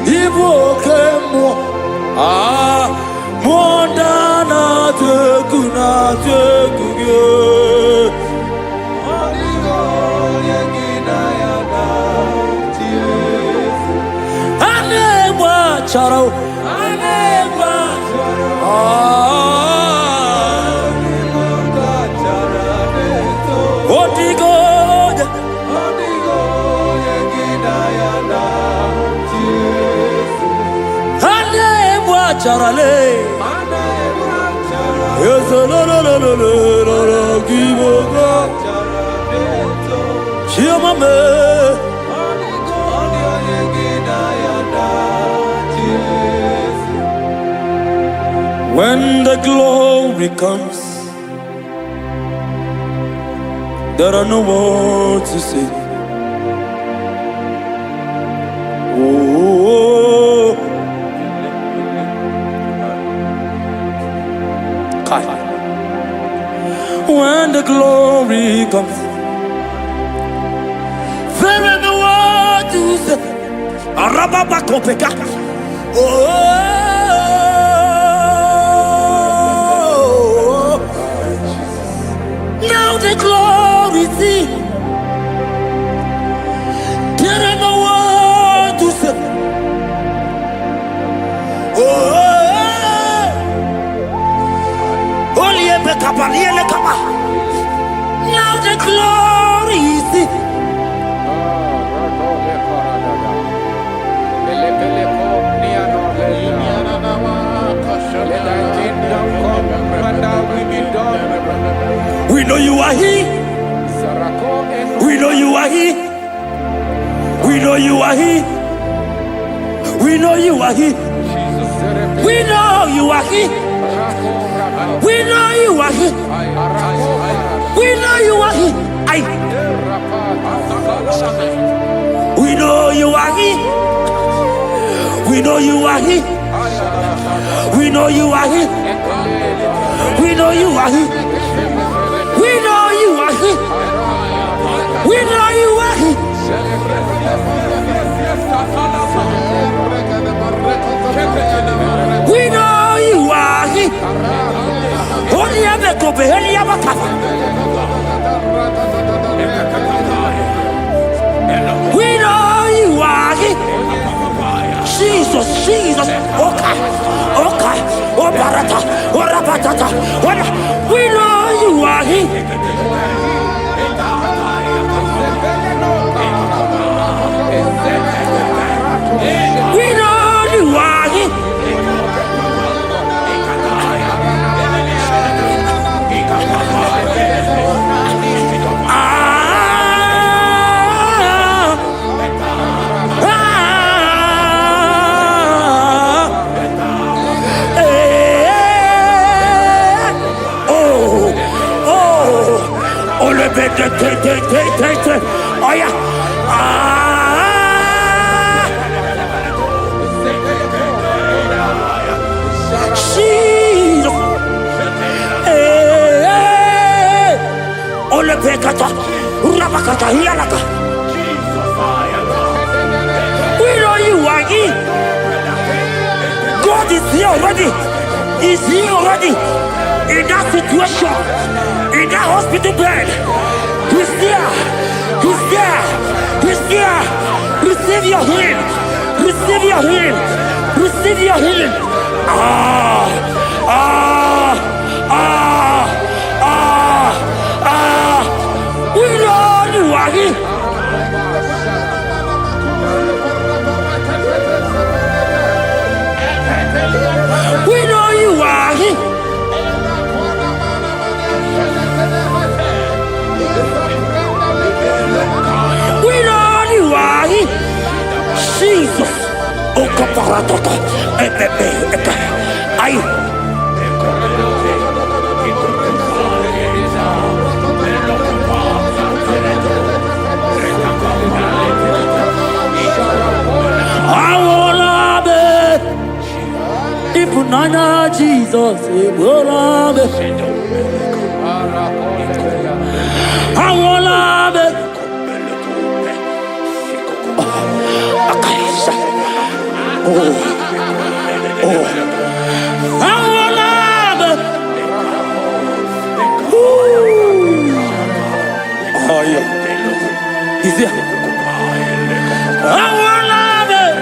Igbo kemo, ah, mondana tekuna tekuge. Anegba charo, anegba, Odigo. Charale, yes, no, give when the glory comes, there are no words to say. Oh. When the glory comes, there is no word to say. Oh, now the glory see. There is no word to say. Oh. Now the glory is the we know you are here. We know you are here. We know you are here. We know you are here. We know you are here. We know you are here. We know you are here. We know you are here. We know you are here. We know you are here. We know you are here. We know you are here. We know you are here. We know you are here. Only ever go be any other we know you are here. Jesus, Jesus, okay, okay, oh barata, oh rabatata, we know you are here. We know you are here. Oh yeah. Jesus. Ole pekata. Rabakata hialaka. We know you are here. God is here already. He's here already. In that situation. In that hospital bed. He's there. He's there. He's there. Receive your healing. Receive your healing. Receive your healing. We know you are here. Ratoto, Ay. Nana Jesus, I will love it. Oh, yeah. Is it? I will love it.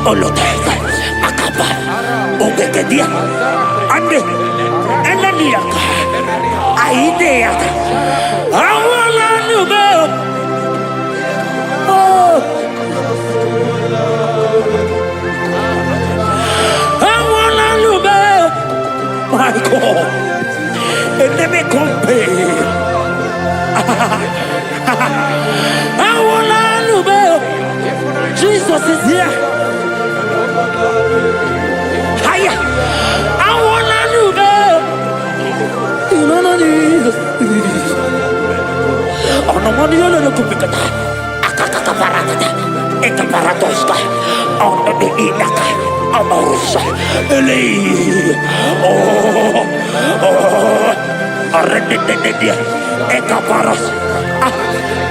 Oloteka, akaba, obekedia, ande, enaniaka, aideaka, awala nube, oh, awala nube, my God, and never compare, awala nube, Jesus is here. Hiya! I wanna do that. You know what it is. Oh no, money on the kupikata. Akaka parata. Eka paratoska. On the inaka. Amorosa. Ele. Oh. Arredededia. Eka paras.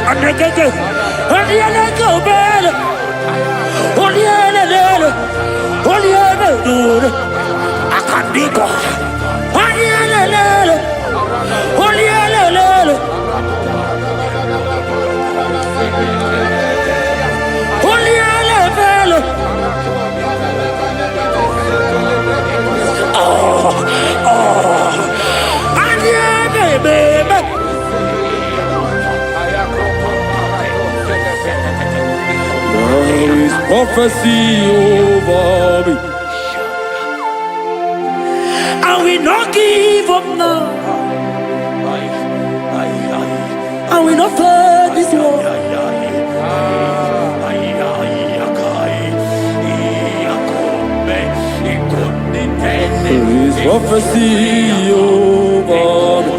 Anegege. Anegege bel. Olielele. Olielele. Akandiko. Olielele. Olielele. Olielele. Baby. There is prophecy over me. I will not give up now. I will not fight this war. There is prophecy over me.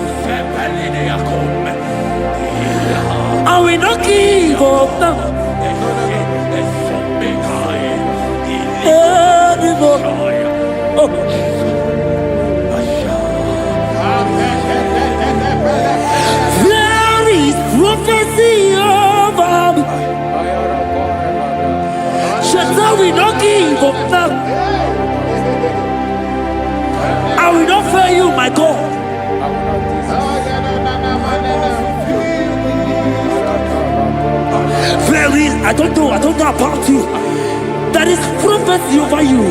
I will not give up now. Oh. There is prophecy over me. Shall we not give up now? I will not fail you, my God. There is, I don't know about you. There is prophecy over you.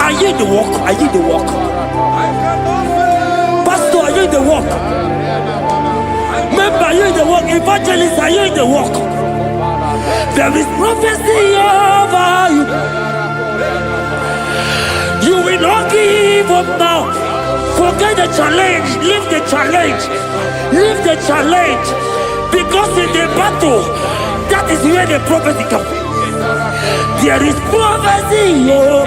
Are you in the walk? Are you in the walk? Pastor, are you in the walk? Member, are you in the walk? Evangelist, are you in the walk? There is prophecy over you. You will not give up now. Forget the challenge. Leave the challenge. Leave the challenge. Because in the battle, that is where the prophecy comes. There is prophecy. Oh.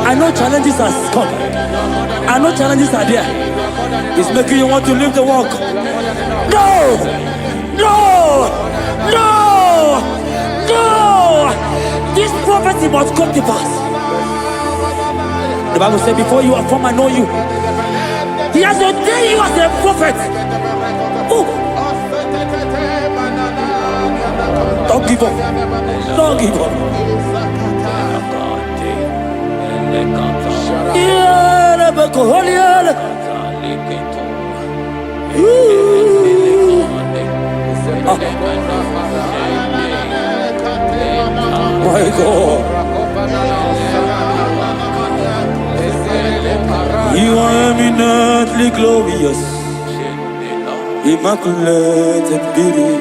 I know challenges are come. I know challenges are there. It's making you want to leave the walk. No! No! No! No! This prophecy must come to pass. The Bible said, before you are formed, I know you. He has ordained you as a prophet. Oh. Don't give up. Don't give up. My God. You are eminently glorious, immaculate and beauty.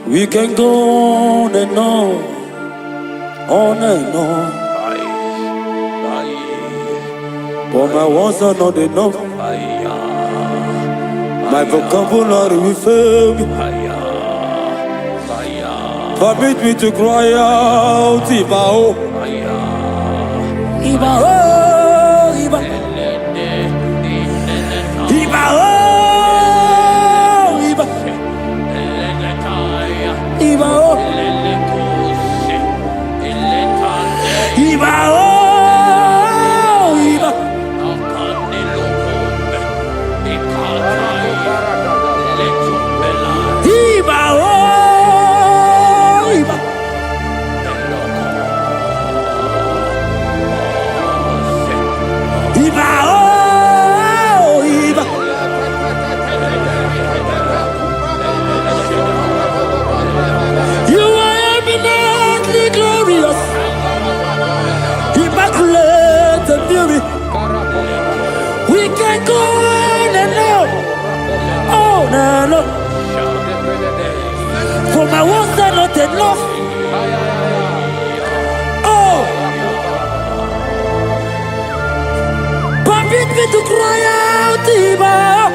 We can go on and on and on. But my words are not enough. My vocabulary will fail me. Permit me to cry out, Ibao. Ibao, Ibao. Ibao, Ibao. Ibao, Ibao. We can go on and on. For my words are not enough. Oh, permit me to cry out, Ibao.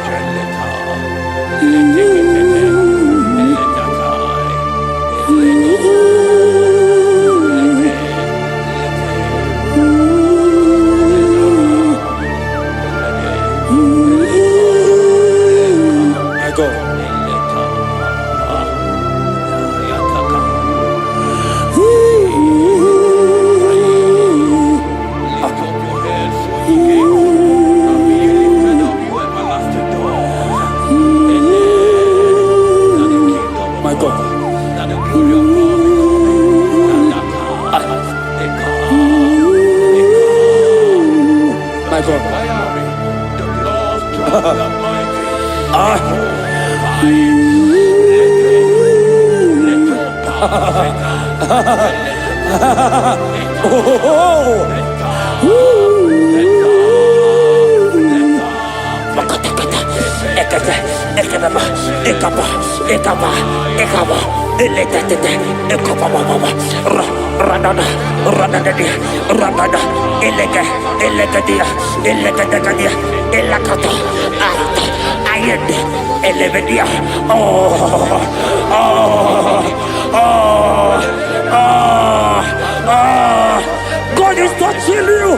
God is touching you.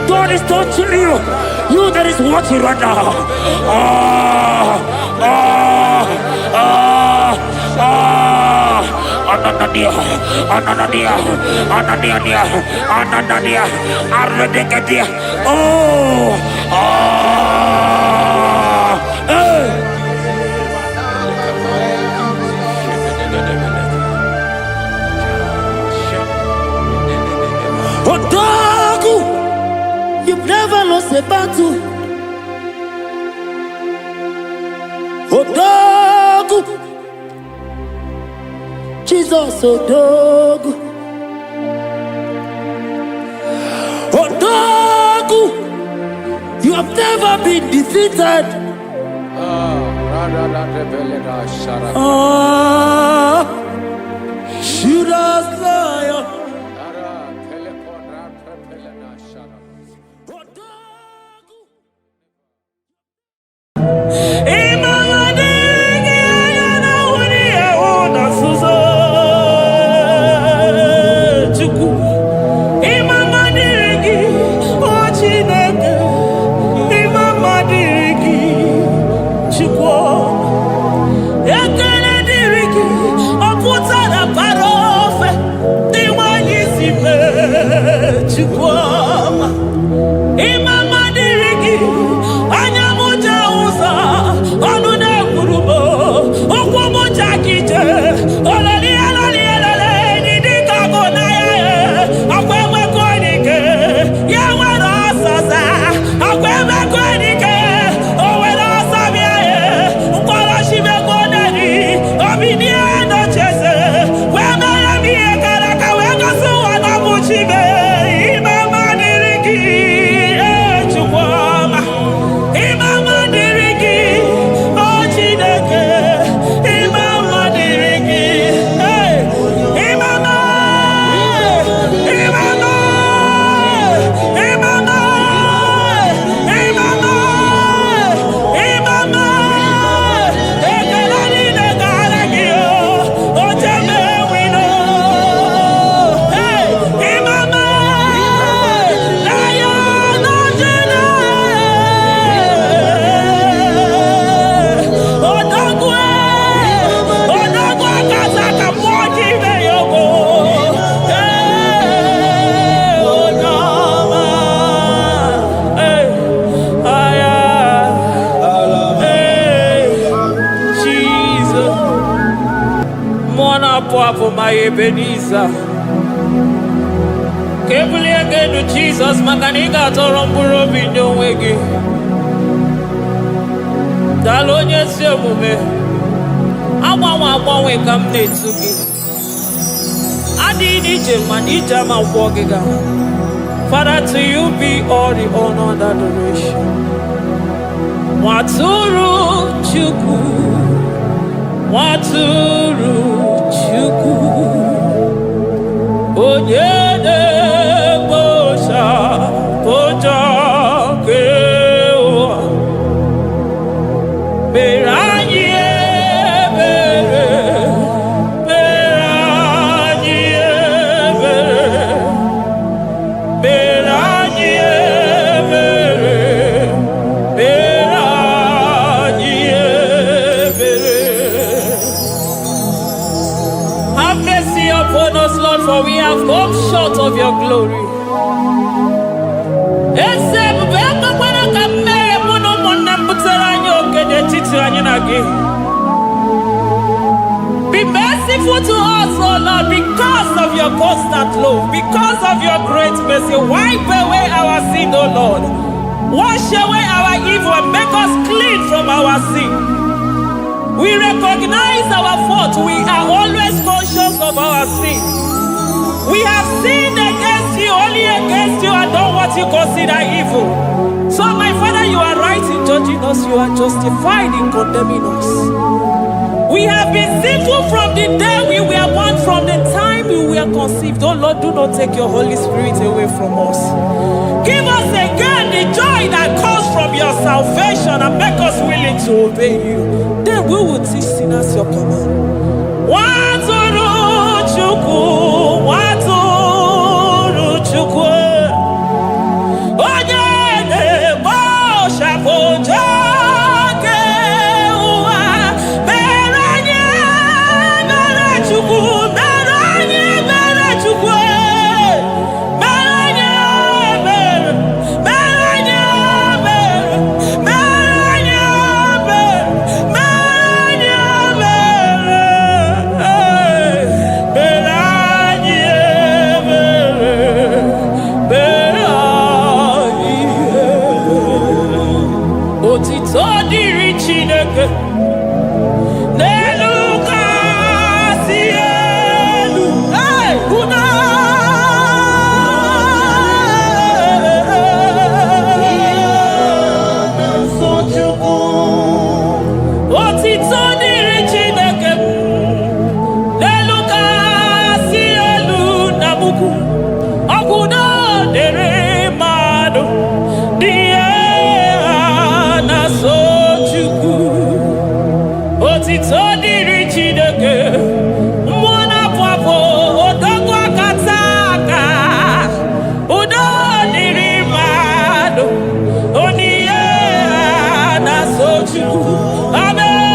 God is touching you. You that is watching right now. Ananadia, Arredecadia. Otaku, you've never lost a battle. Otaku, Jesus, Otaku. Otaku, you have never been defeated. Judas liar. Imama for my Ebenezer. Carefully again to Jesus, Makaniga Toromburo Bindo Wegi. Dalonya Semume. I come near to me. I did it, man, each time I'm walking. Father, to you be all the honor and adoration. Waturu Chuku. Waturu Chuku. Onyede Bosha Boja Kewa. Beranye Bere. Beranye Bere. Beranye Bere. Beranye Bere. Have mercy upon us, Lord, for we have come short of your glory. Be merciful to us, oh Lord, because of your constant love, because of your great mercy. Wipe away our sin, oh Lord. Wash away our evil and make us clean from our sin. We recognize our fault. We are always conscious of our sin. We have sinned against you, only against you, and done what you consider evil. So, my Father, you are right in judging us. You are justified in condemning us. We have been sinful from the day we were born, from the time we were conceived. Oh Lord, do not take your Holy Spirit away from us. Give us again the joy that comes from your salvation and make us willing to obey you. Then we will teach sinners your command. Waturu Chuku, Waturu Chuku. Onyede Bosha Boja. Amen.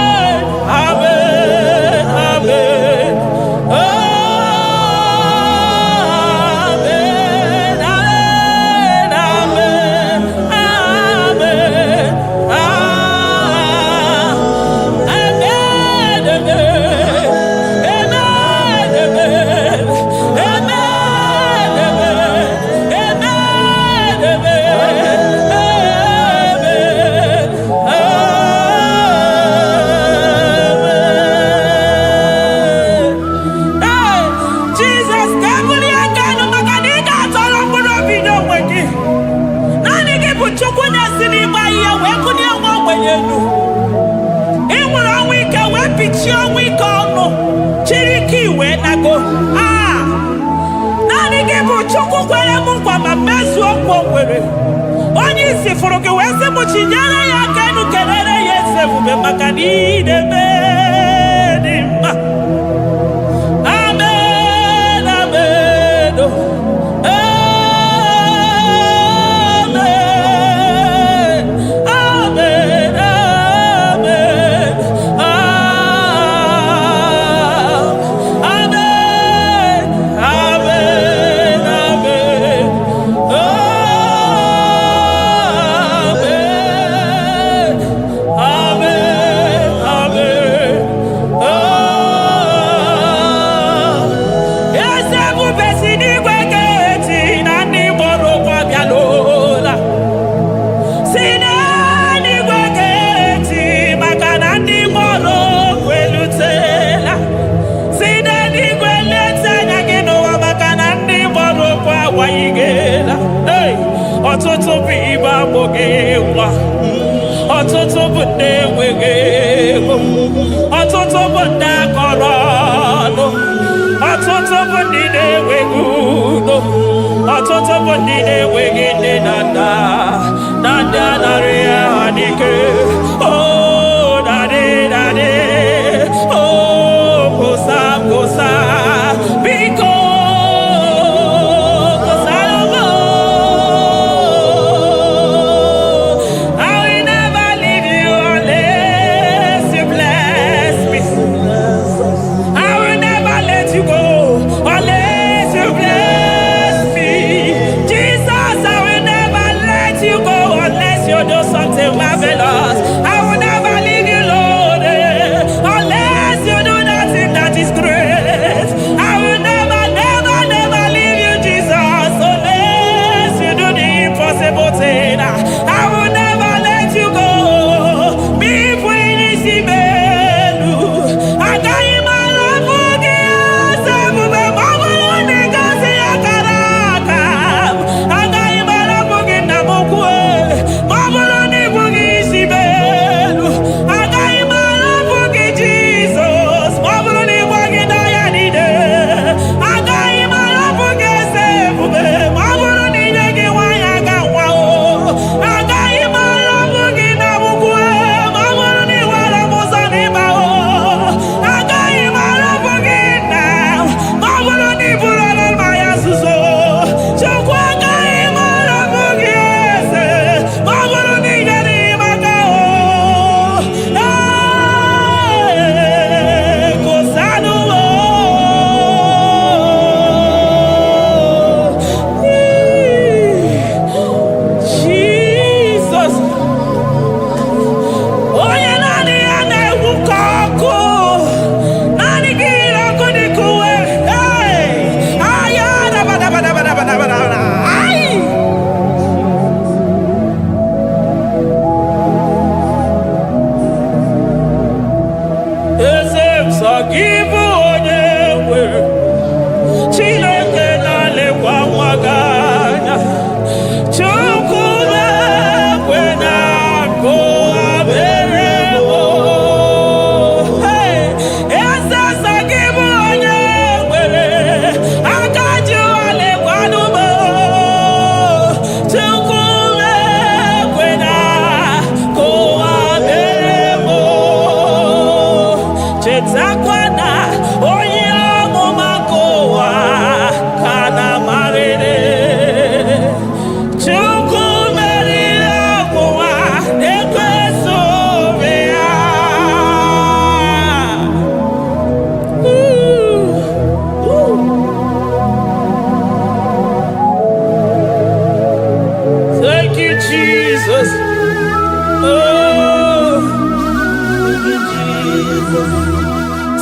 ọtụtụ bụ ndị enweghị ego, ọtụtụ bụ ndị akọrọ ọnụ, ọtụtụ bụ ndị na-enweghị udo, ọtụtụ bụ ndị na-enweghị nne na nna, na ndị anarị ya ha n'ike. Oh, daddy, daddy, oh, gosa, gosa, biko. Marvelous. I will never leave you, Lord, unless you do that thing that is great. I will never, never, never leave you, Jesus, unless you do the impossible thing. I will never let you go. Me when you see me, I got you my love for you. I got you my love for you.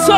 So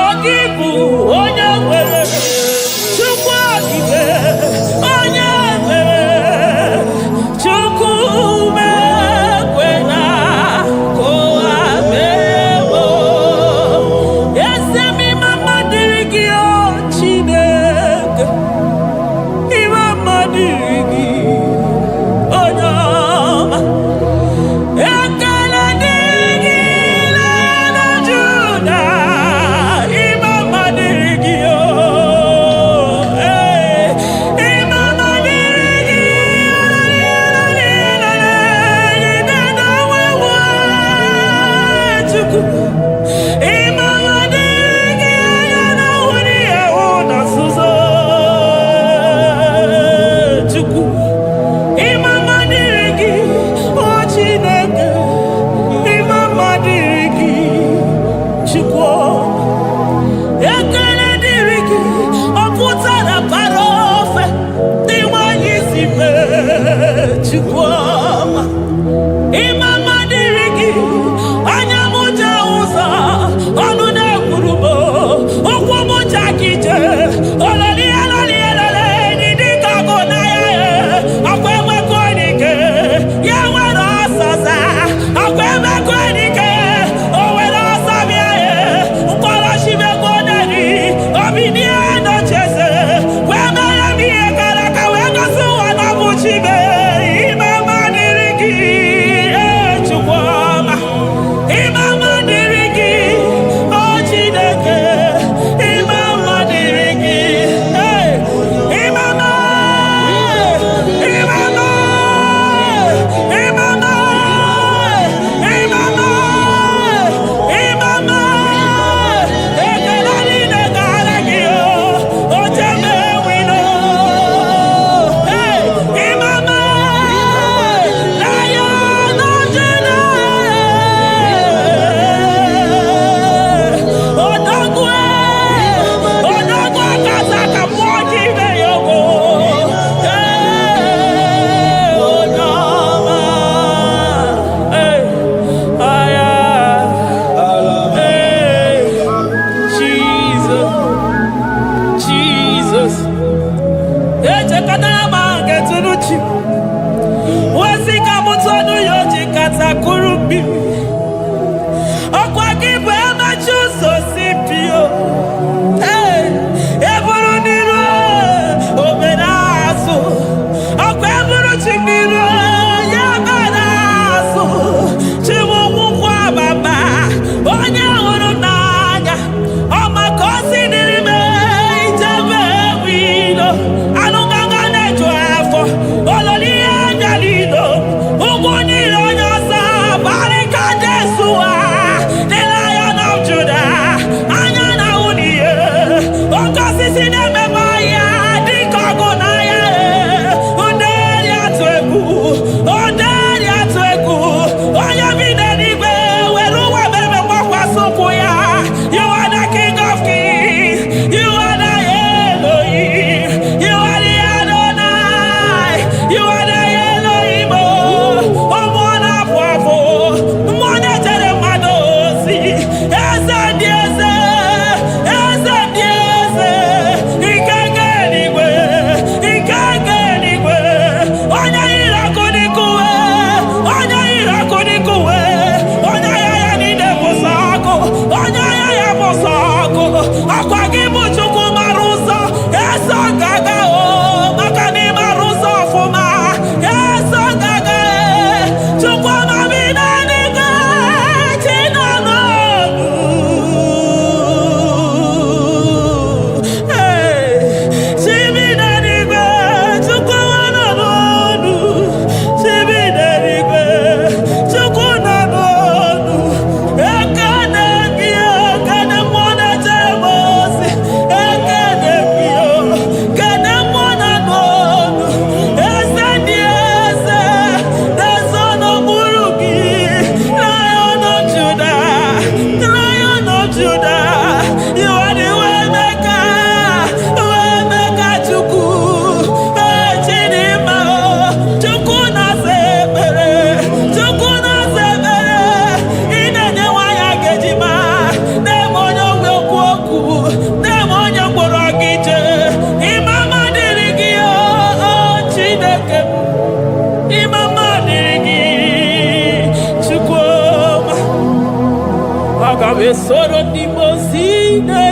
Soro di mosine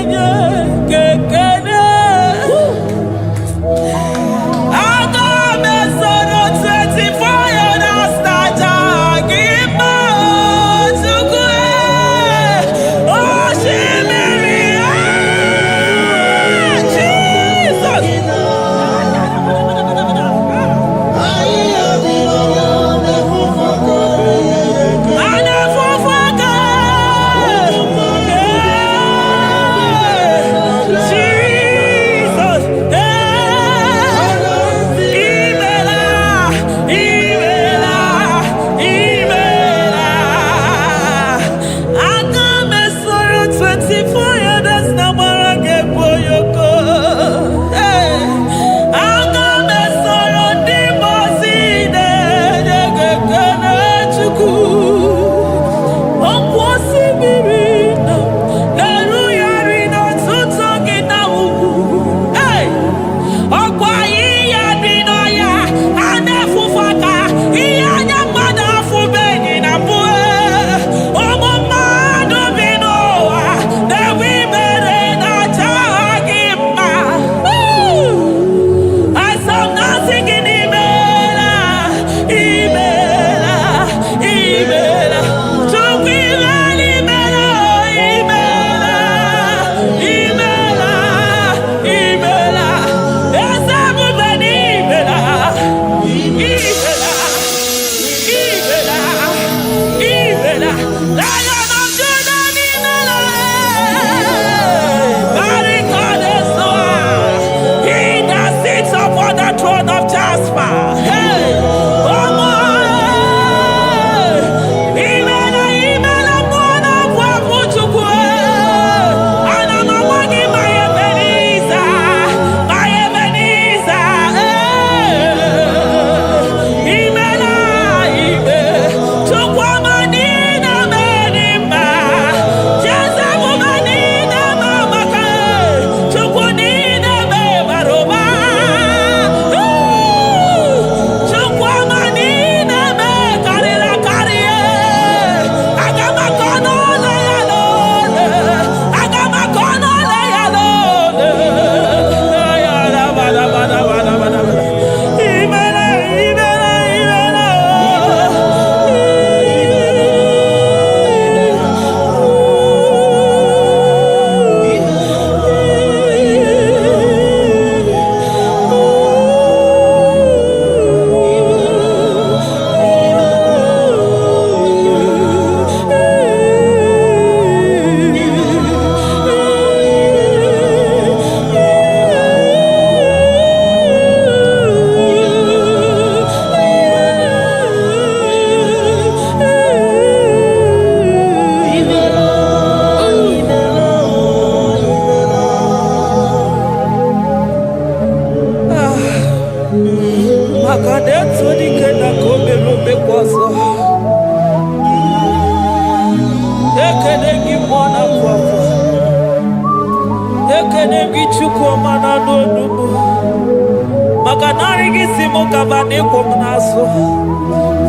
kekene Aga me soro 24 years staja gima tukwe Oh shimiri Jesus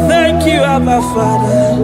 Thank you, Abba Father.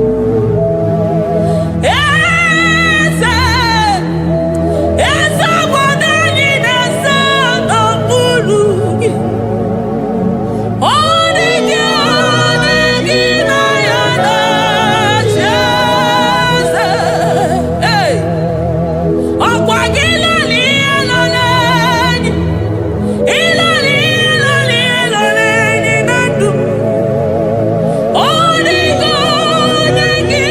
Thank you.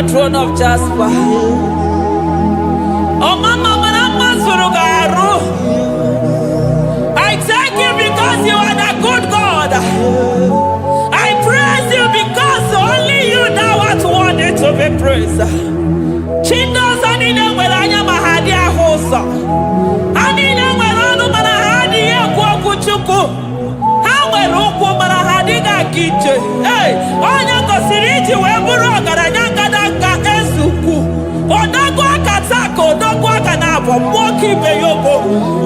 the throne of Jasper. Oh, Mama, I thank you because you are the good God. I praise you because only you know what wanted to be praised. Chindos anine welanya mahadi ahosa. Anine welanu manahadi ekwo kuchuku. Hawe ruku manahadi ga kiche. Hey, onya kosiriji weburu ogaranya kadaka esuku. Odago akatako, odago akanabo, mwoki beyobo.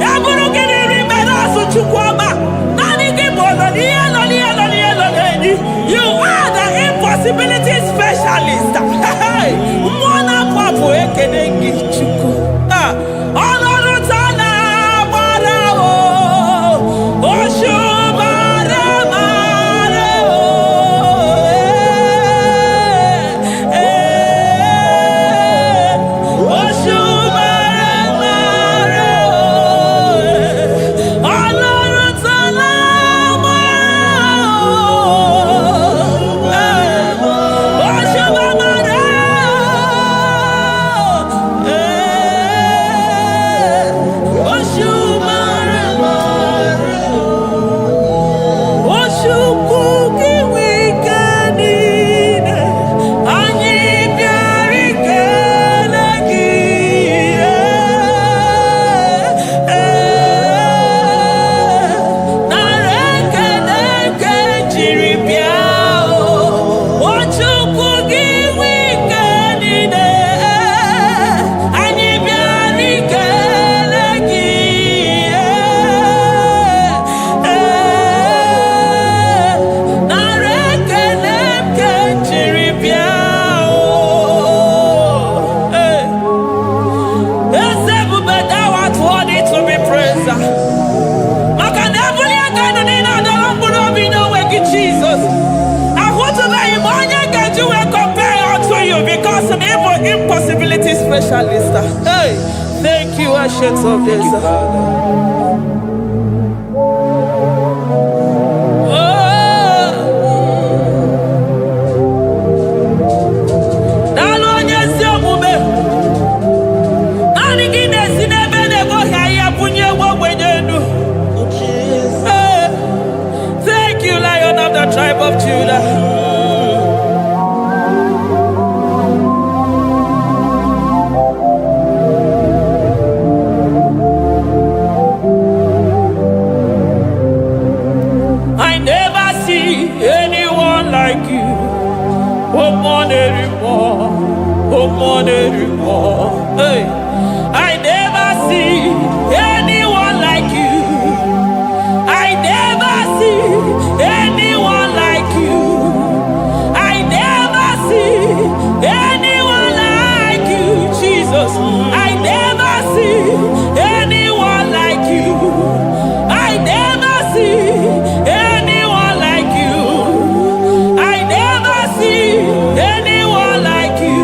Eburu gini rimena suchukwama. Nani gibono, you are the impossibility specialist. Mwana papu ekenengi chuku. Olorutana marao. Oshubare marao. Oshubare marao. Olorutana impossibility specialist. Hey, thank you, Ancient of Days. Thank you, Lion of the tribe of Judah. Hey, I never see anyone like you. I never see anyone like you. I never see anyone like you, Jesus. I never see anyone like you. I never see anyone like you. I never see anyone like you.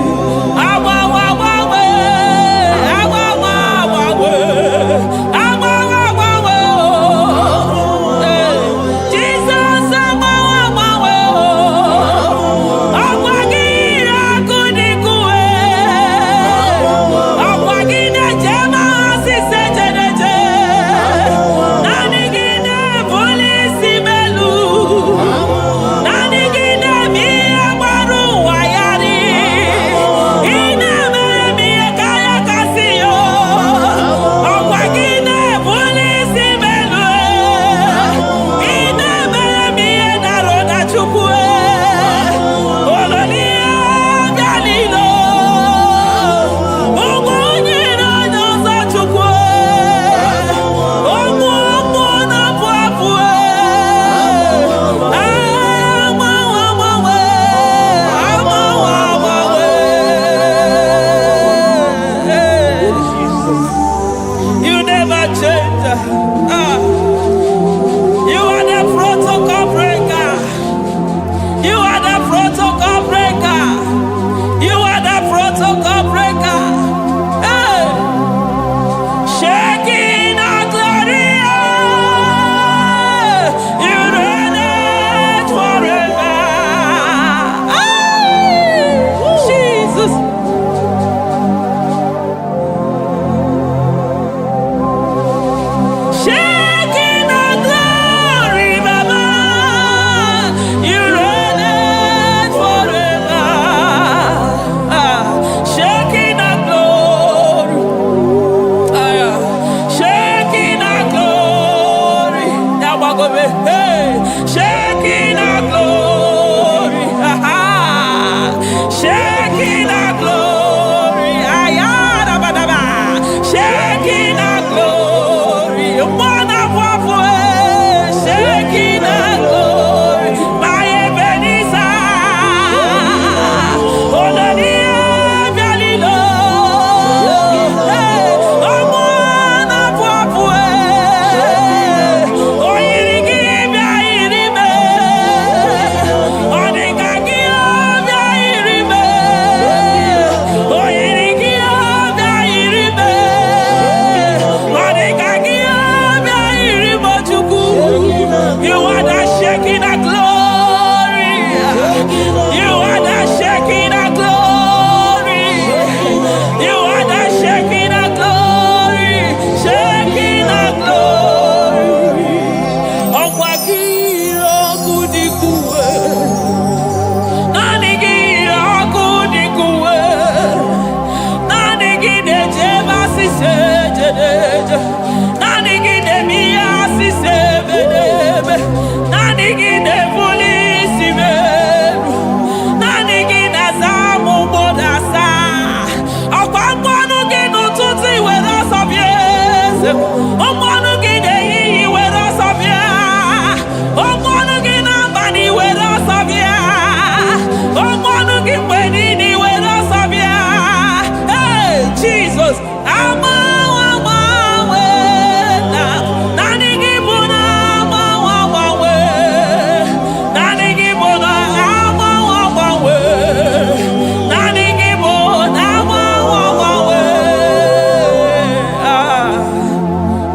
Hey, shaking our glory. Shaking our glory. Ayada badaba. Shaking our glory. One of our way. Shaking our glory. My Ebenezer. Olania Galilo. Hey, one of our way. Oh, Irigi Irime. Onigagi Irime. Oh, Irigi Irime. Onigagi Irime Chuku. You are the shaking of glory. You are the shaking of glory. You are the shaking of glory. Shaking of glory. Okwaki okudikuwe. Nanigi okudikuwe. Nanigi dejeba sisejedeje. Nanigi demia sisebedebe. Nanigi devolisi beru. Nanigi nazamu bodasa. Okwangwanu ginu tuti wera sobiese. Omwanu gide yiyi wera sobia. Omwanu gina bani wera sobia. Omwanu gimbenini wera sobia. Hey, Jesus.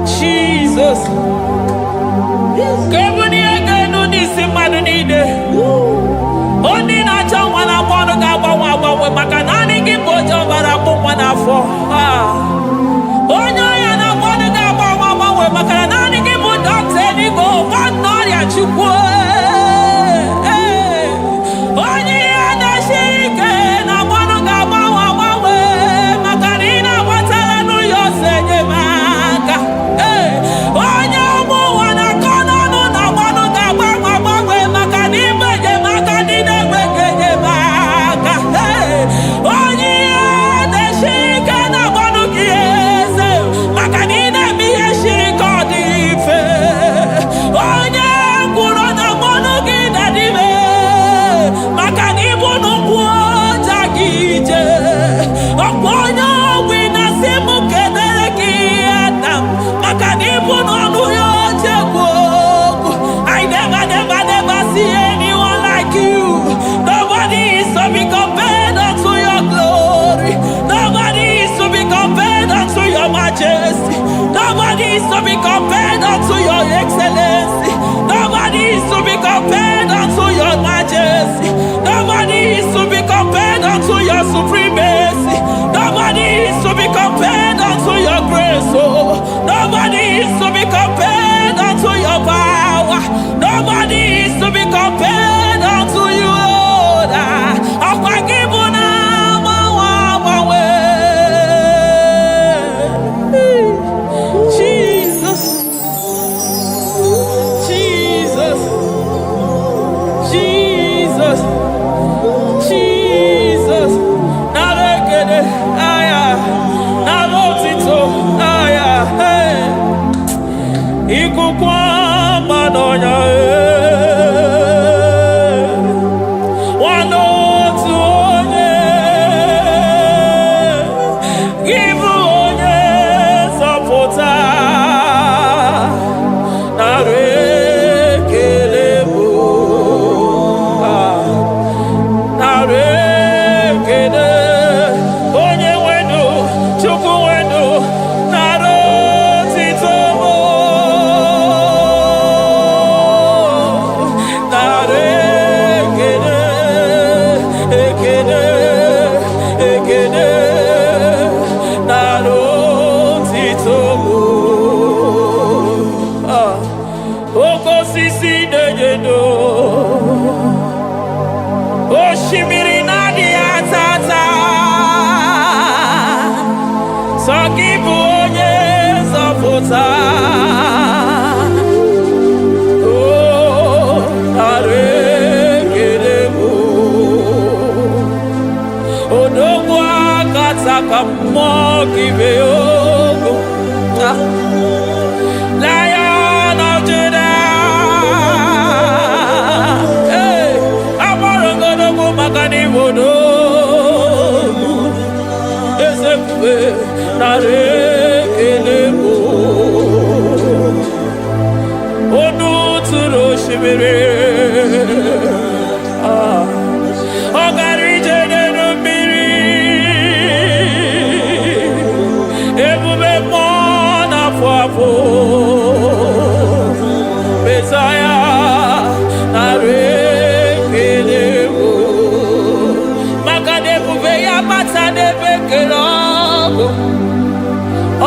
Jesus. Kebuni aganu nisi manu nide. Oni na chwa na kwanu ga gbanwe maka na ani gi bojo bara kpu mwana afọ. Onye ya na kwanu ga gbanwe maka na ani gi bu doctor ni go kwanu ya chukwu. Onye ya na shike na kwanu ga gbanwe maka na ina watara nu yo senye maka. Onye ọmụ ụwa na kọnọnụ na kwanu ga gbanwe maka na ibenye maka dị na-enweghị maka. Onye ya na-eshi ike na kwanu gị eze maka na ị na-eme ihe shiri ka ọ dị mfe. Onye kwuru na kwanu gị na-adịbe maka na ịbụ n'ụkwụ ọja gị ije. Ọkwa onye ọgwụ na-asị m kenere gị Adam maka na ịbụ n'ọnụ ya oche gwu okwu. I never see anyone like you. Nobody is to be compared unto your glory. Nobody is to be compared unto your majesty. Nobody is to be compared unto your excellency. Nobody is to be compared unto your majesty. Nobody is to be compared unto your supremacy. Nobody is to be compared unto your grace. Oh, nobody is to be compared unto your power. Nobody is to be compared unto you, Lord. Akwagibuna mawawe. Jesus. Jesus. Jesus. Jesus. Narekede. Aya. Nabotito. Aya. Hey. Ikukwa manonya. Lion of Judah, hey, Amorogodogo Magani Wodo, Ezekwe, Narekelebo, Onu Turo Shimere, Ogarije Nenumiri, Ebube Mona Fuapo, Messiah, Narekelebo, Makade Bubeya Matane Bekelabo,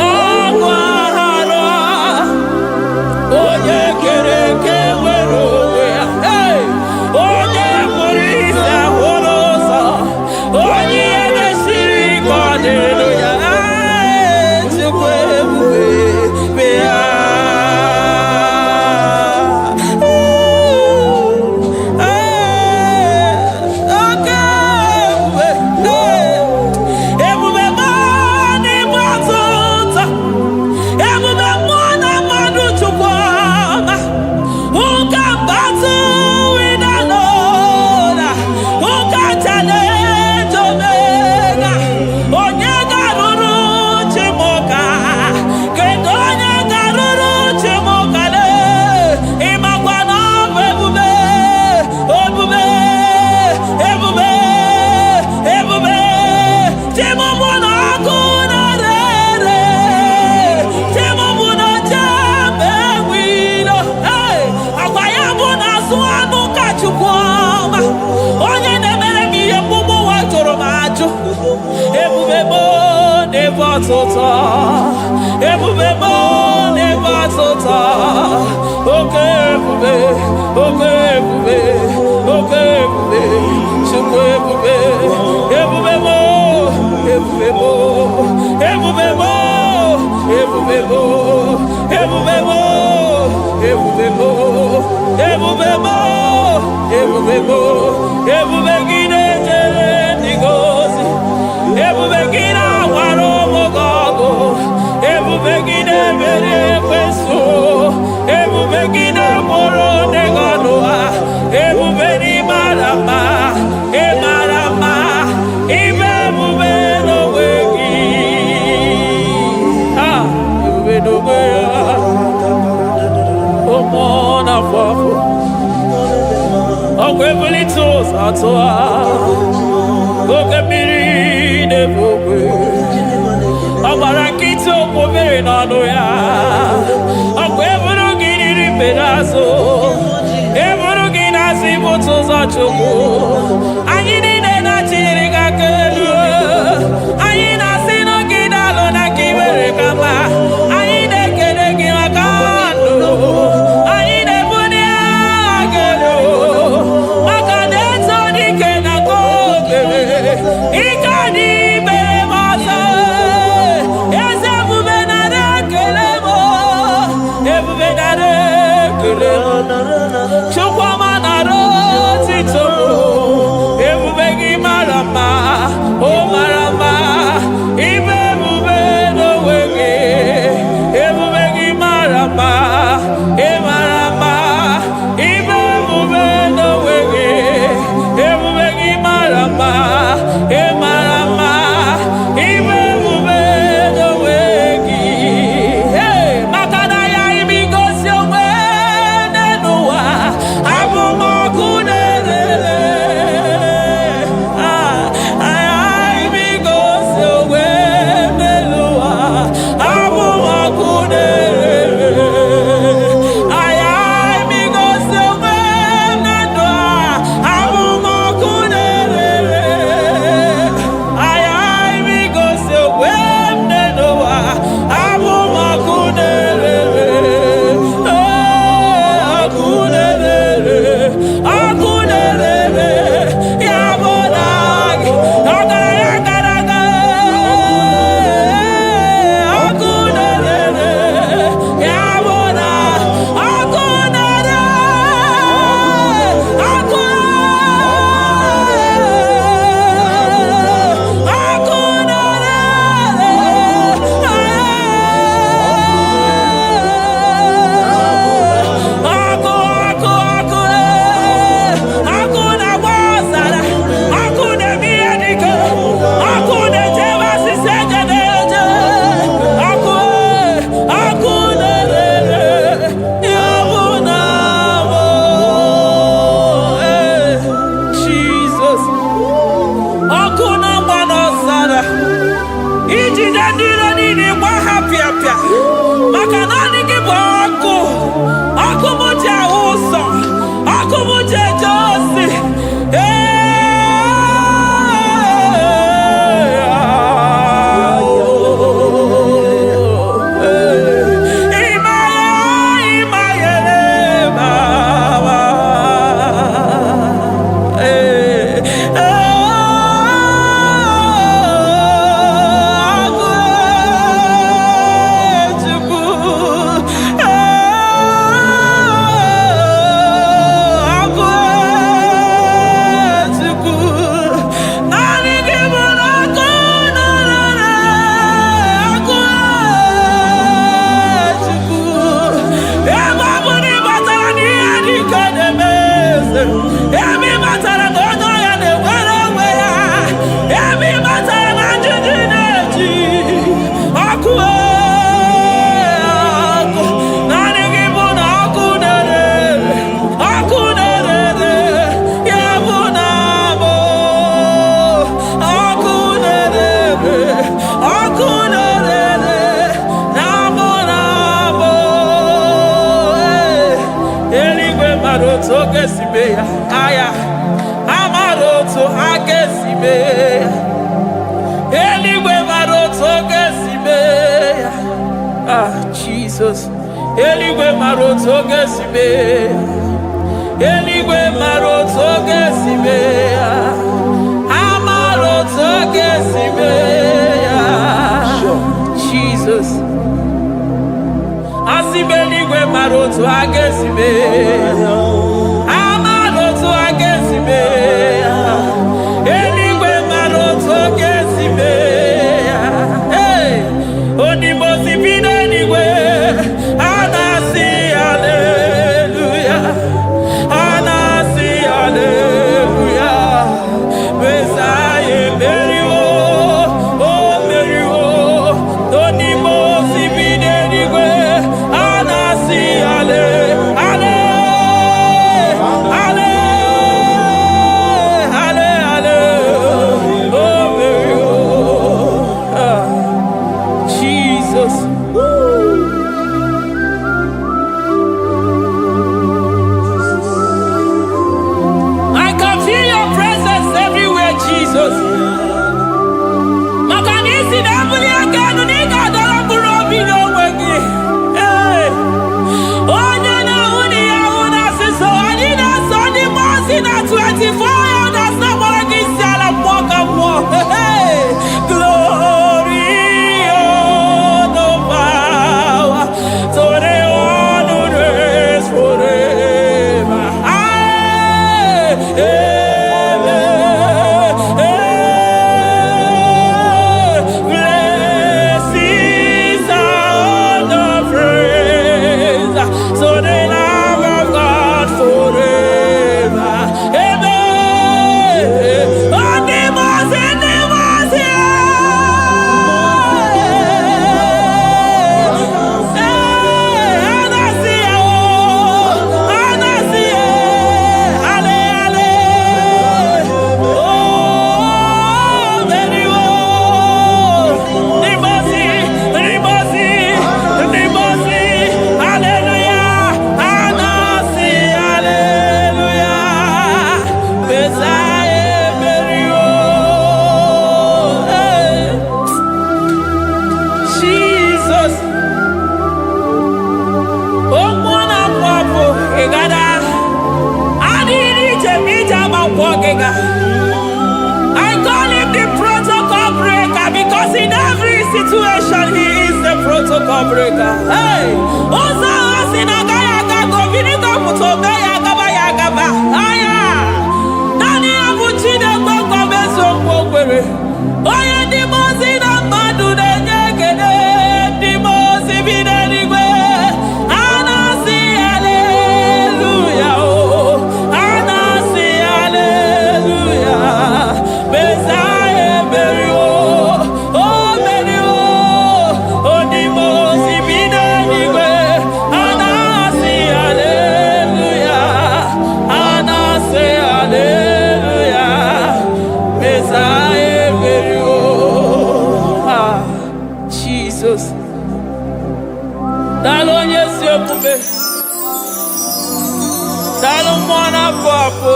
Ogwahara, Oye Kereke Werowe, hey, Oye Murisa Horosa, Oye Mesiri Hallelujah, Ikadi be masa, eze bube na rekele. maroto gesibe aya amaroto agesibe eligwe maroto gesibe Jesus eligwe maroto gesibe eligwe maroto gesibe amaroto gesibe Jesus Asibeligwe maroto agesibe amaroto agesibe eligwe maroto agesibe onimosi bidenigwe anasi hallelujah anasi hallelujah Messiah merio oh merio onimosi bidenigwe anasi ale ale ale ale ale oh merio Jesus I can feel your presence everywhere, Jesus. Makanisi dabuli aganu ni kadara burobi no wegi. Hey, onye na uni ya una siso ani na soni mosi na 24 na sabora gisala mwaka mwo. Hey, glory, honor, power, to the one who reigns forever. Blessings are the praise, so the love of God forever. Amen. On the mountain, Jesus. Oh, mwana papo, egada. Adiri jemija mapogega. I call him the protocol breaker because in every situation he is the protocol breaker. Hey, Osa Osina Gaya Gago, Vinika Mutoga Yagaba Yagaba. Aya, Nani Abuchina Boko Beso Bokere. Oya Dimosina Madu de Nyegede, Dimosi Bidanigwe. Anasi hallelujah, oh, Anasi hallelujah. Messiah Merio, oh Merio, oh Dimosi Bidanigwe. Anasi hallelujah, Anasi hallelujah. Messiah Merio, Jesus. Dalo nyesi okume, dalo mwana papo,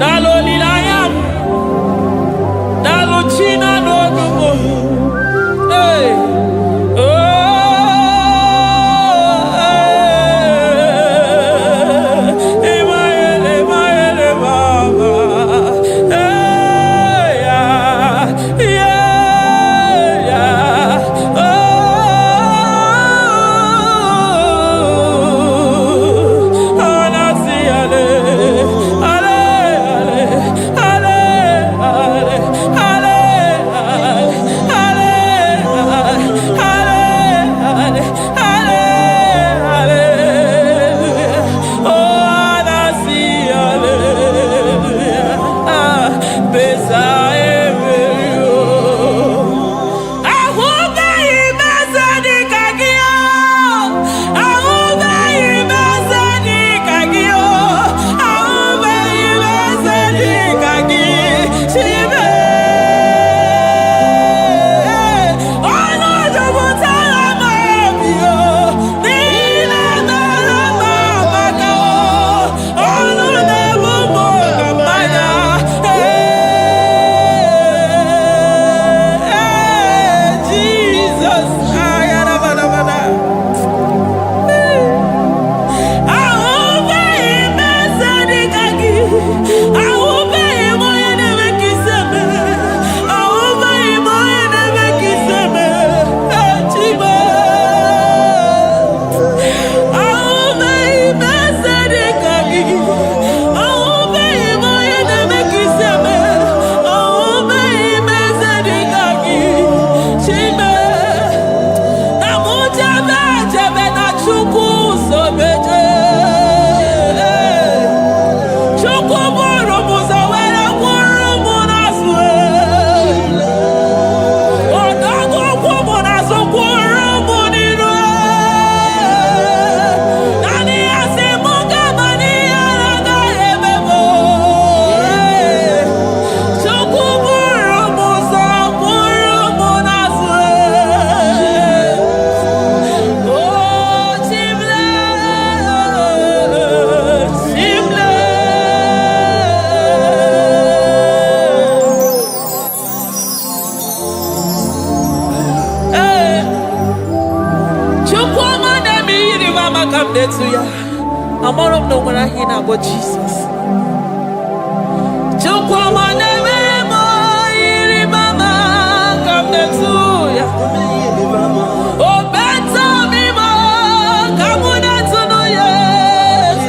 dalo lilayam, dalo china nogumo. Hey, oh, Emaele, Emaele, Baba. Hey, yeah, yeah, yeah. Oh, Anasi, hallelujah. mama come there to ya. I'm all of no when I hear about Jesus. Chukwama neme mo iri mama come there to ya. Oh better me mo come there to no yes.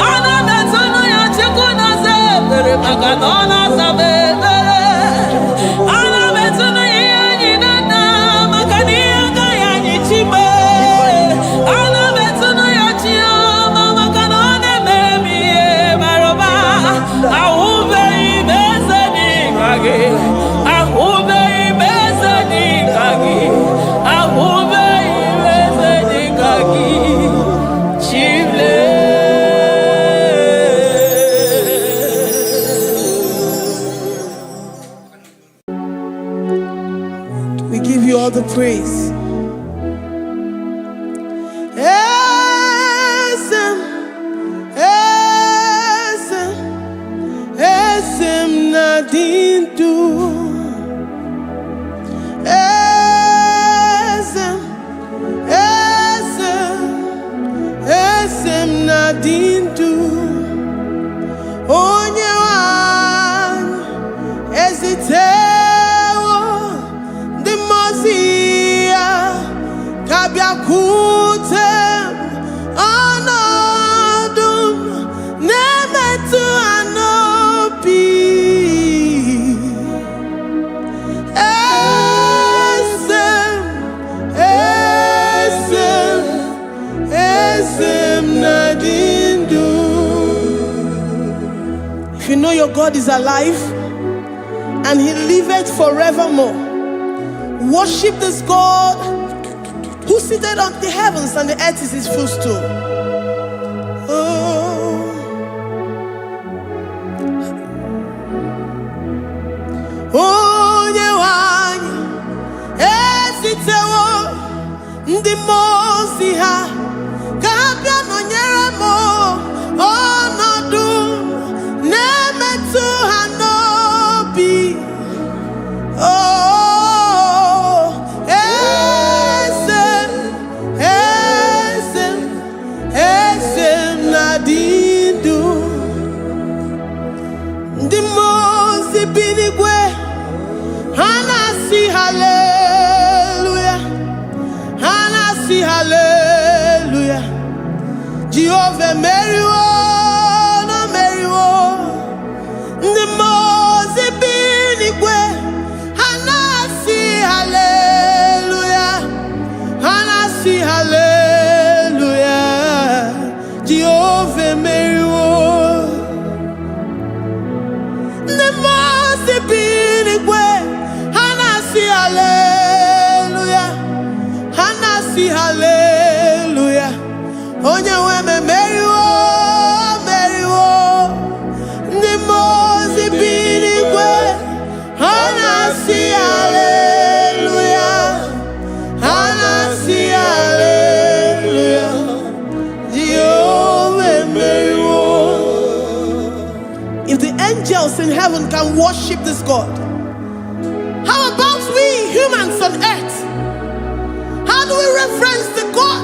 Ana better no ya chukuna se pere maganona sabe. Ana better no ya ni na magania kaya ni chibe. Ana better no ya chia mama kanone baby maroba. Ahube ibezeni kage. Ahube ibezeni kage. Ahube ibezeni kage. Chile. We give you all the praise. Esem nadindu. Esem nadindu. Onye wan ezitewo the Mosiah kabiakutem anadum nemetu anopi esem nadindu. If you know your God is alive and he liveth forevermore, worship this God who seated on the heavens and the earth is his footstool. Oh. Onye wanyi esitewo ndị mozi ha kabia nonyere mo ọnọdụ na-emetụ ha n'obi. Oh, esem nadindu. Ndị mozi bi n'igwe ha na-asị hallelujah, ha na-asị hallelujah. Jehovah meriwo na meriwo. Ndị mozi bi n'igwe ha na-asị hallelujah, ha na-asị hallelujah. Jehovah meriwo. Ndị mozi bi n'igwe ha na-asị hallelujah, ha na-asị hallelujah. Onye nwe m meriwo, meriwo. Ndị mozi bi n'igwe ha na-asị hallelujah, ha na-asị hallelujah. Jehovah meriwo. If the angels in heaven can worship this God, how about we humans on earth? How do we reference the God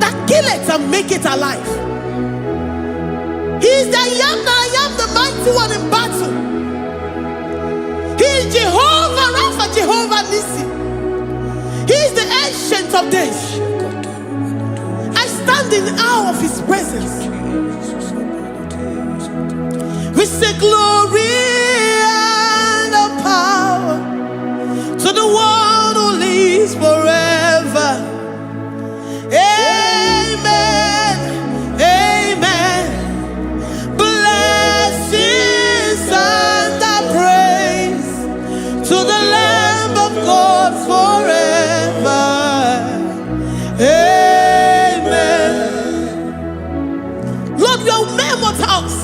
that kill it and make it alive? He is the I am, the mighty one in battle. He is Jehovah Rapha, Jehovah Nissi. He is the ancient of days. I stand in awe of his presence. We say glory and the power to the one who lives forever. Amen, amen. Blessings and the praise to the Lamb of God forever. Amen. Lord, your mammoth house,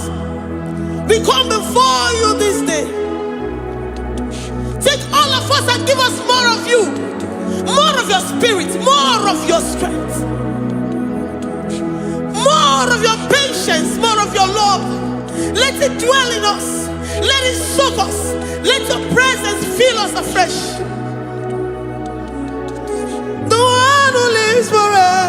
we come before you this day. Take all of us and give us more of you, more of your spirit, more of your strength, more of your patience, more of your love. Let it dwell in us. Let it soak us. Let your presence fill us afresh. The one who lives forever.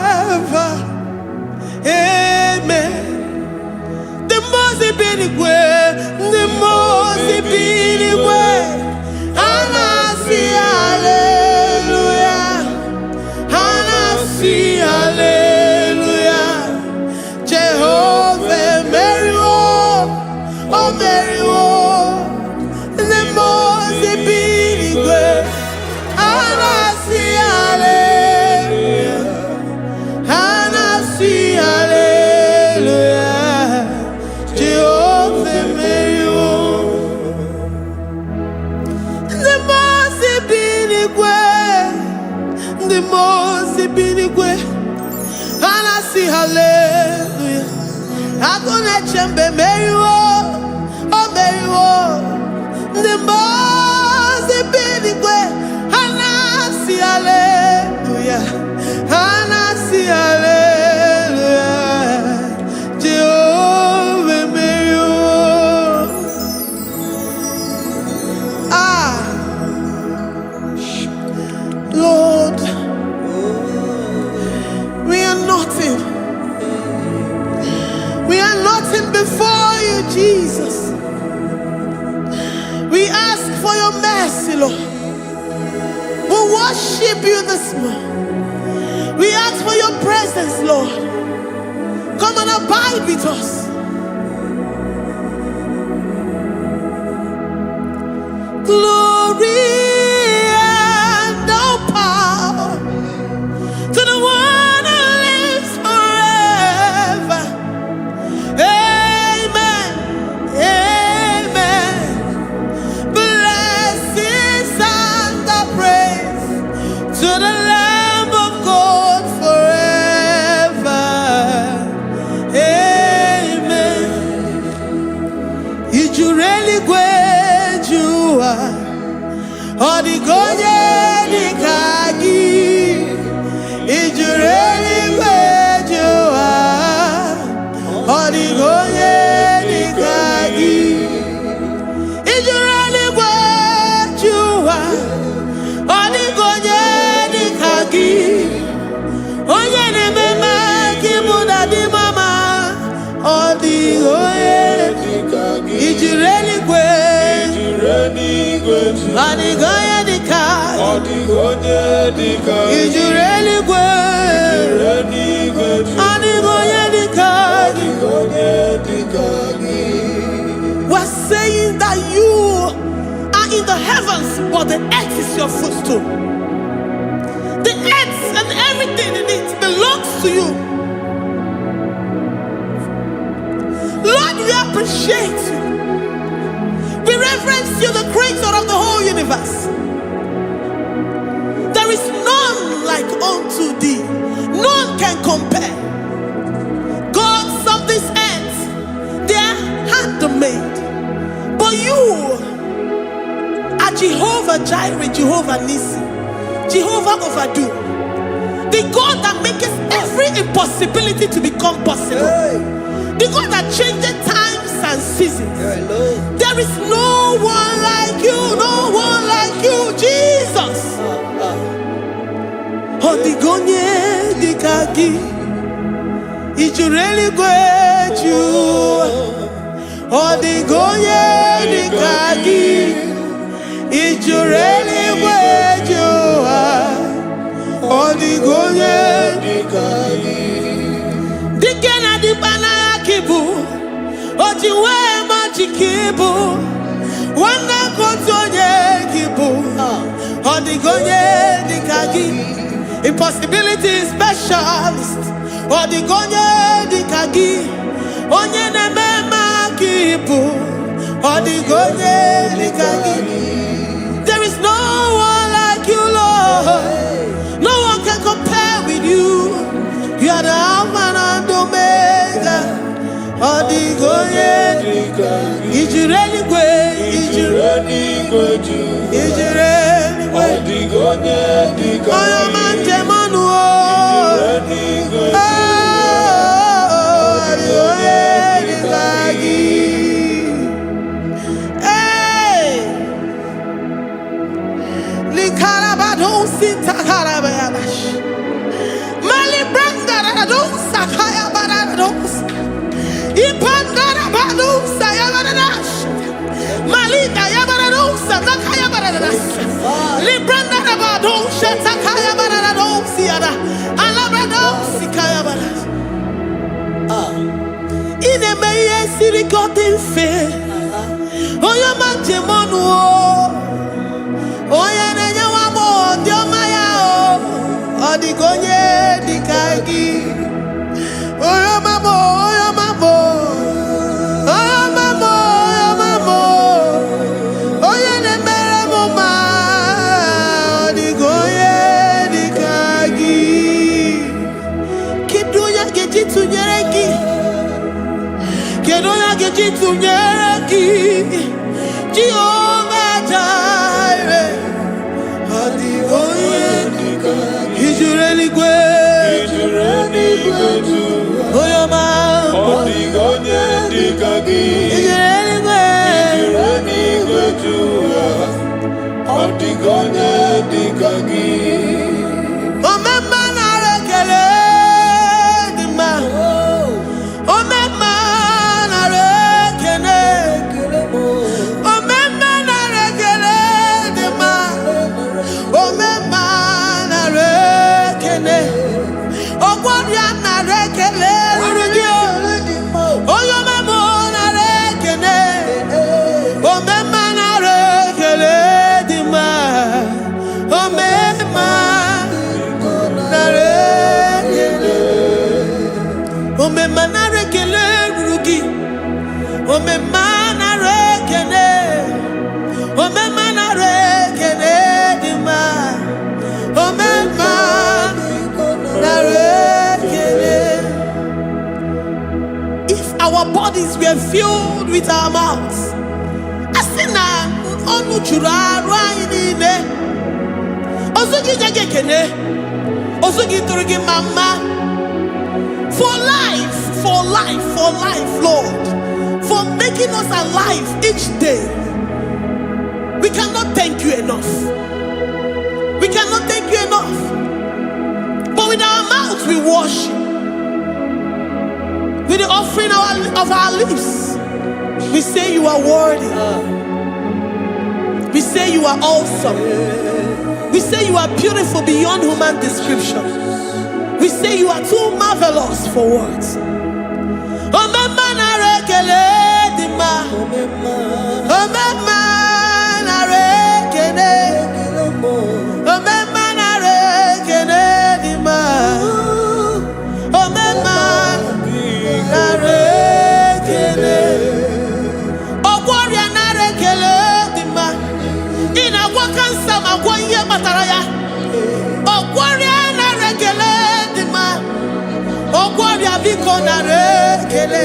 see hallelujah. Agone chembe meriwo, oh meriwo. The boss ibinigwe, hana see hallelujah, hana see hallelujah. Jehovah meriwo. Lord, we are nothing. We are nothing before you, Jesus. We ask for your mercy, Lord. We worship you this morning. We ask for your presence, Lord. Come and abide with us. Glory and all power to the one who lives forever. Amen. Amen. Blessings and the praise to the Lamb of God forever. Amen. Did you really go? Odigonye dikagi, ijureli kwejuwa. Odigonye dikagi, ijureli kwejuwa. Odigonye dikagi, onye nemema kibuda di mama. Odigonye dikagi, ijureli kwejuwa. Odigonye dikagi, odigonye dikagi, ijureli kwejuwa. Odigonye dikagi, odigonye dikagi. We're saying that you are in the heavens, but the earth is your footstool. The earth and everything in it belongs to you. Lord, we appreciate you. We reverence you, the creator of the whole universe. There is none like unto thee. None can compare. Gods of this earth, they are handmade. But you are Jehovah Jireh, Jehovah Nissi, Jehovah Overdo. The God that makes every impossibility to become possible. The God that changes times and seasons. There is no one like you, no one like you, Jesus. Odigonye dikagi, ijureli kwejuwa. Odigonye dikagi, ijureli kwejuwa. Odigonye dikagi. Dikena dibana kibu, ojiwe majikibu. Wana kotonye kibu, odigonye dikagi. Impossibility specialist, odigonye dikagi. Onye nemema kibu, odigonye dikagi. There is no one like you, Lord. No one can compare with you. You are the Alpha and Omega. Odigonye dikagi. Ijureli kwe, ijureli kwe, ijureli kwe. Odigonye dikagi. Oyo manje manu o. Ijureli kwe. Odigonye dikagi. Hey, likarabado sitakarabayabash. Mali branda radosa kaya baradosa. Ipandara badosa yabaradosa. Malika yabaradosa takaya baradosa. Libranda rabadosa takaya baradosa yada. Alabradosa kaya baradosa. Ine meye sirikotin fe. Oya manjemonu o. Oya nenya wamo diomaya o. Odigonye dikagi. Oya mamo, oya mamo. Oya mamo, oya mamo. Oya nemere moma. Odigonye dikagi. Keep doing your tụnyere gị? Kedu onye a ga-eji tụnyere gị? Jehova Jireh, ọ dịghị onye ijuru eluigwe, onye ọma, Ọ dịghị onye dị ka gị. ijuru eluigwe, Ọ dịghị onye dị ka gị. omemma nara ekele dị mma, omemma nara ekele, omemma nara ekele dị mma, omemma nara ekele, ọgwọrịa nara ekele ruru gị, onye omemma nara ekele, omemma nara ekele dị mma, omemma nara ekele, omemma nara ekele ruru gị, omemma nara ekele, omemma nara ekele dị mma, omemma nara ekele. If our bodies were filled with our mouths, asị na ọnụ juru arụ anyị niile, ozu gị nye gị ekele, ozu gị tụrụ gị mma mma, for life, for life, for life, Lord, for making us alive each day. We cannot thank you enough. We cannot thank you enough. But with our mouths we worship. With the offering of our lips, we say you are worthy. We say you are awesome. We say you are beautiful beyond human description. We say you are too marvelous for words. Omemma nara ekele dị mma, omemma nara ekele, omemma nara ekele dị mma, omemma nara ekele, ọgwọrịa nara ekele dị mma. Ị na-agwọ kansa ma gwọ ihe kpatara ya, ọgwọrịa nara ekele dị mma, ọgwọrịa biko nara ekele,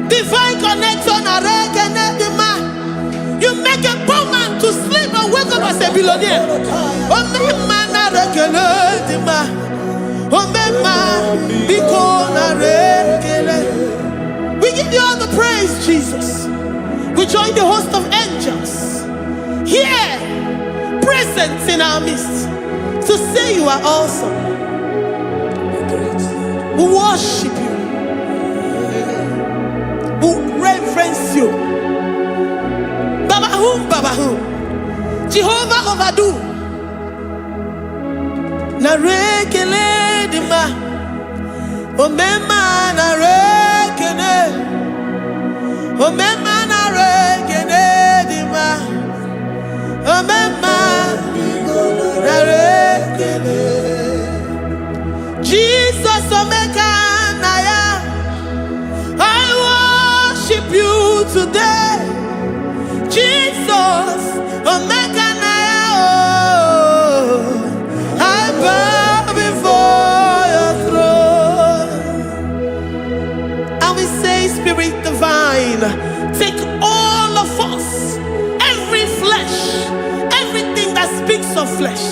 divine connection nara ekele dị mma. You make a poor man to sleep and wake up as a billionaire. Omemma nara ekele dị mma, omemma biko nara ekele. We give you all the praise, Jesus. We join the host of angels here, present in our midst, to say you are awesome. We worship you. We reverence you. Babahum, Jehovah overdo. Narekele dima, omemma narekele, omemma narekele dima, omemma narekele. Jesus omeka naya, I worship you today. Jesus omeka naya, oh, I bow before your throne. And we say, Spirit divine, take all of us, every flesh, everything that speaks of flesh,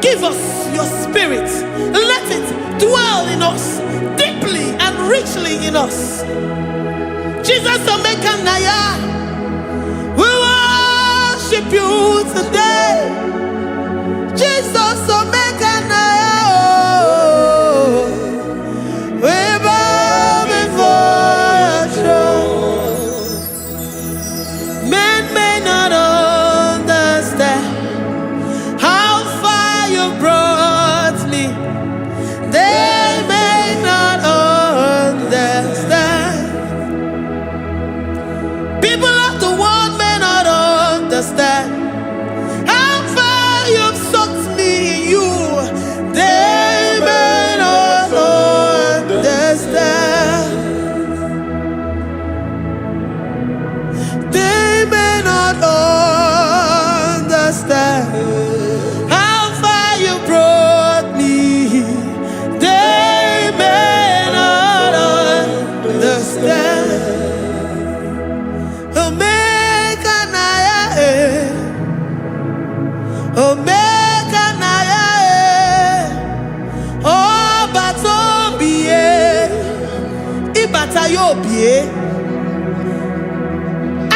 give us your spirit. Let it dwell in us, deeply and richly in us. Jesus omeka naya, we worship you today. Jesus omeka naya, oh, we bow before your throne. Men may not understand how far you brought me. They may not understand. People of the world may not understand how far you've sucked me in you.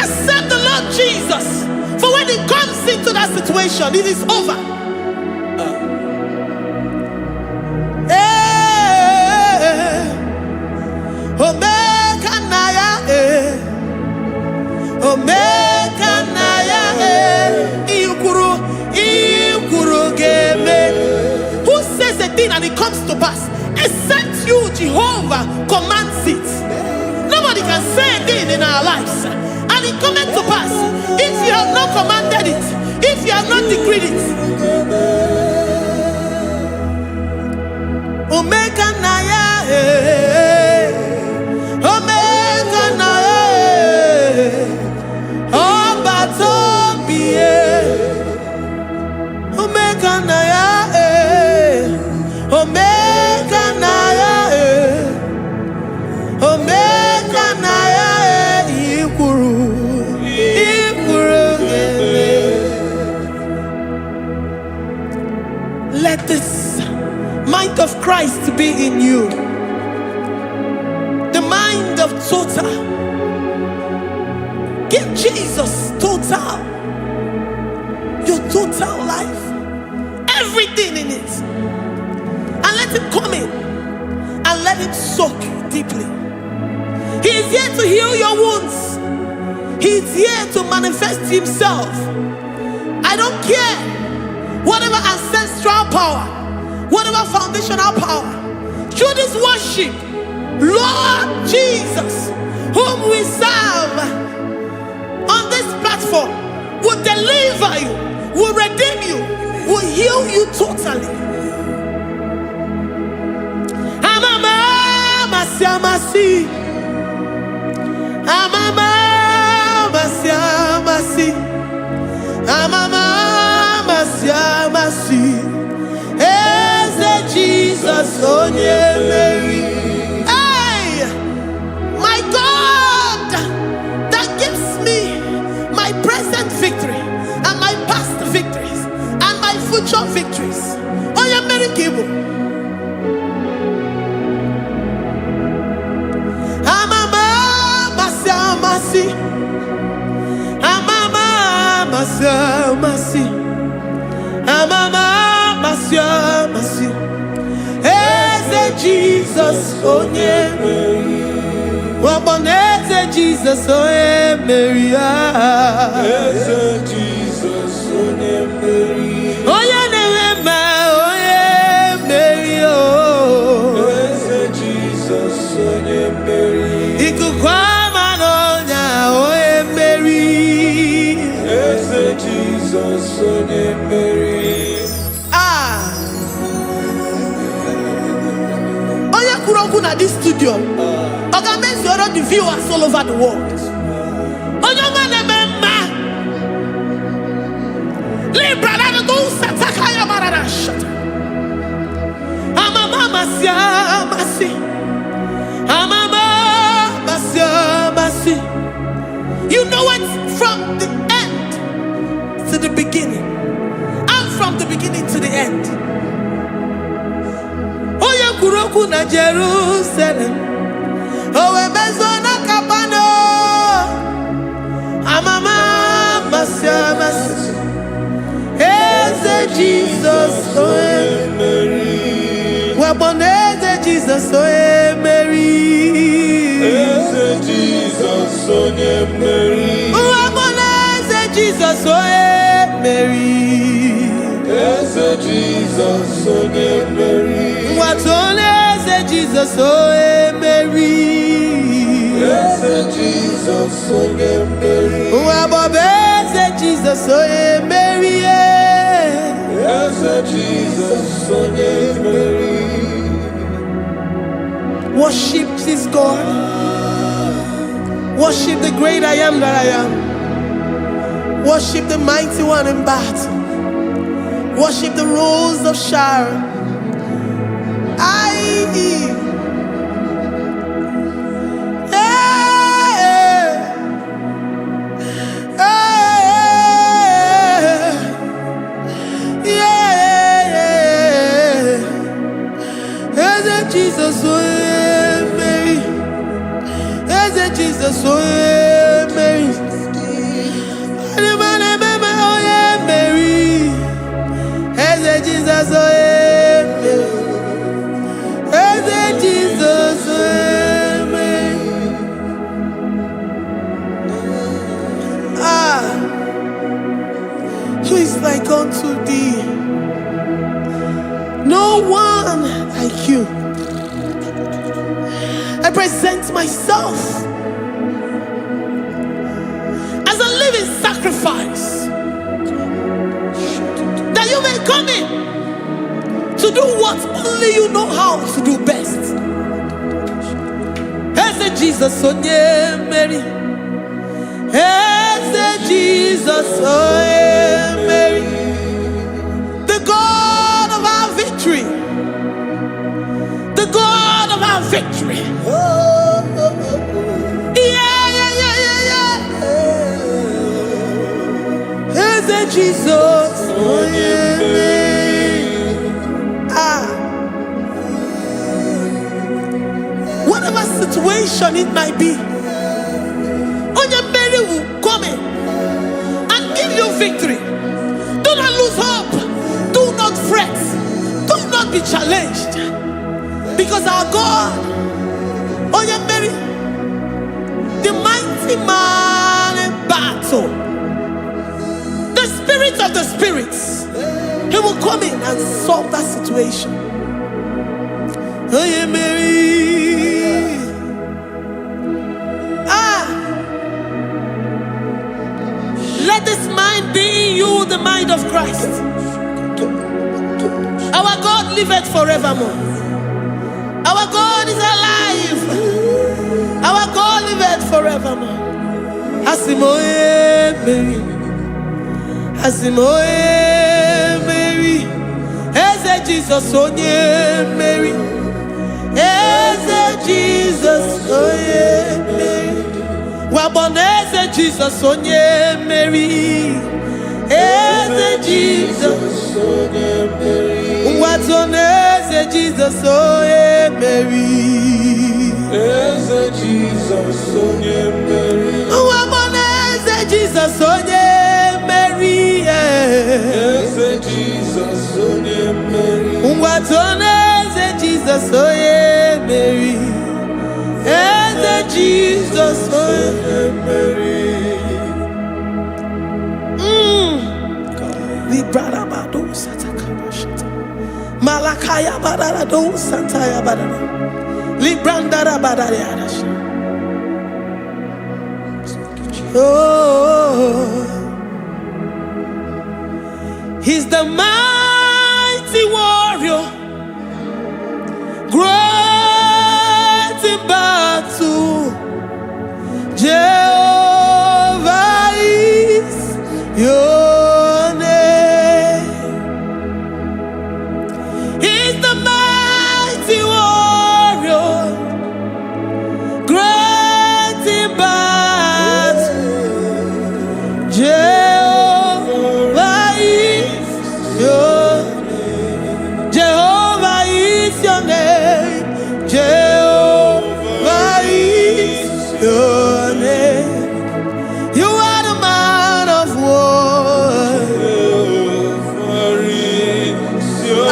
Accept the Lord Jesus. For when He comes into that situation, it is over. Omega Naya, Omega Naya, Ikuru Game. Who says a thing and it comes to pass? Except you, Jehovah, commands it. Nobody can say a thing in our lives and it comes to pass. If you have not commanded it, if you have not decreed it. Omega Naya, Omega Naya, Obatobie, Omega Naya, Omega Naya, Omega Naya, Ikuru. Let this mind of Christ be in you. The mind of total. Give Jesus total. Your total life. Everything in it. And let Him come in. And let Him soak deeply. He is here to heal your wounds. He is here to manifest Himself. I don't care. Whatever ancestral power, whatever foundational power, through this worship, Lord Jesus, whom we serve on this platform, will deliver you, will redeem you, will heal you totally. Amama Masiamasi, Amama Masiamasi, Amama Masiamasi, Eze Jesus onye Mary. Hey, my God, that gives me my present victory and my past victories and my future victories. Onye Mary Igbo. Amama Masiamasi, Amama Masiamasi, Amama Masiamasi, Eze Jesus onye Mary. Waboneze Jesus onye Mary. Eze Jesus onye Mary. Onye na-eme onye Mary. Eze Jesus onye Mary. Ikuku ama n'ọnya onye Mary. Eze Jesus onye Mary. Onye kwuru okwu na this studio, ọ ga-emezuoro the viewers all over the world. Onye ọma na-eme mma. Libra na do sataka ya marara shata. Amama Masiamasi, Amama Masiamasi. You know it from the end to the beginning, and from the beginning to the end. Oya kuroku na Jerusalem, owe bezona kapano. Amama Masiamasi, Eze Jesus oe Mary. Waboneze Jesus oe Mary. Eze Jesus onye Mary. Waboneze Jesus oe Mary. Eze Jesus onye Mary. Watoneze Jesus oe Mary. Eze Jesus onye Mary. Wabobeze Jesus oe Mary. Eze Jesus onye Mary. Worship this God. Worship the great I am that I am. Worship the mighty one in battle. Worship the rose of Sharon. Jesus, Eze Jesus, oh yeah, Mary. Oh yeah, Mary. Eze Jesus, oh yeah, Mary. Eze Jesus, oh yeah, Mary. Ah, who is like unto thee? No one like you. I present myself as a living sacrifice, that you may come in to do what only you know how to do best. As a Jesus, oh yeah, Mary. As a Jesus, oh yeah, Mary. The God of our victory. The God of our victory. Is it Jesus? Oh, yeah. Ah. Whatever situation it might be, Onya Mary will come in and give you victory. Do not lose hope. Do not fret. Do not be challenged. Because our God, Onya Mary, the mighty man in battle, the spirit of the spirits, he will come in and solve that situation. Onya Mary. Ah, let this mind be in you, the mind of Christ. Our God liveth forevermore. Our God is alive. Our God liveth forevermore. Asimoye Mary. Asimoye Mary. Eze Jesus onye Mary. Eze Jesus onye Mary. Waboneze Jesus onye Mary. Eze Jesus onye Mary. Watoneze Jesus onye Mary. Eze Jesus onye Mary. Waboneze Jesus onye Mary. Eze Jesus onye Mary. Watoneze Jesus onye Mary. Eze Jesus onye Mary. Librada bado satakabashata. Malakaya badara do sataya badara. Librandara badara yadash. Oh, he's the mighty warrior, great in battle. Jehovah is your name. He's the mighty warrior, great in battle. Jehovah is your name. Jehovah is your name. Jehovah is your name. You are the man of war.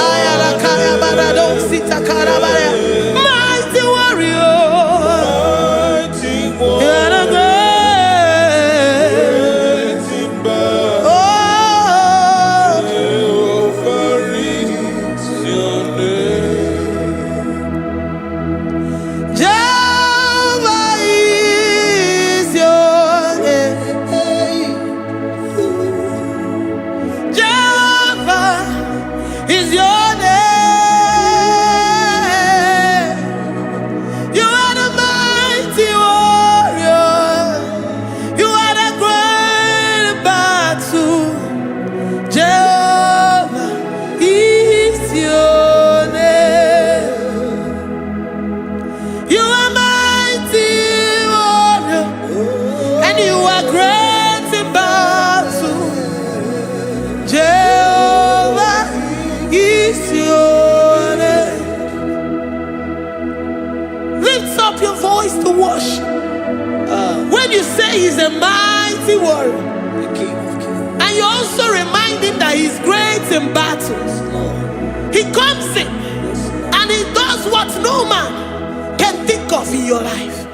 Ayalakaya barado sita karabaya. Mighty warrior. You are the great. Oh, Jehovah is your name. Jehovah is your name. You are the mighty warrior. You are the great battle. Jehovah is your name. You are mighty warrior, and you are great in battle. Jehovah is your name. Lift up your voice to worship. When you say he's a mighty warrior, the King of Kings. and you also remind him that he's great in battles, he comes in and he does what no man can think of in your life.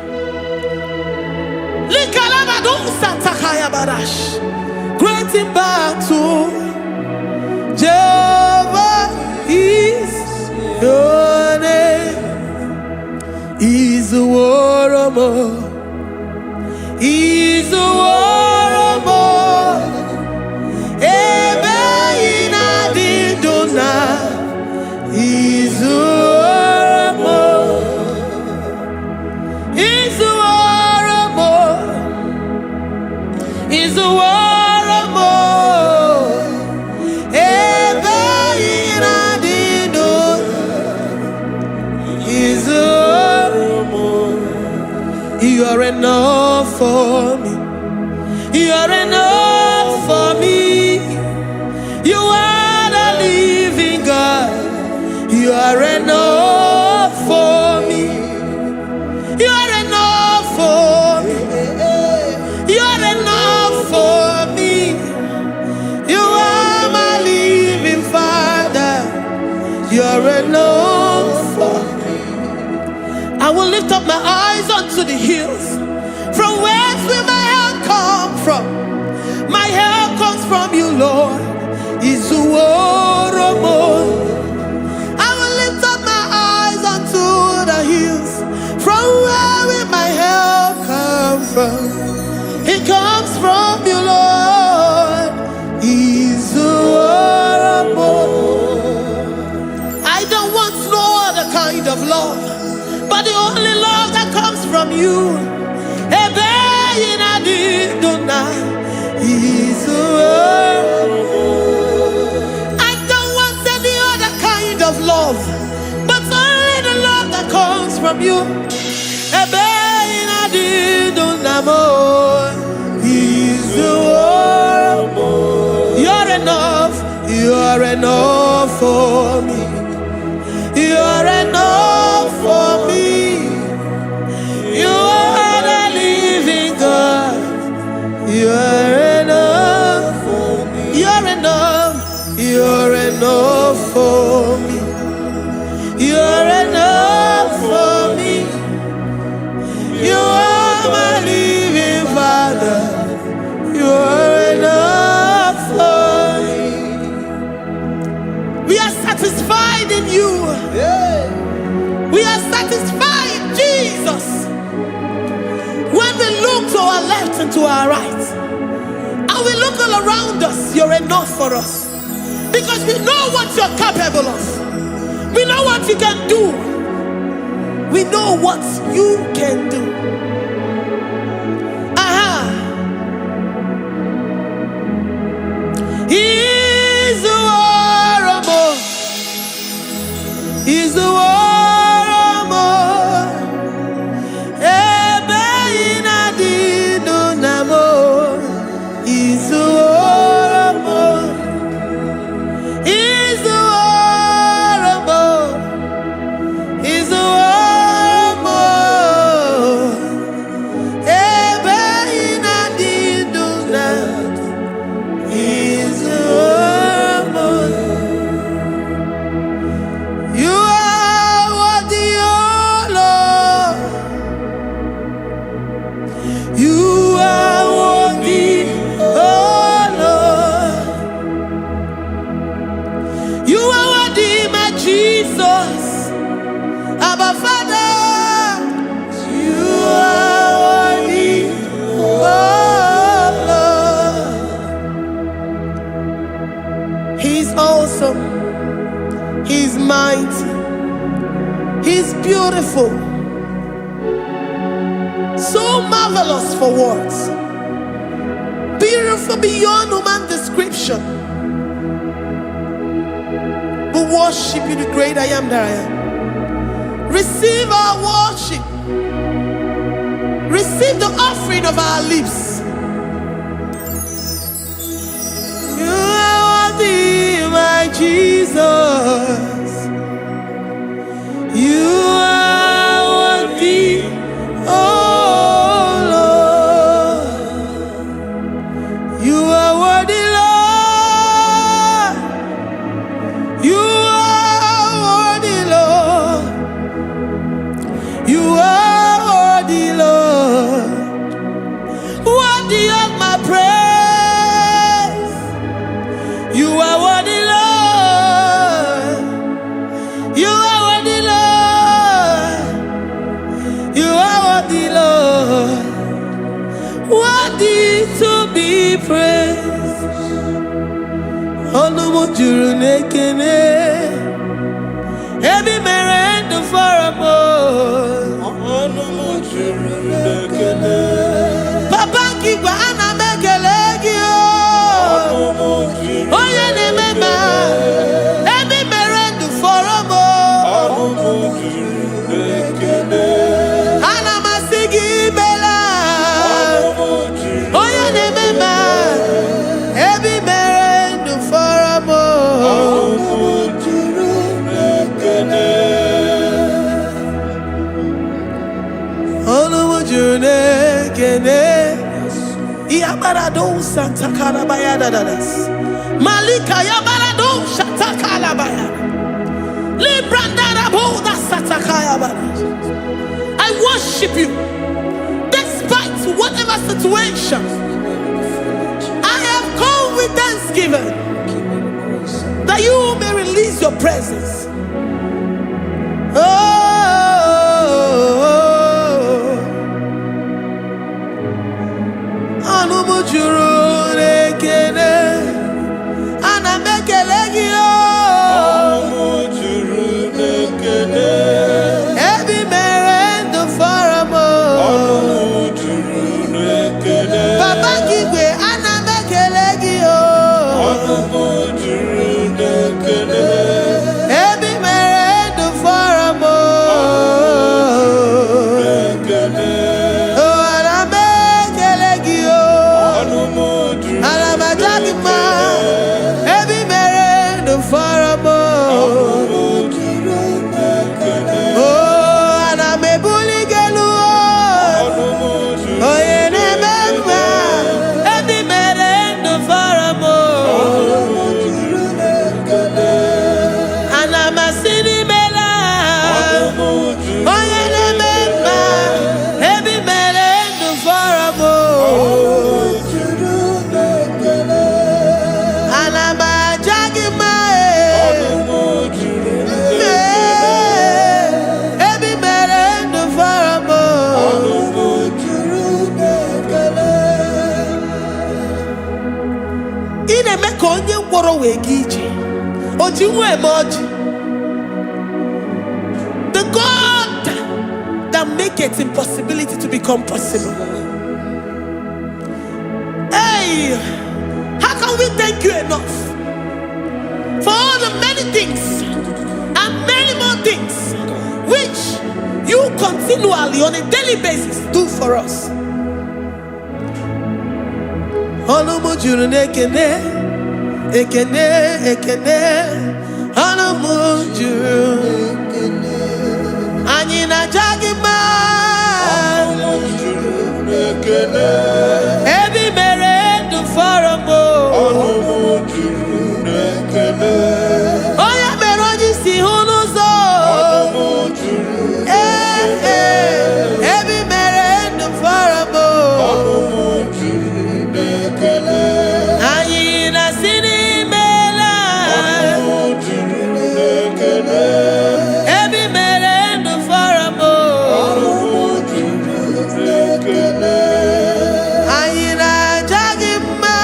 Great in battle, Jehovah is your name. He's a warrior. He's a warrior. Ebe ina didona. He's a warrior. He's a warrior. He's a warrior. Ebe ina didona. He's a warrior. You are enough for me. You are enough for me. You are the living God. You are enough for me. You are enough for me. You are enough for me. You are my living Father. You are enough for me. I will lift up my eyes unto the hills. From whence will my help come from? My help comes from you, Lord. Is the word of God. I will lift up my eyes unto the hills. From where will my help come from? It comes from you, Lord. Is the word of God. I don't want no other kind of love, but the only love that comes from you. I don't want any other kind of love, but only the love that comes from you. You're enough. You're enough for me. You're enough for me. You are the living God. You're enough for me. You're enough. You're enough for me. You're enough for me. You are my living Father. You're enough for me. We are satisfied in you. We are satisfied in Jesus. When we look to our left and to our right, and we look all around us, you're enough for us. Because we know what you're capable of. We know what you can do. We know what you can do. He's the warrior. He's the warrior. He's mighty. He's beautiful. So marvelous for words. Beautiful beyond human description. We worship you, the great I am that I am. Receive our worship. Receive the offering of our lips. You are worthy, my Jesus. You are worthy, oh Olumu juru n'ekene. Ebi mere ndụ fọrọ m. Olumu juru n'ekene. Papa Igbo ana m ekele gị o. Onye na-eme mma. Ebi mere ndụ fọrọ m. Olumu juru n'ekene. Ana m asị gị bela. Onye na-eme mma. Ebi mere ndụ fọrọ m. Olumu juru n'ekene. Olumu juru n'ekene. Yabarado Santa Calabaya dadas. Malika Yabarado Santa Calabaya. Libranda Raboda Santa Calabaya. I worship you despite whatever situation. I have come with thanksgiving that you may release your presence. Olumu juru n'ekene. Ana m ekele gị o. Olumu juru n'ekene. Ebi mere ndụ fọrọ m. Olumu juru n'ekene. Papa Igwe ana m ekele gị o. Olumu juru n'ekene. Ebi mere ndụ fọrọ m. The God that makes impossibility to become possible. Hey, how can we thank you enough for all the many things and many more things which you continually on a daily basis do for us? Olumu juru n'ekene. Ekene, ekene, olumu juru n'ekene. Anyị na-aja gị mma. Olumu juru n'ekene. Ebi mere ndụ fọrọ m. Olumu juru n'ekene. Onye mere onye isi hụ n'ụzọ. Olumu juru n'ekene. Ebi mere ndụ fọrọ m. Olumu juru n'ekene. Anyị na-asị Ebi mere ndụ fọrọ m. Anyị na-aja gị mma.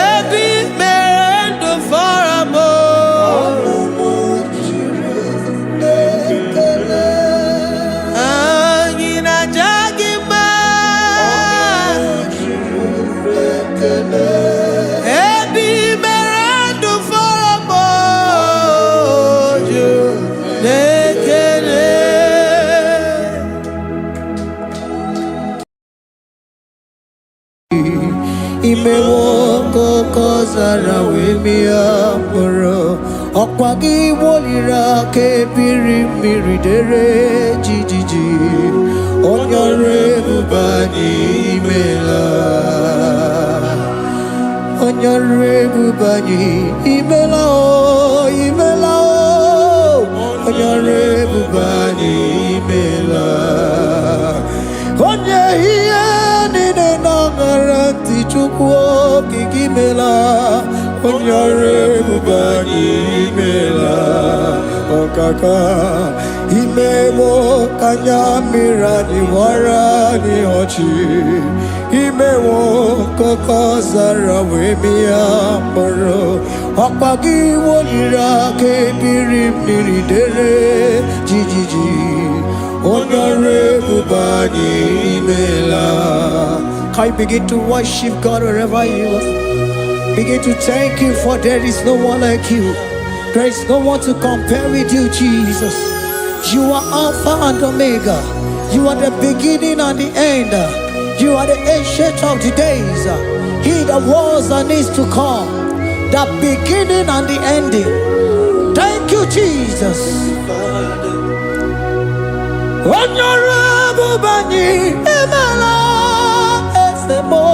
Ebi mere ndụ fọrọ m. Anyị na-aja gị mma. Imewo koko zara wemia moro. Ọkwa gị wolira ka ebiri mmiri dere jijiji. Onye ọrụ ebube anyị imela. Onye ọrụ ebube anyị imela o, imela o. Onye ọrụ ebube anyị imela. Onye ihe niile na-aṅara ntị Chukwu okike imela. Onye ọrụ ebube anyị imela. Ọkaka imewo ka anya mmiri anyị wara anyị ọchị. imewo kokosara wemia moro ọkpagi wolira kebiri mmiri dere jijiji honorable bani imela. Can you begin to worship God wherever you are? Begin to thank Him, for there is no one like you. There is no one to compare with you, Jesus. You are Alpha and Omega. You are the beginning and the end. You are the ancient of the days. He that was and is to come. The beginning and the ending. Thank you, Jesus. Honorable Bani Emela Esemo.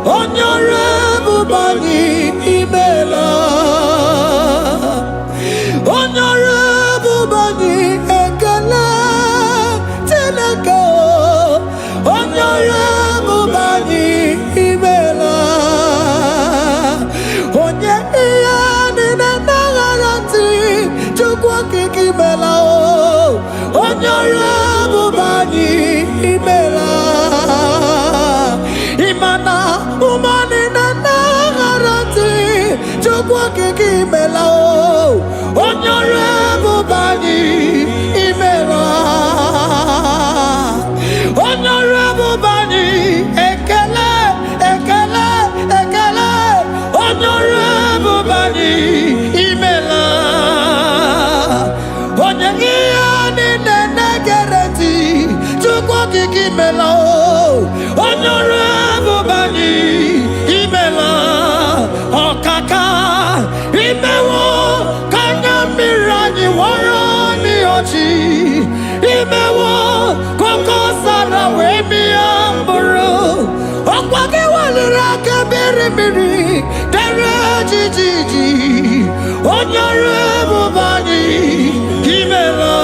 Honorable Bani Emela. Honorable Bani Ekele Teneko. Honorable Bani Emela. Onye iya nina nagarati chukwa kikimela o. Honorable Bani Emela. Imana umani na nagarati chukwa kikimela o. Honorable Bani Emela. Honorable Bani Ekele Ekele Ekele. Honorable Bani Emela. Onyangiani nenegereti chukwa kikimela o. Honorable Bani Emela. Okaka imewo kanyambirani warani ochi. Imewo kokosara wemi amburu. Okwage walira kebirimiri dere jijiji. Honorable Bani Emela.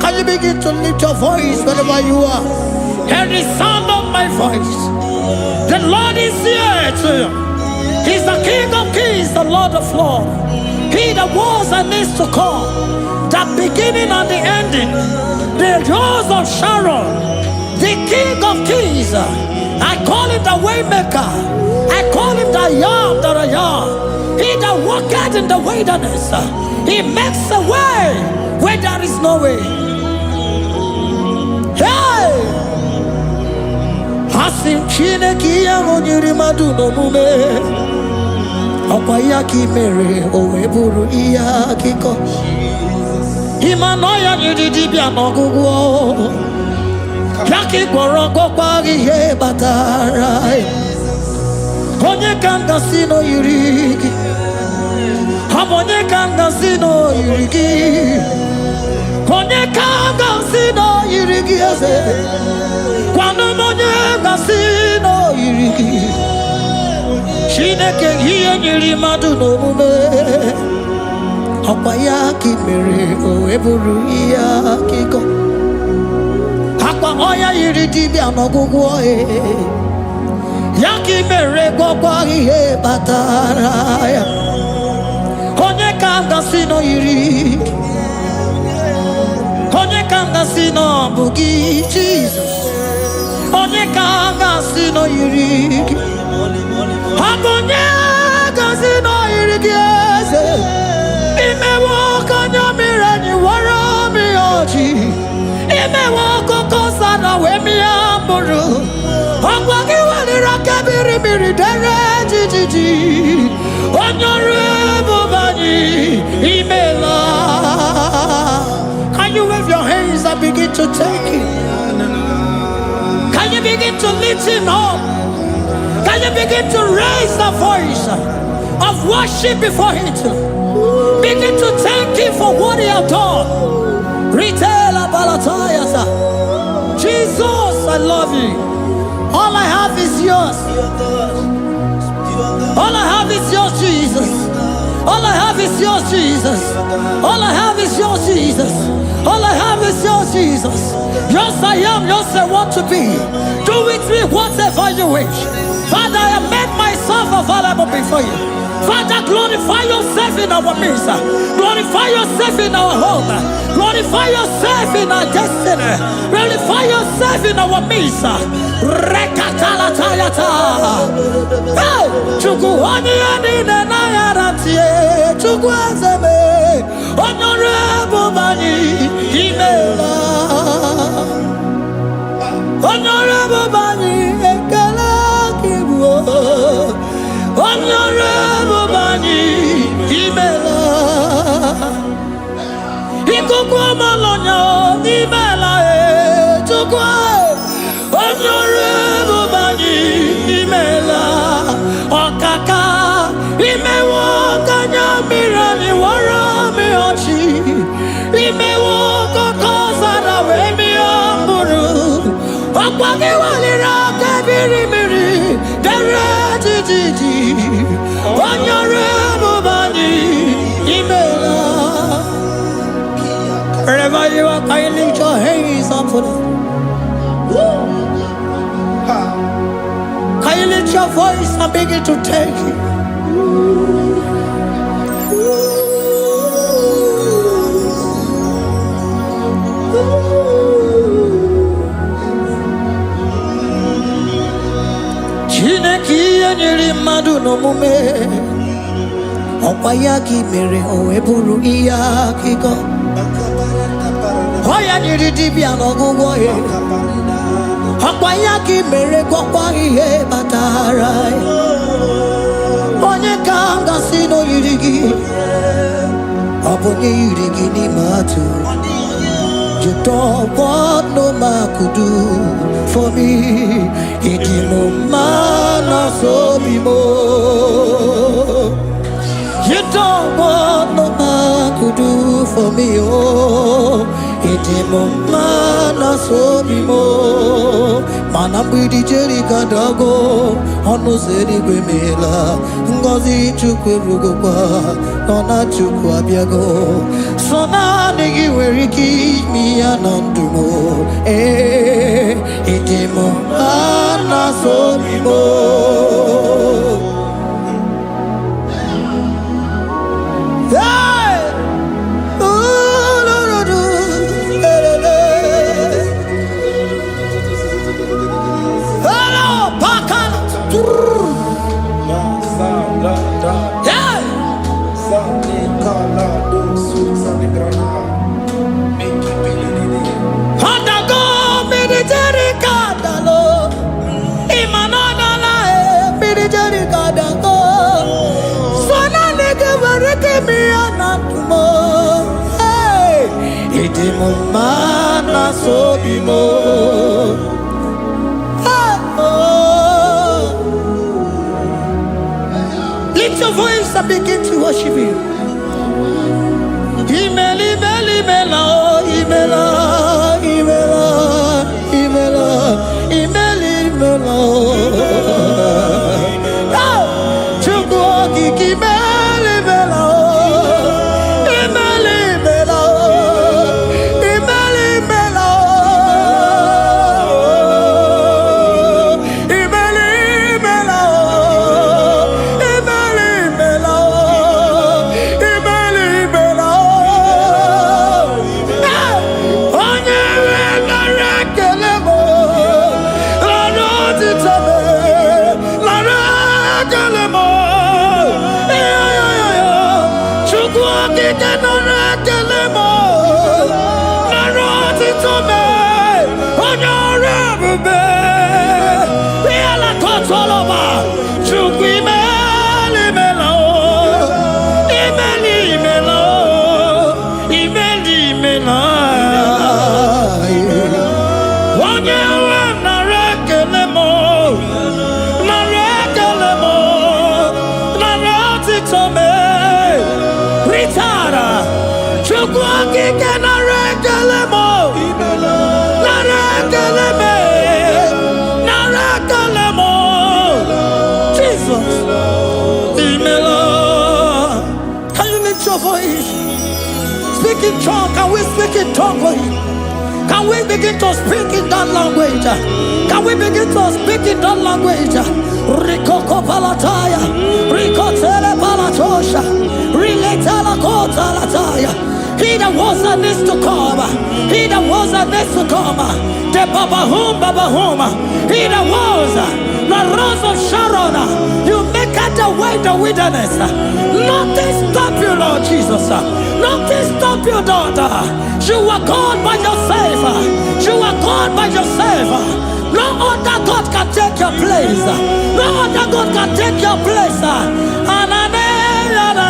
Can you begin to lift your voice wherever you are? Hear the sound of my voice. The Lord is here to you. He's the King of Kings, the Lord of Lords. He that was and is to come, the beginning and the ending, the rose of Sharon, the King of Kings. I call him the Waymaker. I call him the Yam that I am. He that walketh in the wilderness, he makes a way where there is no way. Hey! Asim Chineke ya onyiri madu no mume. Ọkwa ya ka mere o wee bụrụ ihe akụkọ. Ịma na ya nyere dibịa n'ọgwụgwọ. Ya ka ị gwọrọ gwọkwa ihe batara. Onye ka m gasị na o yiri gị. Ọ bụ onye ka m gasị na o yiri gị. Onye ka m gasị na o yiri gị eze. Gwanụ m onye gasị na o yiri gị. Chineke ihe nyere mmadụ n'omume. Ọkwa ya ka ị mere o wee bụrụ ihe akụkọ. Akwa ọya yiri dibịa n'ọgwụgwọ ya ka ị mere gwọkwa ihe batara ya. Onye ka m gasị na o yiri gị. Onye ka m gasị na ọ bụ gị Jizọs. Onye ka m gasị na o yiri gị. Onye gasị na o yiri gị eze. Imewo kanya mmiri anyị wara m ọjị. Imewo kokosara wee mịa mkpụrụ. Ọgwa gị weliri aka birimiri dere jijiji. Honorable Bani Emela. Can you wave your hands and begin to take it? Can you begin to lift him up? Can you begin to raise the voice of worship before him? Begin to thank him for what he has done. Retailer Balatayasa. Jesus, I love you. All I have is yours. All I have is yours, Jesus. All I have is yours, Jesus. All I have is yours, Jesus. All I have is yours, Jesus. Yours I am, yours I want to be. Do with me whatever you wish. Father, I have made myself yourself available before you. Father, glorify yourself in our midst. Glorify yourself in our home. Glorify yourself in our destiny. Glorify yourself in our midst. Rekatalatayata. Hey, Chukwani ani nenayarantie. Chukwazeme. Honorable Bani Imela. Honorable Bani Ekala Kibu. Honorable Bani Imela. Ikukwa Malonya Imela Chukwa. Honorable Bani Imela. Okaka Imewo Kanya Mirani Warami Ochi. Imewo Kokosara Wemi Amburu. Okwagi Walira Kabiri Miri. Dere Titi. Honorable Bani Imela. Wherever you are, can you lift your hands up for them? Can you lift your voice and begin to take it? Chineki anyiri madu no mume. Opayaki mere oeburu iya kiko. Oya nyiri dibia no gugo ye. Opayaki mere kokwa ihe batara. Onye kanga sino yirigi. Obonye yirigi ni matu. You don't want no man could do for me. Itimo mana so bimo. You don't want no man could do for me. Oh, itimo mana so bimo. Manambidi jerika dago. Ono zeri gwemela. Ngozi chukwe rugokwa. Nona chukwa biago. Sona nigi weriki mi anandumo. Itimo mana so bimo. Mana so bimo. Lift your voice and begin to worship Him. Imeli, Imeli, Imela, Imela, Imela, Imela, Imeli, Imela. Chukwu Imeli, Imela. Speak in tongue. Can we speak in tongue for Him? Can Can we begin to speak in that language? Can we begin to speak in that language? Rikoko palataya, rikotele palatosha, riletala kota lataya. He that was and is to come. He that was and is to come. The Babahum, Babahum. He that was the rose of Sharon. You make out the way in the wilderness. Nothing stop you, Lord Jesus. Nothing stop you, daughter. You are God by yourself. You are God by yourself. No other God can take your place. No other God can take your place. And I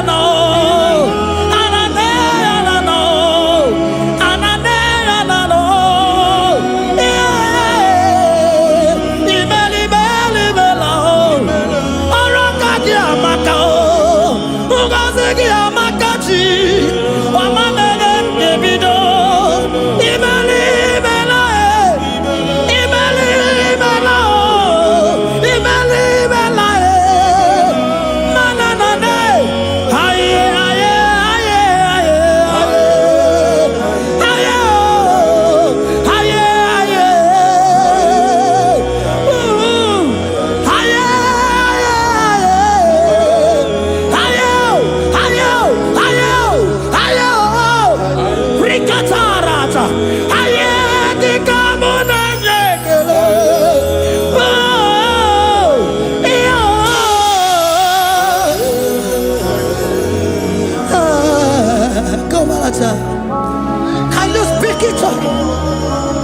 know. Can you speak it?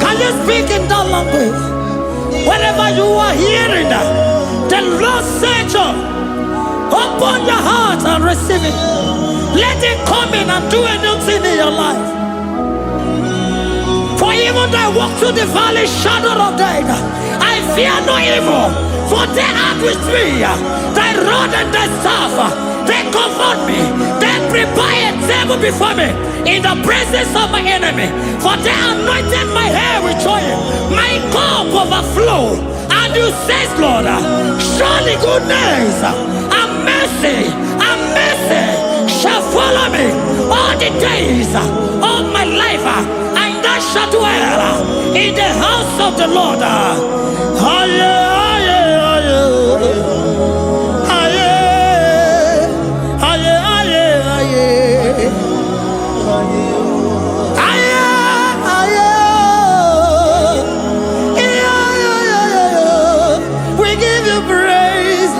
Can you speak in that language? Whenever you are hearing that, the Lord said, open your heart and receive it. Let it come in and do a new thing in your life. For even though I walk through the valley shadow of death, I fear no evil. For they are with me. Thy rod and thy staff, they comfort me. They prepare a table before me in the presence of my enemy. For they anointed my hair with oil. My cup overflow. And you say, Lord, surely goodness and mercy shall follow me all the days of my life. And I shall dwell in the house of the Lord. We give you praise.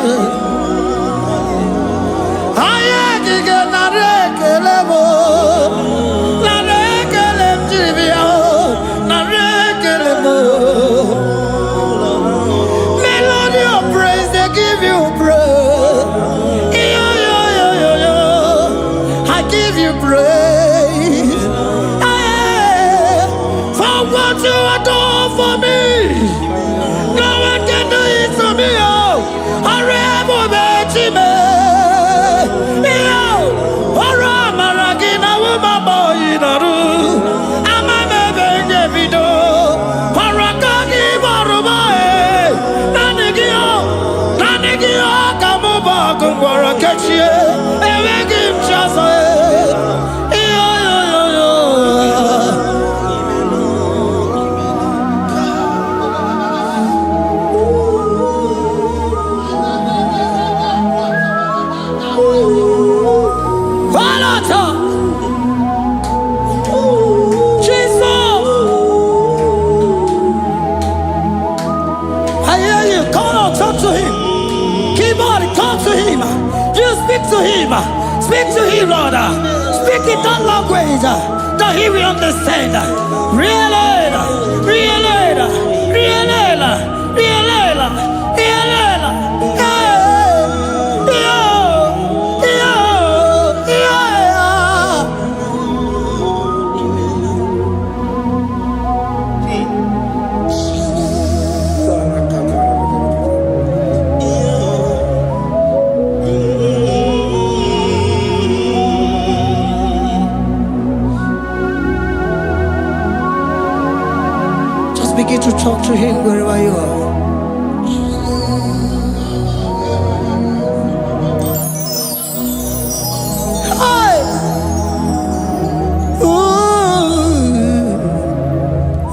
Melody of praise, they give you praise. I give you praise. For what you have done for me, no one can do it for me. Speak to him, Lord. Speak in that language that he will understand. Begin to talk to him wherever you are. Hey! Ooh.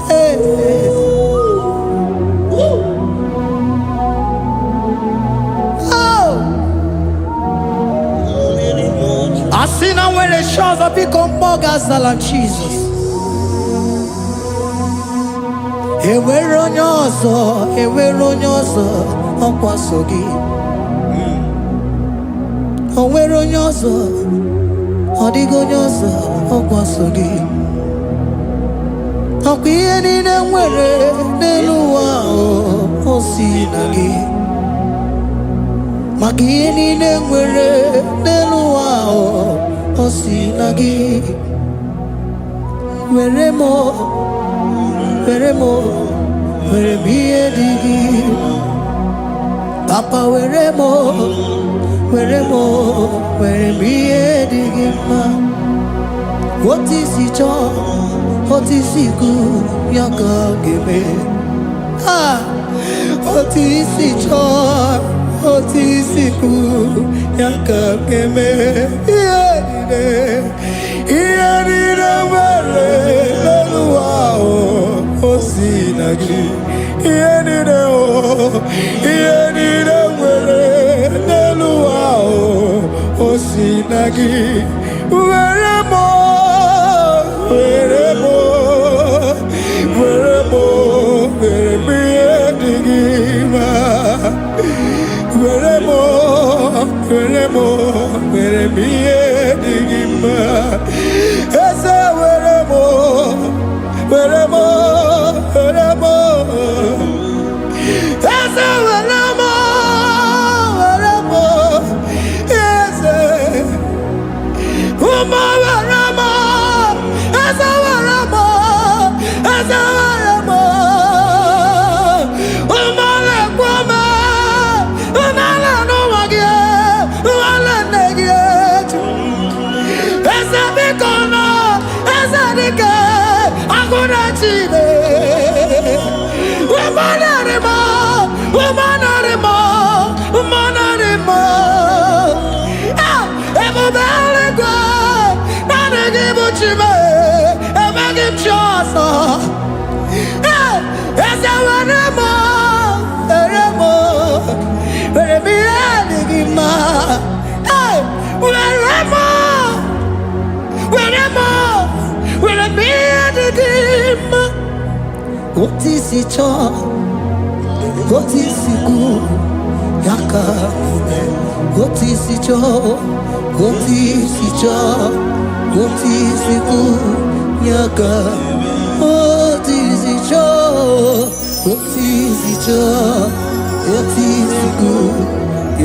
Hey! biko mgbọgazala Jesus. Enwere onye ọzọ, enwere onye ọzọ ọkwa so gị. O nwere onye ọzọ, ọ dịghị onye ọzọ ọkwa so gị. Ọkwa ihe niile nwere n'elu ụwa o si na gị. Maka ihe niile nwere n'elu ụwa o si na gị. Were m, were m, were m ihe dị gị. Papa were m, were m, were m ihe dị gị mma. Otu isi chọọ, otu isi kwu ya ka ọ ga-eme. Otu isi chọọ, otu isi kwu ya ka ọ ga-eme. Ihe niile nwere n'elu ụwa o si na gị. Ihe niile nwere n'elu ụwa o si na gị. Were m, were m, were m, were m ihe dị gị mma. Were m, were m, were m ihe dị gị mma. Eze were m, were m, were m. Eze were m, were m. Eze ụmụ were m. Eze were m, eze were m. Ụmụ na-ekwu m, ụmụ na-anụwa gị, ụmụ na-nne gị etu. Eze biko nọ, eze dike agụ na-echi ime. Ụmụ narị m, ụmụ narị m, ụmụ narị m. Ebube eluigwe, naanị gị bụ chi m, enweghị m chi ọzọ. Eze were m, were m, were m ihe dị gị mma. Were m, were m, were m ihe dị gị mma. Otu isi chọọ, otu isi kwu ya ka ime. Otu isi chọọ, otu isi chọọ, otu isi kwu ya ka. Otu isi chọọ, otu isi chọọ, otu isi kwu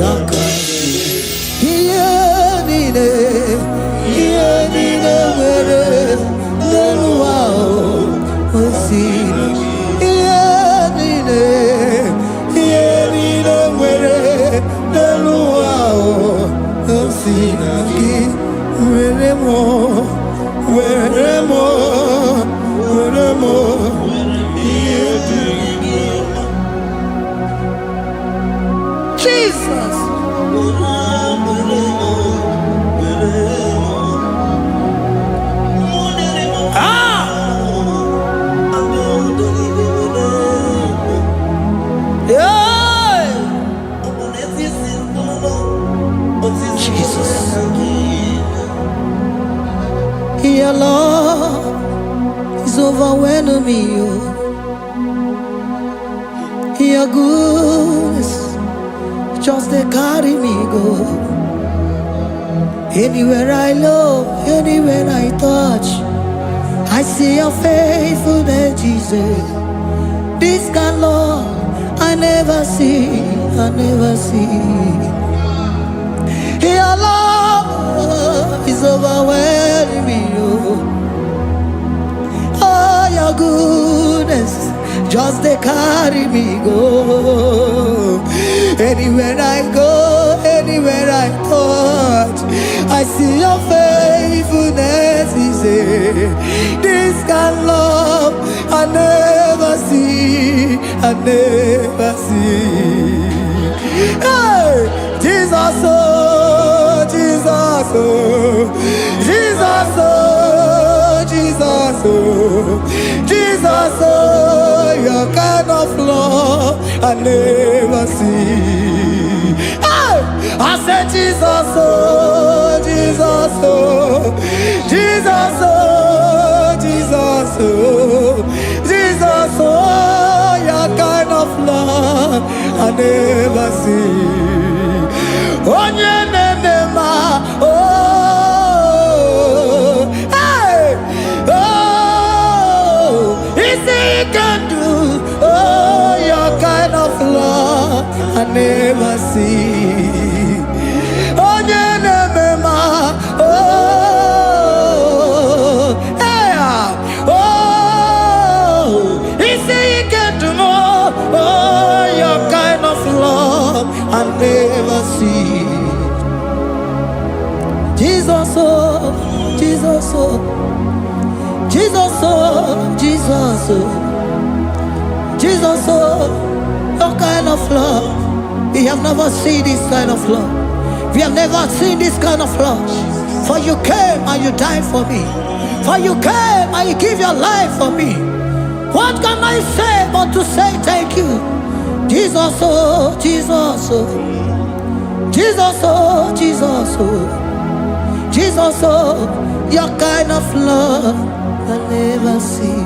ya ka. Ihe niile nwere n'elu ụwa o si na gị. Ihe niile nwere n'elu ụwa o si na gị. Were m, were m, were m ihe dị gị mma. Jesus. Your love is overwhelming me. Your goodness just they carry me go. Anywhere I look, anywhere I touch, I see your faithfulness, Jesus. This kind of love I never see, I never see. Your love is overwhelming me. Oh, your goodness just they carry me go. Anywhere I go, anywhere I touch, I see your faithfulness. This kind of love I never see, I never see. Hey, Jesus, oh, Jesus, oh, Jesus, oh, Jesus, oh, Jesus, oh, your kind of love I never see. Hey, I said Jesus, oh, Jesus, oh, Jesus. oh, Jesus, oh, Jesus, oh, your kind of love I never see. Oh, yeah, oh, hey, oh, easy you can do. Oh, your kind of love I never see. Oh, yeah, oh, hey, oh, easy you can do more. Oh, your kind of love I never see. Jesus, oh, Jesus, oh, Jesus, oh, Jesus, oh, Jesus, oh, your kind of love. We have never seen this kind of love. We have never seen this kind of love. For you came and you died for me. For you came and you give your life for me. What can I say but to say thank you? Jesus, oh, Jesus, oh, Jesus, oh, Jesus, oh. Jesus, oh, your kind of love I never see.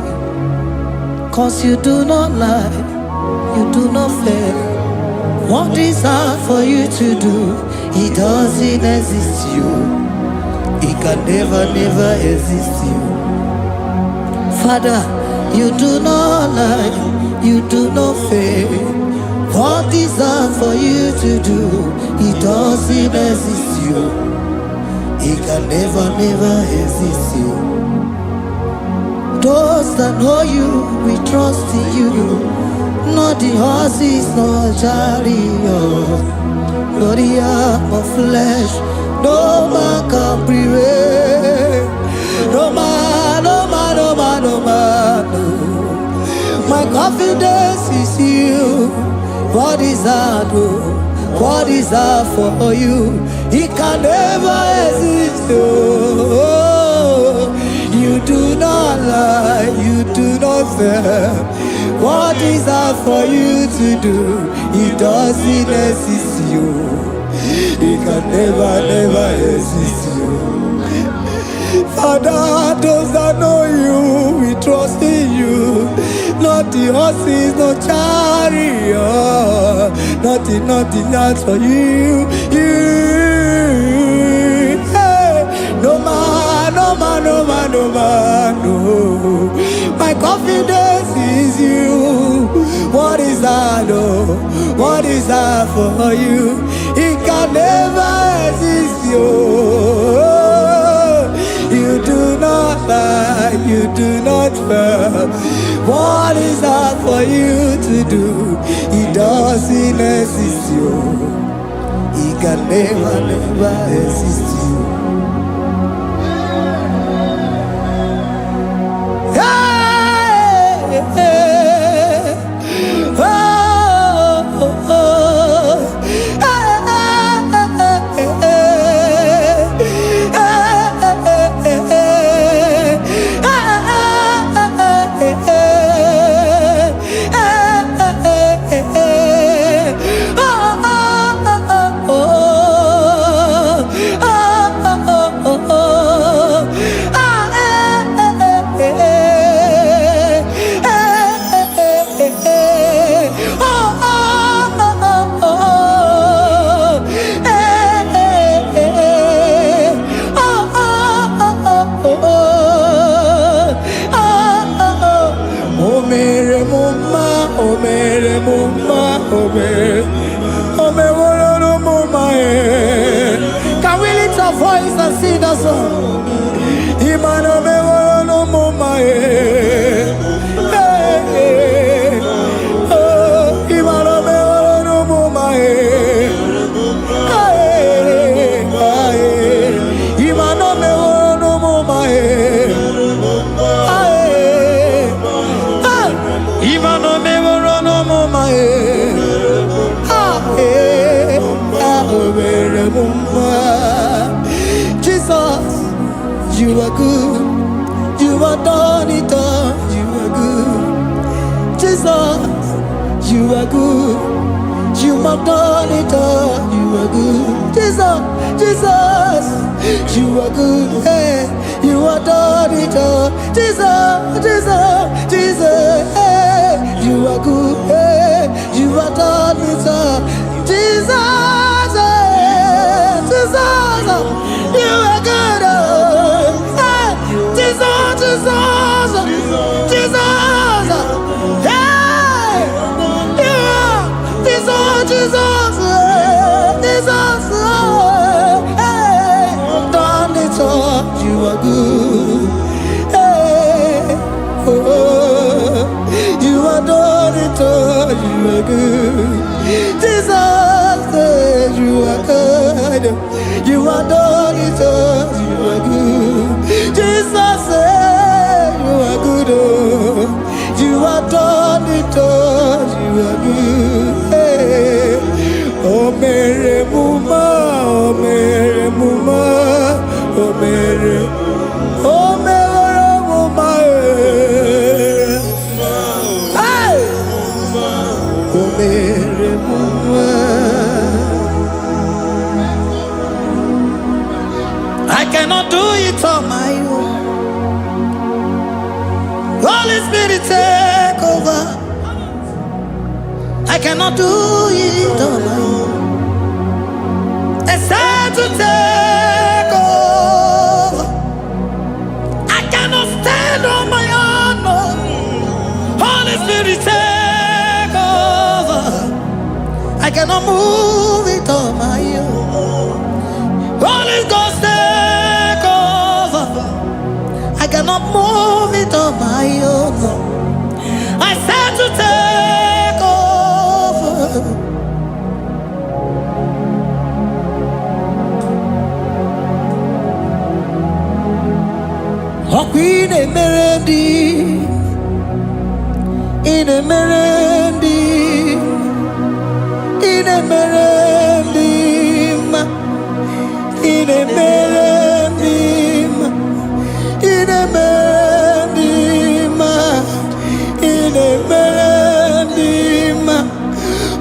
'Cause you do not lie, you do not fail. What is hard for you to do, it doesn't exist you. It can never, never exist you. Father, you do not lie, you do not fail. What is hard for you to do, it doesn't exist you. It can never, never exist you. Those that know you, we trust in you. Not the horses, not chariot, not the arm of flesh. No man can prevail. No man, no man, no man, no man, no. My confidence is you. What is hard, oh? What is hard for you? It can never exist. Oh, you do not lie, you do not fail. What is hard for you to do? It doesn't exist you. It can never, never exist you. Father, those that know you, we trust in you. Not the horses, no chariot. Nothing else for you. Hey, no man, no man, no man, no man, no. My confidence is you. What is that, oh? What is that for you? It can never exist you. You do not lie, you do not fail. What is that for you to do? It doesn't exist you. It can never, never exist you. Hey, hey, oh, oh, oh. Can we lift our voice and sing that song? Imano me no mama oh, imano me no mama imano me no mama imano me no mama Jesus, you are good. You are done it all. You are good. Jesus, you are good. You have done it all. You are good. Jesus, Jesus, you are good. Hey, you have done it all. Jesus, Jesus, Jesus, hey, you are good. Hey, you have done it all. Jesus, hey, Jesus, you are good. Hey, Jesus, Jesus, Jesus, hey, you are Jesus, Jesus, Jesus, hey, done it all. You are good. Hey, oh, you are done it all. You are good. Jesus, you are good. You are done it all. You are good. Jesus, you are good. Oh, you are done it all. You are good. Hey, oh, Mary Muma, oh, Mary Muma, oh, Mary, oh, Mary Muma, hey, oh, Mary Muma. I cannot do it on my own. Holy Spirit, take over. I cannot do it on my own. It's time to take over. I cannot stand on my own. No. Holy Spirit, take over. I cannot move it on my own. Holy Ghost, take over. I cannot move it on my own. I said to take over. In a merendi, in a merendi, in a merendi, in a merendi, in a merendi, in a merendi,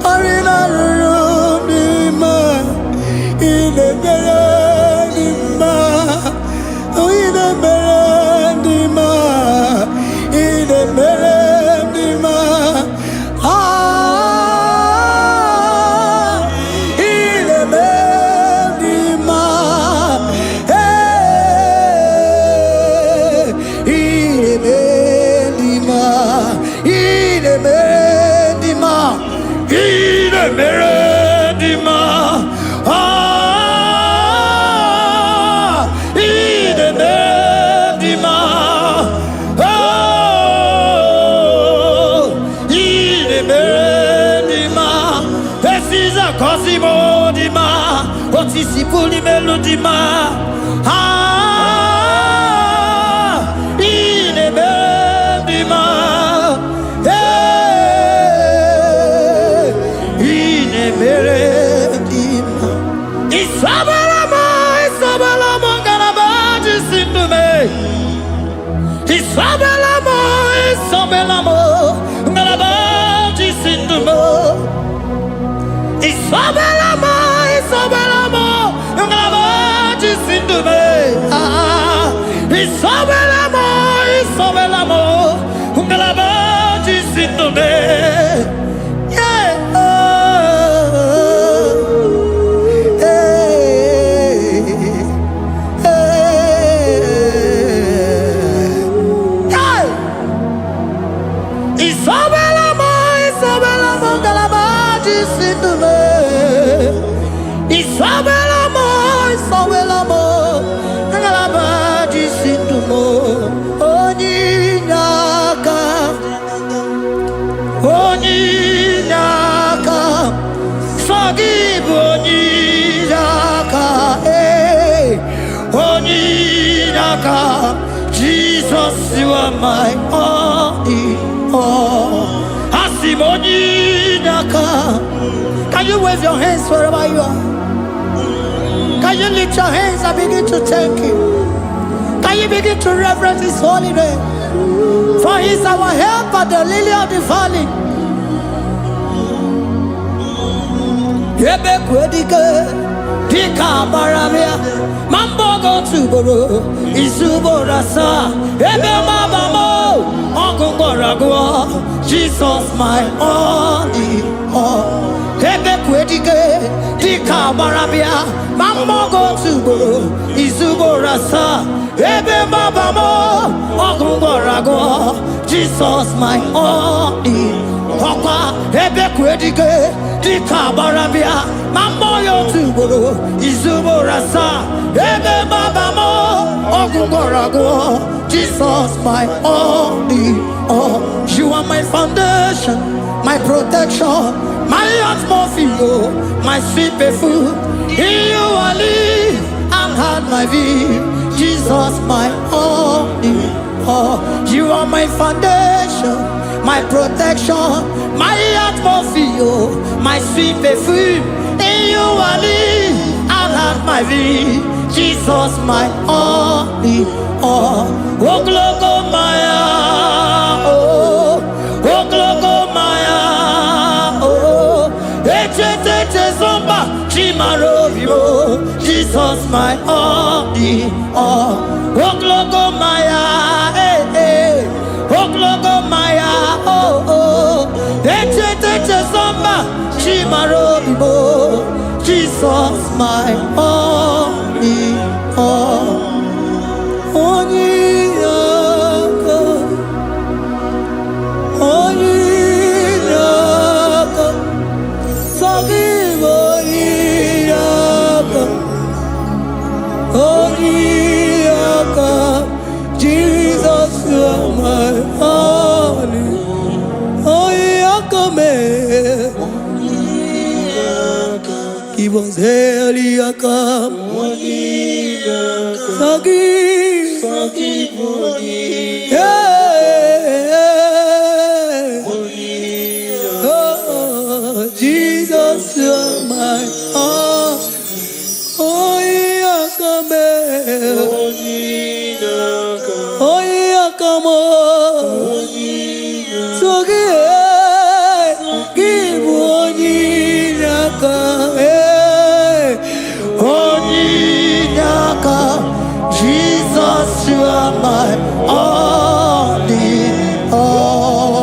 or in a room, in a merendi, oh, in a merendi, in a merendi, ah, in a merendi, hey, in a merendi, in a merendi, in a merendi, ah, in a merendi, oh, in a merendi, this is a cosimo dima, what is the fully melody, ah, in a merendi, hey, in a merendi, Isabelamo, Isabelamo, Garabaji, Sindume, Isabelamo, Isabelamo, Garabaji, Sindume, Isabelamo, Isabelamo, Garabaji, Sindume, ah, Isabelamo, Isabelamo, Garabaji, Sindume, yeah, Isabelamo, Isabelamo, Galabaji, Sindume. Isabelamo, Isabelamo, Galabaji, Sindumo. Onyinaka, Onyinaka, Sagibu Onyinaka, hey, Onyinaka. Jesus, you are my only all. Asimonidaka. Can you wave your hands wherever you are? Can you lift your hands and begin to thank Him? Can you begin to reverence His holy name? For He is our help at the lily of the valley. ebe kwedike dika baramia mambogo tuboro isuborasa ebe mabamo ogungorago Jesus my only all ebe kwedike dika baramia mambogo tuboro isuborasa ebe mabamo ogungorago Jesus my only Papa, ebe kwedike dika barabia mamoyo tuboro izuborasa ebe babamo ogungorago Jesus my only all. You are my foundation, my protection, my atmosphere, my sweet perfume. In you I live and had my being. Jesus my only all. You are my foundation, my protection, my atmosphere, my sweet perfume. In you I live and have my being. Jesus my only all. Oh, glogo maya, oh, glogo maya, oh, eche zomba, chimarovio, Jesus my only all. Oh, glogo maya, Oklogo maya, oh oh, eche zomba, chimaro ibo, Jesus my only all. Oniyaka, sagibo oniyaka, oniyaka, Jesus you are my only, oniyaka me, give us heliaka, sagibo oniyaka. Jesus, you're my all. Oh, yeah, come here. Oh, yeah, come on. So give Jesus, you are my only all.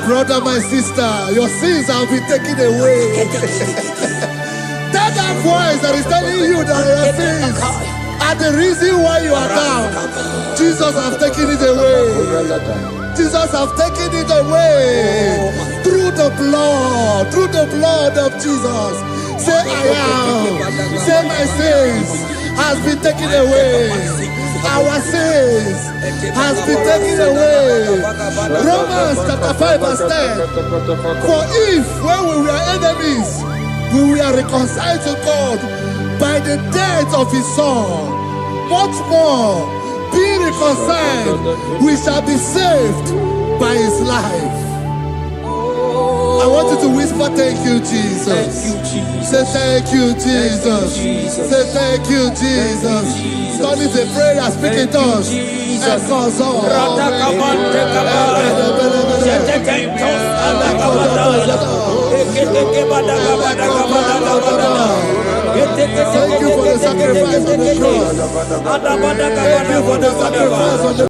Brother, my sister, your sins have been taken away. Tell that voice that is telling you that your sins are the reason why you are down. Jesus has taken it away. Jesus has taken it away. Through the blood of Jesus. Say I am. Say my sins has been taken away. Our sins has been taken away. Romans chapter 5 verse 10. For if when we were enemies, we were reconciled to God by the death of his son, much more, being reconciled, we shall be saved by his life. I want you to whisper Papa, thank you, Jesus. Thank you, Jesus. Say thank you, Jesus. Jesus. Say thank you, Jesus. God is a prayer, speak in tongues. Thank you for the sacrifice on the cross. Thank you for the sacrifice on the